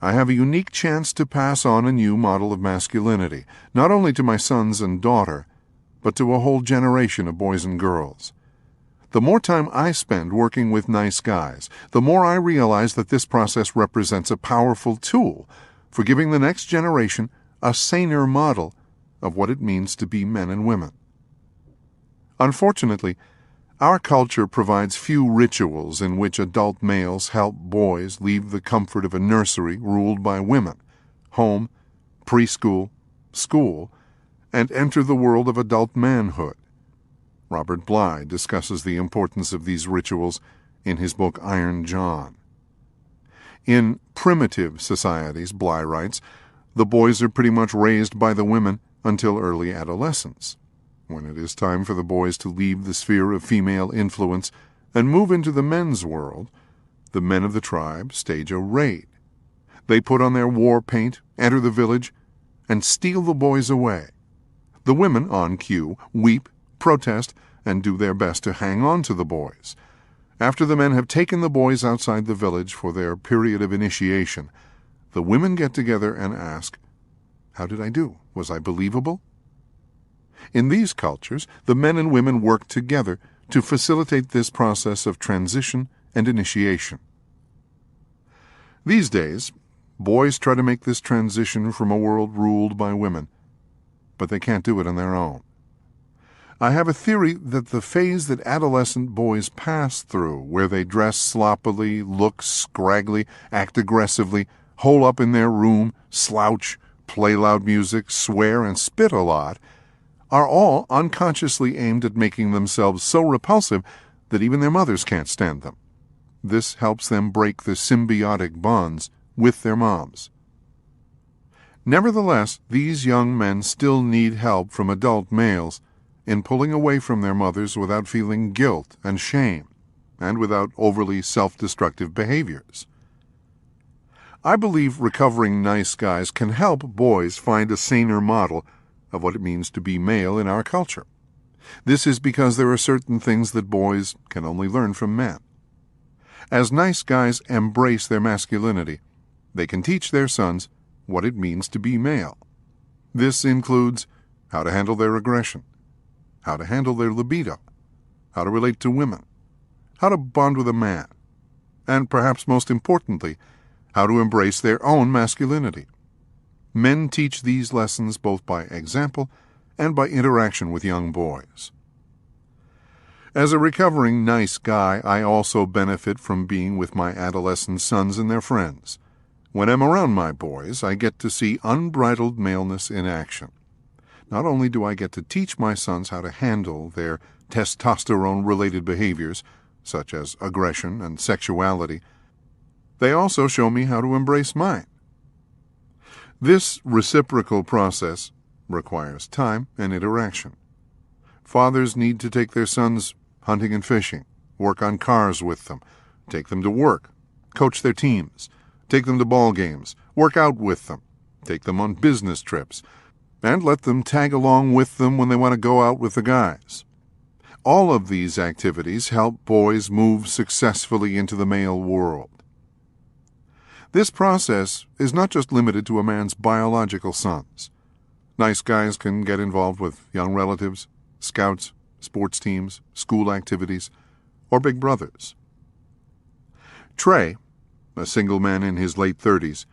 Speaker 2: I have a unique chance to pass on a new model of masculinity, not only to my sons and daughter, but to a whole generation of boys and girls. The more time I spend working with nice guys, the more I realize that this process represents a powerful tool for giving the next generation a saner model of what it means to be men and women. Unfortunately, our culture provides few rituals in which adult males help boys leave the comfort of a nursery ruled by women, home, preschool, school, and enter the world of adult manhood. Robert Bly discusses the importance of these rituals in his book Iron John. In primitive societies, Bly writes, the boys are pretty much raised by the women until early adolescence. When it is time for the boys to leave the sphere of female influence and move into the men's world, the men of the tribe stage a raid. They put on their war paint, enter the village, and steal the boys away. The women, on cue, weep, protest, and do their best to hang on to the boys. After the men have taken the boys outside the village for their period of initiation, the women get together and ask, "How did I do? Was I believable?" In these cultures, the men and women work together to facilitate this process of transition and initiation. These days, boys try to make this transition from a world ruled by women, but they can't do it on their own. I have a theory that the phase that adolescent boys pass through, where they dress sloppily, look scraggly, act aggressively, hole up in their room, slouch, play loud music, swear, and spit a lot, are all unconsciously aimed at making themselves so repulsive that even their mothers can't stand them. This helps them break the symbiotic bonds with their moms. Nevertheless, these young men still need help from adult males in pulling away from their mothers without feeling guilt and shame, and without overly self-destructive behaviors. I believe recovering nice guys can help boys find a saner model of what it means to be male in our culture. This is because there are certain things that boys can only learn from men. As nice guys embrace their masculinity, they can teach their sons what it means to be male. This includes how to handle their aggression, how to handle their libido, how to relate to women, how to bond with a man, and perhaps most importantly, how to embrace their own masculinity. Men teach these lessons both by example and by interaction with young boys. As a recovering nice guy, I also benefit from being with my adolescent sons and their friends. When I'm around my boys, I get to see unbridled maleness in action. Not only do I get to teach my sons how to handle their testosterone-related behaviors, such as aggression and sexuality, they also show me how to embrace mine. This reciprocal process requires time and interaction. Fathers need to take their sons hunting and fishing, work on cars with them, take them to work, coach their teams, take them to ball games, work out with them, take them on business trips, and let them tag along with them when they want to go out with the guys. All of these activities help boys move successfully into the male world. This process is not just limited to a man's biological sons. Nice guys can get involved with young relatives, scouts, sports teams, school activities, or big brothers. Trey, a single man in his late 30s,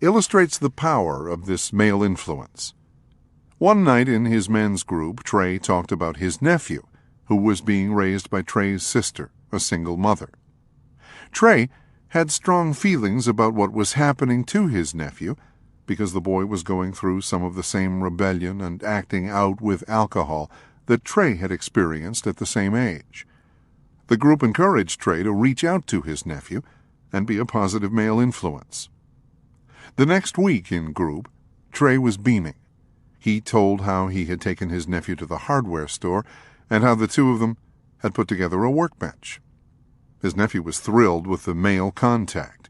Speaker 2: illustrates the power of this male influence. One night in his men's group, Trey talked about his nephew, who was being raised by Trey's sister, a single mother. Trey had strong feelings about what was happening to his nephew because the boy was going through some of the same rebellion and acting out with alcohol that Trey had experienced at the same age. The group encouraged Trey to reach out to his nephew and be a positive male influence. The next week in group, Trey was beaming. He told how he had taken his nephew to the hardware store and how the two of them had put together a workbench. His nephew was thrilled with the male contact.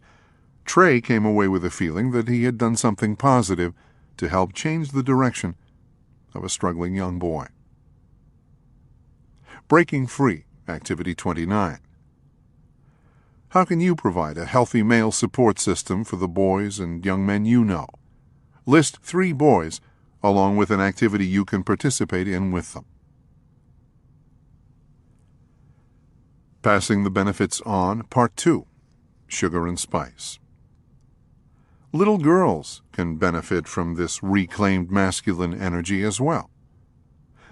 Speaker 2: Trey came away with a feeling that he had done something positive to help change the direction of a struggling young boy. Breaking Free, Activity 29. How can you provide a healthy male support system for the boys and young men you know? List 3 boys along with an activity you can participate in with them. Passing the Benefits On, Part 2, Sugar and Spice. Little girls can benefit from this reclaimed masculine energy as well.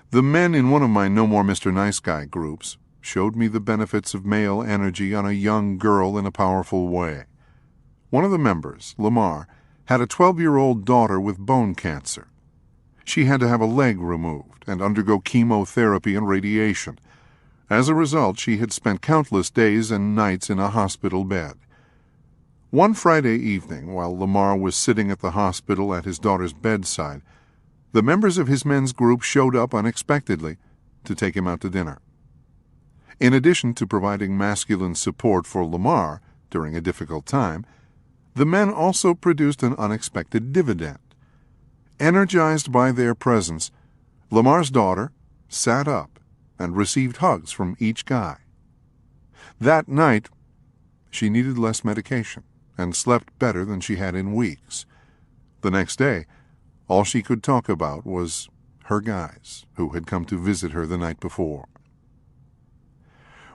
Speaker 2: The men in one of my No More Mr. Nice Guy groups showed me the benefits of male energy on a young girl in a powerful way. One of the members, Lamar, had a 12-year-old daughter with bone cancer. She had to have a leg removed and undergo chemotherapy and radiation. As a result, she had spent countless days and nights in a hospital bed. One Friday evening, while Lamar was sitting at the hospital at his daughter's bedside, the members of his men's group showed up unexpectedly to take him out to dinner. In addition to providing masculine support for Lamar during a difficult time, the men also produced an unexpected dividend. Energized by their presence, Lamar's daughter sat up and received hugs from each guy. That night, she needed less medication and slept better than she had in weeks. The next day, all she could talk about was her guys who had come to visit her the night before.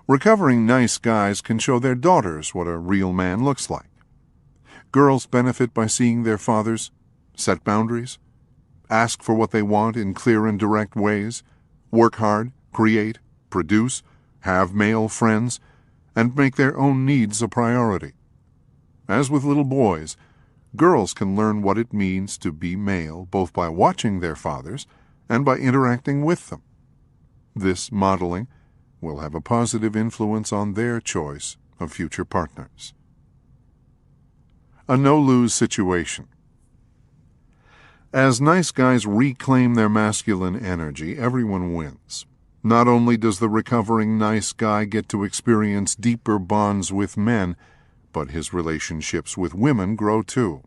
Speaker 2: Recovering nice guys can show their daughters what a real man looks like. Girls benefit by seeing their fathers set boundaries, ask for what they want in clear and direct ways, work hard, create, produce, have male friends, and make their own needs a priority. As with little boys, girls can learn what it means to be male both by watching their fathers and by interacting with them. This modeling will have a positive influence on their choice of future partners. A no-lose situation. As nice guys reclaim their masculine energy, everyone wins. Not only does the recovering nice guy get to experience deeper bonds with men, but his relationships with women grow too.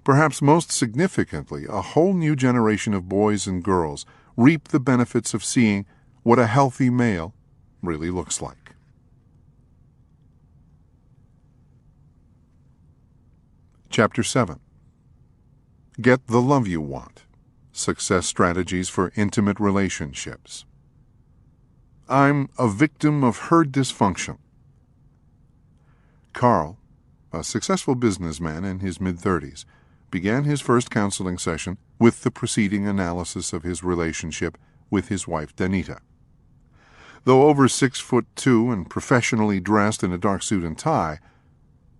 Speaker 2: Perhaps most significantly, a whole new generation of boys and girls reap the benefits of seeing what a healthy male really looks like. Chapter 7. Get the Love You Want. Success Strategies for Intimate Relationships. I'm a victim of her dysfunction. Carl, a successful businessman in his mid-30s, began his first counseling session with the preceding analysis of his relationship with his wife Danita. Though over 6'2" and professionally dressed in a dark suit and tie,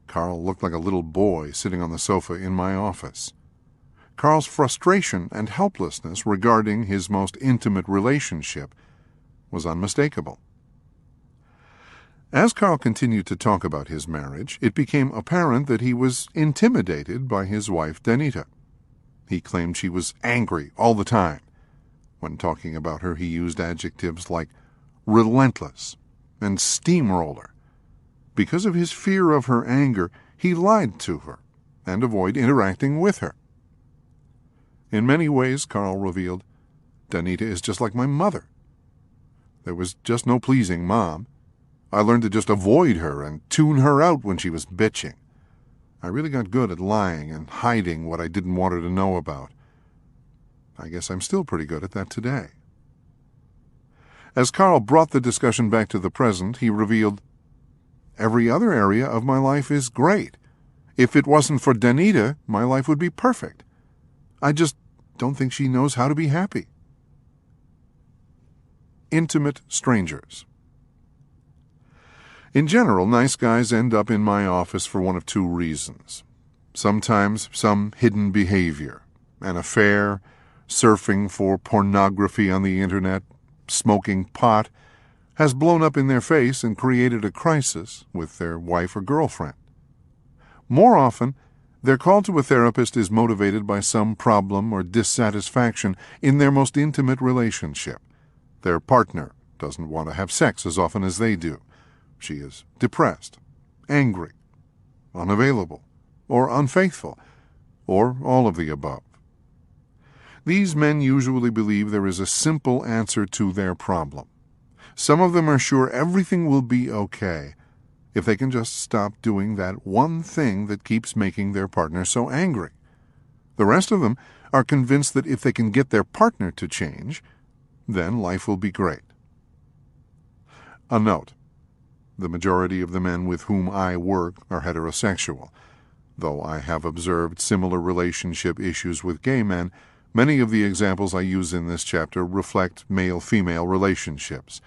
Speaker 2: Carl looked like a little boy sitting on the sofa in my office. Carl's frustration and helplessness regarding his most intimate relationship was unmistakable. As Carl continued to talk about his marriage, it became apparent that he was intimidated by his wife Danita. He claimed she was angry all the time. When talking about her, he used adjectives like relentless and steamroller. Because of his fear of her anger, he lied to her and avoided interacting with her. In many ways, Carl revealed, Danita is just like my mother. There was just no pleasing Mom. I learned to just avoid her and tune her out when she was bitching. I really got good at lying and hiding what I didn't want her to know about. I guess I'm still pretty good at that today. As Carl brought the discussion back to the present, he revealed, every other area of my life is great. If it wasn't for Danita, my life would be perfect. I just don't think she knows how to be happy. Intimate strangers. In general, nice guys end up in my office for one of two reasons. Sometimes some hidden behavior, an affair, surfing for pornography on the internet, smoking pot, has blown up in their face and created a crisis with their wife or girlfriend. More often, their call to a therapist is motivated by some problem or dissatisfaction in their most intimate relationship. Their partner doesn't want to have sex as often as they do. She is depressed, angry, unavailable, or unfaithful, or all of the above. These men usually believe there is a simple answer to their problem. Some of them are sure everything will be okay if they can just stop doing that one thing that keeps making their partner so angry. The rest of them are convinced that if they can get their partner to change, then life will be great. A note. The majority of the men with whom I work are heterosexual. Though I have observed similar relationship issues with gay men, many of the examples I use in this chapter reflect male-female relationships.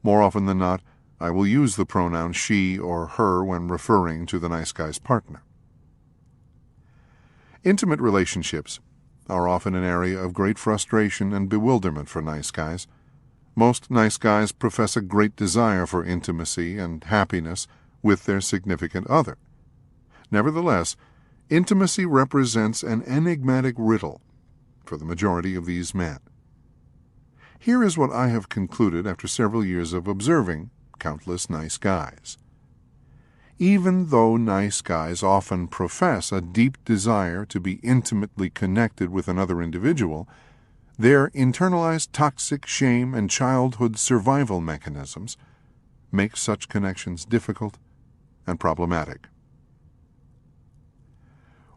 Speaker 2: More often than not, I will use the pronoun she or her when referring to the nice guy's partner. Intimate relationships are often an area of great frustration and bewilderment for nice guys. Most nice guys profess a great desire for intimacy and happiness with their significant other. Nevertheless, intimacy represents an enigmatic riddle for the majority of these men. Here is what I have concluded after several years of observing countless nice guys. Even though nice guys often profess a deep desire to be intimately connected with another individual, their internalized toxic shame and childhood survival mechanisms makes such connections difficult and problematic.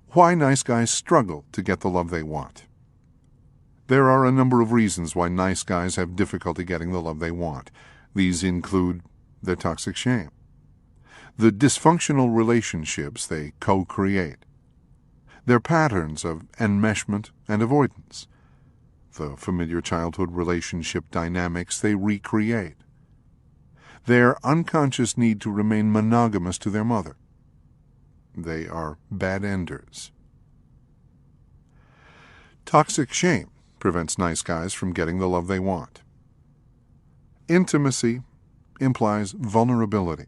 Speaker 2: Why nice guys struggle to get the love they want. There are a number of reasons why nice guys have difficulty getting the love they want. These include their toxic shame, the dysfunctional relationships they co-create, their patterns of enmeshment and avoidance, the familiar childhood relationship dynamics they recreate, their unconscious need to remain monogamous to their mother. They are bad enders. Toxic shame prevents nice guys from getting the love they want. Intimacy implies vulnerability.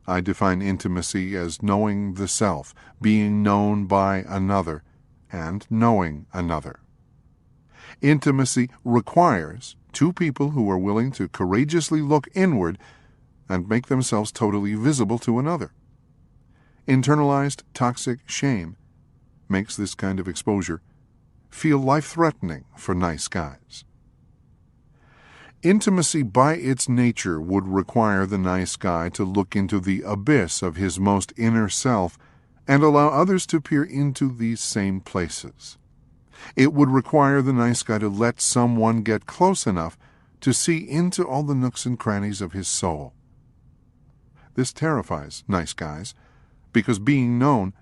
Speaker 2: I define intimacy as knowing the self, being known by another, and knowing another. Intimacy requires two people who are willing to courageously look inward and make themselves totally visible to another. Internalized toxic shame makes this kind of exposure feel life-threatening for nice guys. Intimacy by its nature would require the nice guy to look into the abyss of his most inner self and allow others to peer into these same places. It would require the nice guy to let someone get close enough to see into all the nooks and crannies of his soul. This terrifies nice guys, because being known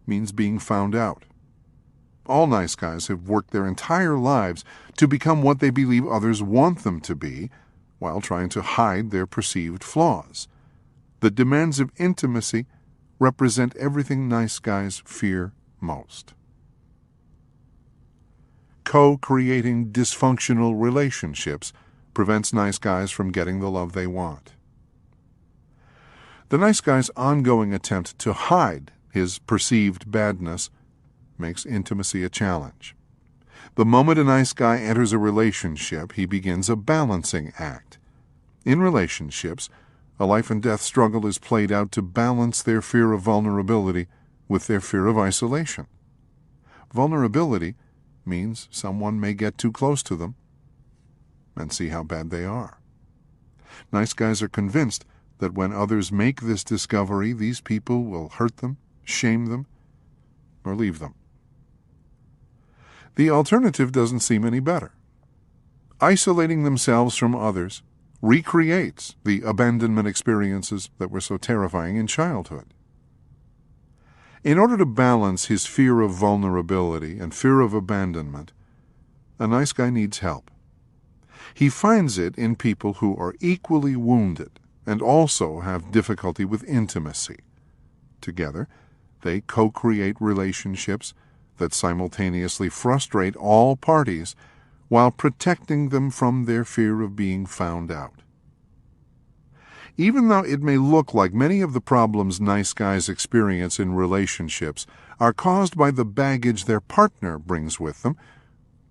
Speaker 2: means being found out. All nice guys have worked their entire lives to become what they believe others want them to be, while trying to hide their perceived flaws. The demands of intimacy represent everything nice guys fear most. Co-creating dysfunctional relationships prevents nice guys from getting the love they want. The nice guy's ongoing attempt to hide his perceived badness makes intimacy a challenge. The moment a nice guy enters a relationship, he begins a balancing act. In relationships, a life and death struggle is played out to balance their fear of vulnerability with their fear of isolation. Vulnerability means someone may get too close to them and see how bad they are. Nice guys are convinced that when others make this discovery, these people will hurt them, shame them, or leave them. The alternative doesn't seem any better. Isolating themselves from others recreates the abandonment experiences that were so terrifying in childhood. In order to balance his fear of vulnerability and fear of abandonment, a nice guy needs help. He finds it in people who are equally wounded and also have difficulty with intimacy. Together, they co-create relationships that simultaneously frustrate all parties while protecting them from their fear of being found out. Even though it may look like many of the problems nice guys experience in relationships are caused by the baggage their partner brings with them,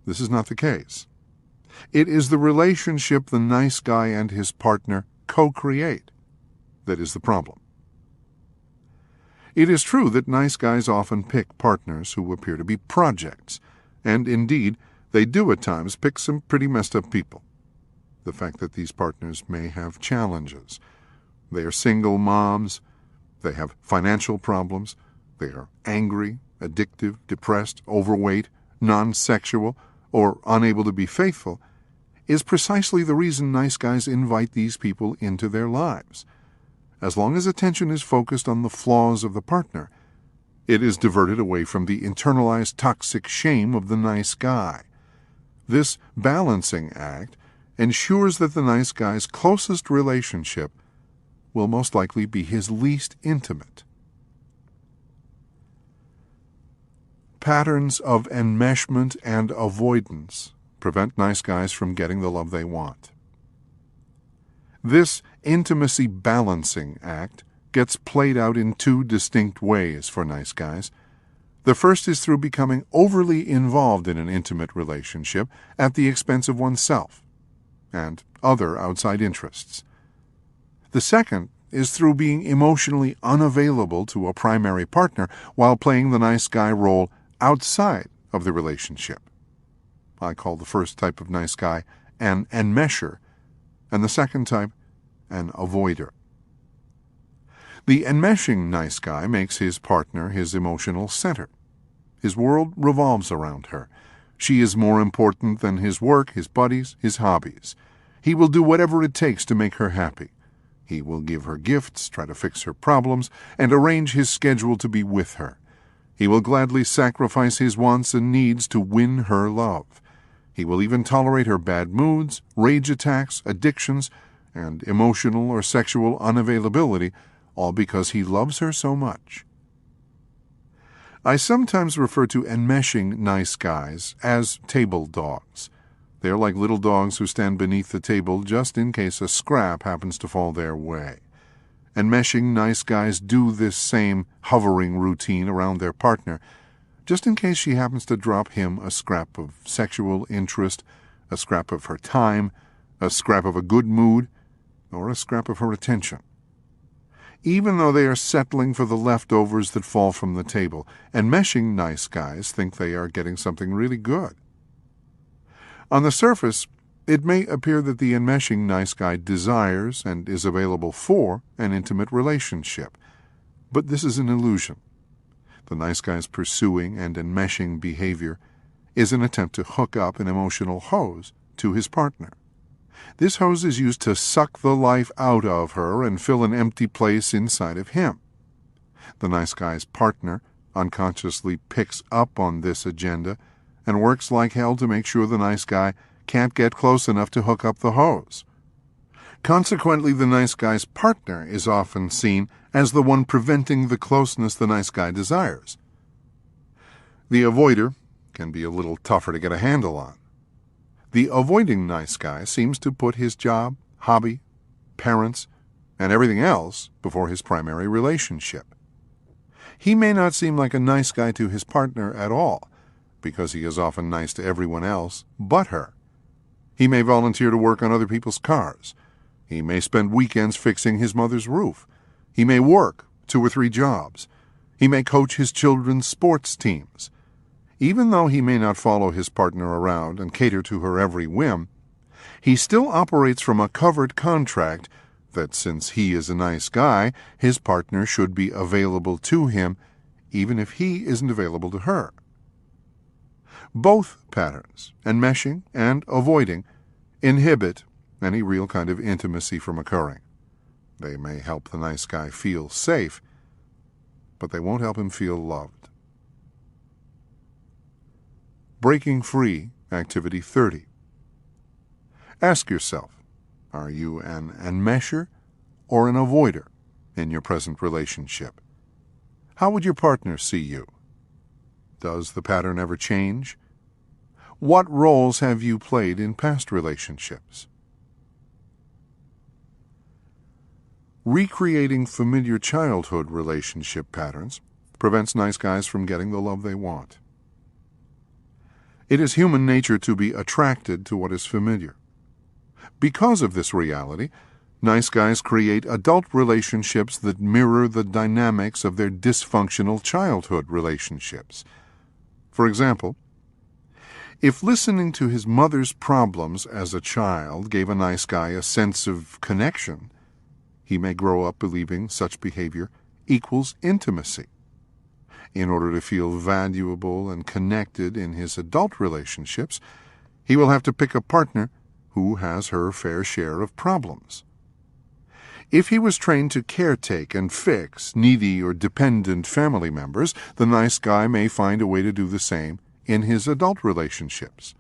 Speaker 2: this is not the case. It is the relationship the nice guy and his partner co-create that is the problem. It is true that nice guys often pick partners who appear to be projects, and indeed, they do at times pick some pretty messed up people. The fact that these partners may have challenges. They are single moms, they have financial problems, they are angry, addictive, depressed, overweight, non-sexual, or unable to be faithful, is precisely the reason nice guys invite these people into their lives. As long as attention is focused on the flaws of the partner, it is diverted away from the internalized toxic shame of the nice guy. This balancing act ensures that the nice guy's closest relationship will most likely be his least intimate. Patterns of enmeshment and avoidance prevent nice guys from getting the love they want. This intimacy balancing act gets played out in two distinct ways for nice guys. The first is through becoming overly involved in an intimate relationship at the expense of oneself and other outside interests. The second is through being emotionally unavailable to a primary partner while playing the nice guy role outside of the relationship. I call the first type of nice guy an enmesher, and the second type an avoider. The enmeshing nice guy makes his partner his emotional center. His world revolves around her. She is more important than his work, his buddies, his hobbies. He will do whatever it takes to make her happy. He will give her gifts, try to fix her problems, and arrange his schedule to be with her. He will gladly sacrifice his wants and needs to win her love. He will even tolerate her bad moods, rage attacks, addictions, and emotional or sexual unavailability, all because he loves her so much. I sometimes refer to enmeshing nice guys as table dogs. They are like little dogs who stand beneath the table just in case a scrap happens to fall their way. Enmeshing nice guys do this same hovering routine around their partner, just in case she happens to drop him a scrap of sexual interest, a scrap of her time, a scrap of a good mood, or a scrap of her attention. Even though they are settling for the leftovers that fall from the table, enmeshing nice guys think they are getting something really good. On the surface, it may appear that the enmeshing nice guy desires and is available for an intimate relationship, but this is an illusion. The nice guy's pursuing and enmeshing behavior is an attempt to hook up an emotional hose to his partner. This hose is used to suck the life out of her and fill an empty place inside of him. The nice guy's partner unconsciously picks up on this agenda and works like hell to make sure the nice guy can't get close enough to hook up the hose. Consequently, the nice guy's partner is often seen as the one preventing the closeness the nice guy desires. The avoider can be a little tougher to get a handle on. The avoiding nice guy seems to put his job, hobby, parents, and everything else before his primary relationship. He may not seem like a nice guy to his partner at all, because he is often nice to everyone else but her. He may volunteer to work on other people's cars. He may spend weekends fixing his mother's roof. He may work 2 or 3 jobs. He may coach his children's sports teams. Even though he may not follow his partner around and cater to her every whim, he still operates from a covered contract that since he is a nice guy, his partner should be available to him, even if he isn't available to her. Both patterns, enmeshing and avoiding, inhibit any real kind of intimacy from occurring. They may help the nice guy feel safe, but they won't help him feel loved. Breaking Free, Activity 30. Ask yourself, are you an enmesher or an avoider in your present relationship? How would your partner see you? Does the pattern ever change? What roles have you played in past relationships? Recreating familiar childhood relationship patterns prevents nice guys from getting the love they want. It is human nature to be attracted to what is familiar. Because of this reality, nice guys create adult relationships that mirror the dynamics of their dysfunctional childhood relationships. For example, if listening to his mother's problems as a child gave a nice guy a sense of connection, he may grow up believing such behavior equals intimacy. In order to feel valuable and connected in his adult relationships, he will have to pick a partner who has her fair share of problems. If he was trained to caretake and fix needy or dependent family members, the nice guy may find a way to do the same in his adult relationships.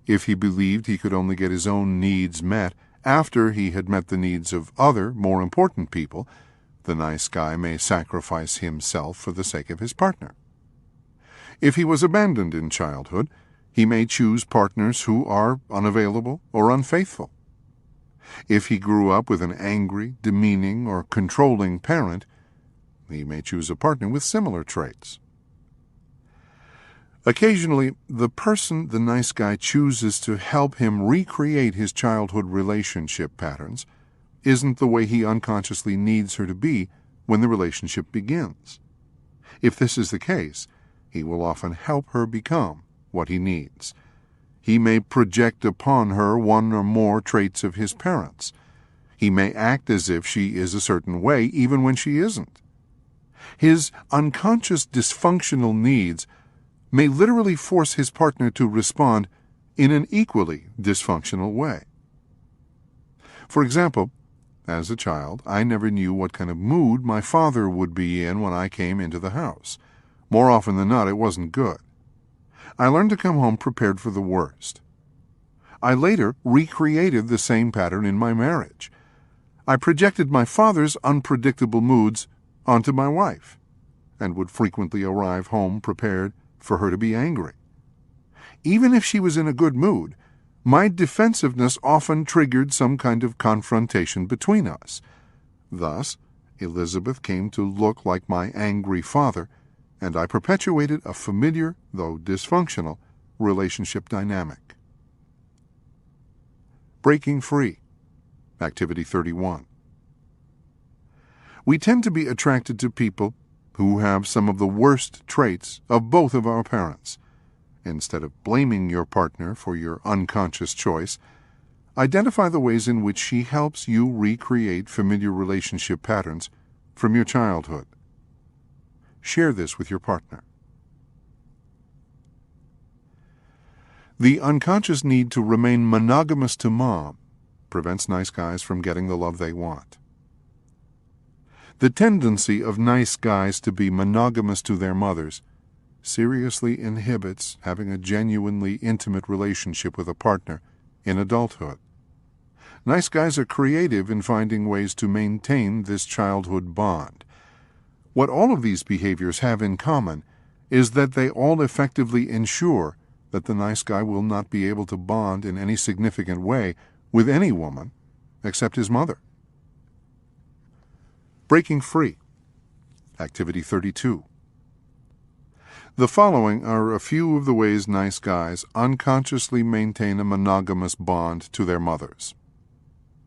Speaker 2: If he believed he could only get his own needs met after he had met the needs of other, more important people, the nice guy may sacrifice himself for the sake of his partner. If he was abandoned in childhood, he may choose partners who are unavailable or unfaithful. If he grew up with an angry, demeaning, or controlling parent, he may choose a partner with similar traits. Occasionally, the person the nice guy chooses to help him recreate his childhood relationship patterns isn't the way he unconsciously needs her to be when the relationship begins. If this is the case, he will often help her become what he needs. He may project upon her one or more traits of his parents. He may act as if she is a certain way even when she isn't. His unconscious dysfunctional needs may literally force his partner to respond in an equally dysfunctional way. For example, as a child, I never knew what kind of mood my father would be in when I came into the house. More often than not, it wasn't good. I learned to come home prepared for the worst. I later recreated the same pattern in my marriage. I projected my father's unpredictable moods onto my wife, and would frequently arrive home prepared for her to be angry. Even if she was in a good mood, my defensiveness often triggered some kind of confrontation between us. Thus, Elizabeth came to look like my angry father, and I perpetuated a familiar, though dysfunctional, relationship dynamic. Breaking free. Activity 31. We tend to be attracted to people who have some of the worst traits of both of our parents. Instead of blaming your partner for your unconscious choice, identify the ways in which she helps you recreate familiar relationship patterns from your childhood. Share this with your partner. The unconscious need to remain monogamous to mom prevents nice guys from getting the love they want. The tendency of nice guys to be monogamous to their mothers seriously inhibits having a genuinely intimate relationship with a partner in adulthood. Nice guys are creative in finding ways to maintain this childhood bond. What all of these behaviors have in common is that they all effectively ensure that the nice guy will not be able to bond in any significant way with any woman except his mother. Breaking free. Activity 32. The following are a few of the ways nice guys unconsciously maintain a monogamous bond to their mothers.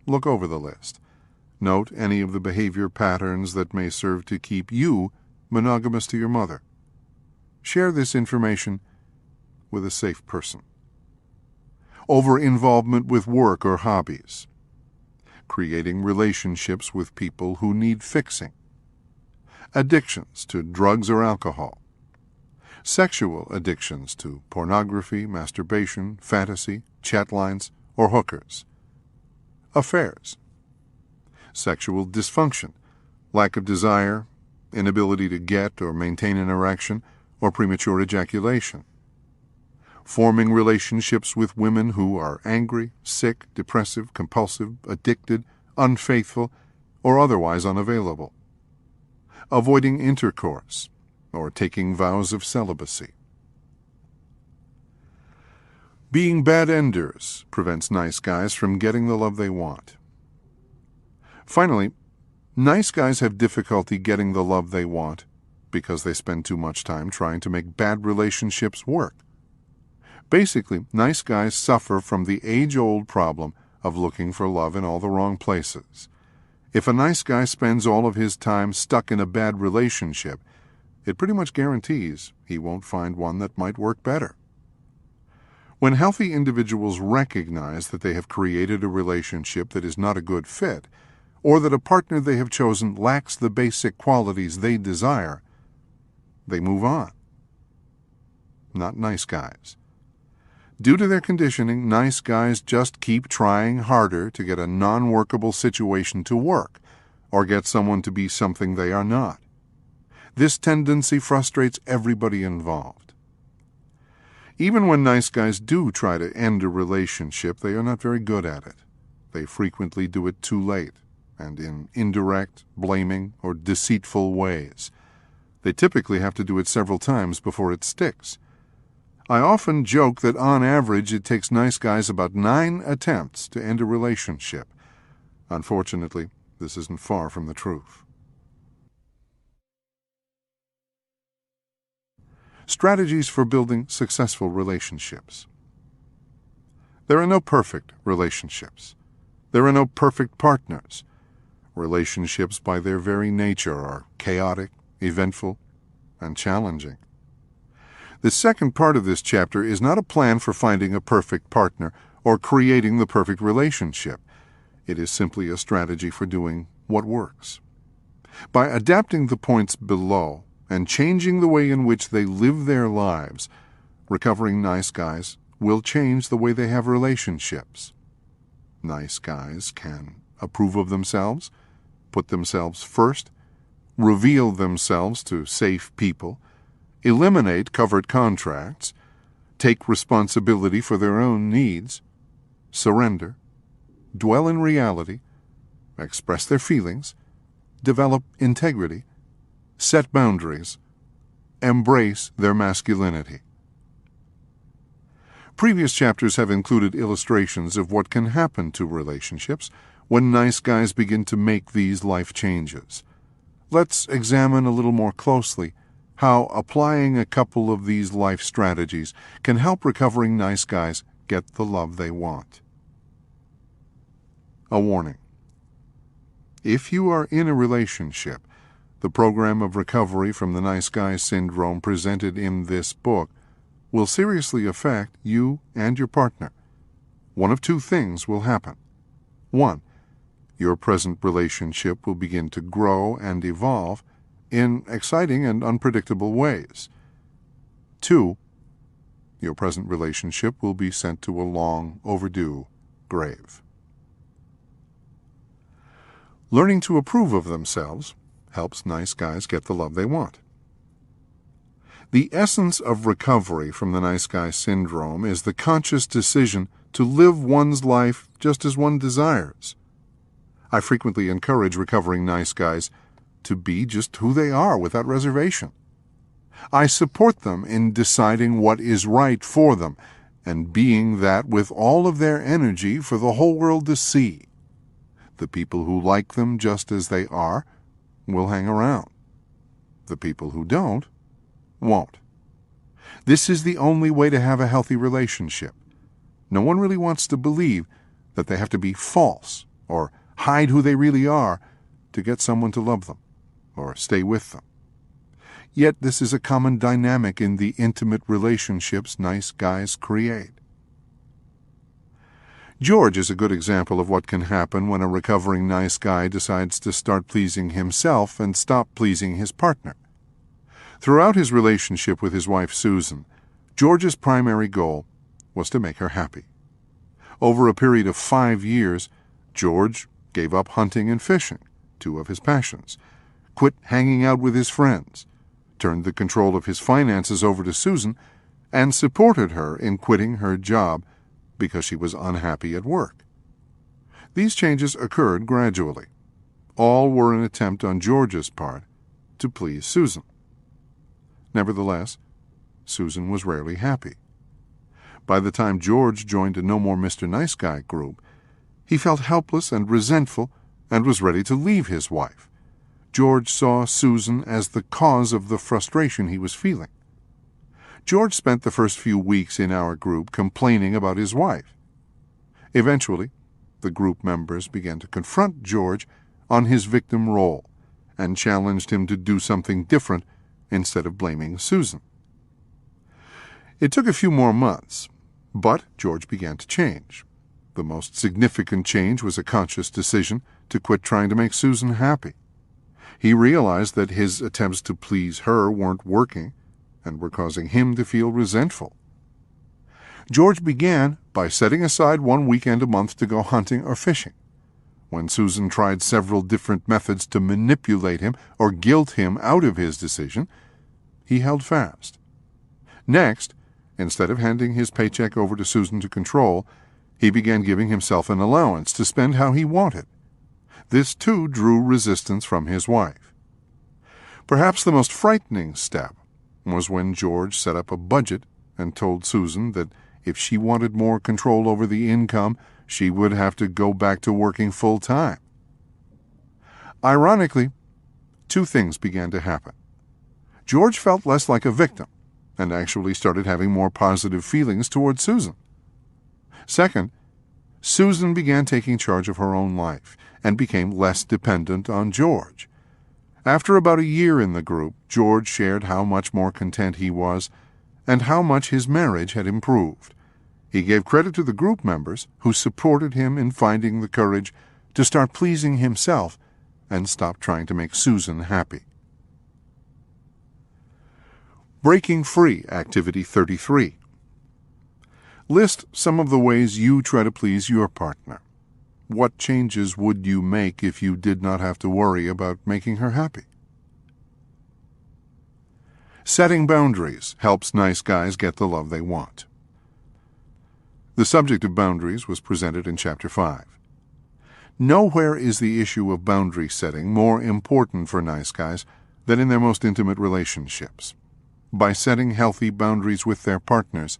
Speaker 2: Look over the list. Note any of the behavior patterns that may serve to keep you monogamous to your mother. Share this information with a safe person. Over-involvement with work or hobbies. Creating relationships with people who need fixing. Addictions to drugs or alcohol. Sexual addictions to pornography, masturbation, fantasy, chat lines, or hookers. Affairs. Sexual dysfunction, lack of desire, inability to get or maintain an erection, or premature ejaculation. Forming relationships with women who are angry, sick, depressive, compulsive, addicted, unfaithful, or otherwise unavailable. Avoiding intercourse, or taking vows of celibacy. Being bad enders prevents nice guys from getting the love they want. Finally, nice guys have difficulty getting the love they want because they spend too much time trying to make bad relationships work. Basically, nice guys suffer from the age-old problem of looking for love in all the wrong places. If a nice guy spends all of his time stuck in a bad relationship, it pretty much guarantees he won't find one that might work better. When healthy individuals recognize that they have created a relationship that is not a good fit, or that a partner they have chosen lacks the basic qualities they desire, they move on. Not nice guys. Due to their conditioning, nice guys just keep trying harder to get a non-workable situation to work, or get someone to be something they are not. This tendency frustrates everybody involved. Even when nice guys do try to end a relationship, they are not very good at it. They frequently do it too late, and in indirect, blaming, or deceitful ways. They typically have to do it several times before it sticks. I often joke that on average it takes nice guys about 9 attempts to end a relationship. Unfortunately, this isn't far from the truth. Strategies for building successful relationships. There are no perfect relationships. There are no perfect partners. Relationships by their very nature are chaotic, eventful, and challenging. The second part of this chapter is not a plan for finding a perfect partner or creating the perfect relationship. It is simply a strategy for doing what works. By adapting the points below and changing the way in which they live their lives, recovering nice guys will change the way they have relationships. Nice guys can approve of themselves, put themselves first, reveal themselves to safe people, eliminate covered contracts, take responsibility for their own needs, surrender, dwell in reality, express their feelings, develop integrity, set boundaries, embrace their masculinity. Previous chapters have included illustrations of what can happen to relationships when nice guys begin to make these life changes. Let's examine a little more closely how applying a couple of these life strategies can help recovering nice guys get the love they want. A warning. If you are in a relationship, the program of recovery from the nice guy syndrome presented in this book will seriously affect you and your partner. One of two things will happen. 1. Your present relationship will begin to grow and evolve in exciting and unpredictable ways. 2. Your present relationship will be sent to a long overdue grave. Learning to approve of themselves helps nice guys get the love they want. The essence of recovery from the nice guy syndrome is the conscious decision to live one's life just as one desires. I frequently encourage recovering nice guys to be just who they are without reservation. I support them in deciding what is right for them and being that with all of their energy for the whole world to see. The people who like them just as they are will hang around. The people who don't won't. This is the only way to have a healthy relationship. No one really wants to believe that they have to be false or hide who they really are to get someone to love them or stay with them. Yet this is a common dynamic in the intimate relationships nice guys create. George is a good example of what can happen when a recovering nice guy decides to start pleasing himself and stop pleasing his partner. Throughout his relationship with his wife Susan, George's primary goal was to make her happy. Over a period of 5 years, George gave up hunting and fishing, 2 of his passions, quit hanging out with his friends, turned the control of his finances over to Susan, and supported her in quitting her job because she was unhappy at work. These changes occurred gradually. All were an attempt on George's part to please Susan. Nevertheless, Susan was rarely happy. By the time George joined a No More Mr. Nice Guy group, he felt helpless and resentful and was ready to leave his wife. George saw Susan as the cause of the frustration he was feeling. George spent the first few weeks in our group complaining about his wife. Eventually, the group members began to confront George on his victim role and challenged him to do something different instead of blaming Susan. It took a few more months, but George began to change. The most significant change was a conscious decision to quit trying to make Susan happy. He realized that his attempts to please her weren't working and were causing him to feel resentful. George began by setting aside 1 weekend a month to go hunting or fishing. When Susan tried several different methods to manipulate him or guilt him out of his decision, he held fast. Next, instead of handing his paycheck over to Susan to control, he began giving himself an allowance to spend how he wanted. This, too, drew resistance from his wife. Perhaps the most frightening step was when George set up a budget and told Susan that if she wanted more control over the income, she would have to go back to working full-time. Ironically, 2 things began to happen. George felt less like a victim and actually started having more positive feelings toward Susan. Second, Susan began taking charge of her own life and became less dependent on George. After about a year in the group, George shared how much more content he was and how much his marriage had improved. He gave credit to the group members who supported him in finding the courage to start pleasing himself and stop trying to make Susan happy. Breaking Free, Activity 33. List some of the ways you try to please your partner. What changes would you make if you did not have to worry about making her happy? Setting boundaries helps nice guys get the love they want. The subject of boundaries was presented in Chapter 5. Nowhere is the issue of boundary setting more important for nice guys than in their most intimate relationships. By setting healthy boundaries with their partners,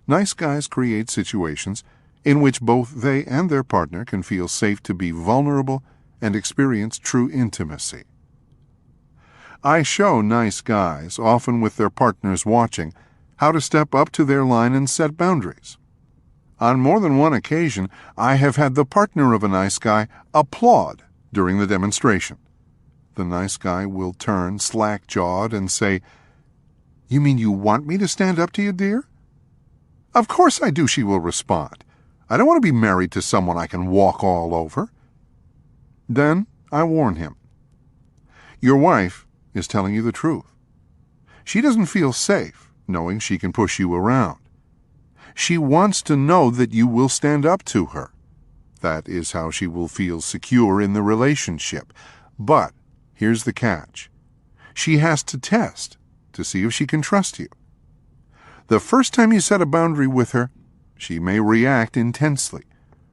Speaker 2: nice guys create situations in which both they and their partner can feel safe to be vulnerable and experience true intimacy. I show nice guys, often with their partners watching, how to step up to their line and set boundaries. On more than one occasion, I have had the partner of a nice guy applaud during the demonstration. The nice guy will turn slack-jawed and say, "You mean you want me to stand up to you, dear?" "Of course I do," she will respond. "I don't want to be married to someone I can walk all over." Then I warn him. Your wife is telling you the truth. She doesn't feel safe knowing she can push you around. She wants to know that you will stand up to her. That is how she will feel secure in the relationship. But here's the catch. She has to test to see if she can trust you. The first time you set a boundary with her, she may react intensely.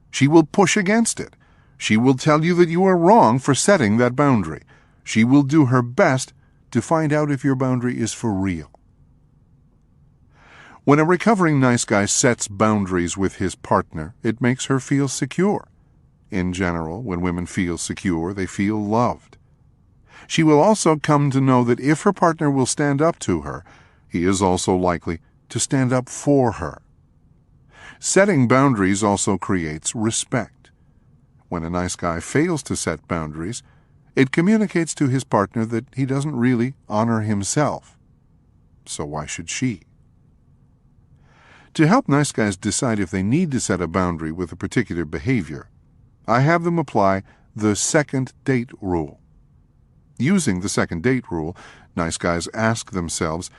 Speaker 2: She will push against it. She will tell you that you are wrong for setting that boundary. She will do her best to find out if your boundary is for real. When a recovering nice guy sets boundaries with his partner, it makes her feel secure. In general, when women feel secure, they feel loved. She will also come to know that if her partner will stand up to her, he is also likely to stand up for her. Setting boundaries also creates respect. When a nice guy fails to set boundaries, it communicates to his partner that he doesn't really honor himself. So why should she? To help nice guys decide if they need to set a boundary with a particular behavior, I have them apply the second date rule. Using the second date rule, nice guys ask themselves,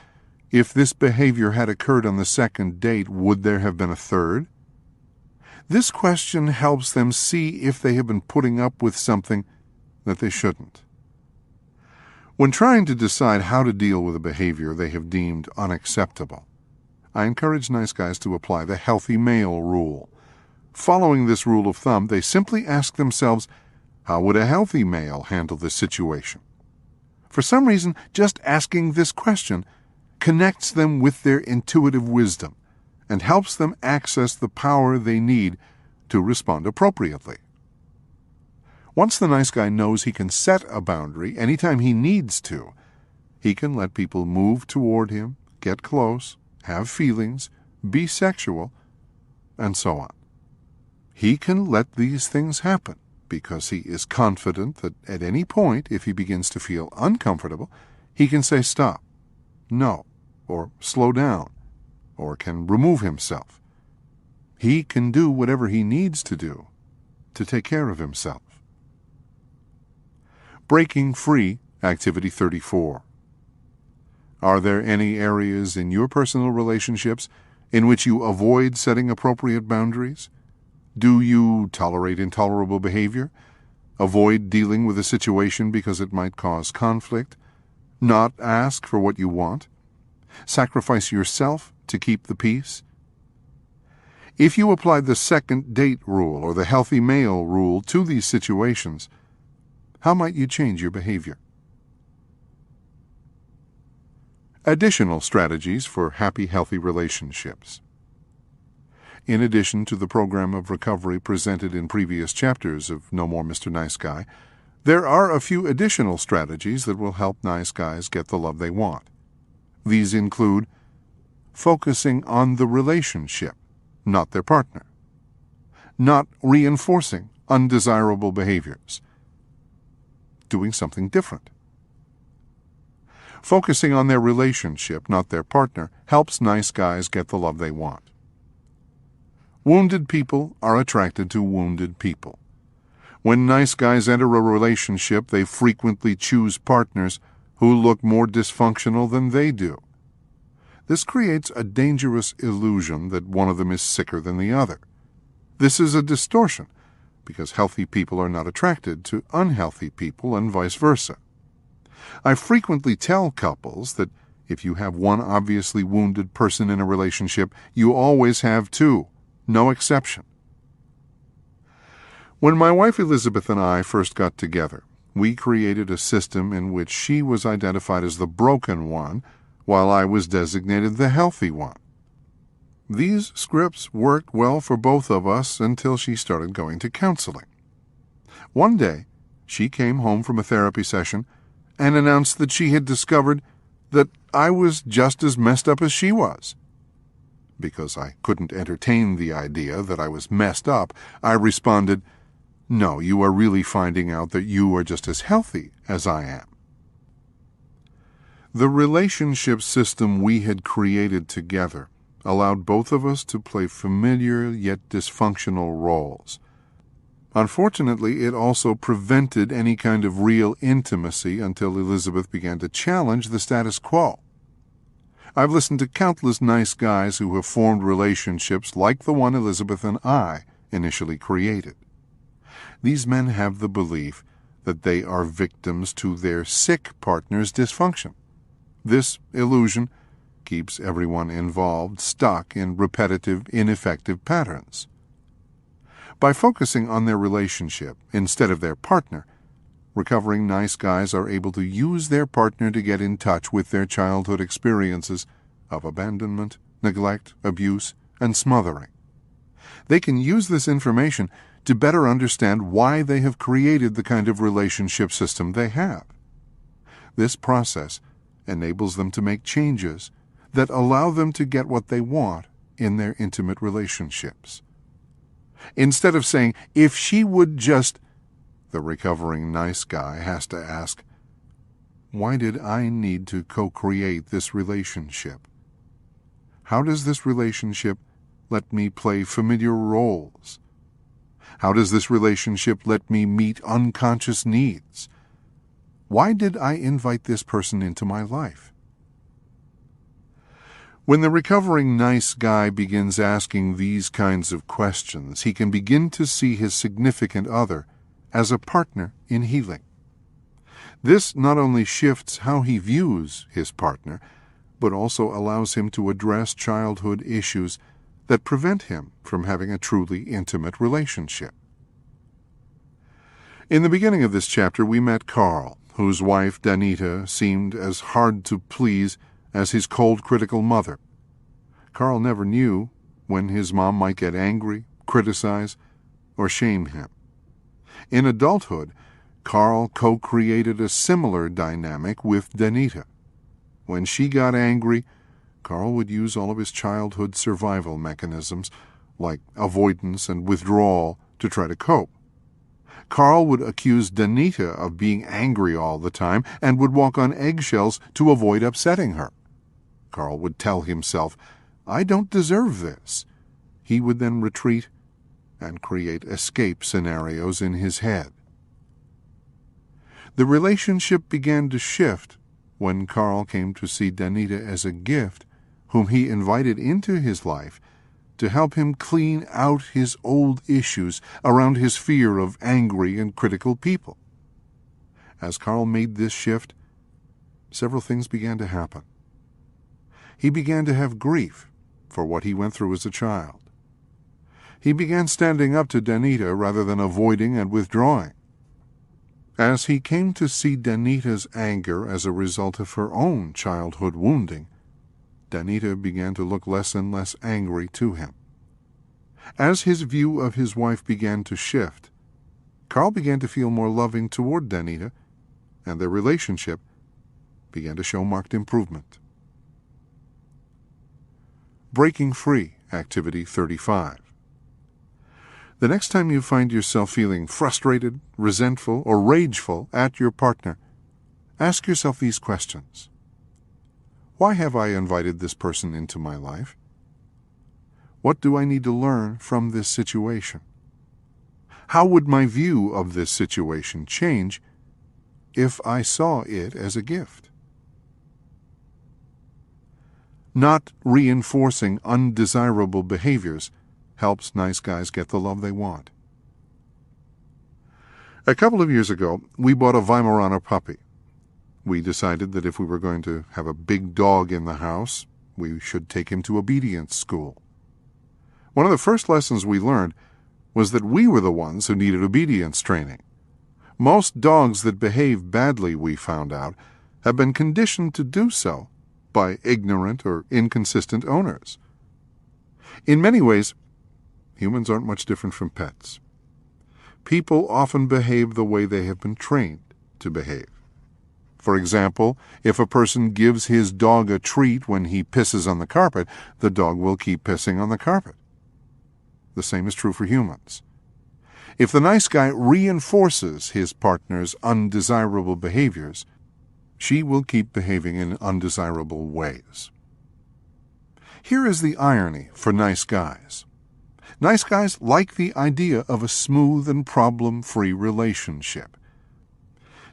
Speaker 2: if this behavior had occurred on the second date, would there have been a third? This question helps them see if they have been putting up with something that they shouldn't. When trying to decide how to deal with a behavior they have deemed unacceptable, I encourage nice guys to apply the healthy male rule. Following this rule of thumb, they simply ask themselves, how would a healthy male handle this situation? For some reason, just asking this question connects them with their intuitive wisdom and helps them access the power they need to respond appropriately. Once the nice guy knows he can set a boundary anytime he needs to, he can let people move toward him, get close, have feelings, be sexual, and so on. He can let these things happen because he is confident that at any point, if he begins to feel uncomfortable, he can say stop, no, or slow down, or can remove himself. He can do whatever he needs to do to take care of himself. Breaking Free, Activity 34. Are there any areas in your personal relationships in which you avoid setting appropriate boundaries? Do you tolerate intolerable behavior? Avoid dealing with a situation because it might cause conflict? Not ask for what you want? Sacrifice yourself to keep the peace? If you applied the second date rule or the healthy male rule to these situations, how might you change your behavior? Additional strategies for happy, healthy relationships. In addition to the program of recovery presented in previous chapters of No More Mr. Nice Guy, there are a few additional strategies that will help nice guys get the love they want. These include focusing on the relationship, not their partner. Not reinforcing undesirable behaviors. Doing something different. Focusing on their relationship, not their partner, helps nice guys get the love they want. Wounded people are attracted to wounded people. When nice guys enter a relationship, they frequently choose partners who look more dysfunctional than they do. This creates a dangerous illusion that one of them is sicker than the other. This is a distortion, because healthy people are not attracted to unhealthy people and vice versa. I frequently tell couples that if you have one obviously wounded person in a relationship, you always have two, no exception. When my wife Elizabeth and I first got together, we created a system in which she was identified as the broken one, while I was designated the healthy one. These scripts worked well for both of us until she started going to counseling. One day, she came home from a therapy session and announced that she had discovered that I was just as messed up as she was. Because I couldn't entertain the idea that I was messed up, I responded, "No, you are really finding out that you are just as healthy as I am." The relationship system we had created together allowed both of us to play familiar yet dysfunctional roles. Unfortunately, it also prevented any kind of real intimacy until Elizabeth began to challenge the status quo. I've listened to countless nice guys who have formed relationships like the one Elizabeth and I initially created. These men have the belief that they are victims to their sick partner's dysfunction. This illusion keeps everyone involved stuck in repetitive, ineffective patterns. By focusing on their relationship instead of their partner, recovering nice guys are able to use their partner to get in touch with their childhood experiences of abandonment, neglect, abuse, and smothering. They can use this information to better understand why they have created the kind of relationship system they have. This process enables them to make changes that allow them to get what they want in their intimate relationships. Instead of saying, "If she would just," the recovering nice guy has to ask, "Why did I need to co-create this relationship? How does this relationship let me play familiar roles? How does this relationship let me meet unconscious needs? Why did I invite this person into my life?" When the recovering nice guy begins asking these kinds of questions, he can begin to see his significant other as a partner in healing. This not only shifts how he views his partner, but also allows him to address childhood issues that prevent him from having a truly intimate relationship. In the beginning of this chapter, we met Carl, whose wife, Danita, seemed as hard to please as his cold, critical mother. Carl never knew when his mom might get angry, criticize, or shame him. In adulthood, Carl co-created a similar dynamic with Danita. When she got angry, Carl would use all of his childhood survival mechanisms, like avoidance and withdrawal, to try to cope. Carl would accuse Danita of being angry all the time and would walk on eggshells to avoid upsetting her. Carl would tell himself, "I don't deserve this." He would then retreat and create escape scenarios in his head. The relationship began to shift when Carl came to see Danita as a gift whom he invited into his life to help him clean out his old issues around his fear of angry and critical people. As Carl made this shift, several things began to happen. He began to have grief for what he went through as a child. He began standing up to Danita rather than avoiding and withdrawing. As he came to see Danita's anger as a result of her own childhood wounding, Danita began to look less and less angry to him. As his view of his wife began to shift, Carl began to feel more loving toward Danita, and their relationship began to show marked improvement. Breaking Free, Activity 35. The next time you find yourself feeling frustrated, resentful, or rageful at your partner, ask yourself these questions. Why have I invited this person into my life? What do I need to learn from this situation? How would my view of this situation change if I saw it as a gift? Not reinforcing undesirable behaviors helps nice guys get the love they want. A couple of years ago, we bought a Weimaraner puppy. We decided that if we were going to have a big dog in the house, we should take him to obedience school. One of the first lessons we learned was that we were the ones who needed obedience training. Most dogs that behave badly, we found out, have been conditioned to do so by ignorant or inconsistent owners. In many ways, humans aren't much different from pets. People often behave the way they have been trained to behave. For example, if a person gives his dog a treat when he pisses on the carpet, the dog will keep pissing on the carpet. The same is true for humans. If the nice guy reinforces his partner's undesirable behaviors, she will keep behaving in undesirable ways. Here is the irony for nice guys. Nice guys like the idea of a smooth and problem-free relationship.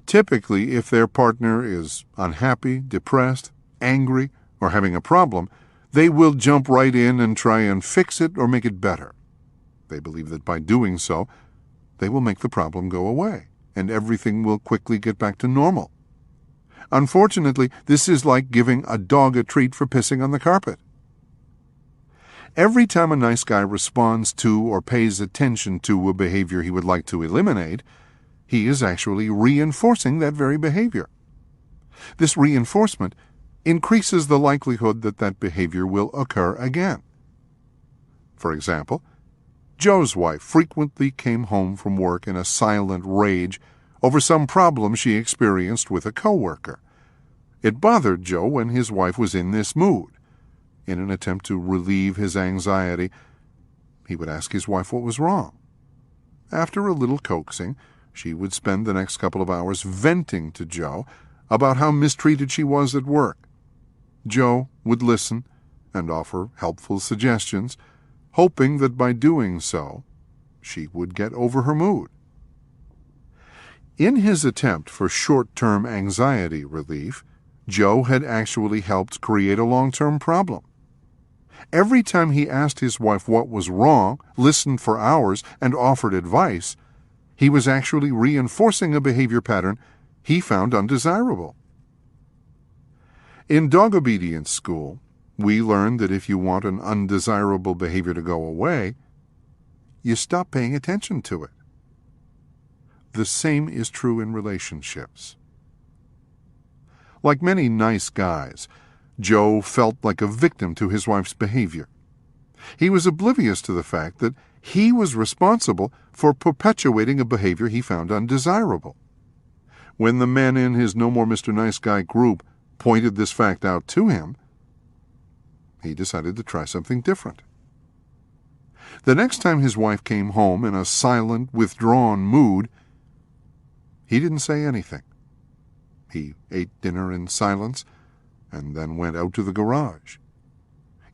Speaker 2: Typically, if their partner is unhappy, depressed, angry, or having a problem, they will jump right in and try and fix it or make it better. They believe that by doing so, they will make the problem go away, and everything will quickly get back to normal. Unfortunately, this is like giving a dog a treat for pissing on the carpet. Every time a nice guy responds to or pays attention to a behavior he would like to eliminate, he is actually reinforcing that very behavior. This reinforcement increases the likelihood that that behavior will occur again. For example, Joe's wife frequently came home from work in a silent rage over some problem she experienced with a coworker. It bothered Joe when his wife was in this mood. In an attempt to relieve his anxiety, he would ask his wife what was wrong. After a little coaxing, she would spend the next couple of hours venting to Joe about how mistreated she was at work. Joe would listen and offer helpful suggestions, hoping that by doing so, she would get over her mood. In his attempt for short-term anxiety relief, Joe had actually helped create a long-term problem. Every time he asked his wife what was wrong, listened for hours, and offered advice, he was actually reinforcing a behavior pattern he found undesirable. In dog obedience school, we learned that if you want an undesirable behavior to go away, you stop paying attention to it. The same is true in relationships. Like many nice guys, Joe felt like a victim to his wife's behavior. He was oblivious to the fact that he was responsible for perpetuating a behavior he found undesirable. When the men in his No More Mr. Nice Guy group pointed this fact out to him, he decided to try something different. The next time his wife came home in a silent, withdrawn mood, he didn't say anything. He ate dinner in silence and then went out to the garage.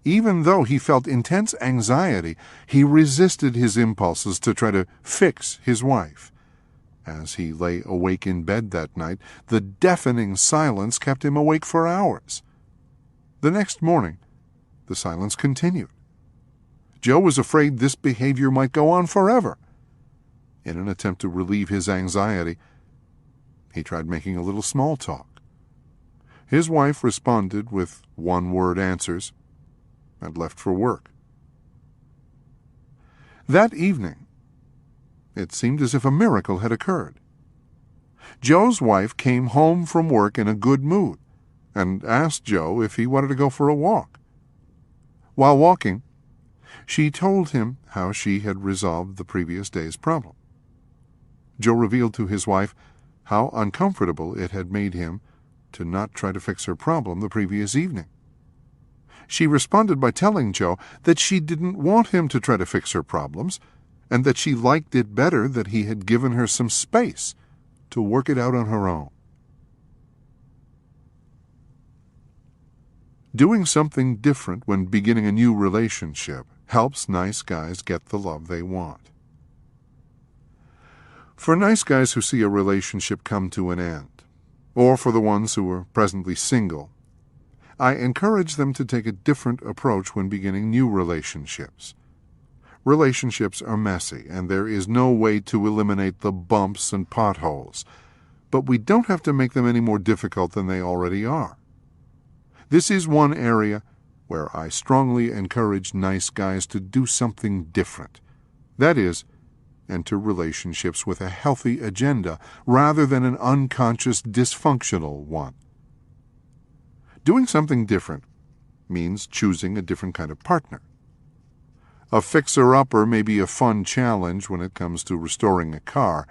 Speaker 2: Even though he felt intense anxiety, he resisted his impulses to try to fix his wife. As he lay awake in bed that night, the deafening silence kept him awake for hours. The next morning, the silence continued. Joe was afraid this behavior might go on forever. In an attempt to relieve his anxiety, he tried making a little small talk. His wife responded with one-word answers and left for work. That evening, it seemed as if a miracle had occurred. Joe's wife came home from work in a good mood and asked Joe if he wanted to go for a walk. While walking, she told him how she had resolved the previous day's problem. Joe revealed to his wife how uncomfortable it had made him to not try to fix her problem the previous evening. She responded by telling Joe that she didn't want him to try to fix her problems, and that she liked it better that he had given her some space to work it out on her own. Doing something different when beginning a new relationship helps nice guys get the love they want. For nice guys who see a relationship come to an end, or for the ones who are presently single, I encourage them to take a different approach when beginning new relationships. Relationships are messy, and there is no way to eliminate the bumps and potholes, but we don't have to make them any more difficult than they already are. This is one area where I strongly encourage nice guys to do something different. That is, enter relationships with a healthy agenda rather than an unconscious, dysfunctional one. Doing something different means choosing a different kind of partner. A fixer-upper may be a fun challenge when it comes to restoring a car,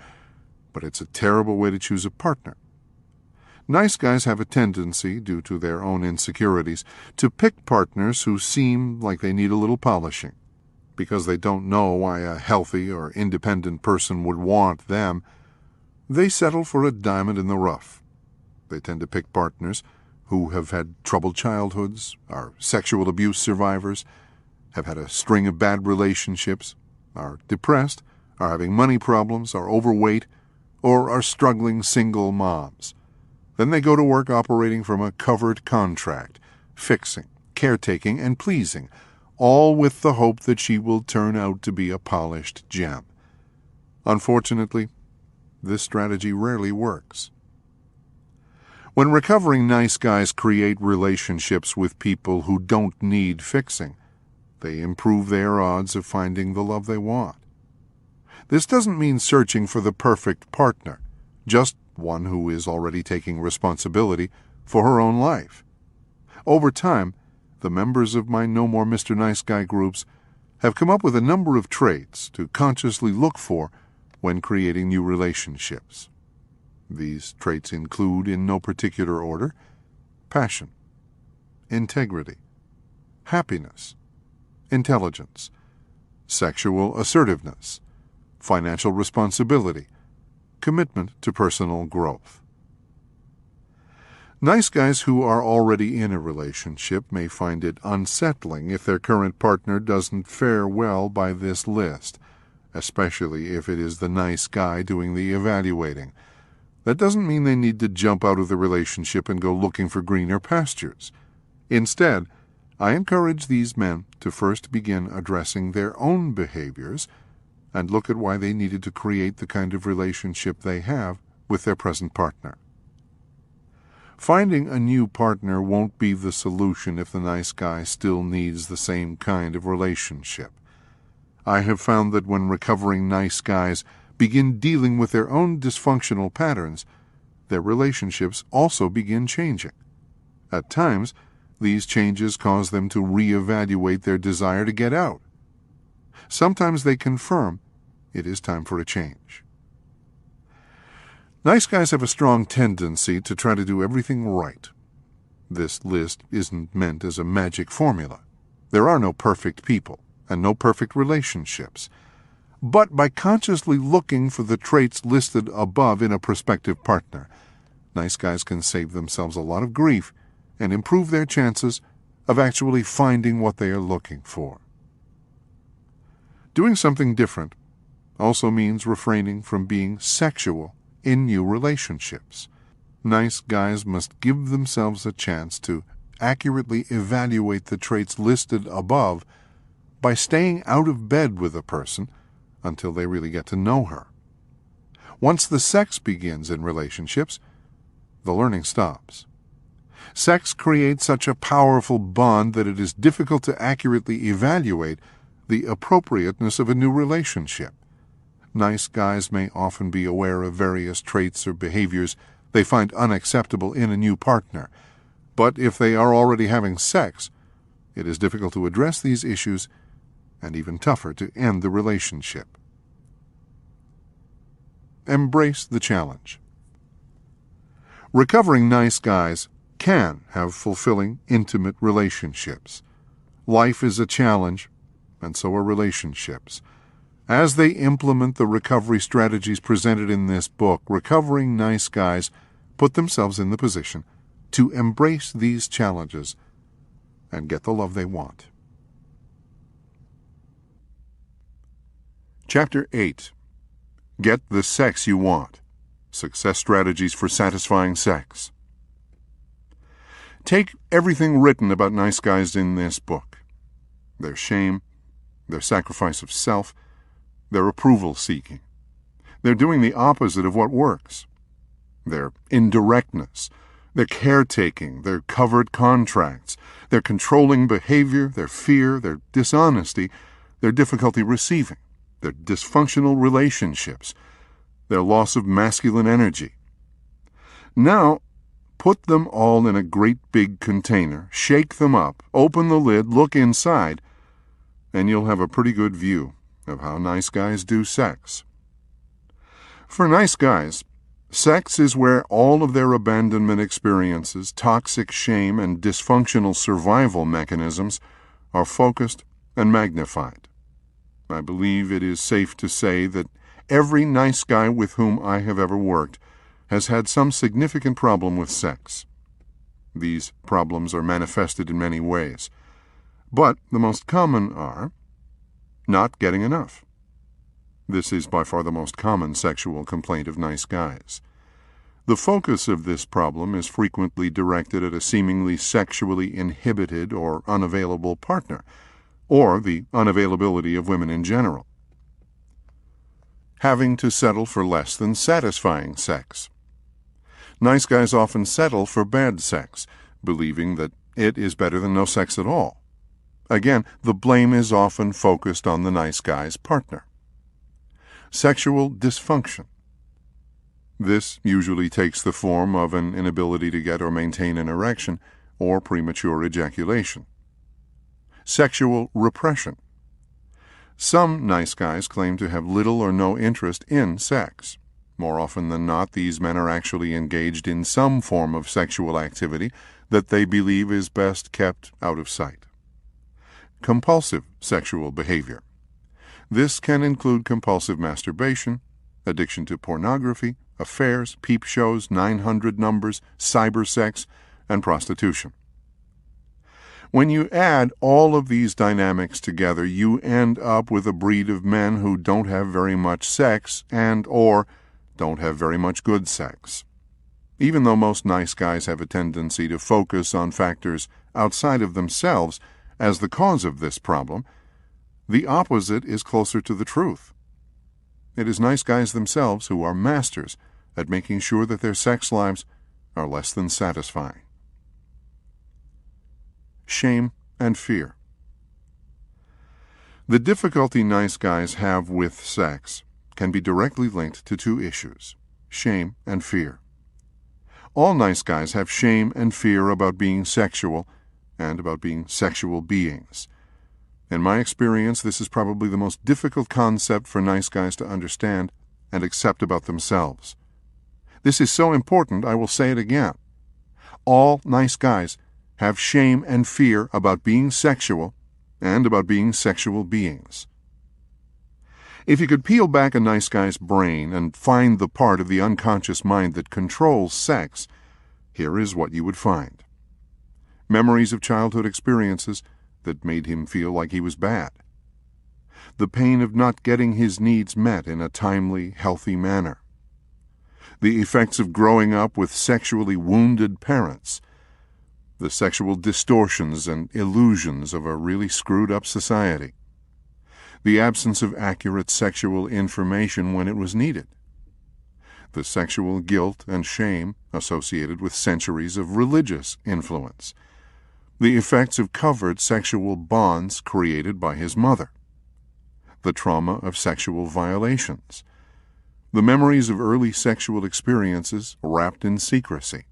Speaker 2: but it's a terrible way to choose a partner. Nice guys have a tendency, due to their own insecurities, to pick partners who seem like they need a little polishing. Because they don't know why a healthy or independent person would want them, they settle for a diamond in the rough. They tend to pick partners who have had troubled childhoods, are sexual abuse survivors, have had a string of bad relationships, are depressed, are having money problems, are overweight, or are struggling single moms. Then they go to work operating from a covered contract, fixing, caretaking, and pleasing, all with the hope that she will turn out to be a polished gem. Unfortunately, this strategy rarely works. When recovering nice guys create relationships with people who don't need fixing, they improve their odds of finding the love they want. This doesn't mean searching for the perfect partner, just one who is already taking responsibility for her own life. Over time, the members of my No More Mr. Nice Guy groups have come up with a number of traits to consciously look for when creating new relationships. These traits include, in no particular order, passion, integrity, happiness, intelligence, sexual assertiveness, financial responsibility, commitment to personal growth. Nice guys who are already in a relationship may find it unsettling if their current partner doesn't fare well by this list, especially if it is the nice guy doing the evaluating. That doesn't mean they need to jump out of the relationship and go looking for greener pastures. Instead, I encourage these men to first begin addressing their own behaviors and look at why they needed to create the kind of relationship they have with their present partner. Finding a new partner won't be the solution if the nice guy still needs the same kind of relationship. I have found that when recovering nice guys begin dealing with their own dysfunctional patterns, their relationships also begin changing. At times, these changes cause them to reevaluate their desire to get out. Sometimes they confirm it is time for a change. Nice guys have a strong tendency to try to do everything right. This list isn't meant as a magic formula. There are no perfect people and no perfect relationships. But by consciously looking for the traits listed above in a prospective partner, nice guys can save themselves a lot of grief and improve their chances of actually finding what they are looking for. Doing something different also means refraining from being sexual in new relationships. Nice guys must give themselves a chance to accurately evaluate the traits listed above by staying out of bed with a person until they really get to know her. Once the sex begins in relationships, the learning stops. Sex creates such a powerful bond that it is difficult to accurately evaluate the appropriateness of a new relationship. Nice guys may often be aware of various traits or behaviors they find unacceptable in a new partner, but if they are already having sex, it is difficult to address these issues and even tougher to end the relationship. Embrace the challenge. Recovering nice guys can have fulfilling, intimate relationships. Life is a challenge, and so are relationships. As they implement the recovery strategies presented in this book, recovering nice guys put themselves in the position to embrace these challenges and get the love they want. Chapter 8. Get the sex you want. Success strategies for satisfying sex. Take everything written about nice guys in this book. Their shame, their sacrifice of self, their approval seeking. They're doing the opposite of what works. Their indirectness, their caretaking, their covert contracts, their controlling behavior, their fear, their dishonesty, their difficulty receiving, their dysfunctional relationships, their loss of masculine energy. Now, put them all in a great big container, shake them up, open the lid, look inside, and you'll have a pretty good view of how nice guys do sex. For nice guys, sex is where all of their abandonment experiences, toxic shame, and dysfunctional survival mechanisms are focused and magnified. I believe it is safe to say that every nice guy with whom I have ever worked has had some significant problem with sex. These problems are manifested in many ways, but the most common are not getting enough. This is by far the most common sexual complaint of nice guys. The focus of this problem is frequently directed at a seemingly sexually inhibited or unavailable partner, or the unavailability of women in general. Having to settle for less than satisfying sex. Nice guys often settle for bad sex, believing that it is better than no sex at all. Again, the blame is often focused on the nice guy's partner. Sexual dysfunction. This usually takes the form of an inability to get or maintain an erection or premature ejaculation. Sexual repression. Some nice guys claim to have little or no interest in sex. More often than not, these men are actually engaged in some form of sexual activity that they believe is best kept out of sight. Compulsive sexual behavior. This can include compulsive masturbation, addiction to pornography, affairs, peep shows, 900 numbers, cybersex, and prostitution. When you add all of these dynamics together, you end up with a breed of men who don't have very much sex and/or don't have very much good sex. Even though most nice guys have a tendency to focus on factors outside of themselves as the cause of this problem, the opposite is closer to the truth. It is nice guys themselves who are masters at making sure that their sex lives are less than satisfying. Shame and fear. The difficulty nice guys have with sex can be directly linked to two issues: shame and fear. All nice guys have shame and fear about being sexual and about being sexual beings. In my experience, this is probably the most difficult concept for nice guys to understand and accept about themselves. This is so important, I will say it again. All nice guys have shame and fear about being sexual and about being sexual beings. If you could peel back a nice guy's brain and find the part of the unconscious mind that controls sex, here is what you would find. Memories of childhood experiences that made him feel like he was bad. The pain of not getting his needs met in a timely, healthy manner. The effects of growing up with sexually wounded parents. The sexual distortions and illusions of a really screwed-up society. The absence of accurate sexual information when it was needed. The sexual guilt and shame associated with centuries of religious influence. The effects of covert sexual bonds created by his mother. The trauma of sexual violations. The memories of early sexual experiences wrapped in secrecy.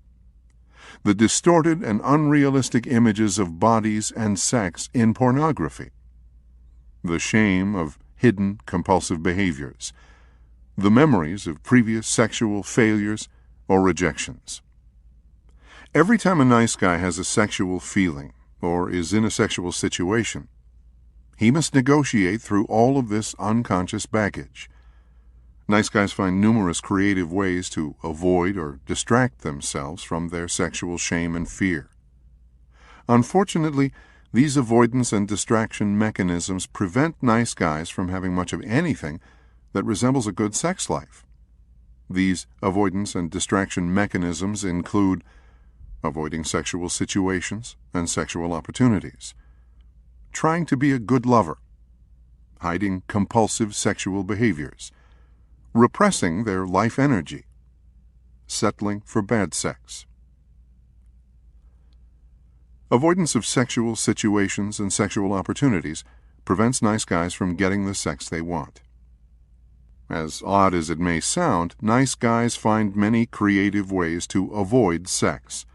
Speaker 2: The distorted and unrealistic images of bodies and sex in pornography. The shame of hidden compulsive behaviors. The memories of previous sexual failures or rejections. Every time a nice guy has a sexual feeling or is in a sexual situation, he must negotiate through all of this unconscious baggage. Nice guys find numerous creative ways to avoid or distract themselves from their sexual shame and fear. Unfortunately, these avoidance and distraction mechanisms prevent nice guys from having much of anything that resembles a good sex life. These avoidance and distraction mechanisms include avoiding sexual situations and sexual opportunities, trying to be a good lover, hiding compulsive sexual behaviors, repressing their life energy, settling for bad sex. Avoidance of sexual situations and sexual opportunities prevents nice guys from getting the sex they want. As odd as it may sound, nice guys find many creative ways to avoid sex.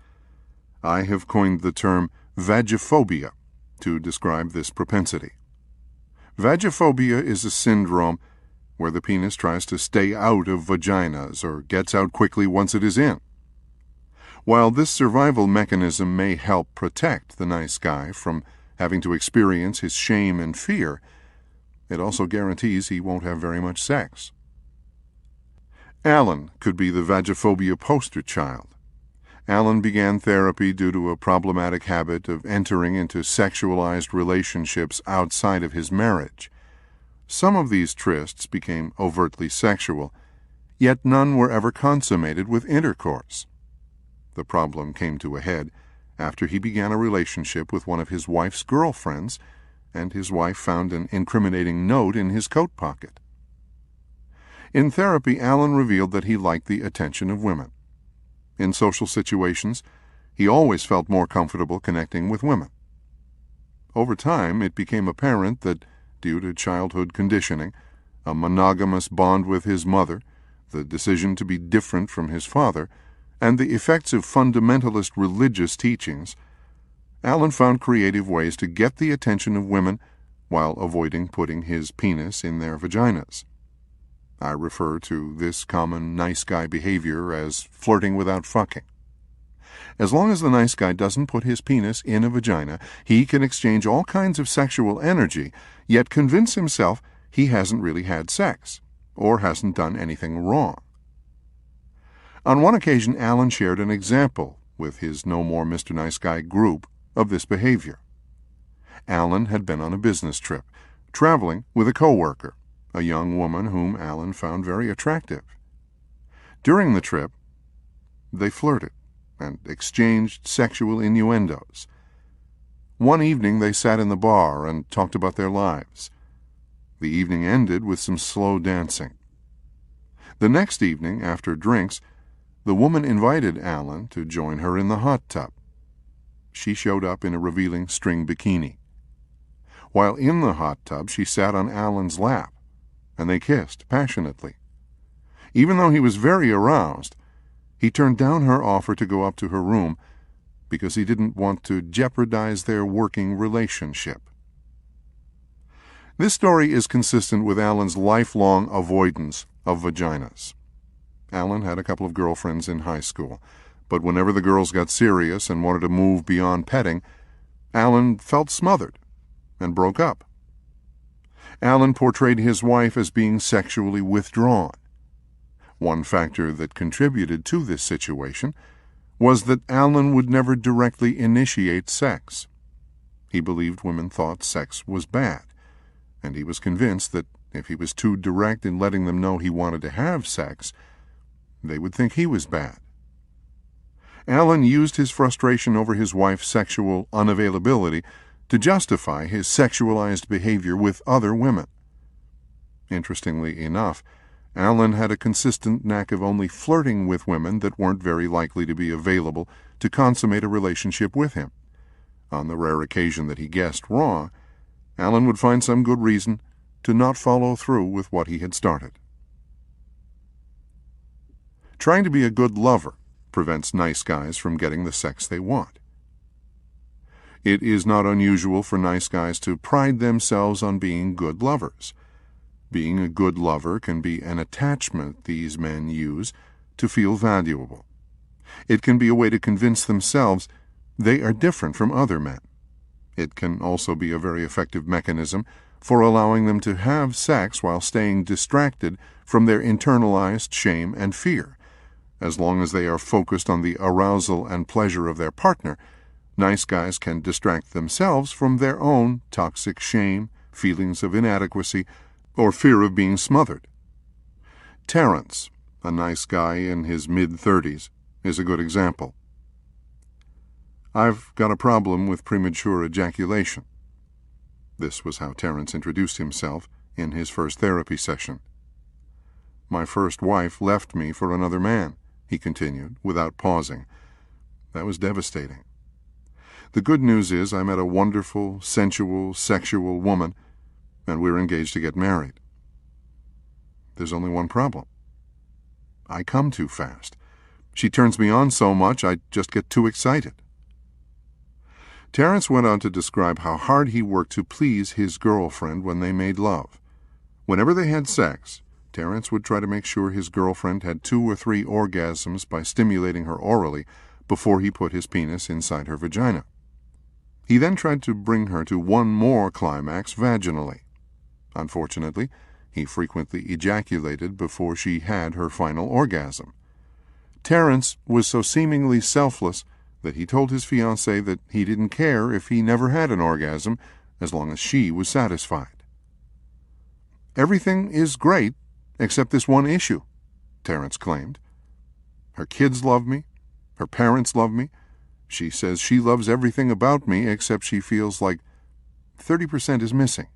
Speaker 2: I have coined the term vagophobia to describe this propensity. Vagophobia is a syndrome where the penis tries to stay out of vaginas or gets out quickly once it is in. While this survival mechanism may help protect the nice guy from having to experience his shame and fear, it also guarantees he won't have very much sex. Alan could be the vagophobia poster child. Alan began therapy due to a problematic habit of entering into sexualized relationships outside of his marriage. Some of these trysts became overtly sexual, yet none were ever consummated with intercourse. The problem came to a head after he began a relationship with one of his wife's girlfriends, and his wife found an incriminating note in his coat pocket. In therapy, Alan revealed that he liked the attention of women. In social situations, he always felt more comfortable connecting with women. Over time, it became apparent that, due to childhood conditioning, a monogamous bond with his mother, the decision to be different from his father, and the effects of fundamentalist religious teachings, Alan found creative ways to get the attention of women while avoiding putting his penis in their vaginas. I refer to this common nice guy behavior as flirting without fucking. As long as the nice guy doesn't put his penis in a vagina, he can exchange all kinds of sexual energy, yet convince himself he hasn't really had sex, or hasn't done anything wrong. On one occasion, Alan shared an example with his No More Mr. Nice Guy group of this behavior. Alan had been on a business trip, traveling with a coworker, a young woman whom Alan found very attractive. During the trip, they flirted and exchanged sexual innuendos. One evening they sat in the bar and talked about their lives. The evening ended with some slow dancing. The next evening, after drinks, the woman invited Alan to join her in the hot tub. She showed up in a revealing string bikini. While in the hot tub, she sat on Alan's lap, and they kissed passionately. Even though he was very aroused, he turned down her offer to go up to her room because he didn't want to jeopardize their working relationship. This story is consistent with Alan's lifelong avoidance of vaginas. Alan had a couple of girlfriends in high school, but whenever the girls got serious and wanted to move beyond petting, Alan felt smothered and broke up. Alan portrayed his wife as being sexually withdrawn. One factor that contributed to this situation was that Alan would never directly initiate sex. He believed women thought sex was bad, and he was convinced that if he was too direct in letting them know he wanted to have sex, they would think he was bad. Alan used his frustration over his wife's sexual unavailability to justify his sexualized behavior with other women. Interestingly enough, Alan had a consistent knack of only flirting with women that weren't very likely to be available to consummate a relationship with him. On the rare occasion that he guessed wrong, Alan would find some good reason to not follow through with what he had started. Trying to be a good lover prevents nice guys from getting the sex they want. It is not unusual for nice guys to pride themselves on being good lovers. Being a good lover can be an attachment these men use to feel valuable. It can be a way to convince themselves they are different from other men. It can also be a very effective mechanism for allowing them to have sex while staying distracted from their internalized shame and fear. As long as they are focused on the arousal and pleasure of their partner, nice guys can distract themselves from their own toxic shame, feelings of inadequacy, or fear of being smothered. Terence, a nice guy in his mid-30s, is a good example. "I've got a problem with premature ejaculation." This was how Terence introduced himself in his first therapy session. "My first wife left me for another man," he continued, without pausing. "That was devastating. The good news is I met a wonderful, sensual, sexual woman, and we're engaged to get married. There's only one problem. I come too fast. She turns me on so much I just get too excited." Terence went on to describe how hard he worked to please his girlfriend when they made love. Whenever they had sex, Terence would try to make sure his girlfriend had 2 or 3 orgasms by stimulating her orally before he put his penis inside her vagina. He then tried to bring her to 1 more climax vaginally. Unfortunately, he frequently ejaculated before she had her final orgasm. Terence was so seemingly selfless that he told his fiancée that he didn't care if he never had an orgasm as long as she was satisfied. "Everything is great except this one issue," Terence claimed. "Her kids love me. Her parents love me. She says she loves everything about me except she feels like 30% is missing.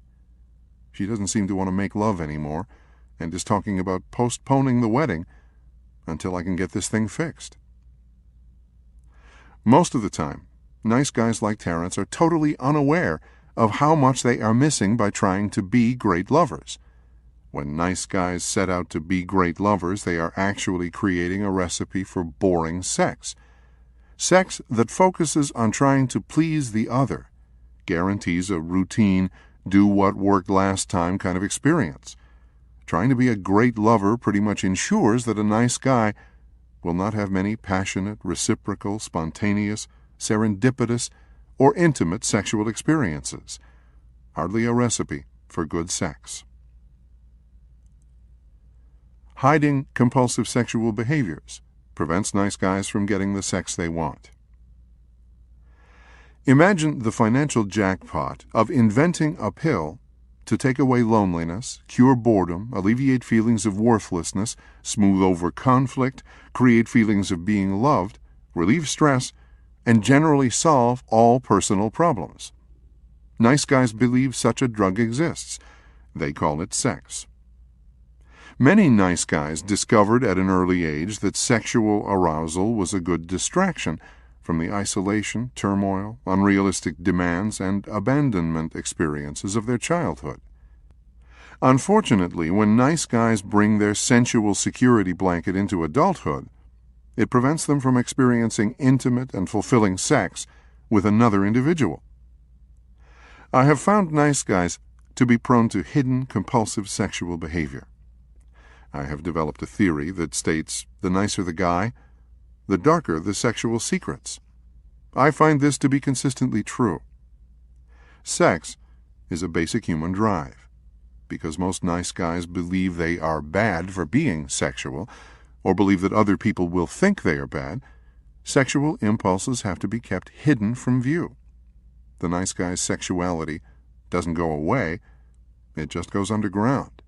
Speaker 2: She doesn't seem to want to make love anymore and is talking about postponing the wedding until I can get this thing fixed." Most of the time, nice guys like Terence are totally unaware of how much they are missing by trying to be great lovers. When nice guys set out to be great lovers, they are actually creating a recipe for boring sex. Sex that focuses on trying to please the other guarantees a routine, do-what-worked-last-time kind of experience. Trying to be a great lover pretty much ensures that a nice guy will not have many passionate, reciprocal, spontaneous, serendipitous, or intimate sexual experiences. Hardly a recipe for good sex. Hiding compulsive sexual behaviors prevents nice guys from getting the sex they want. Imagine the financial jackpot of inventing a pill to take away loneliness, cure boredom, alleviate feelings of worthlessness, smooth over conflict, create feelings of being loved, relieve stress, and generally solve all personal problems. Nice guys believe such a drug exists. They call it sex. Many nice guys discovered at an early age that sexual arousal was a good distraction from the isolation, turmoil, unrealistic demands, and abandonment experiences of their childhood. Unfortunately, when nice guys bring their sensual security blanket into adulthood, it prevents them from experiencing intimate and fulfilling sex with another individual. I have found nice guys to be prone to hidden compulsive sexual behavior. I have developed a theory that states the nicer the guy, the darker the sexual secrets. I find this to be consistently true. Sex is a basic human drive. Because most nice guys believe they are bad for being sexual, or believe that other people will think they are bad, sexual impulses have to be kept hidden from view. The nice guy's sexuality doesn't go away, it just goes underground.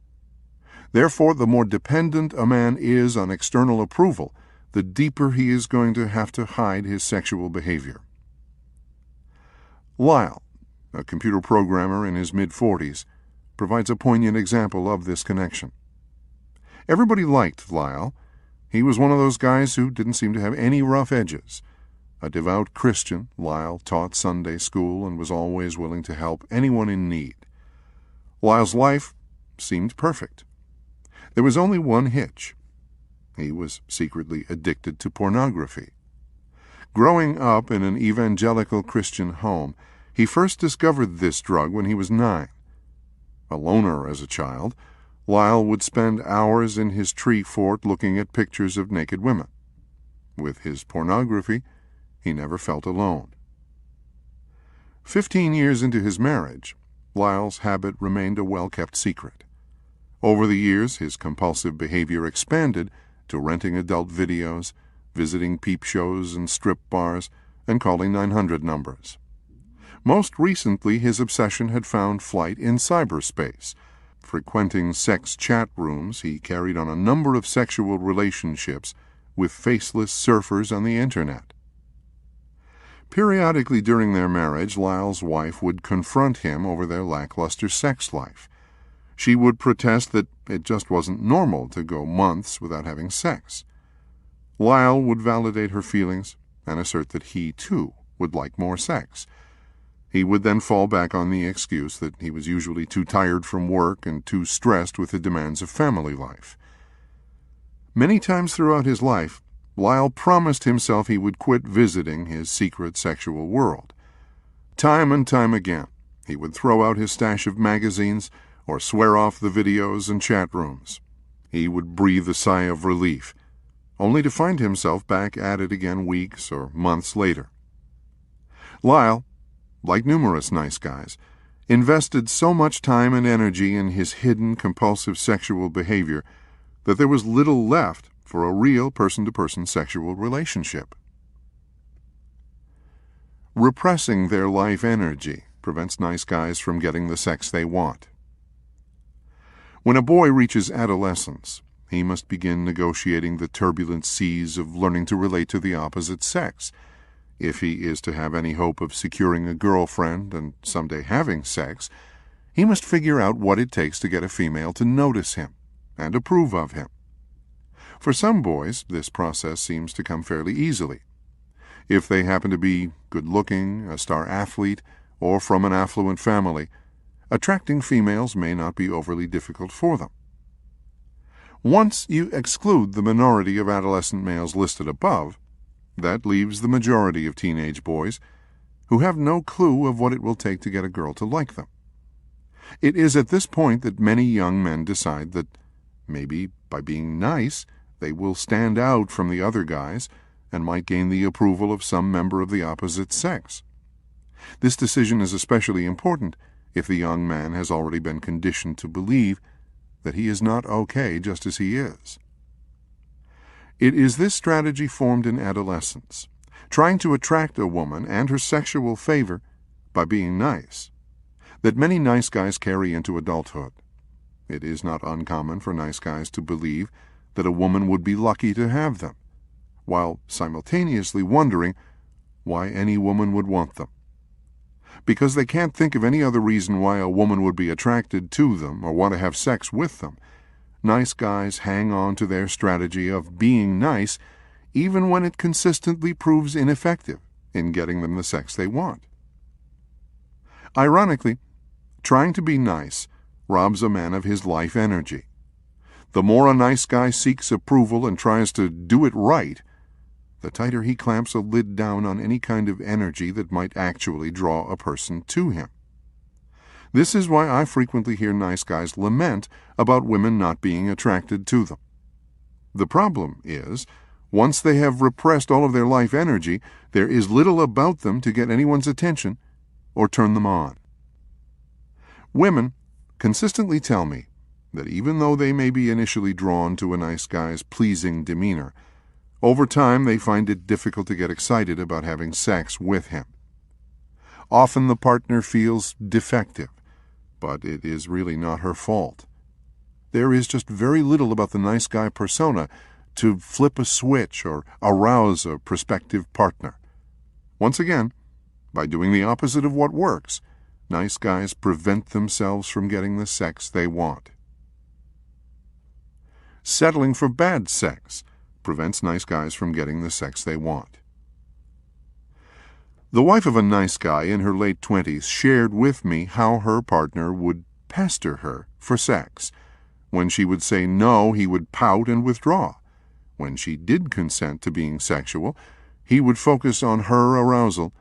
Speaker 2: Therefore, the more dependent a man is on external approval, the deeper he is going to have to hide his sexual behavior. Lyle, a computer programmer in his mid-40s, provides a poignant example of this connection. Everybody liked Lyle. He was one of those guys who didn't seem to have any rough edges. A devout Christian, Lyle taught Sunday school and was always willing to help anyone in need. Lyle's life seemed perfect. There was only one hitch. He was secretly addicted to pornography. Growing up in an evangelical Christian home, he first discovered this drug when he was 9. A loner as a child, Lyle would spend hours in his tree fort looking at pictures of naked women. With his pornography, he never felt alone. 15 years into his marriage, Lyle's habit remained a well-kept secret. Over the years, his compulsive behavior expanded to renting adult videos, visiting peep shows and strip bars, and calling 900 numbers. Most recently, his obsession had found flight in cyberspace. Frequenting sex chat rooms, he carried on a number of sexual relationships with faceless surfers on the internet. Periodically during their marriage, Lyle's wife would confront him over their lackluster sex life. She would protest that it just wasn't normal to go months without having sex. Lyle would validate her feelings and assert that he, too, would like more sex. He would then fall back on the excuse that he was usually too tired from work and too stressed with the demands of family life. Many times throughout his life, Lyle promised himself he would quit visiting his secret sexual world. Time and time again, he would throw out his stash of magazines or swear off the videos and chat rooms. He would breathe a sigh of relief, only to find himself back at it again weeks or months later. Lyle, like numerous nice guys, invested so much time and energy in his hidden compulsive sexual behavior that there was little left for a real person-to-person sexual relationship. Repressing their life energy prevents nice guys from getting the sex they want. When a boy reaches adolescence, he must begin negotiating the turbulent seas of learning to relate to the opposite sex. If he is to have any hope of securing a girlfriend and someday having sex, he must figure out what it takes to get a female to notice him and approve of him. For some boys, this process seems to come fairly easily. If they happen to be good-looking, a star athlete, or from an affluent family, attracting females may not be overly difficult for them. Once you exclude the minority of adolescent males listed above, that leaves the majority of teenage boys who have no clue of what it will take to get a girl to like them. It is at this point that many young men decide that maybe by being nice, they will stand out from the other guys and might gain the approval of some member of the opposite sex. This decision is especially important if the young man has already been conditioned to believe that he is not okay just as he is. It is this strategy formed in adolescence, trying to attract a woman and her sexual favor by being nice, that many nice guys carry into adulthood. It is not uncommon for nice guys to believe that a woman would be lucky to have them, while simultaneously wondering why any woman would want them. Because they can't think of any other reason why a woman would be attracted to them or want to have sex with them, nice guys hang on to their strategy of being nice even when it consistently proves ineffective in getting them the sex they want. Ironically, trying to be nice robs a man of his life energy. The more a nice guy seeks approval and tries to do it right, the tighter he clamps a lid down on any kind of energy that might actually draw a person to him. This is why I frequently hear nice guys lament about women not being attracted to them. The problem is, once they have repressed all of their life energy, there is little about them to get anyone's attention or turn them on. Women consistently tell me that even though they may be initially drawn to a nice guy's pleasing demeanor, over time they find it difficult to get excited about having sex with him. Often the partner feels defective, but it is really not her fault. There is just very little about the nice guy persona to flip a switch or arouse a prospective partner. Once again, by doing the opposite of what works, nice guys prevent themselves from getting the sex they want. Settling for bad sex prevents nice guys from getting the sex they want. The wife of a nice guy in her late 20s shared with me how her partner would pester her for sex. When she would say no, he would pout and withdraw. When she did consent to being sexual, he would focus on her arousal,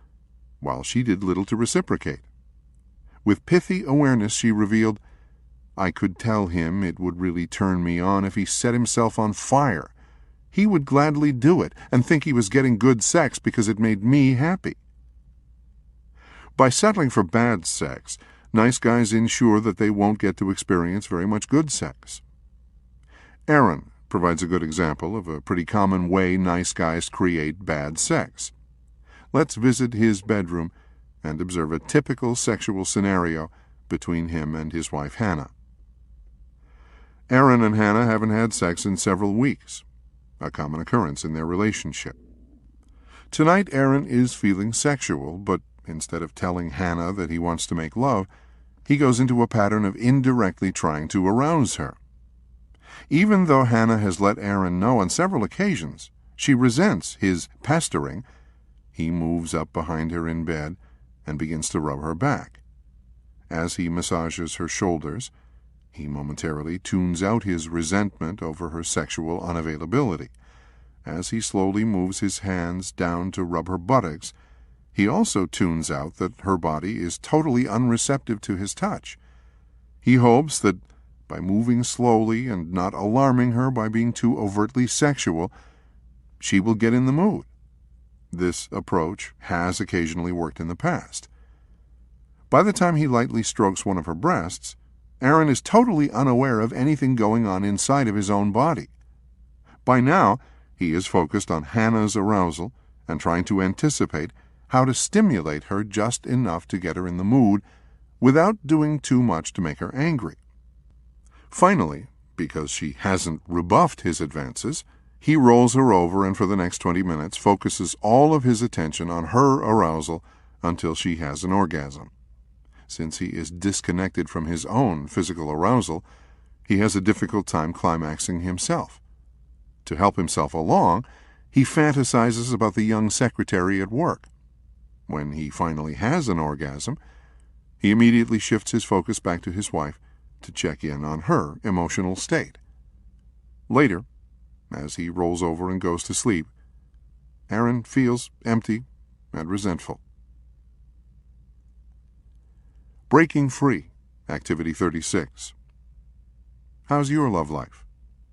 Speaker 2: while she did little to reciprocate. With pithy awareness, she revealed, "I could tell him it would really turn me on if he set himself on fire. He would gladly do it and think he was getting good sex because it made me happy." By settling for bad sex, nice guys ensure that they won't get to experience very much good sex. Aaron provides a good example of a pretty common way nice guys create bad sex. Let's visit his bedroom and observe a typical sexual scenario between him and his wife Hannah. Aaron and Hannah haven't had sex in several weeks, a common occurrence in their relationship. Tonight, Aaron is feeling sexual, but instead of telling Hannah that he wants to make love, he goes into a pattern of indirectly trying to arouse her. Even though Hannah has let Aaron know on several occasions she resents his pestering, he moves up behind her in bed and begins to rub her back. As he massages her shoulders, he momentarily tunes out his resentment over her sexual unavailability. As he slowly moves his hands down to rub her buttocks, he also tunes out that her body is totally unreceptive to his touch. He hopes that by moving slowly and not alarming her by being too overtly sexual, she will get in the mood. This approach has occasionally worked in the past. By the time he lightly strokes one of her breasts, Aaron is totally unaware of anything going on inside of his own body. By now, he is focused on Hannah's arousal and trying to anticipate how to stimulate her just enough to get her in the mood without doing too much to make her angry. Finally, because she hasn't rebuffed his advances, he rolls her over and for the next 20 minutes focuses all of his attention on her arousal until she has an orgasm. Since he is disconnected from his own physical arousal, he has a difficult time climaxing himself. To help himself along, he fantasizes about the young secretary at work. When he finally has an orgasm, he immediately shifts his focus back to his wife to check in on her emotional state. Later, as he rolls over and goes to sleep, Aaron feels empty and resentful. Breaking Free, Activity 36. How's your love life?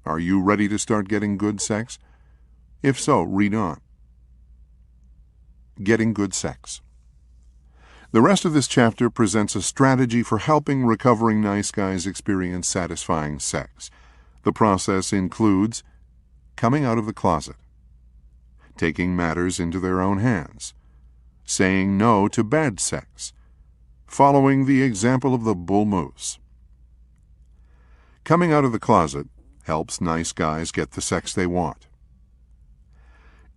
Speaker 2: Are you ready to start getting good sex? If so, read on. Getting good sex. The rest of this chapter presents a strategy for helping recovering nice guys experience satisfying sex. The process includes coming out of the closet, taking matters into their own hands, saying no to bad sex, following the example of the bull moose. Coming out of the closet helps nice guys get the sex they want.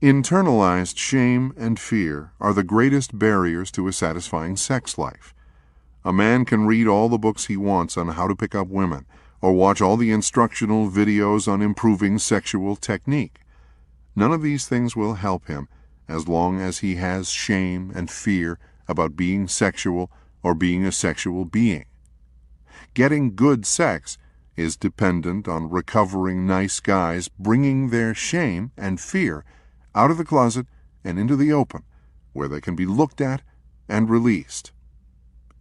Speaker 2: Internalized shame and fear are the greatest barriers to a satisfying sex life. A man can read all the books he wants on how to pick up women, or watch all the instructional videos on improving sexual technique. None of these things will help him as long as he has shame and fear about being sexual or being a sexual being. Getting good sex is dependent on recovering nice guys bringing their shame and fear out of the closet and into the open, where they can be looked at and released.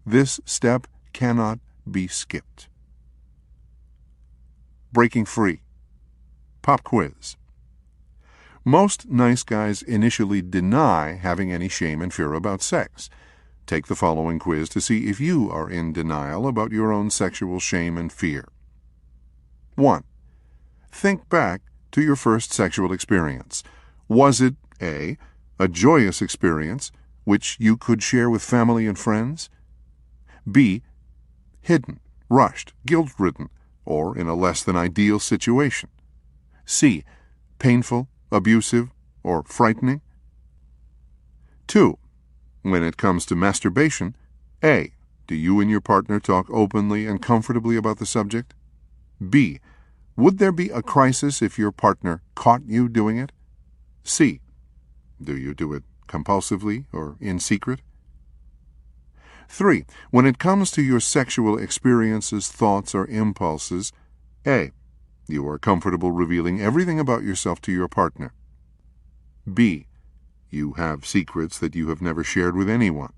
Speaker 2: This step cannot be skipped. Breaking Free. Pop quiz. Most nice guys initially deny having any shame and fear about sex. Take the following quiz to see if you are in denial about your own sexual shame and fear. 1. Think back to your first sexual experience. Was it A, a joyous experience which you could share with family and friends? B, hidden, rushed, guilt-ridden, or in a less than ideal situation? C, painful, abusive, or frightening? 2. When it comes to masturbation, A, do you and your partner talk openly and comfortably about the subject? B, would there be a crisis if your partner caught you doing it? C, do you do it compulsively or in secret? 3. When it comes to your sexual experiences, thoughts, or impulses, A, you are comfortable revealing everything about yourself to your partner. B, you have secrets that you have never shared with anyone.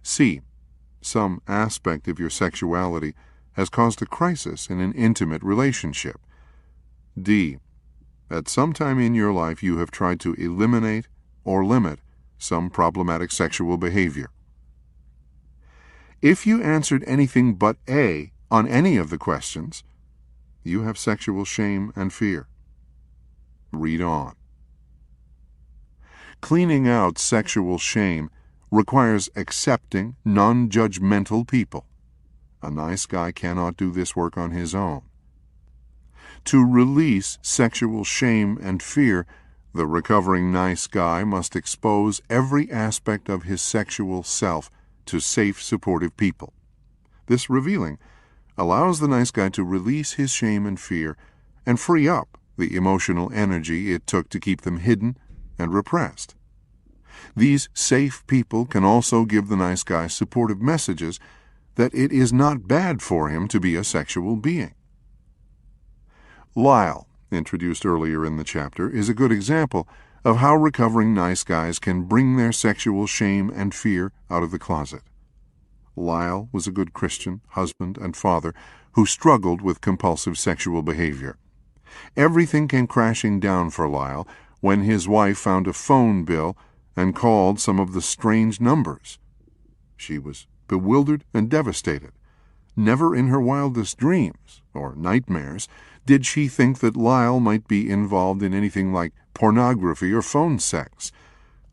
Speaker 2: C, some aspect of your sexuality has caused a crisis in an intimate relationship. D, at some time in your life you have tried to eliminate or limit some problematic sexual behavior. If you answered anything but A on any of the questions, you have sexual shame and fear. Read on. Cleaning out sexual shame requires accepting, non-judgmental people. A nice guy cannot do this work on his own. To release sexual shame and fear, the recovering nice guy must expose every aspect of his sexual self to safe, supportive people. This revealing allows the nice guy to release his shame and fear and free up the emotional energy it took to keep them hidden and repressed. These safe people can also give the nice guy supportive messages that it is not bad for him to be a sexual being. Lyle, introduced earlier in the chapter, is a good example of how recovering nice guys can bring their sexual shame and fear out of the closet. Lyle was a good Christian husband and father who struggled with compulsive sexual behavior. Everything came crashing down for Lyle when his wife found a phone bill and called some of the strange numbers. She was bewildered and devastated. Never in her wildest dreams, or nightmares, did she think that Lyle might be involved in anything like pornography or phone sex.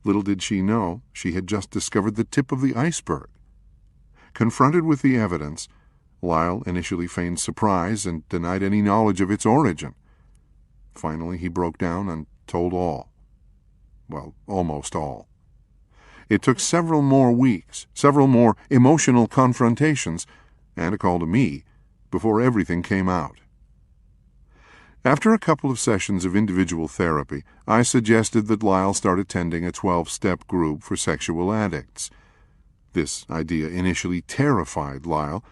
Speaker 2: Little did she know she had just discovered the tip of the iceberg. Confronted with the evidence, Lyle initially feigned surprise and denied any knowledge of its origin. Finally, he broke down and told all. Well, almost all. It took several more weeks, several more emotional confrontations, and a call to me, before everything came out. After a couple of sessions of individual therapy, I suggested that Lyle start attending a 12-step group for sexual addicts. This idea initially terrified Lyle,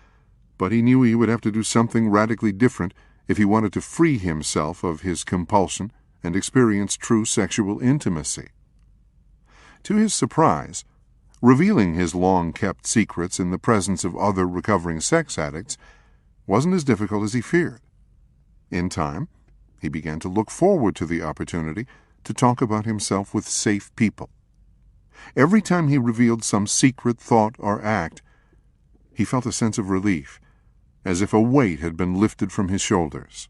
Speaker 2: but he knew he would have to do something radically different if he wanted to free himself of his compulsion and experience true sexual intimacy. To his surprise, revealing his long-kept secrets in the presence of other recovering sex addicts wasn't as difficult as he feared. In time, he began to look forward to the opportunity to talk about himself with safe people. Every time he revealed some secret thought or act, he felt a sense of relief, as if a weight had been lifted from his shoulders.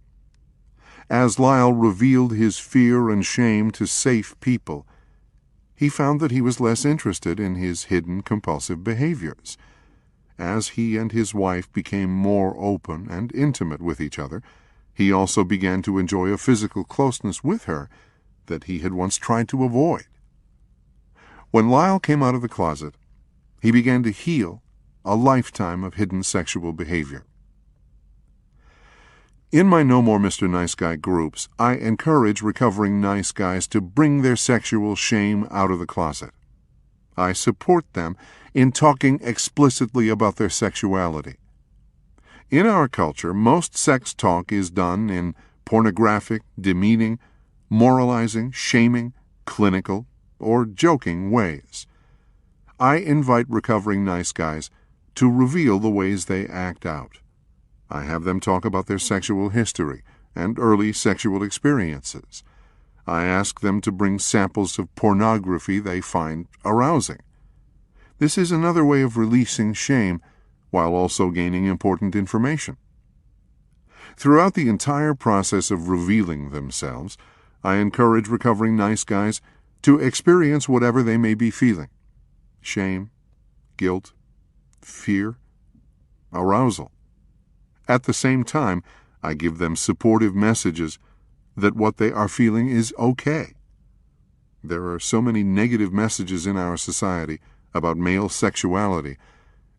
Speaker 2: As Lyle revealed his fear and shame to safe people, he found that he was less interested in his hidden compulsive behaviors. As he and his wife became more open and intimate with each other, he also began to enjoy a physical closeness with her that he had once tried to avoid. When Lyle came out of the closet, he began to heal a lifetime of hidden sexual behavior. In my No More Mr. Nice Guy groups, I encourage recovering nice guys to bring their sexual shame out of the closet. I support them in talking explicitly about their sexuality. In our culture, most sex talk is done in pornographic, demeaning, moralizing, shaming, clinical, or joking ways. I invite recovering nice guys to reveal the ways they act out. I have them talk about their sexual history and early sexual experiences. I ask them to bring samples of pornography they find arousing. This is another way of releasing shame while also gaining important information. Throughout the entire process of revealing themselves, I encourage recovering nice guys to experience whatever they may be feeling: shame, guilt, fear, arousal. At the same time, I give them supportive messages that what they are feeling is okay. There are so many negative messages in our society about male sexuality.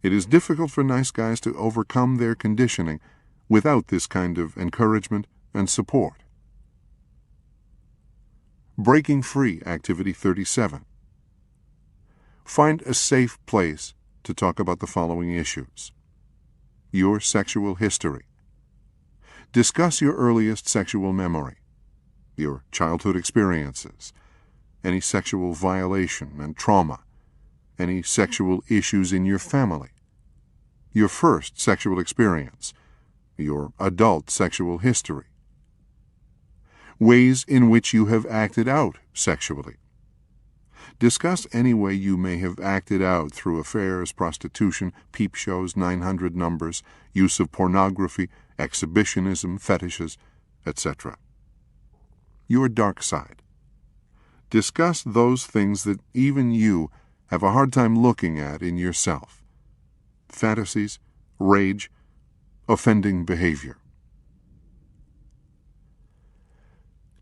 Speaker 2: It is difficult for nice guys to overcome their conditioning without this kind of encouragement and support. Breaking Free Activity 37. Find a safe place to talk about the following issues: your sexual history. Discuss your earliest sexual memory, your childhood experiences, any sexual violation and trauma, any sexual issues in your family, your first sexual experience, your adult sexual history, ways in which you have acted out sexually. Discuss any way you may have acted out through affairs, prostitution, peep shows, 900 numbers, use of pornography, exhibitionism, fetishes, etc. Your dark side. Discuss those things that even you have a hard time looking at in yourself: fantasies, rage, offending behavior.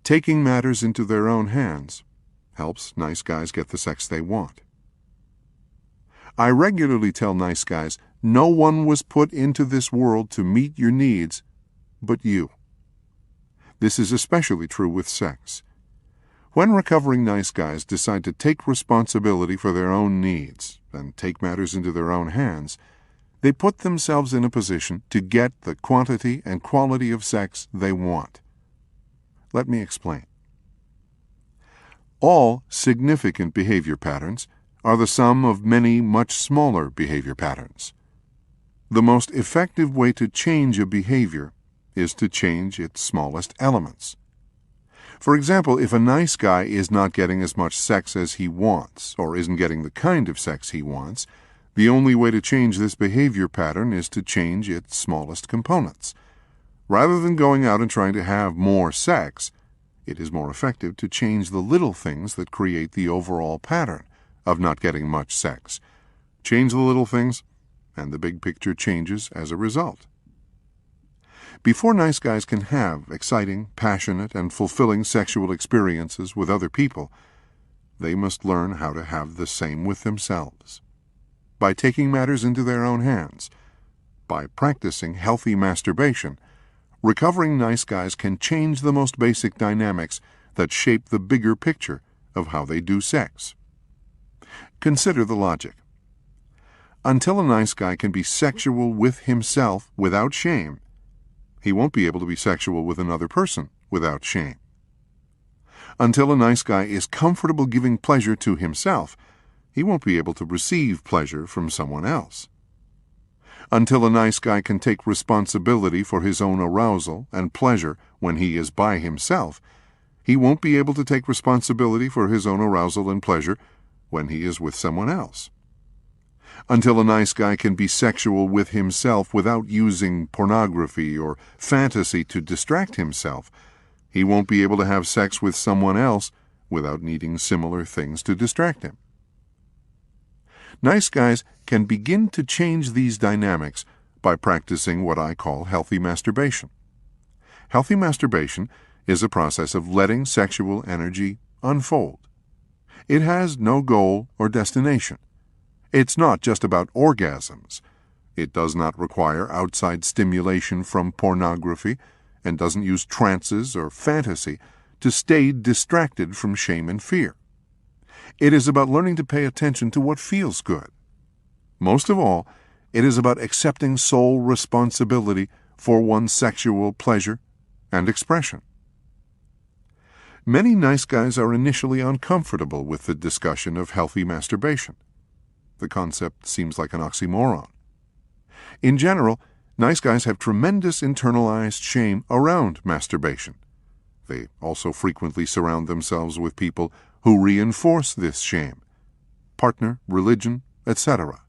Speaker 2: taking matters into their own hands helps nice guys get the sex they want. I regularly tell nice guys, no one was put into this world to meet your needs but you. This is especially true with sex. When recovering nice guys decide to take responsibility for their own needs and take matters into their own hands, they put themselves in a position to get the quantity and quality of sex they want. Let me explain. All significant behavior patterns are the sum of many much smaller behavior patterns. The most effective way to change a behavior is to change its smallest elements. For example, if a nice guy is not getting as much sex as he wants, or isn't getting the kind of sex he wants, the only way to change this behavior pattern is to change its smallest components. Rather than going out and trying to have more sex, it is more effective to change the little things that create the overall pattern of not getting much sex. Change the little things, and the big picture changes as a result. Before nice guys can have exciting, passionate, and fulfilling sexual experiences with other people, they must learn how to have the same with themselves. By taking matters into their own hands, by practicing healthy masturbation, recovering nice guys can change the most basic dynamics that shape the bigger picture of how they do sex. Consider the logic. Until a nice guy can be sexual with himself without shame, he won't be able to be sexual with another person without shame. Until a nice guy is comfortable giving pleasure to himself, he won't be able to receive pleasure from someone else. Until a nice guy can take responsibility for his own arousal and pleasure when he is by himself, he won't be able to take responsibility for his own arousal and pleasure when he is with someone else. Until a nice guy can be sexual with himself without using pornography or fantasy to distract himself, he won't be able to have sex with someone else without needing similar things to distract him. Nice guys can begin to change these dynamics by practicing what I call healthy masturbation. Healthy masturbation is a process of letting sexual energy unfold. It has no goal or destination. It's not just about orgasms. It does not require outside stimulation from pornography and doesn't use trances or fantasy to stay distracted from shame and fear. It is about learning to pay attention to what feels good. Most of all, it is about accepting sole responsibility for one's sexual pleasure and expression. Many nice guys are initially uncomfortable with the discussion of healthy masturbation. The concept seems like an oxymoron. In general, nice guys have tremendous internalized shame around masturbation. They also frequently surround themselves with people who reinforce this shame: partner, religion, etc.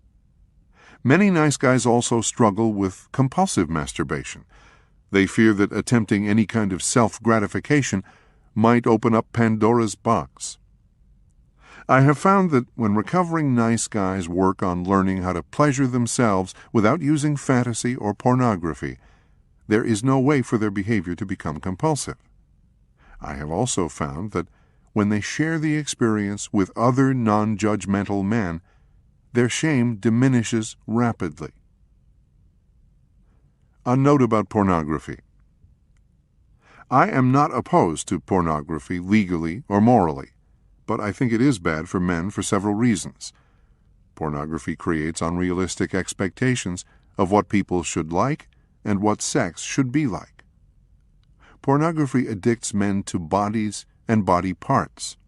Speaker 2: Many nice guys also struggle with compulsive masturbation. They fear that attempting any kind of self-gratification might open up Pandora's box. I have found that when recovering nice guys work on learning how to pleasure themselves without using fantasy or pornography, there is no way for their behavior to become compulsive. I have also found that when they share the experience with other non-judgmental men, their shame diminishes rapidly. A note about pornography. I am not opposed to pornography legally or morally, but I think it is bad for men for several reasons. Pornography creates unrealistic expectations of what people should like and what sex should be like. Pornography addicts men to bodies and body parts.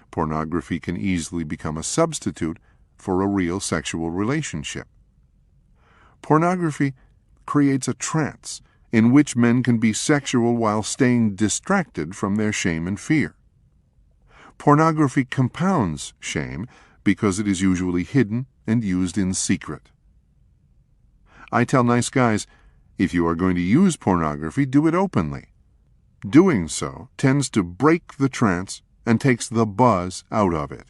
Speaker 2: Pornography can easily become a substitute for a real sexual relationship. Pornography creates a trance in which men can be sexual while staying distracted from their shame and fear. Pornography compounds shame because it is usually hidden and used in secret. I tell nice guys, if you are going to use pornography, do it openly. Doing so tends to break the trance and takes the buzz out of it.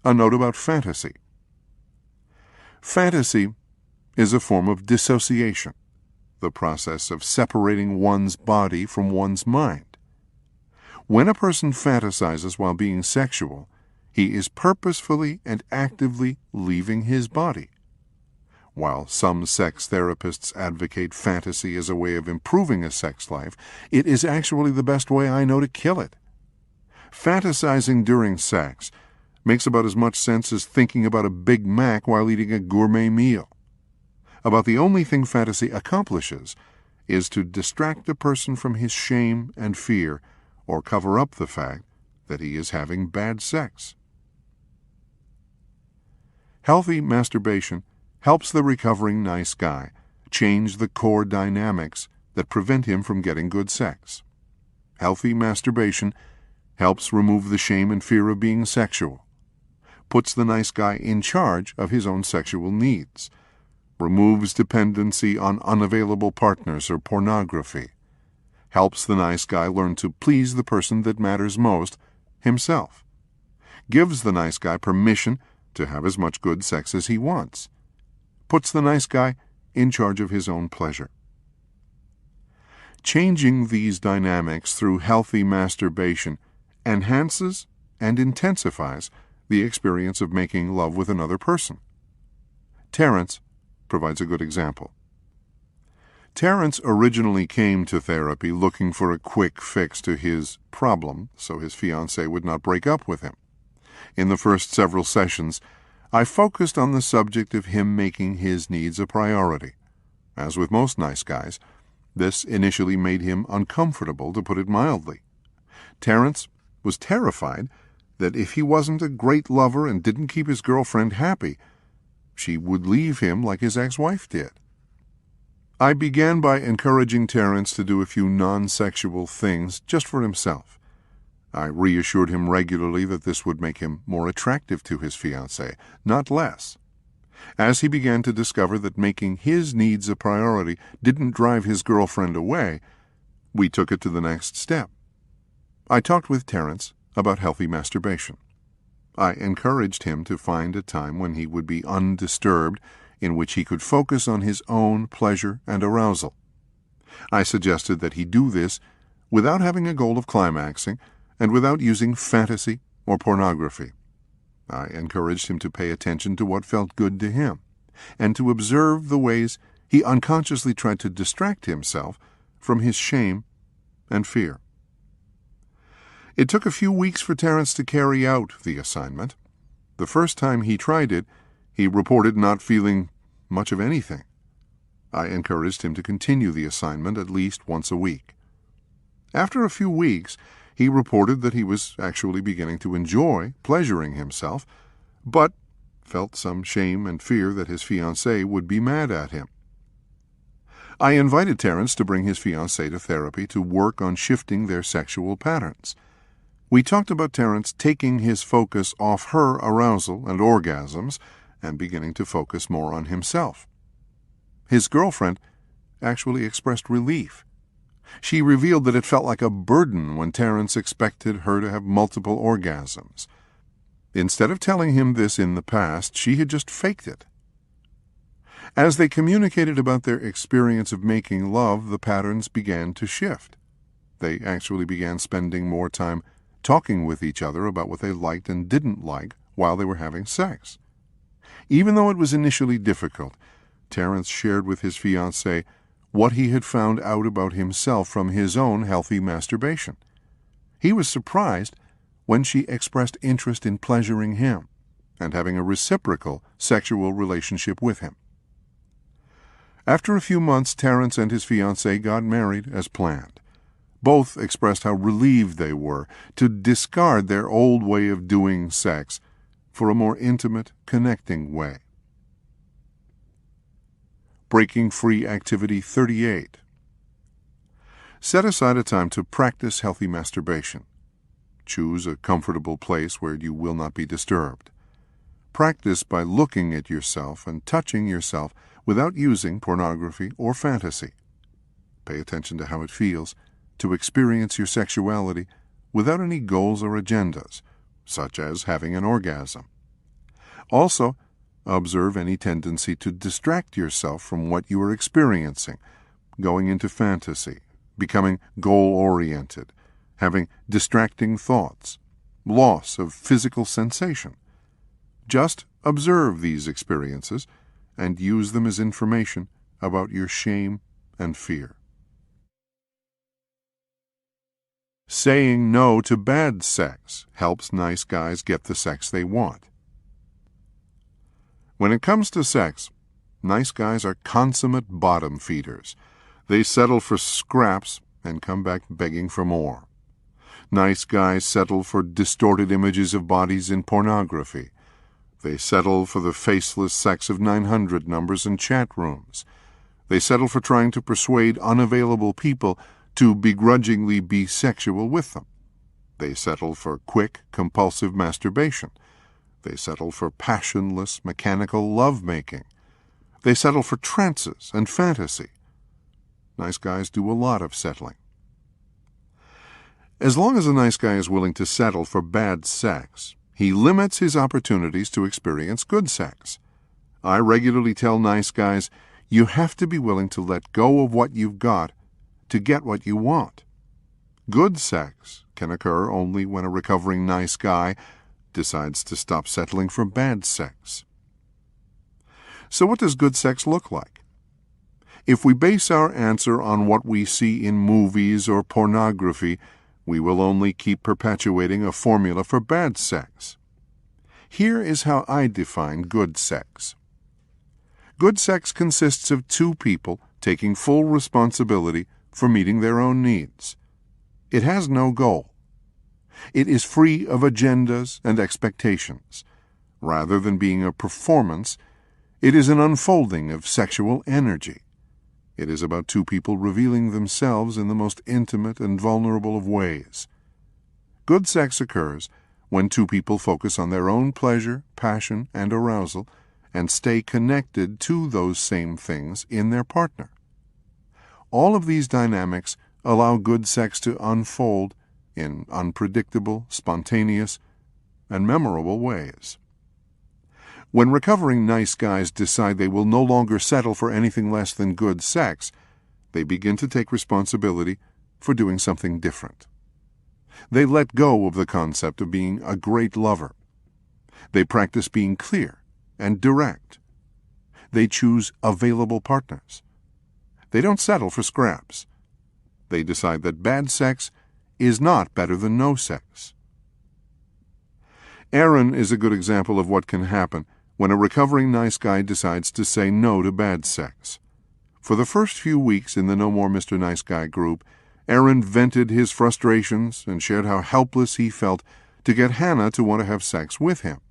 Speaker 2: A note about fantasy. Fantasy is a form of dissociation. the process of separating one's body from one's mind. When a person fantasizes while being sexual, he is purposefully and actively leaving his body. While some sex therapists advocate fantasy as a way of improving a sex life, it is actually the best way I know to kill it. Fantasizing during sex makes about as much sense as thinking about a Big Mac while eating a gourmet meal. About the only thing fantasy accomplishes is to distract a person from his shame and fear, or cover up the fact that he is having bad sex. Healthy masturbation helps the recovering nice guy change the core dynamics that prevent him from getting good sex. Healthy masturbation helps remove the shame and fear of being sexual, puts the nice guy in charge of his own sexual needs, removes dependency on unavailable partners or pornography, helps the nice guy learn to please the person that matters most, himself, gives the nice guy permission to have as much good sex as he wants, puts the nice guy in charge of his own pleasure. Changing these dynamics through healthy masturbation enhances and intensifies the experience of making love with another person. Terence provides a good example. Terence originally came to therapy looking for a quick fix to his problem so his fiancée would not break up with him. In the first several sessions, I focused on the subject of him making his needs a priority. As with most nice guys, this initially made him uncomfortable, to put it mildly. Terence was terrified that if he wasn't a great lover and didn't keep his girlfriend happy, she would leave him like his ex-wife did. I began by encouraging Terence to do a few non-sexual things just for himself. I reassured him regularly that this would make him more attractive to his fiancée, not less. As he began to discover that making his needs a priority didn't drive his girlfriend away, we took it to the next step. I talked with Terence about healthy masturbation. I encouraged him to find a time when he would be undisturbed, in which he could focus on his own pleasure and arousal. I suggested that he do this without having a goal of climaxing and without using fantasy or pornography. I encouraged him to pay attention to what felt good to him, and to observe the ways he unconsciously tried to distract himself from his shame and fear. It took a few weeks for Terence to carry out the assignment. The first time he tried it, he reported not feeling much of anything. I encouraged him to continue the assignment at least once a week. After a few weeks, he reported that he was actually beginning to enjoy pleasuring himself, but felt some shame and fear that his fiancée would be mad at him. I invited Terence to bring his fiancée to therapy to work on shifting their sexual patterns. We talked about Terence taking his focus off her arousal and orgasms and beginning to focus more on himself. His girlfriend actually expressed relief. She revealed that it felt like a burden when Terence expected her to have multiple orgasms. Instead of telling him this in the past, she had just faked it. As they communicated about their experience of making love, the patterns began to shift. They actually began spending more time talking with each other about what they liked and didn't like while they were having sex. Even though it was initially difficult, Terence shared with his fiancée what he had found out about himself from his own healthy masturbation. He was surprised when she expressed interest in pleasuring him and having a reciprocal sexual relationship with him. After a few months, Terence and his fiancée got married as planned. Both expressed how relieved they were to discard their old way of doing sex for a more intimate, connecting way. Breaking Free Activity 38. Set aside a time to practice healthy masturbation. Choose a comfortable place where you will not be disturbed. Practice by looking at yourself and touching yourself without using pornography or fantasy. Pay attention to how it feels to experience your sexuality without any goals or agendas, such as having an orgasm. Also, observe any tendency to distract yourself from what you are experiencing. going into fantasy, becoming goal-oriented, having distracting thoughts, loss of physical sensation. Just observe these experiences and use them as information about your shame and fear. Saying no to bad sex helps nice guys get the sex they want. When it comes to sex, nice guys are consummate bottom feeders. They settle for scraps and come back begging for more. Nice guys settle for distorted images of bodies in pornography. They settle for the faceless sex of 900 numbers in chat rooms. They settle for trying to persuade unavailable people to begrudgingly be sexual with them. They settle for quick, compulsive masturbation. They settle for passionless, mechanical love-making. They settle for trances and fantasy. Nice guys do a lot of settling. As long as a nice guy is willing to settle for bad sex, he limits his opportunities to experience good sex. I regularly tell nice guys, you have to be willing to let go of what you've got to get what you want. Good sex can occur only when a recovering nice guy decides to stop settling for bad sex. So what does good sex look like? If we base our answer on what we see in movies or pornography, we will only keep perpetuating a formula for bad sex. Here is how I define good sex. Good sex consists of two people taking full responsibility for meeting their own needs. It has no goal. It is free of agendas and expectations. Rather than being a performance, it is an unfolding of sexual energy. It is about two people revealing themselves in the most intimate and vulnerable of ways. Good sex occurs when two people focus on their own pleasure, passion, and arousal, and stay connected to those same things in their partner. All of these dynamics allow good sex to unfold in unpredictable, spontaneous, and memorable ways. When recovering nice guys decide they will no longer settle for anything less than good sex, they begin to take responsibility for doing something different. They let go of the concept of being a great lover. They practice being clear and direct. They choose available partners. They don't settle for scraps. They decide that bad sex is not better than no sex. Aaron is a good example of what can happen when a recovering nice guy decides to say no to bad sex. For the first few weeks in the No More Mr. Nice Guy group, Aaron vented his frustrations and shared how helpless he felt to get Hannah to want to have sex with him.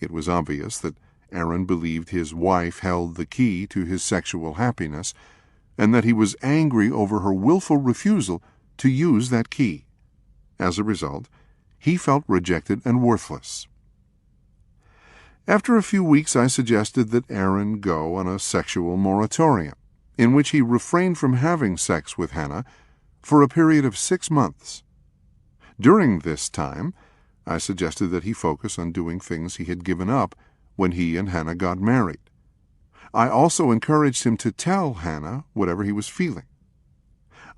Speaker 2: It was obvious that Aaron believed his wife held the key to his sexual happiness, and that he was angry over her willful refusal to use that key. As a result, he felt rejected and worthless. After a few weeks, I suggested that Aaron go on a sexual moratorium, in which he refrained from having sex with Hannah for a period of 6 months. During this time, I suggested that he focus on doing things he had given up when he and Hannah got married. I also encouraged him to tell Hannah whatever he was feeling.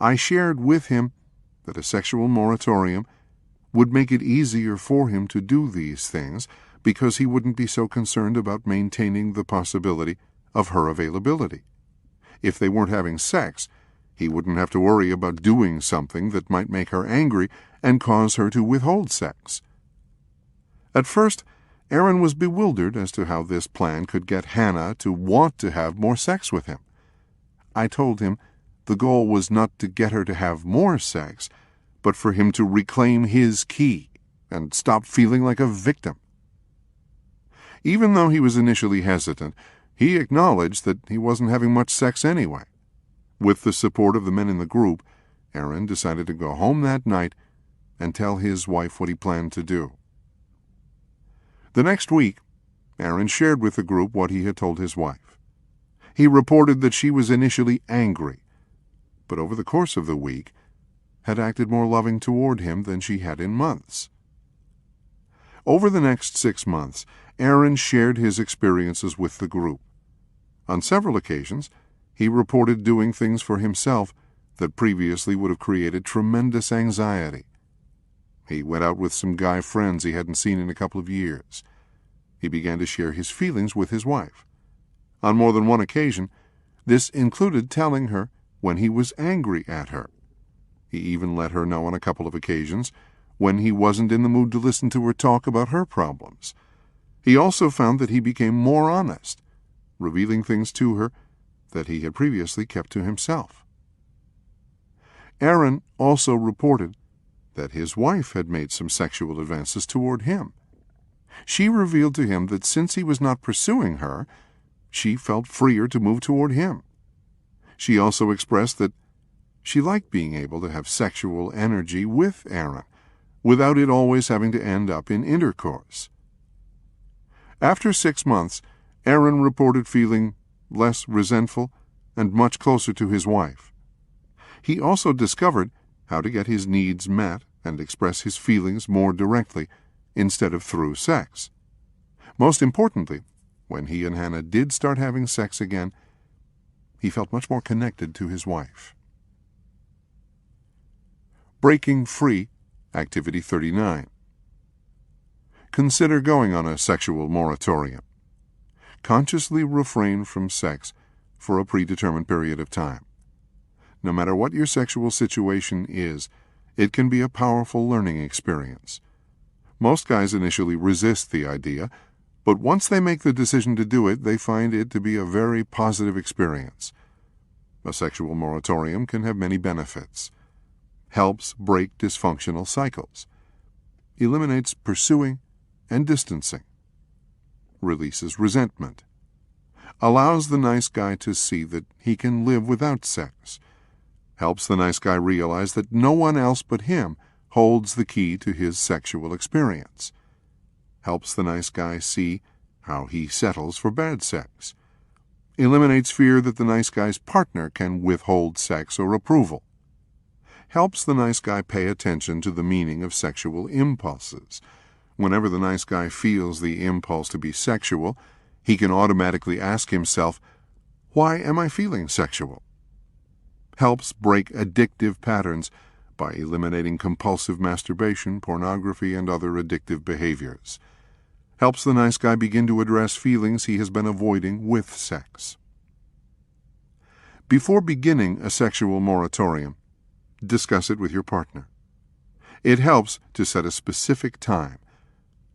Speaker 2: I shared with him that a sexual moratorium would make it easier for him to do these things because he wouldn't be so concerned about maintaining the possibility of her availability. If they weren't having sex, he wouldn't have to worry about doing something that might make her angry and cause her to withhold sex. At first, Aaron was bewildered as to how this plan could get Hannah to want to have more sex with him. I told him the goal was not to get her to have more sex, but for him to reclaim his key and stop feeling like a victim. Even though he was initially hesitant, he acknowledged that he wasn't having much sex anyway. With the support of the men in the group, Aaron decided to go home that night and tell his wife what he planned to do. The next week, Aaron shared with the group what he had told his wife. He reported that she was initially angry, but over the course of the week had acted more loving toward him than she had in months. Over the next 6 months, Aaron shared his experiences with the group. On several occasions, He reported doing things for himself that previously would have created tremendous anxiety. He went out with some guy friends he hadn't seen in a couple of years. He began to share his feelings with his wife. On more than one occasion, this included telling her when he was angry at her. He even let her know on a couple of occasions when he wasn't in the mood to listen to her talk about her problems. He also found that he became more honest, revealing things to her that he had previously kept to himself. Aaron also reported that his wife had made some sexual advances toward him. She revealed to him that since he was not pursuing her, she felt freer to move toward him. She also expressed that she liked being able to have sexual energy with Aaron, without it always having to end up in intercourse. After 6 months, Aaron reported feeling less resentful and much closer to his wife. He also discovered how to get his needs met and express his feelings more directly, instead of through sex. Most importantly, when he and Hannah did start having sex again, he felt much more connected to his wife. Breaking Free, Activity 39. Consider going on a sexual moratorium. Consciously refrain from sex for a predetermined period of time. No matter what your sexual situation is, it can be a powerful learning experience. Most guys initially resist the idea, but once they make the decision to do it, they find it to be a very positive experience. A sexual moratorium can have many benefits. Helps break dysfunctional cycles. Eliminates pursuing and distancing. Releases resentment. Allows the nice guy to see that he can live without sex. Helps the nice guy realize that no one else but him holds the key to his sexual experience. Helps the nice guy see how he settles for bad sex. Eliminates fear that the nice guy's partner can withhold sex or approval. Helps the nice guy pay attention to the meaning of sexual impulses. Whenever the nice guy feels the impulse to be sexual, he can automatically ask himself, "Why am I feeling sexual?" Helps break addictive patterns by eliminating compulsive masturbation, pornography, and other addictive behaviors. Helps the nice guy begin to address feelings he has been avoiding with sex. Before beginning a sexual moratorium, discuss it with your partner. It helps to set a specific time.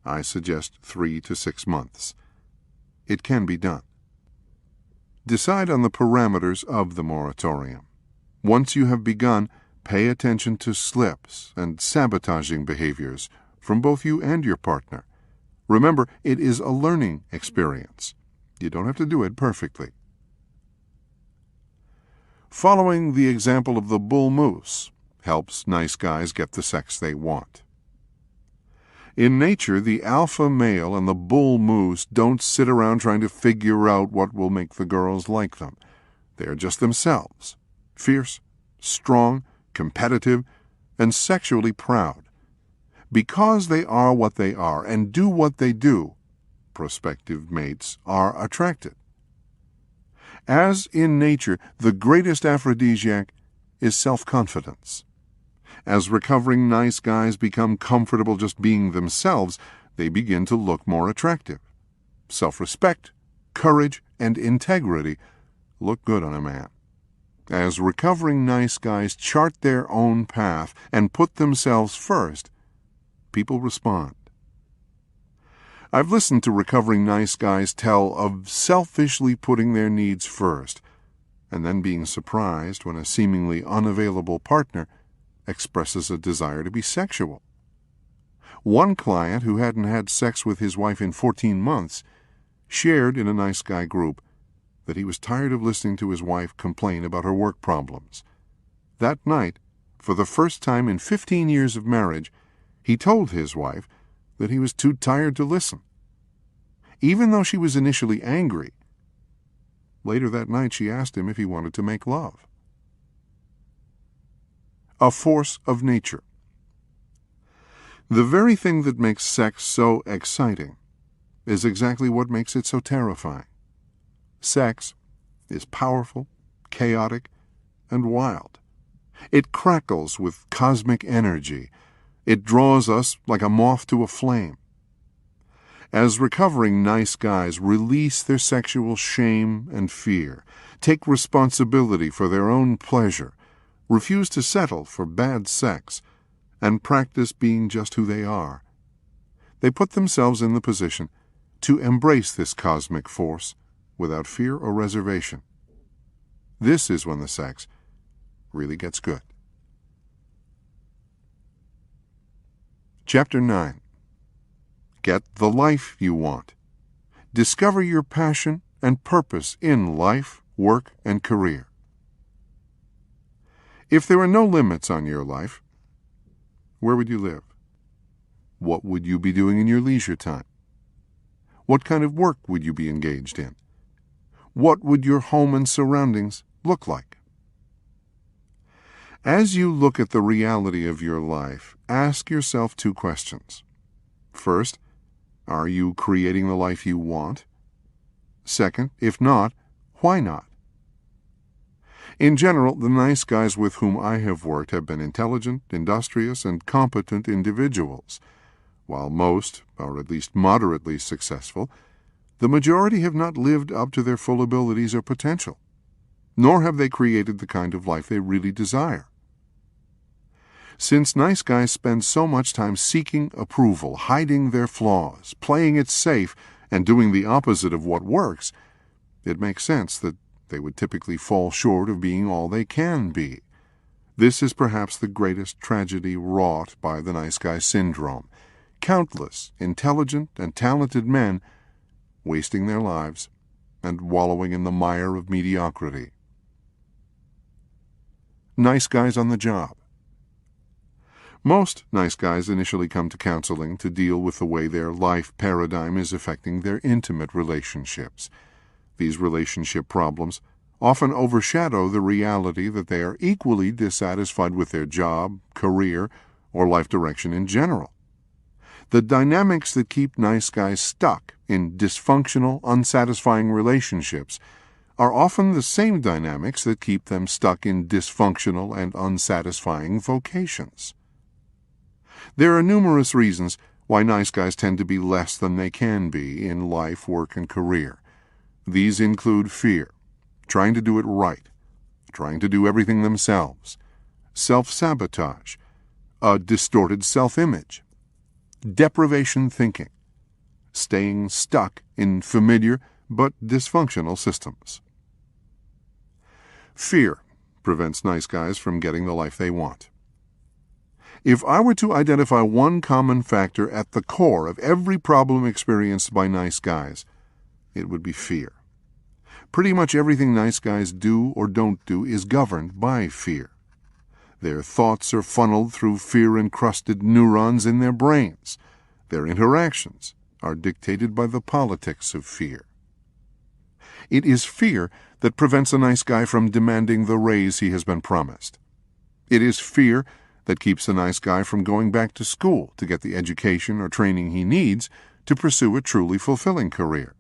Speaker 2: I suggest 3 to 6 months. It can be done. Decide on the parameters of the moratorium. Once you have begun, pay attention to slips and sabotaging behaviors from both you and your partner. Remember, it is a learning experience. You don't have to do it perfectly. Following the example of the bull moose helps nice guys get the sex they want. In nature, the alpha male and the bull moose don't sit around trying to figure out what will make the girls like them. They are just themselves, fierce, strong, competitive, and sexually proud. Because they are what they are and do what they do, prospective mates are attracted. As in nature, the greatest aphrodisiac is self-confidence. As recovering nice guys become comfortable just being themselves, they begin to look more attractive. Self-respect, courage, and integrity look good on a man. As recovering nice guys chart their own path and put themselves first, people respond. I've listened to recovering nice guys tell of selfishly putting their needs first, and then being surprised when a seemingly unavailable partner expresses a desire to be sexual. One client who hadn't had sex with his wife in 14 months shared in a nice guy group that he was tired of listening to his wife complain about her work problems. That night, for the first time in 15 years of marriage, he told his wife that he was too tired to listen. Even though she was initially angry, later that night she asked him if he wanted to make love. A force of nature. The very thing that makes sex so exciting is exactly what makes it so terrifying. Sex is powerful, chaotic, and wild. It crackles with cosmic energy. It draws us like a moth to a flame. As recovering nice guys release their sexual shame and fear, take responsibility for their own pleasure, refuse to settle for bad sex, and practice being just who they are, they put themselves in the position to embrace this cosmic force without fear or reservation. This is when the sex really gets good. Chapter 9. Get the life you want. Discover your passion and purpose in life, work, and career. If there are no limits on your life, where would you live? What would you be doing in your leisure time? What kind of work would you be engaged in? What would your home and surroundings look like? As you look at the reality of your life, ask yourself 2 questions. First, are you creating the life you want? Second, if not, why not? In general, the nice guys with whom I have worked have been intelligent, industrious, and competent individuals. While most are at least moderately successful, the majority have not lived up to their full abilities or potential, nor have they created the kind of life they really desire. Since nice guys spend so much time seeking approval, hiding their flaws, playing it safe, and doing the opposite of what works, it makes sense that they would typically fall short of being all they can be. This is perhaps the greatest tragedy wrought by the nice guy syndrome. Countless intelligent and talented men wasting their lives and wallowing in the mire of mediocrity. Nice guys on the job. Most nice guys initially come to counseling to deal with the way their life paradigm is affecting their intimate relationships. These relationship problems often overshadow the reality that they are equally dissatisfied with their job, career, or life direction in general. The dynamics that keep nice guys stuck in dysfunctional, unsatisfying relationships are often the same dynamics that keep them stuck in dysfunctional and unsatisfying vocations. There are numerous reasons why nice guys tend to be less than they can be in life, work, and career. These include fear, trying to do it right, trying to do everything themselves, self-sabotage, a distorted self-image, deprivation thinking, staying stuck in familiar but dysfunctional systems. Fear prevents nice guys from getting the life they want. If I were to identify one common factor at the core of every problem experienced by nice guys, it would be fear. Pretty much everything nice guys do or don't do is governed by fear. Their thoughts are funneled through fear-encrusted neurons in their brains. Their interactions are dictated by the politics of fear. It is fear that prevents a nice guy from demanding the raise he has been promised. It is fear that keeps a nice guy from going back to school to get the education or training he needs to pursue a truly fulfilling career.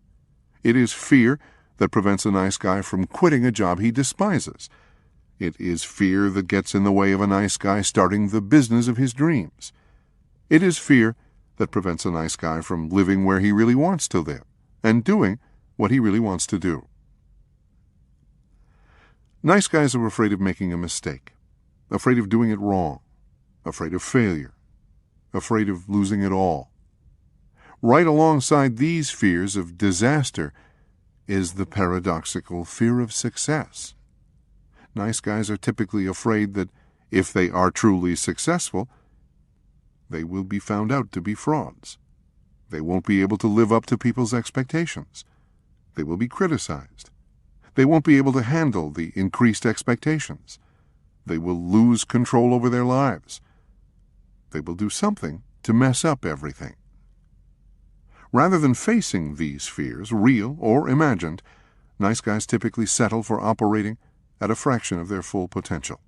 Speaker 2: It is fear that prevents a nice guy from quitting a job he despises. It is fear that gets in the way of a nice guy starting the business of his dreams. It is fear that prevents a nice guy from living where he really wants to live and doing what he really wants to do. Nice guys are afraid of making a mistake, afraid of doing it wrong, afraid of failure, afraid of losing it all. Right alongside these fears of disaster is the paradoxical fear of success. Nice guys are typically afraid that if they are truly successful, they will be found out to be frauds. They won't be able to live up to people's expectations. They will be criticized. They won't be able to handle the increased expectations. They will lose control over their lives. They will do something to mess up everything. Rather than facing these fears, real or imagined, nice guys typically settle for operating at a fraction of their full potential.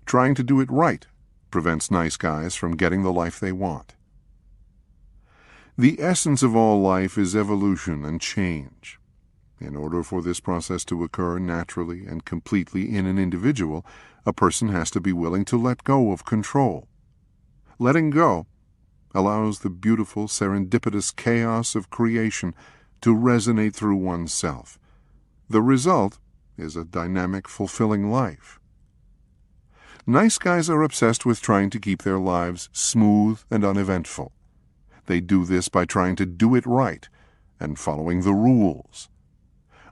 Speaker 2: Trying to do it right prevents nice guys from getting the life they want. The essence of all life is evolution and change. In order for this process to occur naturally and completely in an individual, a person has to be willing to let go of control. Letting go allows the beautiful, serendipitous chaos of creation to resonate through oneself. The result is a dynamic, fulfilling life. Nice guys are obsessed with trying to keep their lives smooth and uneventful. They do this by trying to do it right and following the rules.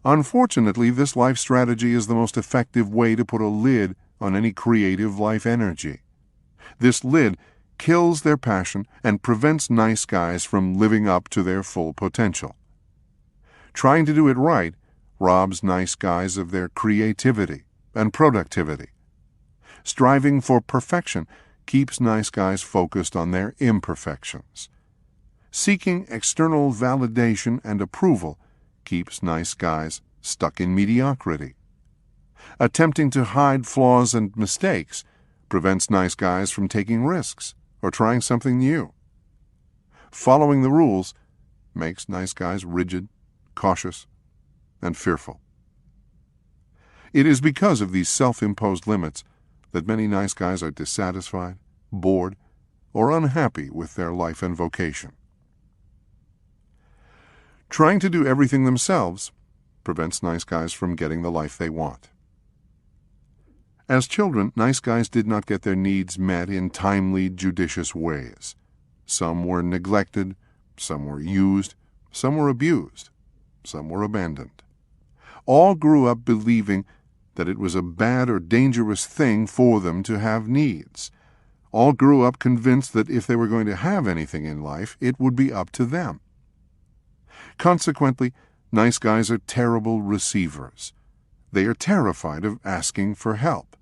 Speaker 2: Unfortunately, this life strategy is the most effective way to put a lid on any creative life energy. This lid kills their passion and prevents nice guys from living up to their full potential. Trying to do it right robs nice guys of their creativity and productivity. Striving for perfection keeps nice guys focused on their imperfections. Seeking external validation and approval keeps nice guys stuck in mediocrity. Attempting to hide flaws and mistakes prevents nice guys from taking risks or trying something new. Following the rules makes nice guys rigid, cautious, and fearful. It is because of these self-imposed limits that many nice guys are dissatisfied, bored, or unhappy with their life and vocation. Trying to do everything themselves prevents nice guys from getting the life they want. As children, nice guys did not get their needs met in timely, judicious ways. Some were neglected, some were used, some were abused, some were abandoned. All grew up believing that it was a bad or dangerous thing for them to have needs. All grew up convinced that if they were going to have anything in life, it would be up to them. Consequently, nice guys are terrible receivers. They are terrified of asking for help.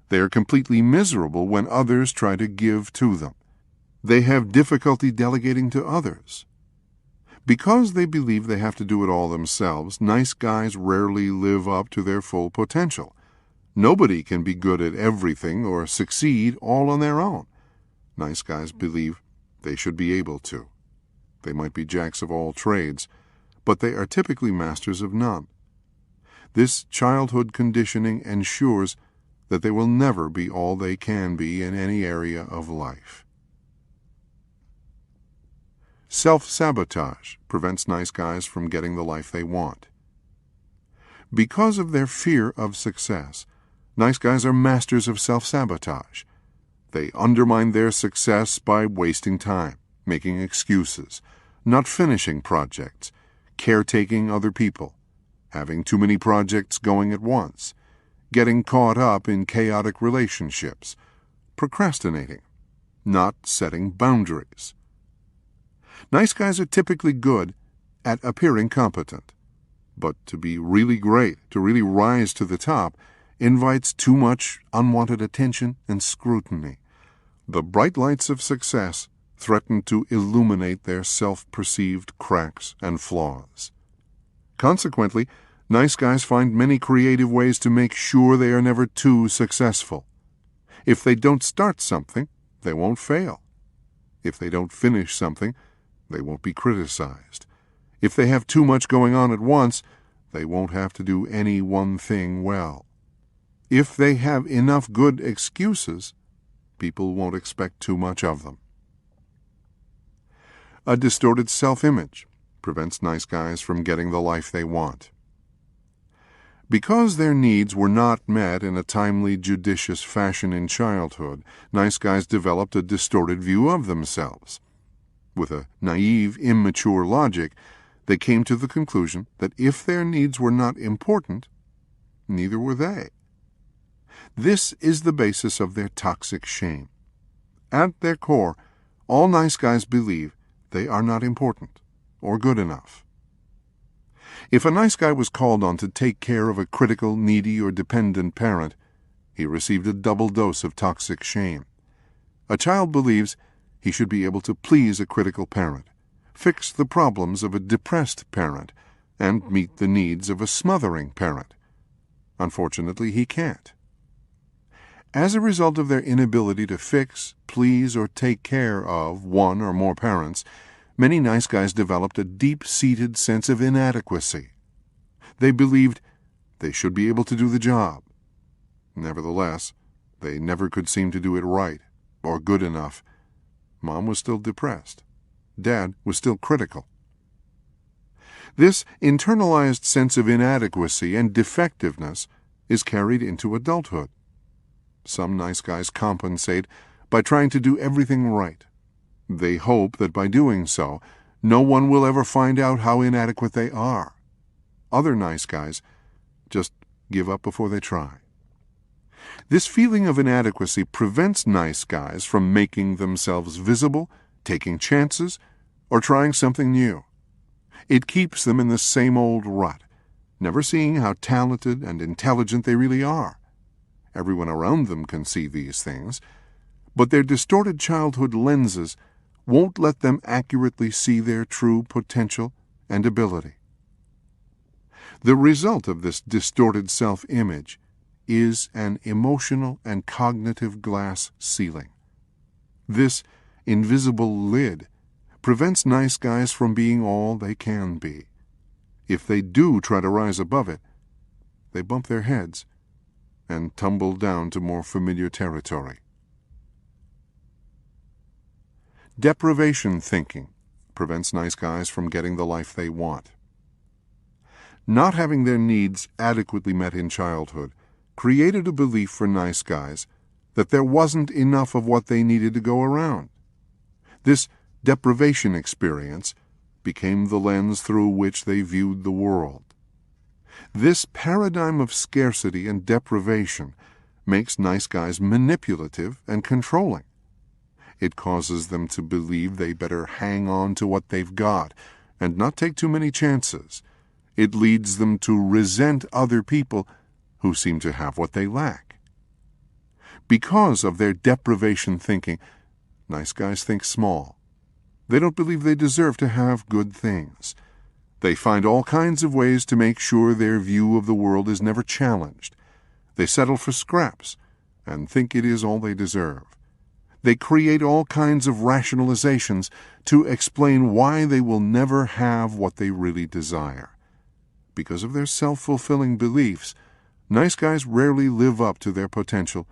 Speaker 2: They are completely miserable when others try to give to them. They have difficulty delegating to others. Because they believe they have to do it all themselves, nice guys rarely live up to their full potential. Nobody can be good at everything or succeed all on their own. Nice guys believe they should be able to. They might be jacks of all trades, but they are typically masters of none. This childhood conditioning ensures that they will never be all they can be in any area of life. Self-sabotage prevents nice guys from getting the life they want. Because of their fear of success, nice guys are masters of self-sabotage. They undermine their success by wasting time, making excuses, not finishing projects, caretaking other people, having too many projects going at once, getting caught up in chaotic relationships, procrastinating, not setting boundaries. Nice guys are typically good at appearing competent, but to be really great, to really rise to the top, invites too much unwanted attention and scrutiny. The bright lights of success threaten to illuminate their self-perceived cracks and flaws. Consequently, nice guys find many creative ways to make sure they are never too successful. If they don't start something, they won't fail. If they don't finish something, they won't be criticized. If they have too much going on at once, they won't have to do any one thing well. If they have enough good excuses, people won't expect too much of them. A distorted self-image prevents nice guys from getting the life they want. Because their needs were not met in a timely, judicious fashion in childhood, nice guys developed a distorted view of themselves. With a naive, immature logic, they came to the conclusion that if their needs were not important, neither were they. This is the basis of their toxic shame. At their core, all nice guys believe they are not important or good enough. If a nice guy was called on to take care of a critical, needy, or dependent parent, he received a double dose of toxic shame. A child believes he should be able to please a critical parent, fix the problems of a depressed parent, and meet the needs of a smothering parent. Unfortunately, he can't. As a result of their inability to fix, please, or take care of one or more parents, many nice guys developed a deep-seated sense of inadequacy. They believed they should be able to do the job. Nevertheless, they never could seem to do it right or good enough. Mom was still depressed. Dad was still critical. This internalized sense of inadequacy and defectiveness is carried into adulthood. Some nice guys compensate by trying to do everything right. They hope that by doing so, no one will ever find out how inadequate they are. Other nice guys just give up before they try. This feeling of inadequacy prevents nice guys from making themselves visible, taking chances, or trying something new. It keeps them in the same old rut, never seeing how talented and intelligent they really are. Everyone around them can see these things, but their distorted childhood lenses won't let them accurately see their true potential and ability. The result of this distorted self-image is an emotional and cognitive glass ceiling. This invisible lid prevents nice guys from being all they can be. If they do try to rise above it, they bump their heads and tumble down to more familiar territory. Deprivation thinking prevents nice guys from getting the life they want. Not having their needs adequately met in childhood created a belief for nice guys that there wasn't enough of what they needed to go around. This deprivation experience became the lens through which they viewed the world. This paradigm of scarcity and deprivation makes nice guys manipulative and controlling. It causes them to believe they better hang on to what they've got and not take too many chances. It leads them to resent other people who seem to have what they lack. Because of their deprivation thinking, nice guys think small. They don't believe they deserve to have good things. They find all kinds of ways to make sure their view of the world is never challenged. They settle for scraps and think it is all they deserve. They create all kinds of rationalizations to explain why they will never have what they really desire. Because of their self-fulfilling beliefs, nice guys rarely live up to their potential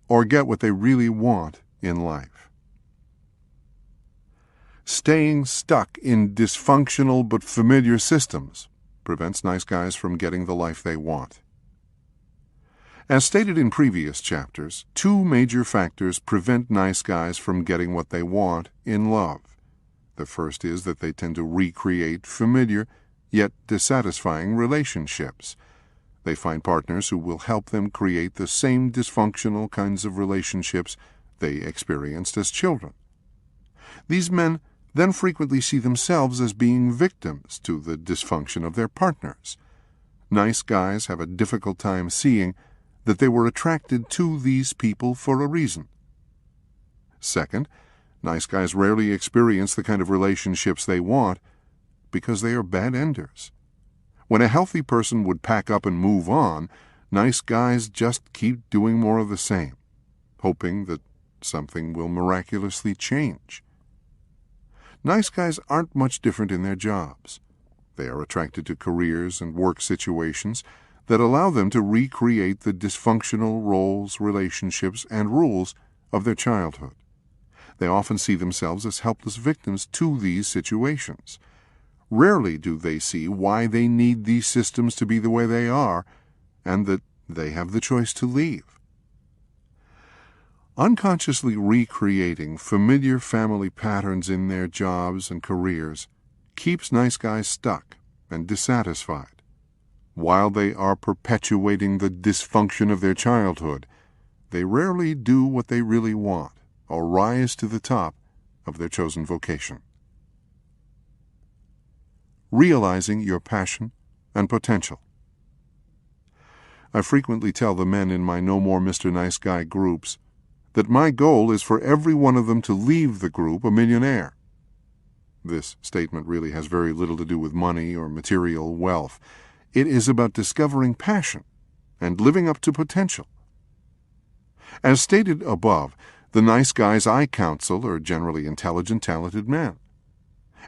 Speaker 2: or get what they really want in life. Staying stuck in dysfunctional but familiar systems prevents nice guys from getting the life they want. As stated in previous chapters, two major factors prevent nice guys from getting what they want in love. The first is that they tend to recreate familiar yet dissatisfying relationships. They find partners who will help them create the same dysfunctional kinds of relationships they experienced as children. These men then frequently see themselves as being victims to the dysfunction of their partners. Nice guys have a difficult time seeing that they were attracted to these people for a reason. Second, nice guys rarely experience the kind of relationships they want because they are bad enders. When a healthy person would pack up and move on, nice guys just keep doing more of the same, hoping that something will miraculously change. Nice guys aren't much different in their jobs. They are attracted to careers and work situations that allow them to recreate the dysfunctional roles, relationships, and rules of their childhood. They often see themselves as helpless victims to these situations. Rarely do they see why they need these systems to be the way they are, and that they have the choice to leave. Unconsciously recreating familiar family patterns in their jobs and careers keeps nice guys stuck and dissatisfied. While they are perpetuating the dysfunction of their childhood, they rarely do what they really want or rise to the top of their chosen vocation. Realizing your passion and potential. I frequently tell the men in my No More Mr. Nice Guy groups that my goal is for every one of them to leave the group a millionaire. This statement really has very little to do with money or material wealth. It is about discovering passion and living up to potential. As stated above, the nice guys I counsel are generally intelligent, talented men.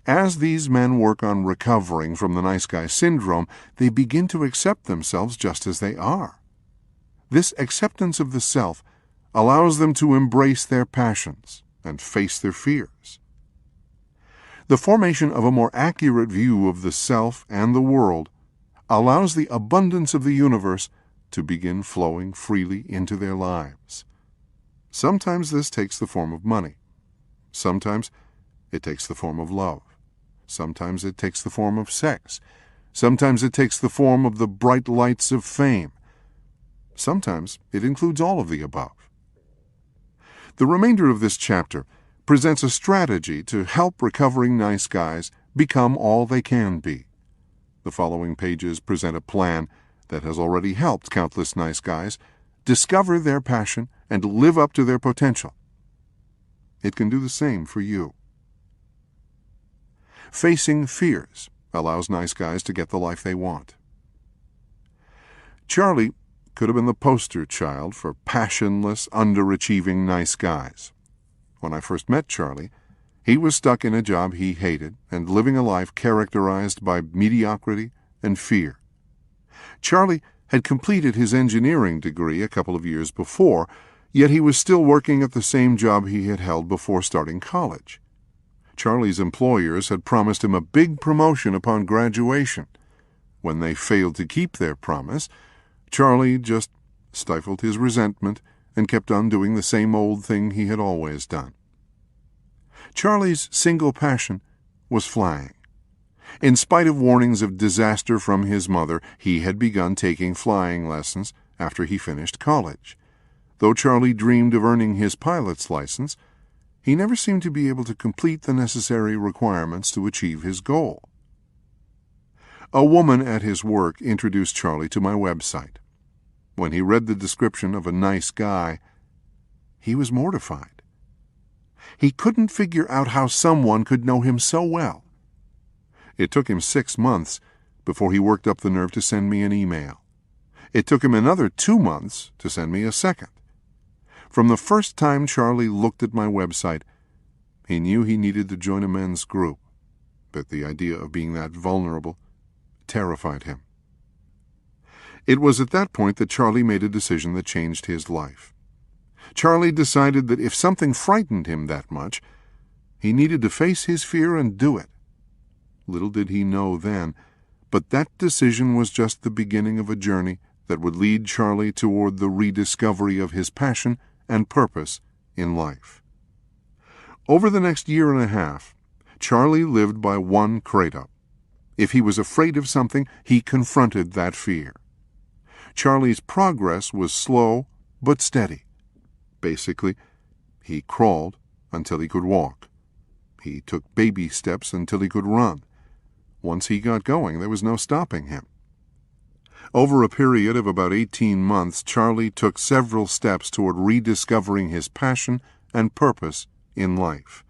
Speaker 2: As these men work on recovering from the nice guy syndrome, they begin to accept themselves just as they are. This acceptance of the self allows them to embrace their passions and face their fears. The formation of a more accurate view of the self and the world allows the abundance of the universe to begin flowing freely into their lives. Sometimes this takes the form of money. Sometimes it takes the form of love. Sometimes it takes the form of sex. Sometimes it takes the form of the bright lights of fame. Sometimes it includes all of the above. The remainder of this chapter presents a strategy to help recovering nice guys become all they can be. The following pages present a plan that has already helped countless nice guys discover their passion and live up to their potential. It can do the same for you. Facing fears allows nice guys to get the life they want. Charlie could have been the poster child for passionless, underachieving nice guys. When I first met Charlie, he was stuck in a job he hated and living a life characterized by mediocrity and fear. Charlie had completed his engineering degree a couple of years before, yet he was still working at the same job he had held before starting college. Charlie's employers had promised him a big promotion upon graduation. When they failed to keep their promise, Charlie just stifled his resentment and kept on doing the same old thing he had always done. Charlie's single passion was flying. In spite of warnings of disaster from his mother, he had begun taking flying lessons after he finished college. Though Charlie dreamed of earning his pilot's license, he never seemed to be able to complete the necessary requirements to achieve his goal. A woman at his work introduced Charlie to my website. When he read the description of a nice guy, he was mortified. He couldn't figure out how someone could know him so well. It took him 6 months before he worked up the nerve to send me an email. It took him another 2 months to send me a second. From the first time Charlie looked at my website, he knew he needed to join a men's group, but the idea of being that vulnerable terrified him. It was at that point that Charlie made a decision that changed his life. Charlie decided that if something frightened him that much, he needed to face his fear and do it. Little did he know then, but that decision was just the beginning of a journey that would lead Charlie toward the rediscovery of his passion and purpose in life. Over the next year and a half, Charlie lived by one credo. If he was afraid of something, he confronted that fear. Charlie's progress was slow but steady. Basically, he crawled until he could walk. He took baby steps until he could run. Once he got going, there was no stopping him. Over a period of about 18 months, Charlie took several steps toward rediscovering his passion and purpose in life.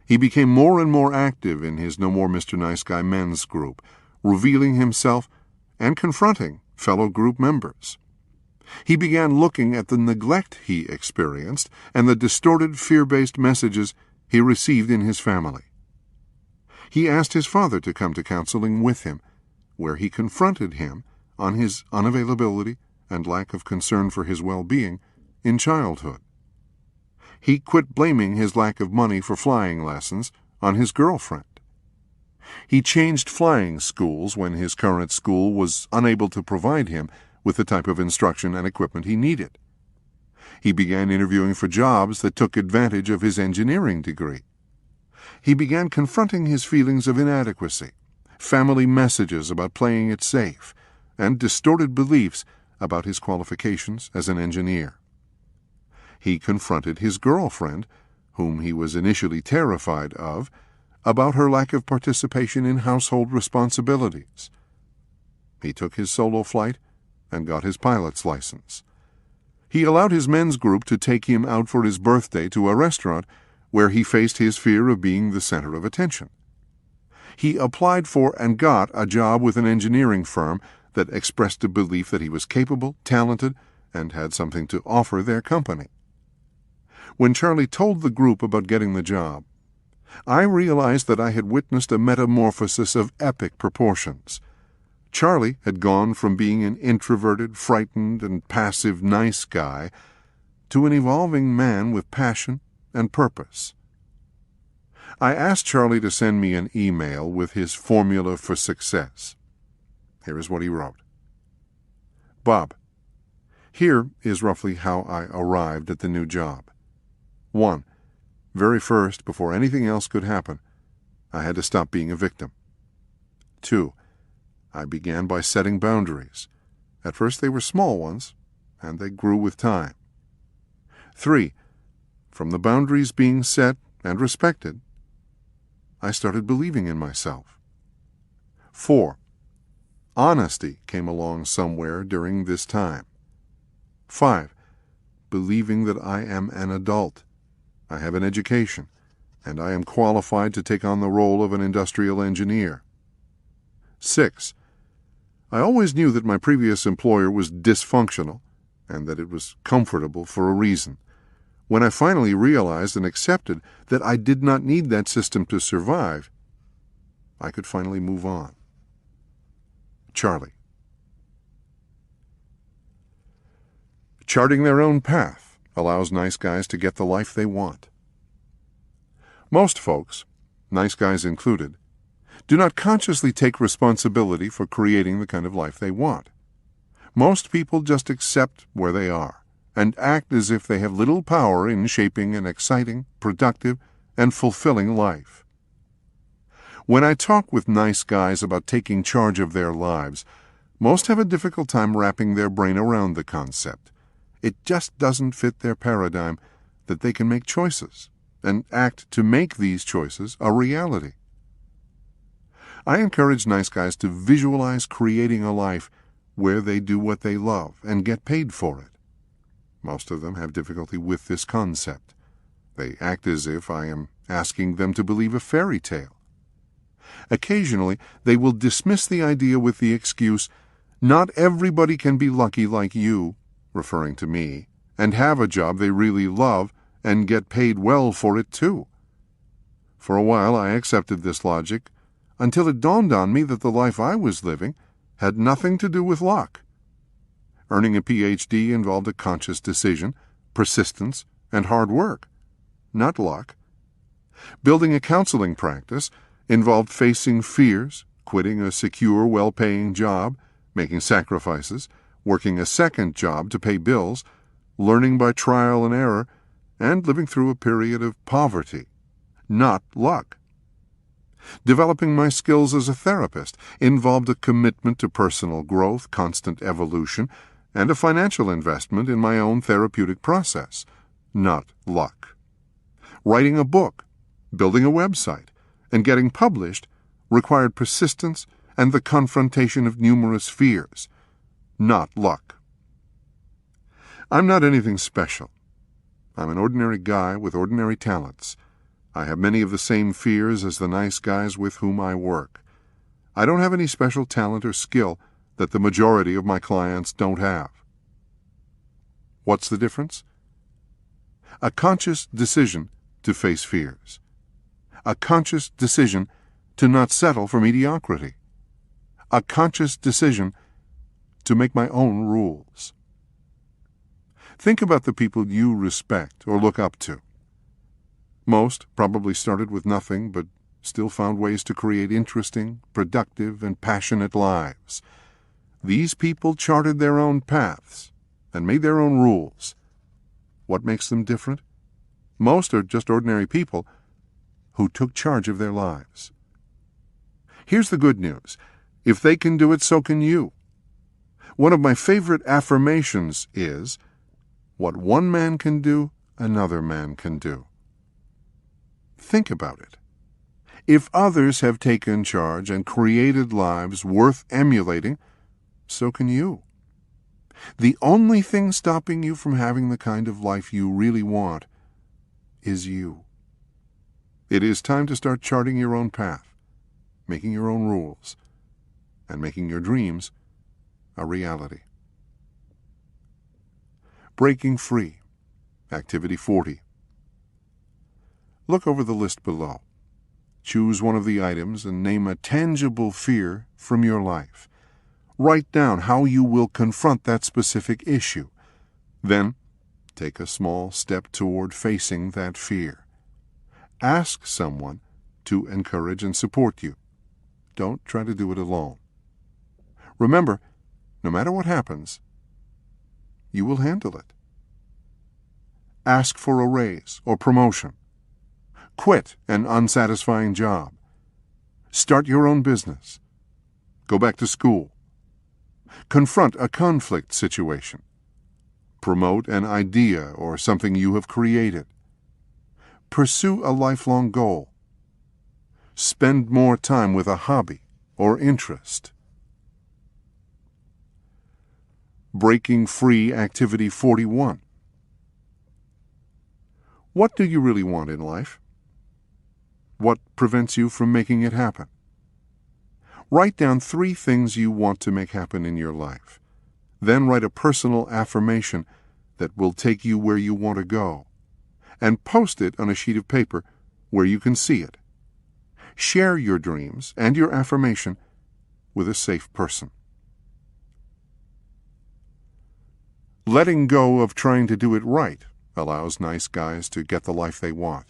Speaker 2: He became more and more active in his No More Mr. Nice Guy men's group, revealing himself and confronting fellow group members. He began looking at the neglect he experienced and the distorted fear-based messages he received in his family. He asked his father to come to counseling with him, where he confronted him on his unavailability and lack of concern for his well-being in childhood. He quit blaming his lack of money for flying lessons on his girlfriend. He changed flying schools when his current school was unable to provide him with the type of instruction and equipment he needed. He began interviewing for jobs that took advantage of his engineering degree. He began confronting his feelings of inadequacy, family messages about playing it safe, and distorted beliefs about his qualifications as an engineer. He confronted his girlfriend, whom he was initially terrified of, about her lack of participation in household responsibilities. He took his solo flight and got his pilot's license. He allowed his men's group to take him out for his birthday to a restaurant where he faced his fear of being the center of attention. He applied for and got a job with an engineering firm that expressed a belief that he was capable, talented, and had something to offer their company. When Charlie told the group about getting the job, I realized that I had witnessed a metamorphosis of epic proportions. Charlie had gone from being an introverted, frightened, and passive nice guy to an evolving man with passion and purpose. I asked Charlie to send me an email with his formula for success. Here is what he wrote. Bob, here is roughly how I arrived at the new job. 1. Very first, before anything else could happen, I had to stop being a victim. 2. I began by setting boundaries. At first they were small ones, and they grew with time. 3. From the boundaries being set and respected, I started believing in myself. 4. Honesty came along somewhere during this time. 5. Believing that I am an adult. I have an education, and I am qualified to take on the role of an industrial engineer. 6. I always knew that my previous employer was dysfunctional, and that it was comfortable for a reason. When I finally realized and accepted that I did not need that system to survive, I could finally move on. Charlie. Charting their own path allows nice guys to get the life they want. Most folks, nice guys included, do not consciously take responsibility for creating the kind of life they want. Most people just accept where they are and act as if they have little power in shaping an exciting, productive, and fulfilling life. When I talk with nice guys about taking charge of their lives, most have a difficult time wrapping their brain around the concept. It just doesn't fit their paradigm that they can make choices and act to make these choices a reality. I encourage nice guys to visualize creating a life where they do what they love and get paid for it. Most of them have difficulty with this concept. They act as if I am asking them to believe a fairy tale. Occasionally, they will dismiss the idea with the excuse, "Not everybody can be lucky like you," referring to me, and have a job they really love and get paid well for it too. For a while I accepted this logic, until it dawned on me that the life I was living had nothing to do with luck. Earning a PhD involved a conscious decision, persistence, and hard work, not luck. Building a counseling practice involved facing fears, quitting a secure, well-paying job, making sacrifices, working a second job to pay bills, learning by trial and error, and living through a period of poverty, not luck. Developing my skills as a therapist involved a commitment to personal growth, constant evolution, and a financial investment in my own therapeutic process, not luck. Writing a book, building a website, and getting published required persistence and the confrontation of numerous fears, not luck. I'm not anything special. I'm an ordinary guy with ordinary talents. I have many of the same fears as the nice guys with whom I work. I don't have any special talent or skill that the majority of my clients don't have. What's the difference? A conscious decision to face fears. A conscious decision to not settle for mediocrity. A conscious decision to make my own rules. Think about the people you respect or look up to. Most probably started with nothing but still found ways to create interesting, productive, and passionate lives. These people charted their own paths and made their own rules. What makes them different? Most are just ordinary people who took charge of their lives. Here's the good news. If they can do it, so can you. One of my favorite affirmations is, "What one man can do, another man can do." Think about it. If others have taken charge and created lives worth emulating, so can you. The only thing stopping you from having the kind of life you really want is you. It is time to start charting your own path, making your own rules, and making your dreams a reality. Breaking Free, Activity 40. Look over the list below choose one of the items and name a tangible fear from your life. Write down how you will confront that specific issue. Then, take a small step toward facing that fear. Ask someone to encourage and support you. Don't try to do it alone. Remember, no matter what happens, you will handle it. Ask for a raise or promotion. Quit an unsatisfying job. Start your own business. Go back to school. Confront a conflict situation. Promote an idea or something you have created. Pursue a lifelong goal. Spend more time with a hobby or interest. Breaking Free Activity 41. What do you really want in life? What prevents you from making it happen? Write down 3 things you want to make happen in your life. Then write a personal affirmation that will take you where you want to go, and post it on a sheet of paper where you can see it. Share your dreams and your affirmation with a safe person. Letting go of trying to do it right allows nice guys to get the life they want.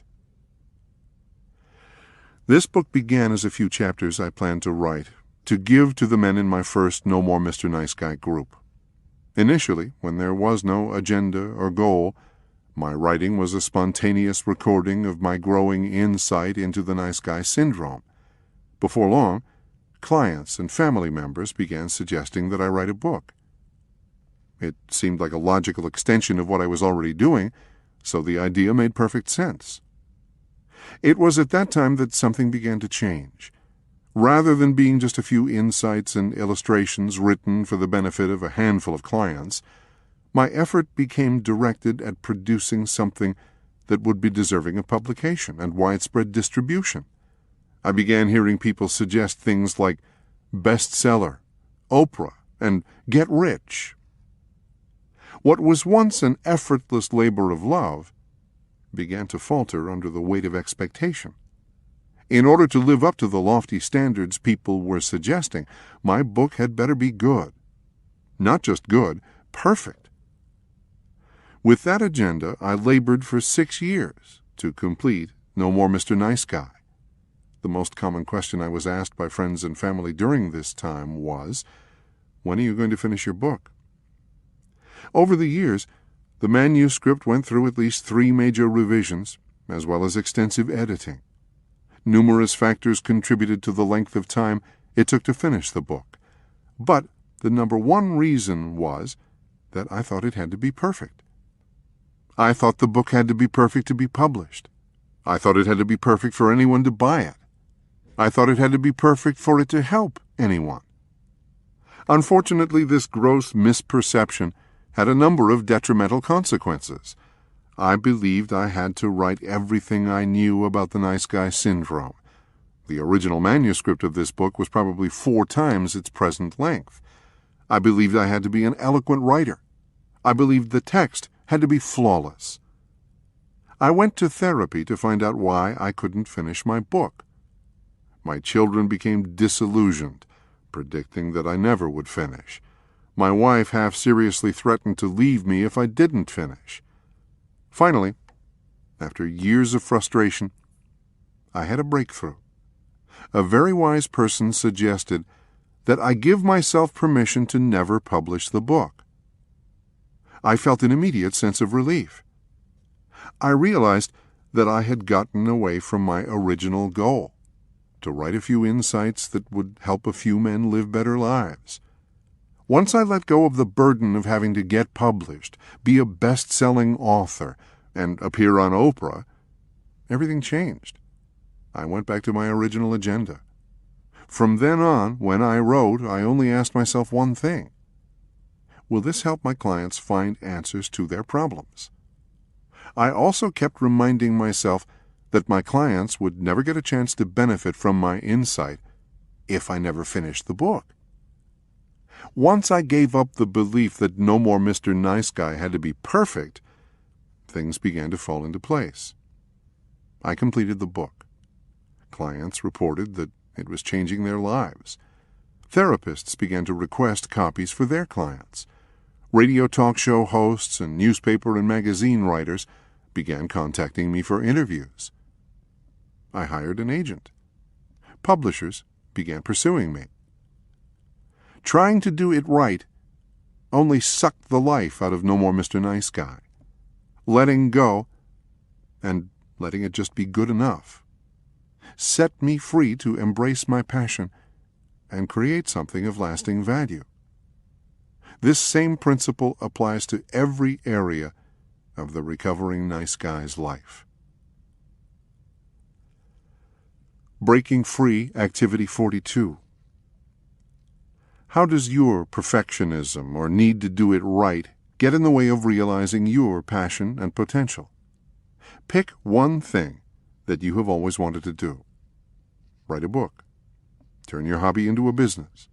Speaker 2: This book began as a few chapters I planned to write to give to the men in my first No More Mr. Nice Guy group. Initially, when there was no agenda or goal, my writing was a spontaneous recording of my growing insight into the nice guy syndrome. Before long, clients and family members began suggesting that I write a book. It seemed like a logical extension of what I was already doing, so the idea made perfect sense. It was at that time that something began to change. Rather than being just a few insights and illustrations written for the benefit of a handful of clients, my effort became directed at producing something that would be deserving of publication and widespread distribution. I began hearing people suggest things like bestseller, Oprah, and get rich. What was once an effortless labor of love began to falter under the weight of expectation. In order to live up to the lofty standards people were suggesting, my book had better be good. Not just good, perfect. With that agenda, I labored for 6 years to complete No More Mr. Nice Guy. The most common question I was asked by friends and family during this time was, "When are you going to finish your book?" Over the years, the manuscript went through at least 3 major revisions, as well as extensive editing. Numerous factors contributed to the length of time it took to finish the book. But the number one reason was that I thought it had to be perfect. I thought the book had to be perfect to be published. I thought it had to be perfect for anyone to buy it. I thought it had to be perfect for it to help anyone. Unfortunately, this gross misperception had a number of detrimental consequences. I believed I had to write everything I knew about the nice guy syndrome. The original manuscript of this book was probably 4 times its present length. I believed I had to be an eloquent writer. I believed the text had to be flawless. I went to therapy to find out why I couldn't finish my book. My children became disillusioned, predicting that I never would finish. My wife half-seriously threatened to leave me if I didn't finish. Finally, after years of frustration, I had a breakthrough. A very wise person suggested that I give myself permission to never publish the book. I felt an immediate sense of relief. I realized that I had gotten away from my original goal, to write a few insights that would help a few men live better lives. Once I let go of the burden of having to get published, be a best-selling author, and appear on Oprah, everything changed. I went back to my original agenda. From then on, when I wrote, I only asked myself one thing. Will this help my clients find answers to their problems? I also kept reminding myself that my clients would never get a chance to benefit from my insight if I never finished the book. Once I gave up the belief that No More Mr. Nice Guy had to be perfect, things began to fall into place. I completed the book. Clients reported that it was changing their lives. Therapists began to request copies for their clients. Radio talk show hosts and newspaper and magazine writers began contacting me for interviews. I hired an agent. Publishers began pursuing me. Trying to do it right only sucked the life out of No More Mr. Nice Guy. Letting go and letting it just be good enough set me free to embrace my passion and create something of lasting value. This same principle applies to every area of the recovering nice guy's life. Breaking Free, Activity 42. How does your perfectionism or need to do it right get in the way of realizing your passion and potential? Pick one thing that you have always wanted to do. Write a book. Turn your hobby into a business.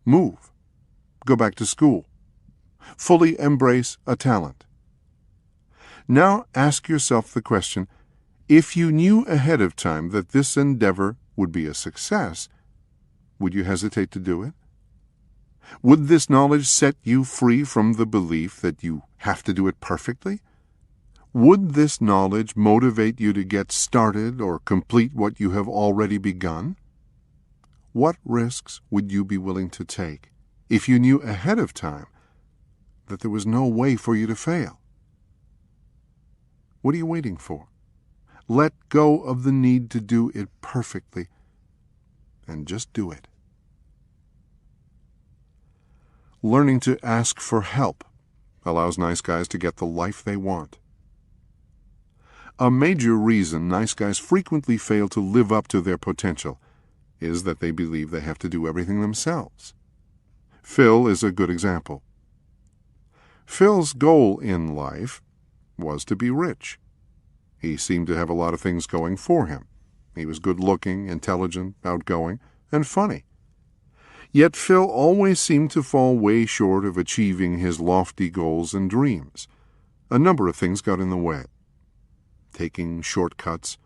Speaker 2: Move. Go back to school. Fully embrace a talent. Now ask yourself the question, if you knew ahead of time that this endeavor would be a success, would you hesitate to do it? Would this knowledge set you free from the belief that you have to do it perfectly? Would this knowledge motivate you to get started or complete what you have already begun? What risks would you be willing to take if you knew ahead of time that there was no way for you to fail? What are you waiting for? Let go of the need to do it perfectly and just do it. Learning to ask for help allows nice guys to get the life they want. A major reason nice guys frequently fail to live up to their potential is that they believe they have to do everything themselves. Phil is a good example. Phil's goal in life was to be rich. He seemed to have a lot of things going for him. He was good-looking, intelligent, outgoing, and funny. Yet Phil always seemed to fall way short of achieving his lofty goals and dreams. A number of things got in the way. Taking shortcuts,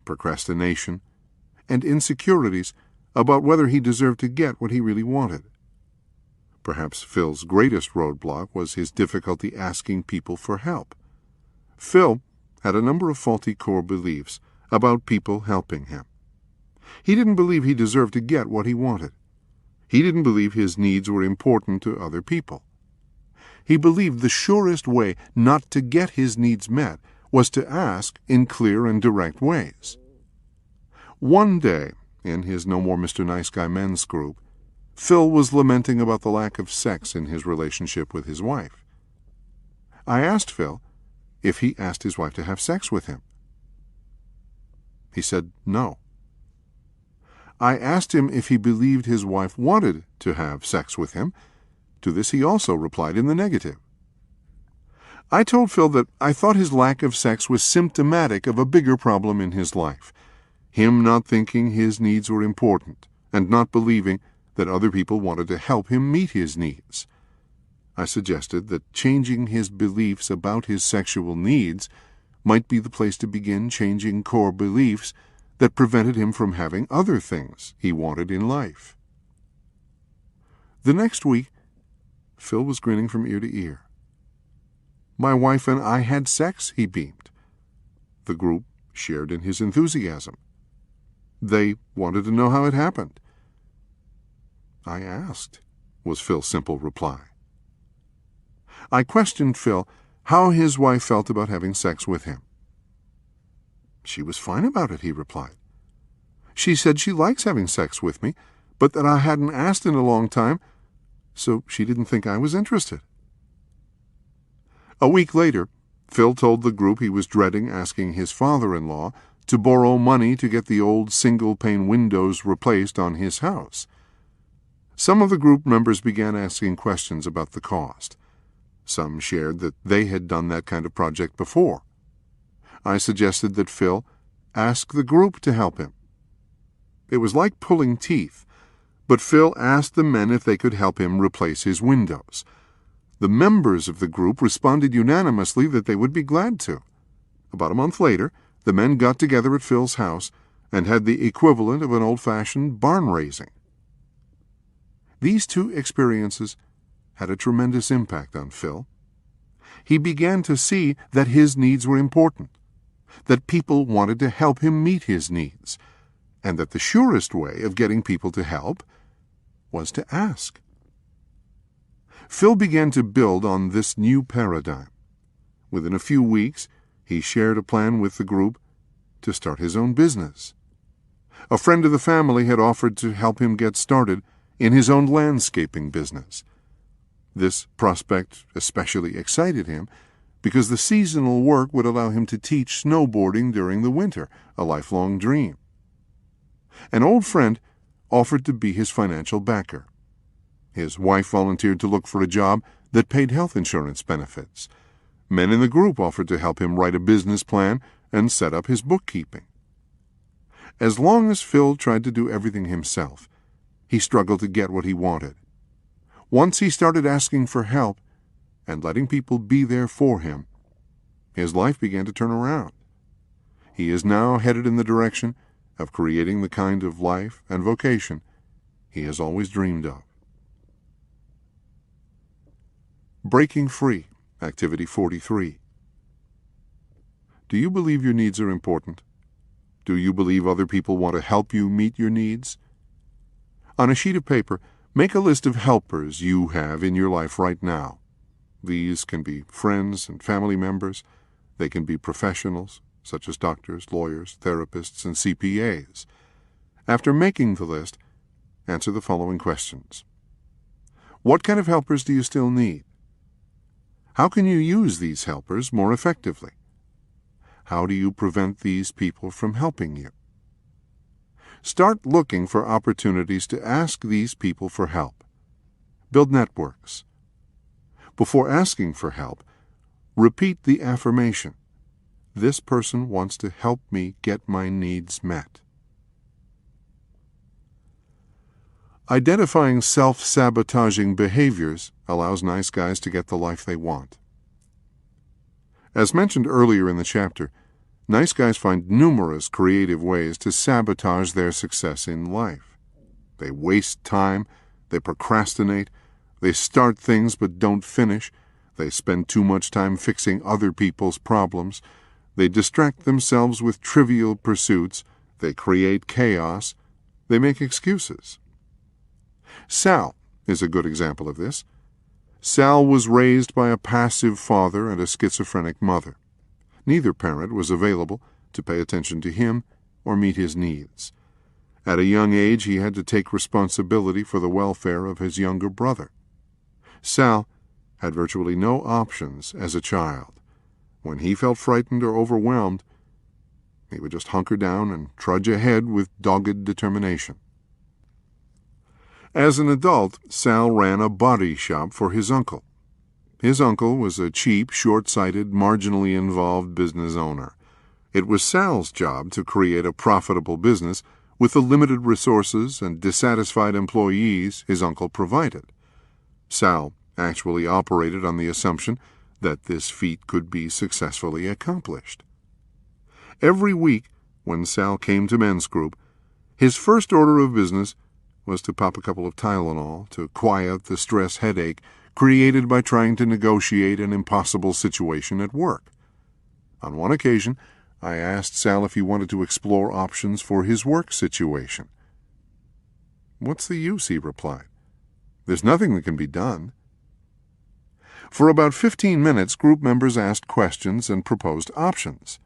Speaker 2: procrastination, and insecurities about whether he deserved to get what he really wanted. Perhaps Phil's greatest roadblock was his difficulty asking people for help. Phil had a number of faulty core beliefs about people helping him. He didn't believe he deserved to get what he wanted. He didn't believe his needs were important to other people. He believed the surest way not to get his needs met was to ask in clear and direct ways. One day, in his No More Mr. Nice Guy men's group, Phil was lamenting about the lack of sex in his relationship with his wife. I asked Phil if he asked his wife to have sex with him. He said no. I asked him if he believed his wife wanted to have sex with him. To this he also replied in the negative. I told Phil that I thought his lack of sex was symptomatic of a bigger problem in his life, him not thinking his needs were important and not believing that other people wanted to help him meet his needs. I suggested that changing his beliefs about his sexual needs might be the place to begin changing core beliefs that prevented him from having other things he wanted in life. The next week, Phil was grinning from ear to ear. My wife and I had sex, he beamed. The group shared in his enthusiasm. They wanted to know how it happened. I asked, was Phil's simple reply. I questioned Phil how his wife felt about having sex with him. She was fine about it, he replied. She said she likes having sex with me, but that I hadn't asked in a long time, so she didn't think I was interested. A week later, Phil told the group he was dreading asking his father-in-law to borrow money to get the old single-pane windows replaced on his house. Some of the group members began asking questions about the cost. Some shared that they had done that kind of project before. I suggested that Phil ask the group to help him. It was like pulling teeth, but Phil asked the men if they could help him replace his windows. The members of the group responded unanimously that they would be glad to. About a month later, the men got together at Phil's house and had the equivalent of an old-fashioned barn raising. These two experiences had a tremendous impact on Phil. He began to see that his needs were important, that people wanted to help him meet his needs, and that the surest way of getting people to help was to ask. Phil began to build on this new paradigm. Within a few weeks, he shared a plan with the group to start his own business. A friend of the family had offered to help him get started in his own landscaping business. This prospect especially excited him because the seasonal work would allow him to teach snowboarding during the winter, a lifelong dream. An old friend offered to be his financial backer. His wife volunteered to look for a job that paid health insurance benefits. Men in the group offered to help him write a business plan and set up his bookkeeping. As long as Phil tried to do everything himself, he struggled to get what he wanted. Once he started asking for help and letting people be there for him, his life began to turn around. He is now headed in the direction of creating the kind of life and vocation he has always dreamed of. Breaking Free, Activity 43. Do you believe your needs are important? Do you believe other people want to help you meet your needs? On a sheet of paper, make a list of helpers you have in your life right now. These can be friends and family members. They can be professionals, such as doctors, lawyers, therapists, and CPAs. After making the list, answer the following questions. What kind of helpers do you still need? How can you use these helpers more effectively? How do you prevent these people from helping you? Start looking for opportunities to ask these people for help. Build networks. Before asking for help, repeat the affirmation, "This person wants to help me get my needs met." Identifying self-sabotaging behaviors allows nice guys to get the life they want. As mentioned earlier in the chapter, nice guys find numerous creative ways to sabotage their success in life. They waste time, they procrastinate, they start things but don't finish, they spend too much time fixing other people's problems, they distract themselves with trivial pursuits, they create chaos, they make excuses. Sal is a good example of this. Sal was raised by a passive father and a schizophrenic mother. Neither parent was available to pay attention to him or meet his needs. At a young age, he had to take responsibility for the welfare of his younger brother. Sal had virtually no options as a child. When he felt frightened or overwhelmed, he would just hunker down and trudge ahead with dogged determination. As an adult, Sal ran a body shop for his uncle. His uncle was a cheap, short-sighted, marginally involved business owner. It was Sal's job to create a profitable business with the limited resources and dissatisfied employees his uncle provided. Sal actually operated on the assumption that this feat could be successfully accomplished. Every week, when Sal came to men's group, his first order of business was to pop a couple of Tylenol to quiet the stress headache created by trying to negotiate an impossible situation at work. On one occasion, I asked Sal if he wanted to explore options for his work situation. "What's the use?" he replied. "There's nothing that can be done." For about 15 minutes, group members asked questions and proposed options.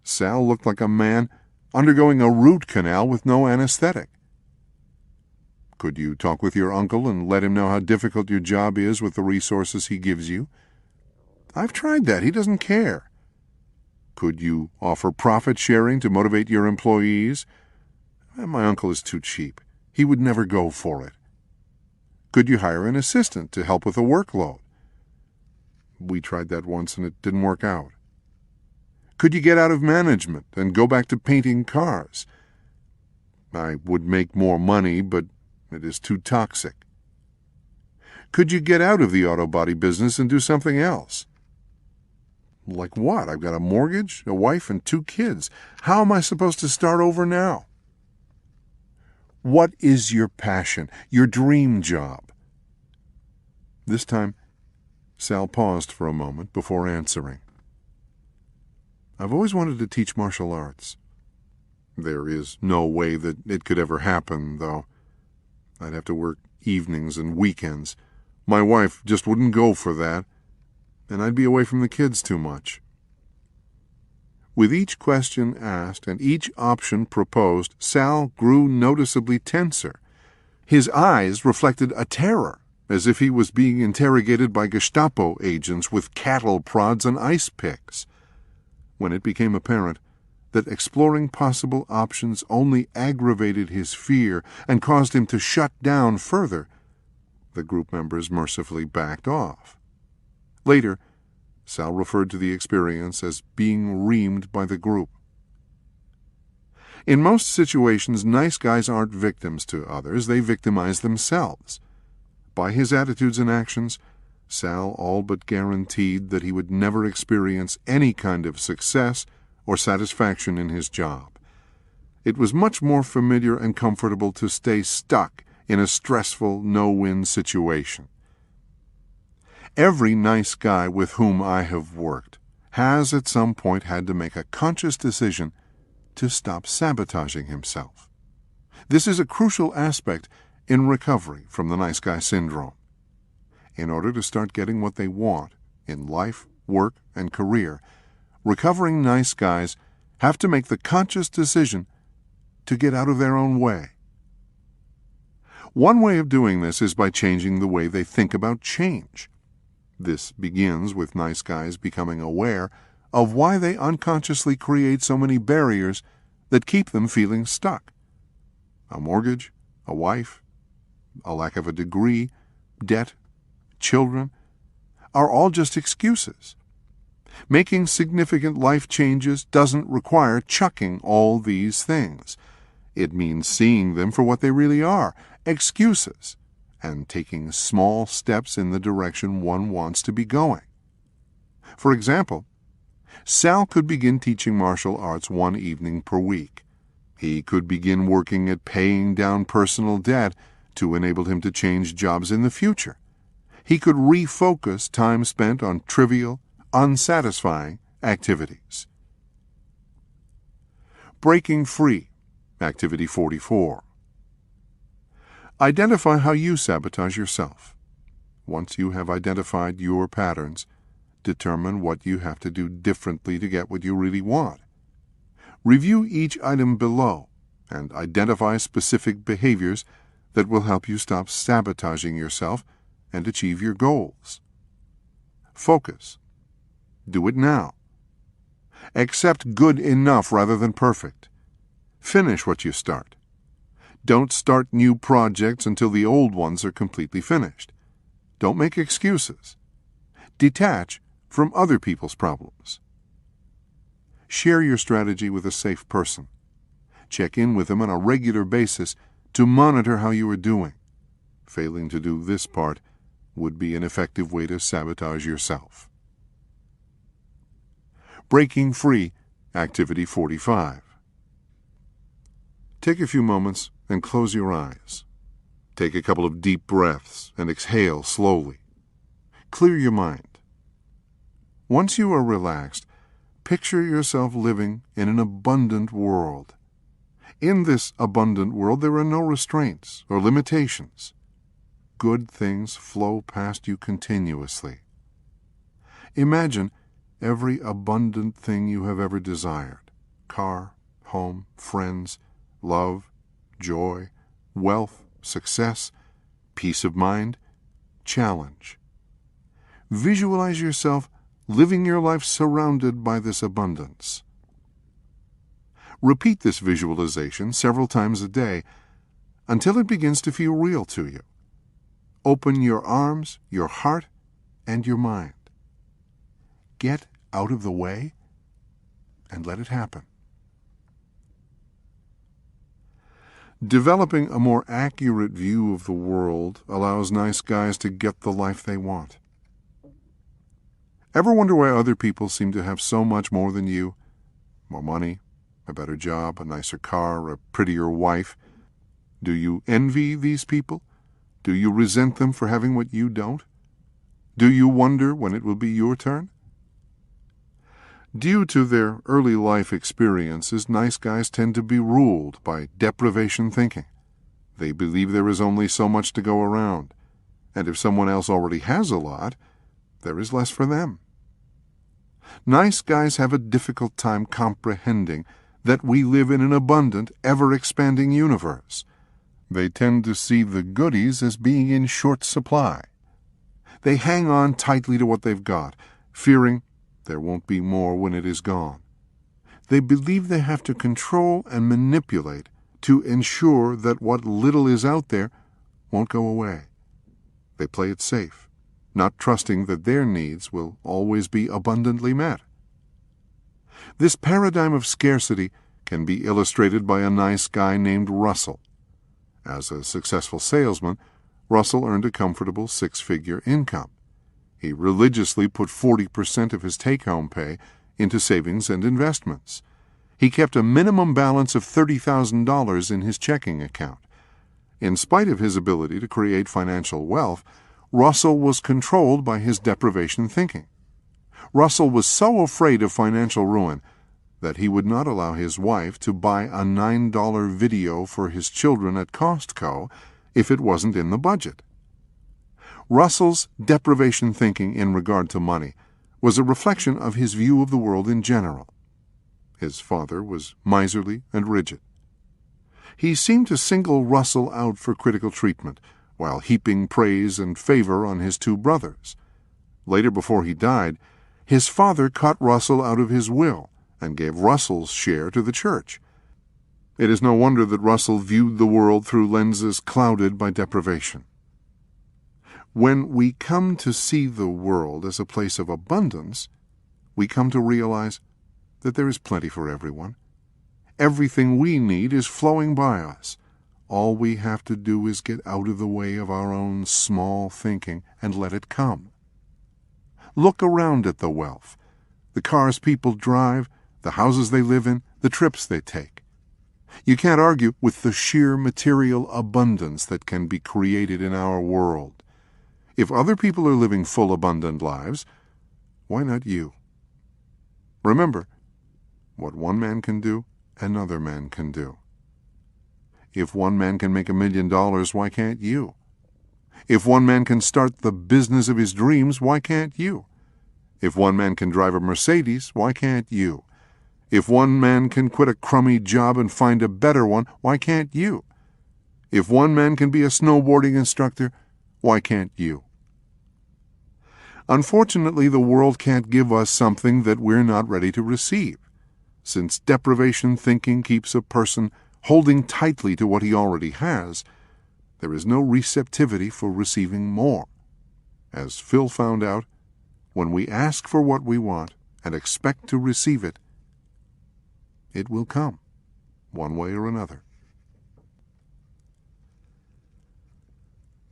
Speaker 2: Sal looked like a man undergoing a root canal with no anesthetic. "Could you talk with your uncle and let him know how difficult your job is with the resources he gives you?" "I've tried that. He doesn't care." "Could you offer profit sharing to motivate your employees?" "My uncle is too cheap. He would never go for it." "Could you hire an assistant to help with the workload?" "We tried that once and it didn't work out." "Could you get out of management and go back to painting cars?" "I would make more money, but it is too toxic." "Could you get out of the auto body business and do something else?" "Like what? I've got a mortgage, a wife, and 2 kids. How am I supposed to start over now?" What is your passion, your dream job? This time, Sal paused for a moment before answering. I've always wanted to teach martial arts. There is no way that it could ever happen, though. I'd have to work evenings and weekends. My wife just wouldn't go for that, and I'd be away from the kids too much. With each question asked and each option proposed, Sal grew noticeably tenser. His eyes reflected a terror, as if he was being interrogated by Gestapo agents with cattle prods and ice picks. When it became apparent that exploring possible options only aggravated his fear and caused him to shut down further, the group members mercifully backed off. Later, Sal referred to the experience as being reamed by the group. In most situations, nice guys aren't victims to others, they victimize themselves. By his attitudes and actions, Sal all but guaranteed that he would never experience any kind of success or satisfaction in his job. It was much more familiar and comfortable to stay stuck in a stressful, no-win situation. Every nice guy with whom I have worked has at some point had to make a conscious decision to stop sabotaging himself. This is a crucial aspect in recovery from the nice guy syndrome. In order to start getting what they want in life, work, and career, recovering nice guys have to make the conscious decision to get out of their own way. One way of doing this is by changing the way they think about change. This begins with nice guys becoming aware of why they unconsciously create so many barriers that keep them feeling stuck. A mortgage, a wife, a lack of a degree, debt, children, are all just excuses. Making significant life changes doesn't require chucking all these things. It means seeing them for what they really are, excuses, and taking small steps in the direction one wants to be going. For example, Sal could begin teaching martial arts one evening per week. He could begin working at paying down personal debt to enable him to change jobs in the future. He could refocus time spent on trivial, unsatisfying activities. Breaking free, activity 44. Identify how you sabotage yourself. Once you have identified your patterns, determine what you have to do differently to get what you really want. Review each item below and identify specific behaviors that will help you stop sabotaging yourself and achieve your goals. Focus. Do it now. Accept good enough rather than perfect. Finish what you start. Don't start new projects until the old ones are completely finished. Don't make excuses. Detach from other people's problems. Share your strategy with a safe person. Check in with them on a regular basis to monitor how you are doing. Failing to do this part would be an effective way to sabotage yourself. Breaking free, activity 45. Take a few moments and close your eyes. Take a couple of deep breaths and exhale slowly. Clear your mind. Once you are relaxed, picture yourself living in an abundant world. In this abundant world, there are no restraints or limitations. Good things flow past you continuously. Imagine every abundant thing you have ever desired: car, home, friends, love, joy, wealth, success, peace of mind, challenge. Visualize yourself living your life surrounded by this abundance. Repeat this visualization several times a day until it begins to feel real to you. Open your arms, your heart, and your mind. Get out of the way and let it happen. Developing a more accurate view of the world allows nice guys to get the life they want. Ever wonder why other people seem to have so much more than you? More money, a better job, a nicer car, a prettier wife. Do you envy these people? Do you resent them for having what you don't? Do you wonder when it will be your turn? Due to their early life experiences, nice guys tend to be ruled by deprivation thinking. They believe there is only so much to go around, and if someone else already has a lot, there is less for them. Nice guys have a difficult time comprehending that we live in an abundant, ever-expanding universe. They tend to see the goodies as being in short supply. They hang on tightly to what they've got, fearing there won't be more when it is gone. They believe they have to control and manipulate to ensure that what little is out there won't go away. They play it safe, not trusting that their needs will always be abundantly met. This paradigm of scarcity can be illustrated by a nice guy named Russell. As a successful salesman, Russell earned a comfortable six-figure income. He religiously put 40% of his take-home pay into savings and investments. He kept a minimum balance of $30,000 in his checking account. In spite of his ability to create financial wealth, Russell was controlled by his deprivation thinking. Russell was so afraid of financial ruin that he would not allow his wife to buy a $9 video for his children at Costco if it wasn't in the budget. Russell's deprivation thinking in regard to money was a reflection of his view of the world in general. His father was miserly and rigid. He seemed to single Russell out for critical treatment, while heaping praise and favor on his two brothers. Later, before he died, his father cut Russell out of his will and gave Russell's share to the church. It is no wonder that Russell viewed the world through lenses clouded by deprivation. When we come to see the world as a place of abundance, we come to realize that there is plenty for everyone. Everything we need is flowing by us. All we have to do is get out of the way of our own small thinking and let it come. Look around at the wealth, the cars people drive, the houses they live in, the trips they take. You can't argue with the sheer material abundance that can be created in our world. If other people are living full, abundant lives, why not you? Remember, what one man can do, another man can do. If one man can make $1 million, why can't you? If one man can start the business of his dreams, why can't you? If one man can drive a Mercedes, why can't you? If one man can quit a crummy job and find a better one, why can't you? If one man can be a snowboarding instructor, why can't you? Unfortunately, the world can't give us something that we're not ready to receive. Since deprivation thinking keeps a person holding tightly to what he already has, there is no receptivity for receiving more. As Phil found out, when we ask for what we want and expect to receive it, it will come, one way or another.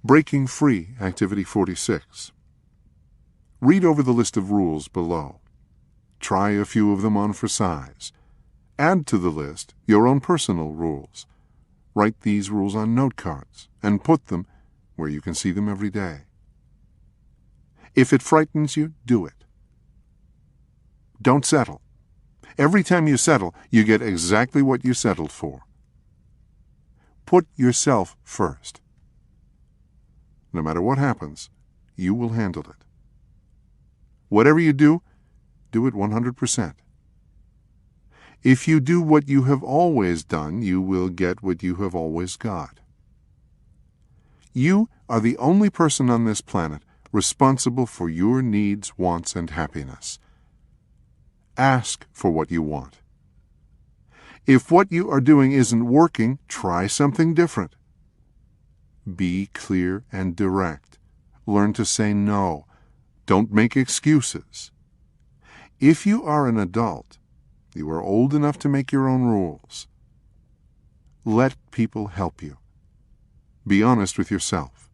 Speaker 2: Breaking Free, Activity 46. Read over the list of rules below. Try a few of them on for size. Add to the list your own personal rules. Write these rules on note cards and put them where you can see them every day. If it frightens you, do it. Don't settle. Every time you settle, you get exactly what you settled for. Put yourself first. No matter what happens, you will handle it. Whatever you do it 100%. If you do what you have always done, you will get what you have always got. You are the only person on this planet responsible for your needs, wants, and happiness. Ask for what you want. If what you are doing isn't working, try something different. Be clear and direct. Learn to say no. Don't make excuses. If you are an adult, you are old enough to make your own rules. Let people help you. Be honest with yourself.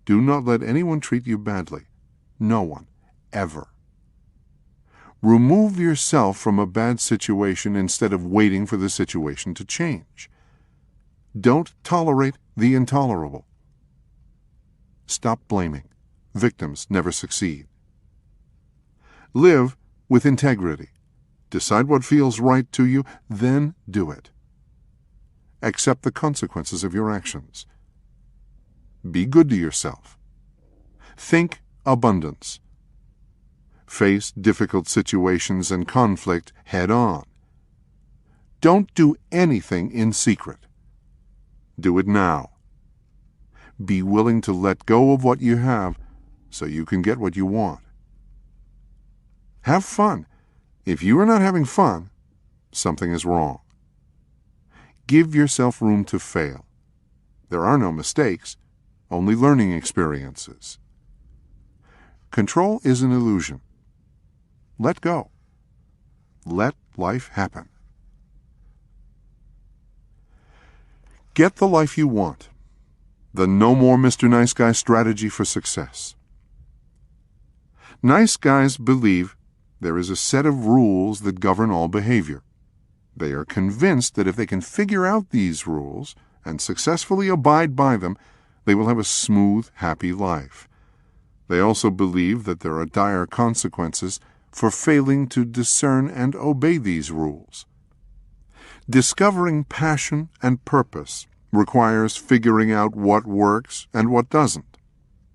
Speaker 2: Do not let anyone treat you badly. No one, ever. Remove yourself from a bad situation instead of waiting for the situation to change. Don't tolerate the intolerable. Stop blaming. Victims never succeed. Live with integrity. Decide what feels right to you, then do it. Accept the consequences of your actions. Be good to yourself. Think abundance. Face difficult situations and conflict head on. Don't do anything in secret. Do it now. Be willing to let go of what you have so you can get what you want. Have fun. If you are not having fun, something is wrong. Give yourself room to fail. There are no mistakes, only learning experiences. Control is an illusion. Let go. Let life happen. Get the life you want. The No More Mr. Nice Guy strategy for success. Nice guys believe there is a set of rules that govern all behavior. They are convinced that if they can figure out these rules and successfully abide by them, they will have a smooth, happy life. They also believe that there are dire consequences for failing to discern and obey these rules. Discovering passion and purpose requires figuring out what works and what doesn't.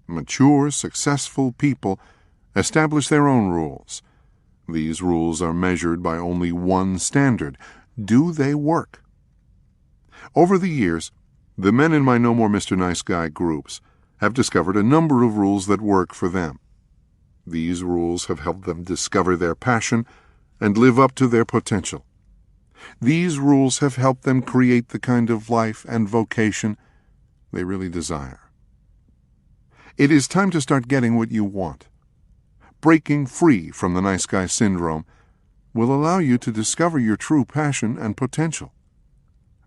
Speaker 2: Mature, successful people establish their own rules. These rules are measured by only one standard. Do they work? Over the years, the men in my No More Mr. Nice Guy groups have discovered a number of rules that work for them. These rules have helped them discover their passion and live up to their potential. These rules have helped them create the kind of life and vocation they really desire. It is time to start getting what you want. Breaking free from the nice guy syndrome will allow you to discover your true passion and potential.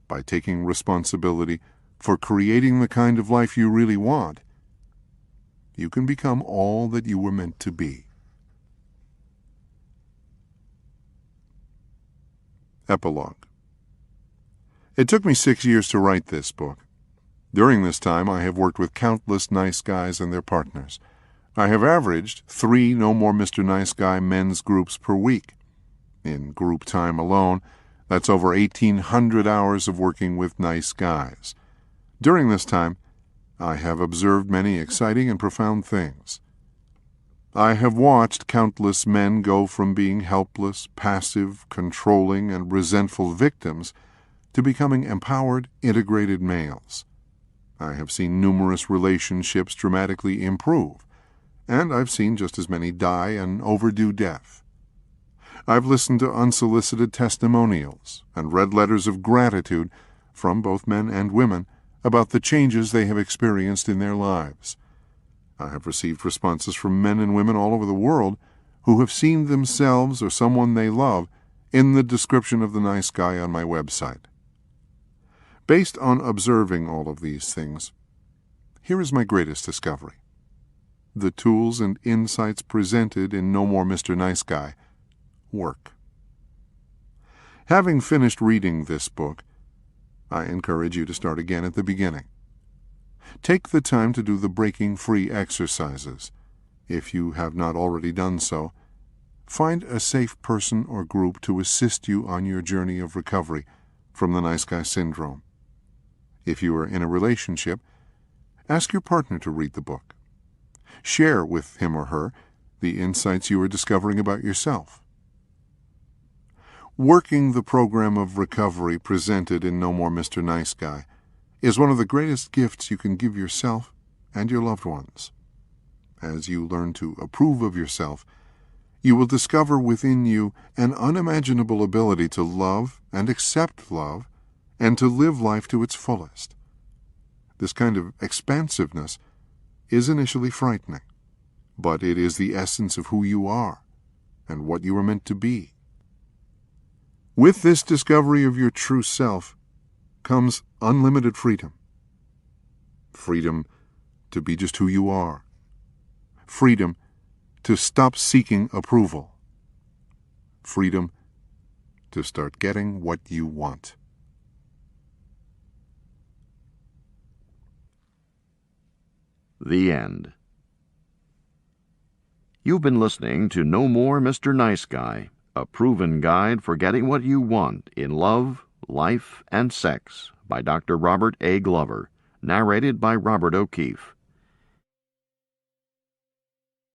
Speaker 2: By taking responsibility for creating the kind of life you really want, you can become all that you were meant to be. Epilogue. It took me 6 years to write this book. During this time, I have worked with countless nice guys and their partners. I have averaged 3 No More Mr. Nice Guy men's groups per week. In group time alone, that's over 1,800 hours of working with nice guys. During this time, I have observed many exciting and profound things. I have watched countless men go from being helpless, passive, controlling, and resentful victims to becoming empowered, integrated males. I have seen numerous relationships dramatically improve, and I've seen just as many die an overdue death. I've listened to unsolicited testimonials and read letters of gratitude from both men and women about the changes they have experienced in their lives. I have received responses from men and women all over the world who have seen themselves or someone they love in the description of the nice guy on my website. Based on observing all of these things, here is my greatest discovery. The tools and insights presented in No More Mr. Nice Guy work. Having finished reading this book, I encourage you to start again at the beginning. Take the time to do the breaking free exercises. If you have not already done so, find a safe person or group to assist you on your journey of recovery from the nice guy syndrome. If you are in a relationship, ask your partner to read the book. Share with him or her the insights you are discovering about yourself. Working the program of recovery presented in No More Mr. Nice Guy is one of the greatest gifts you can give yourself and your loved ones. As you learn to approve of yourself, you will discover within you an unimaginable ability to love and accept love and to live life to its fullest. This kind of expansiveness is initially frightening, but it is the essence of who you are and what you are meant to be. With this discovery of your true self comes unlimited freedom. Freedom to be just who you are. Freedom to stop seeking approval. Freedom to start getting what you want.
Speaker 1: The End. You've been listening to No More Mr. Nice Guy, a proven guide for getting what you want in love, life, and sex by Dr. Robert A. Glover, narrated by Robert O'Keefe.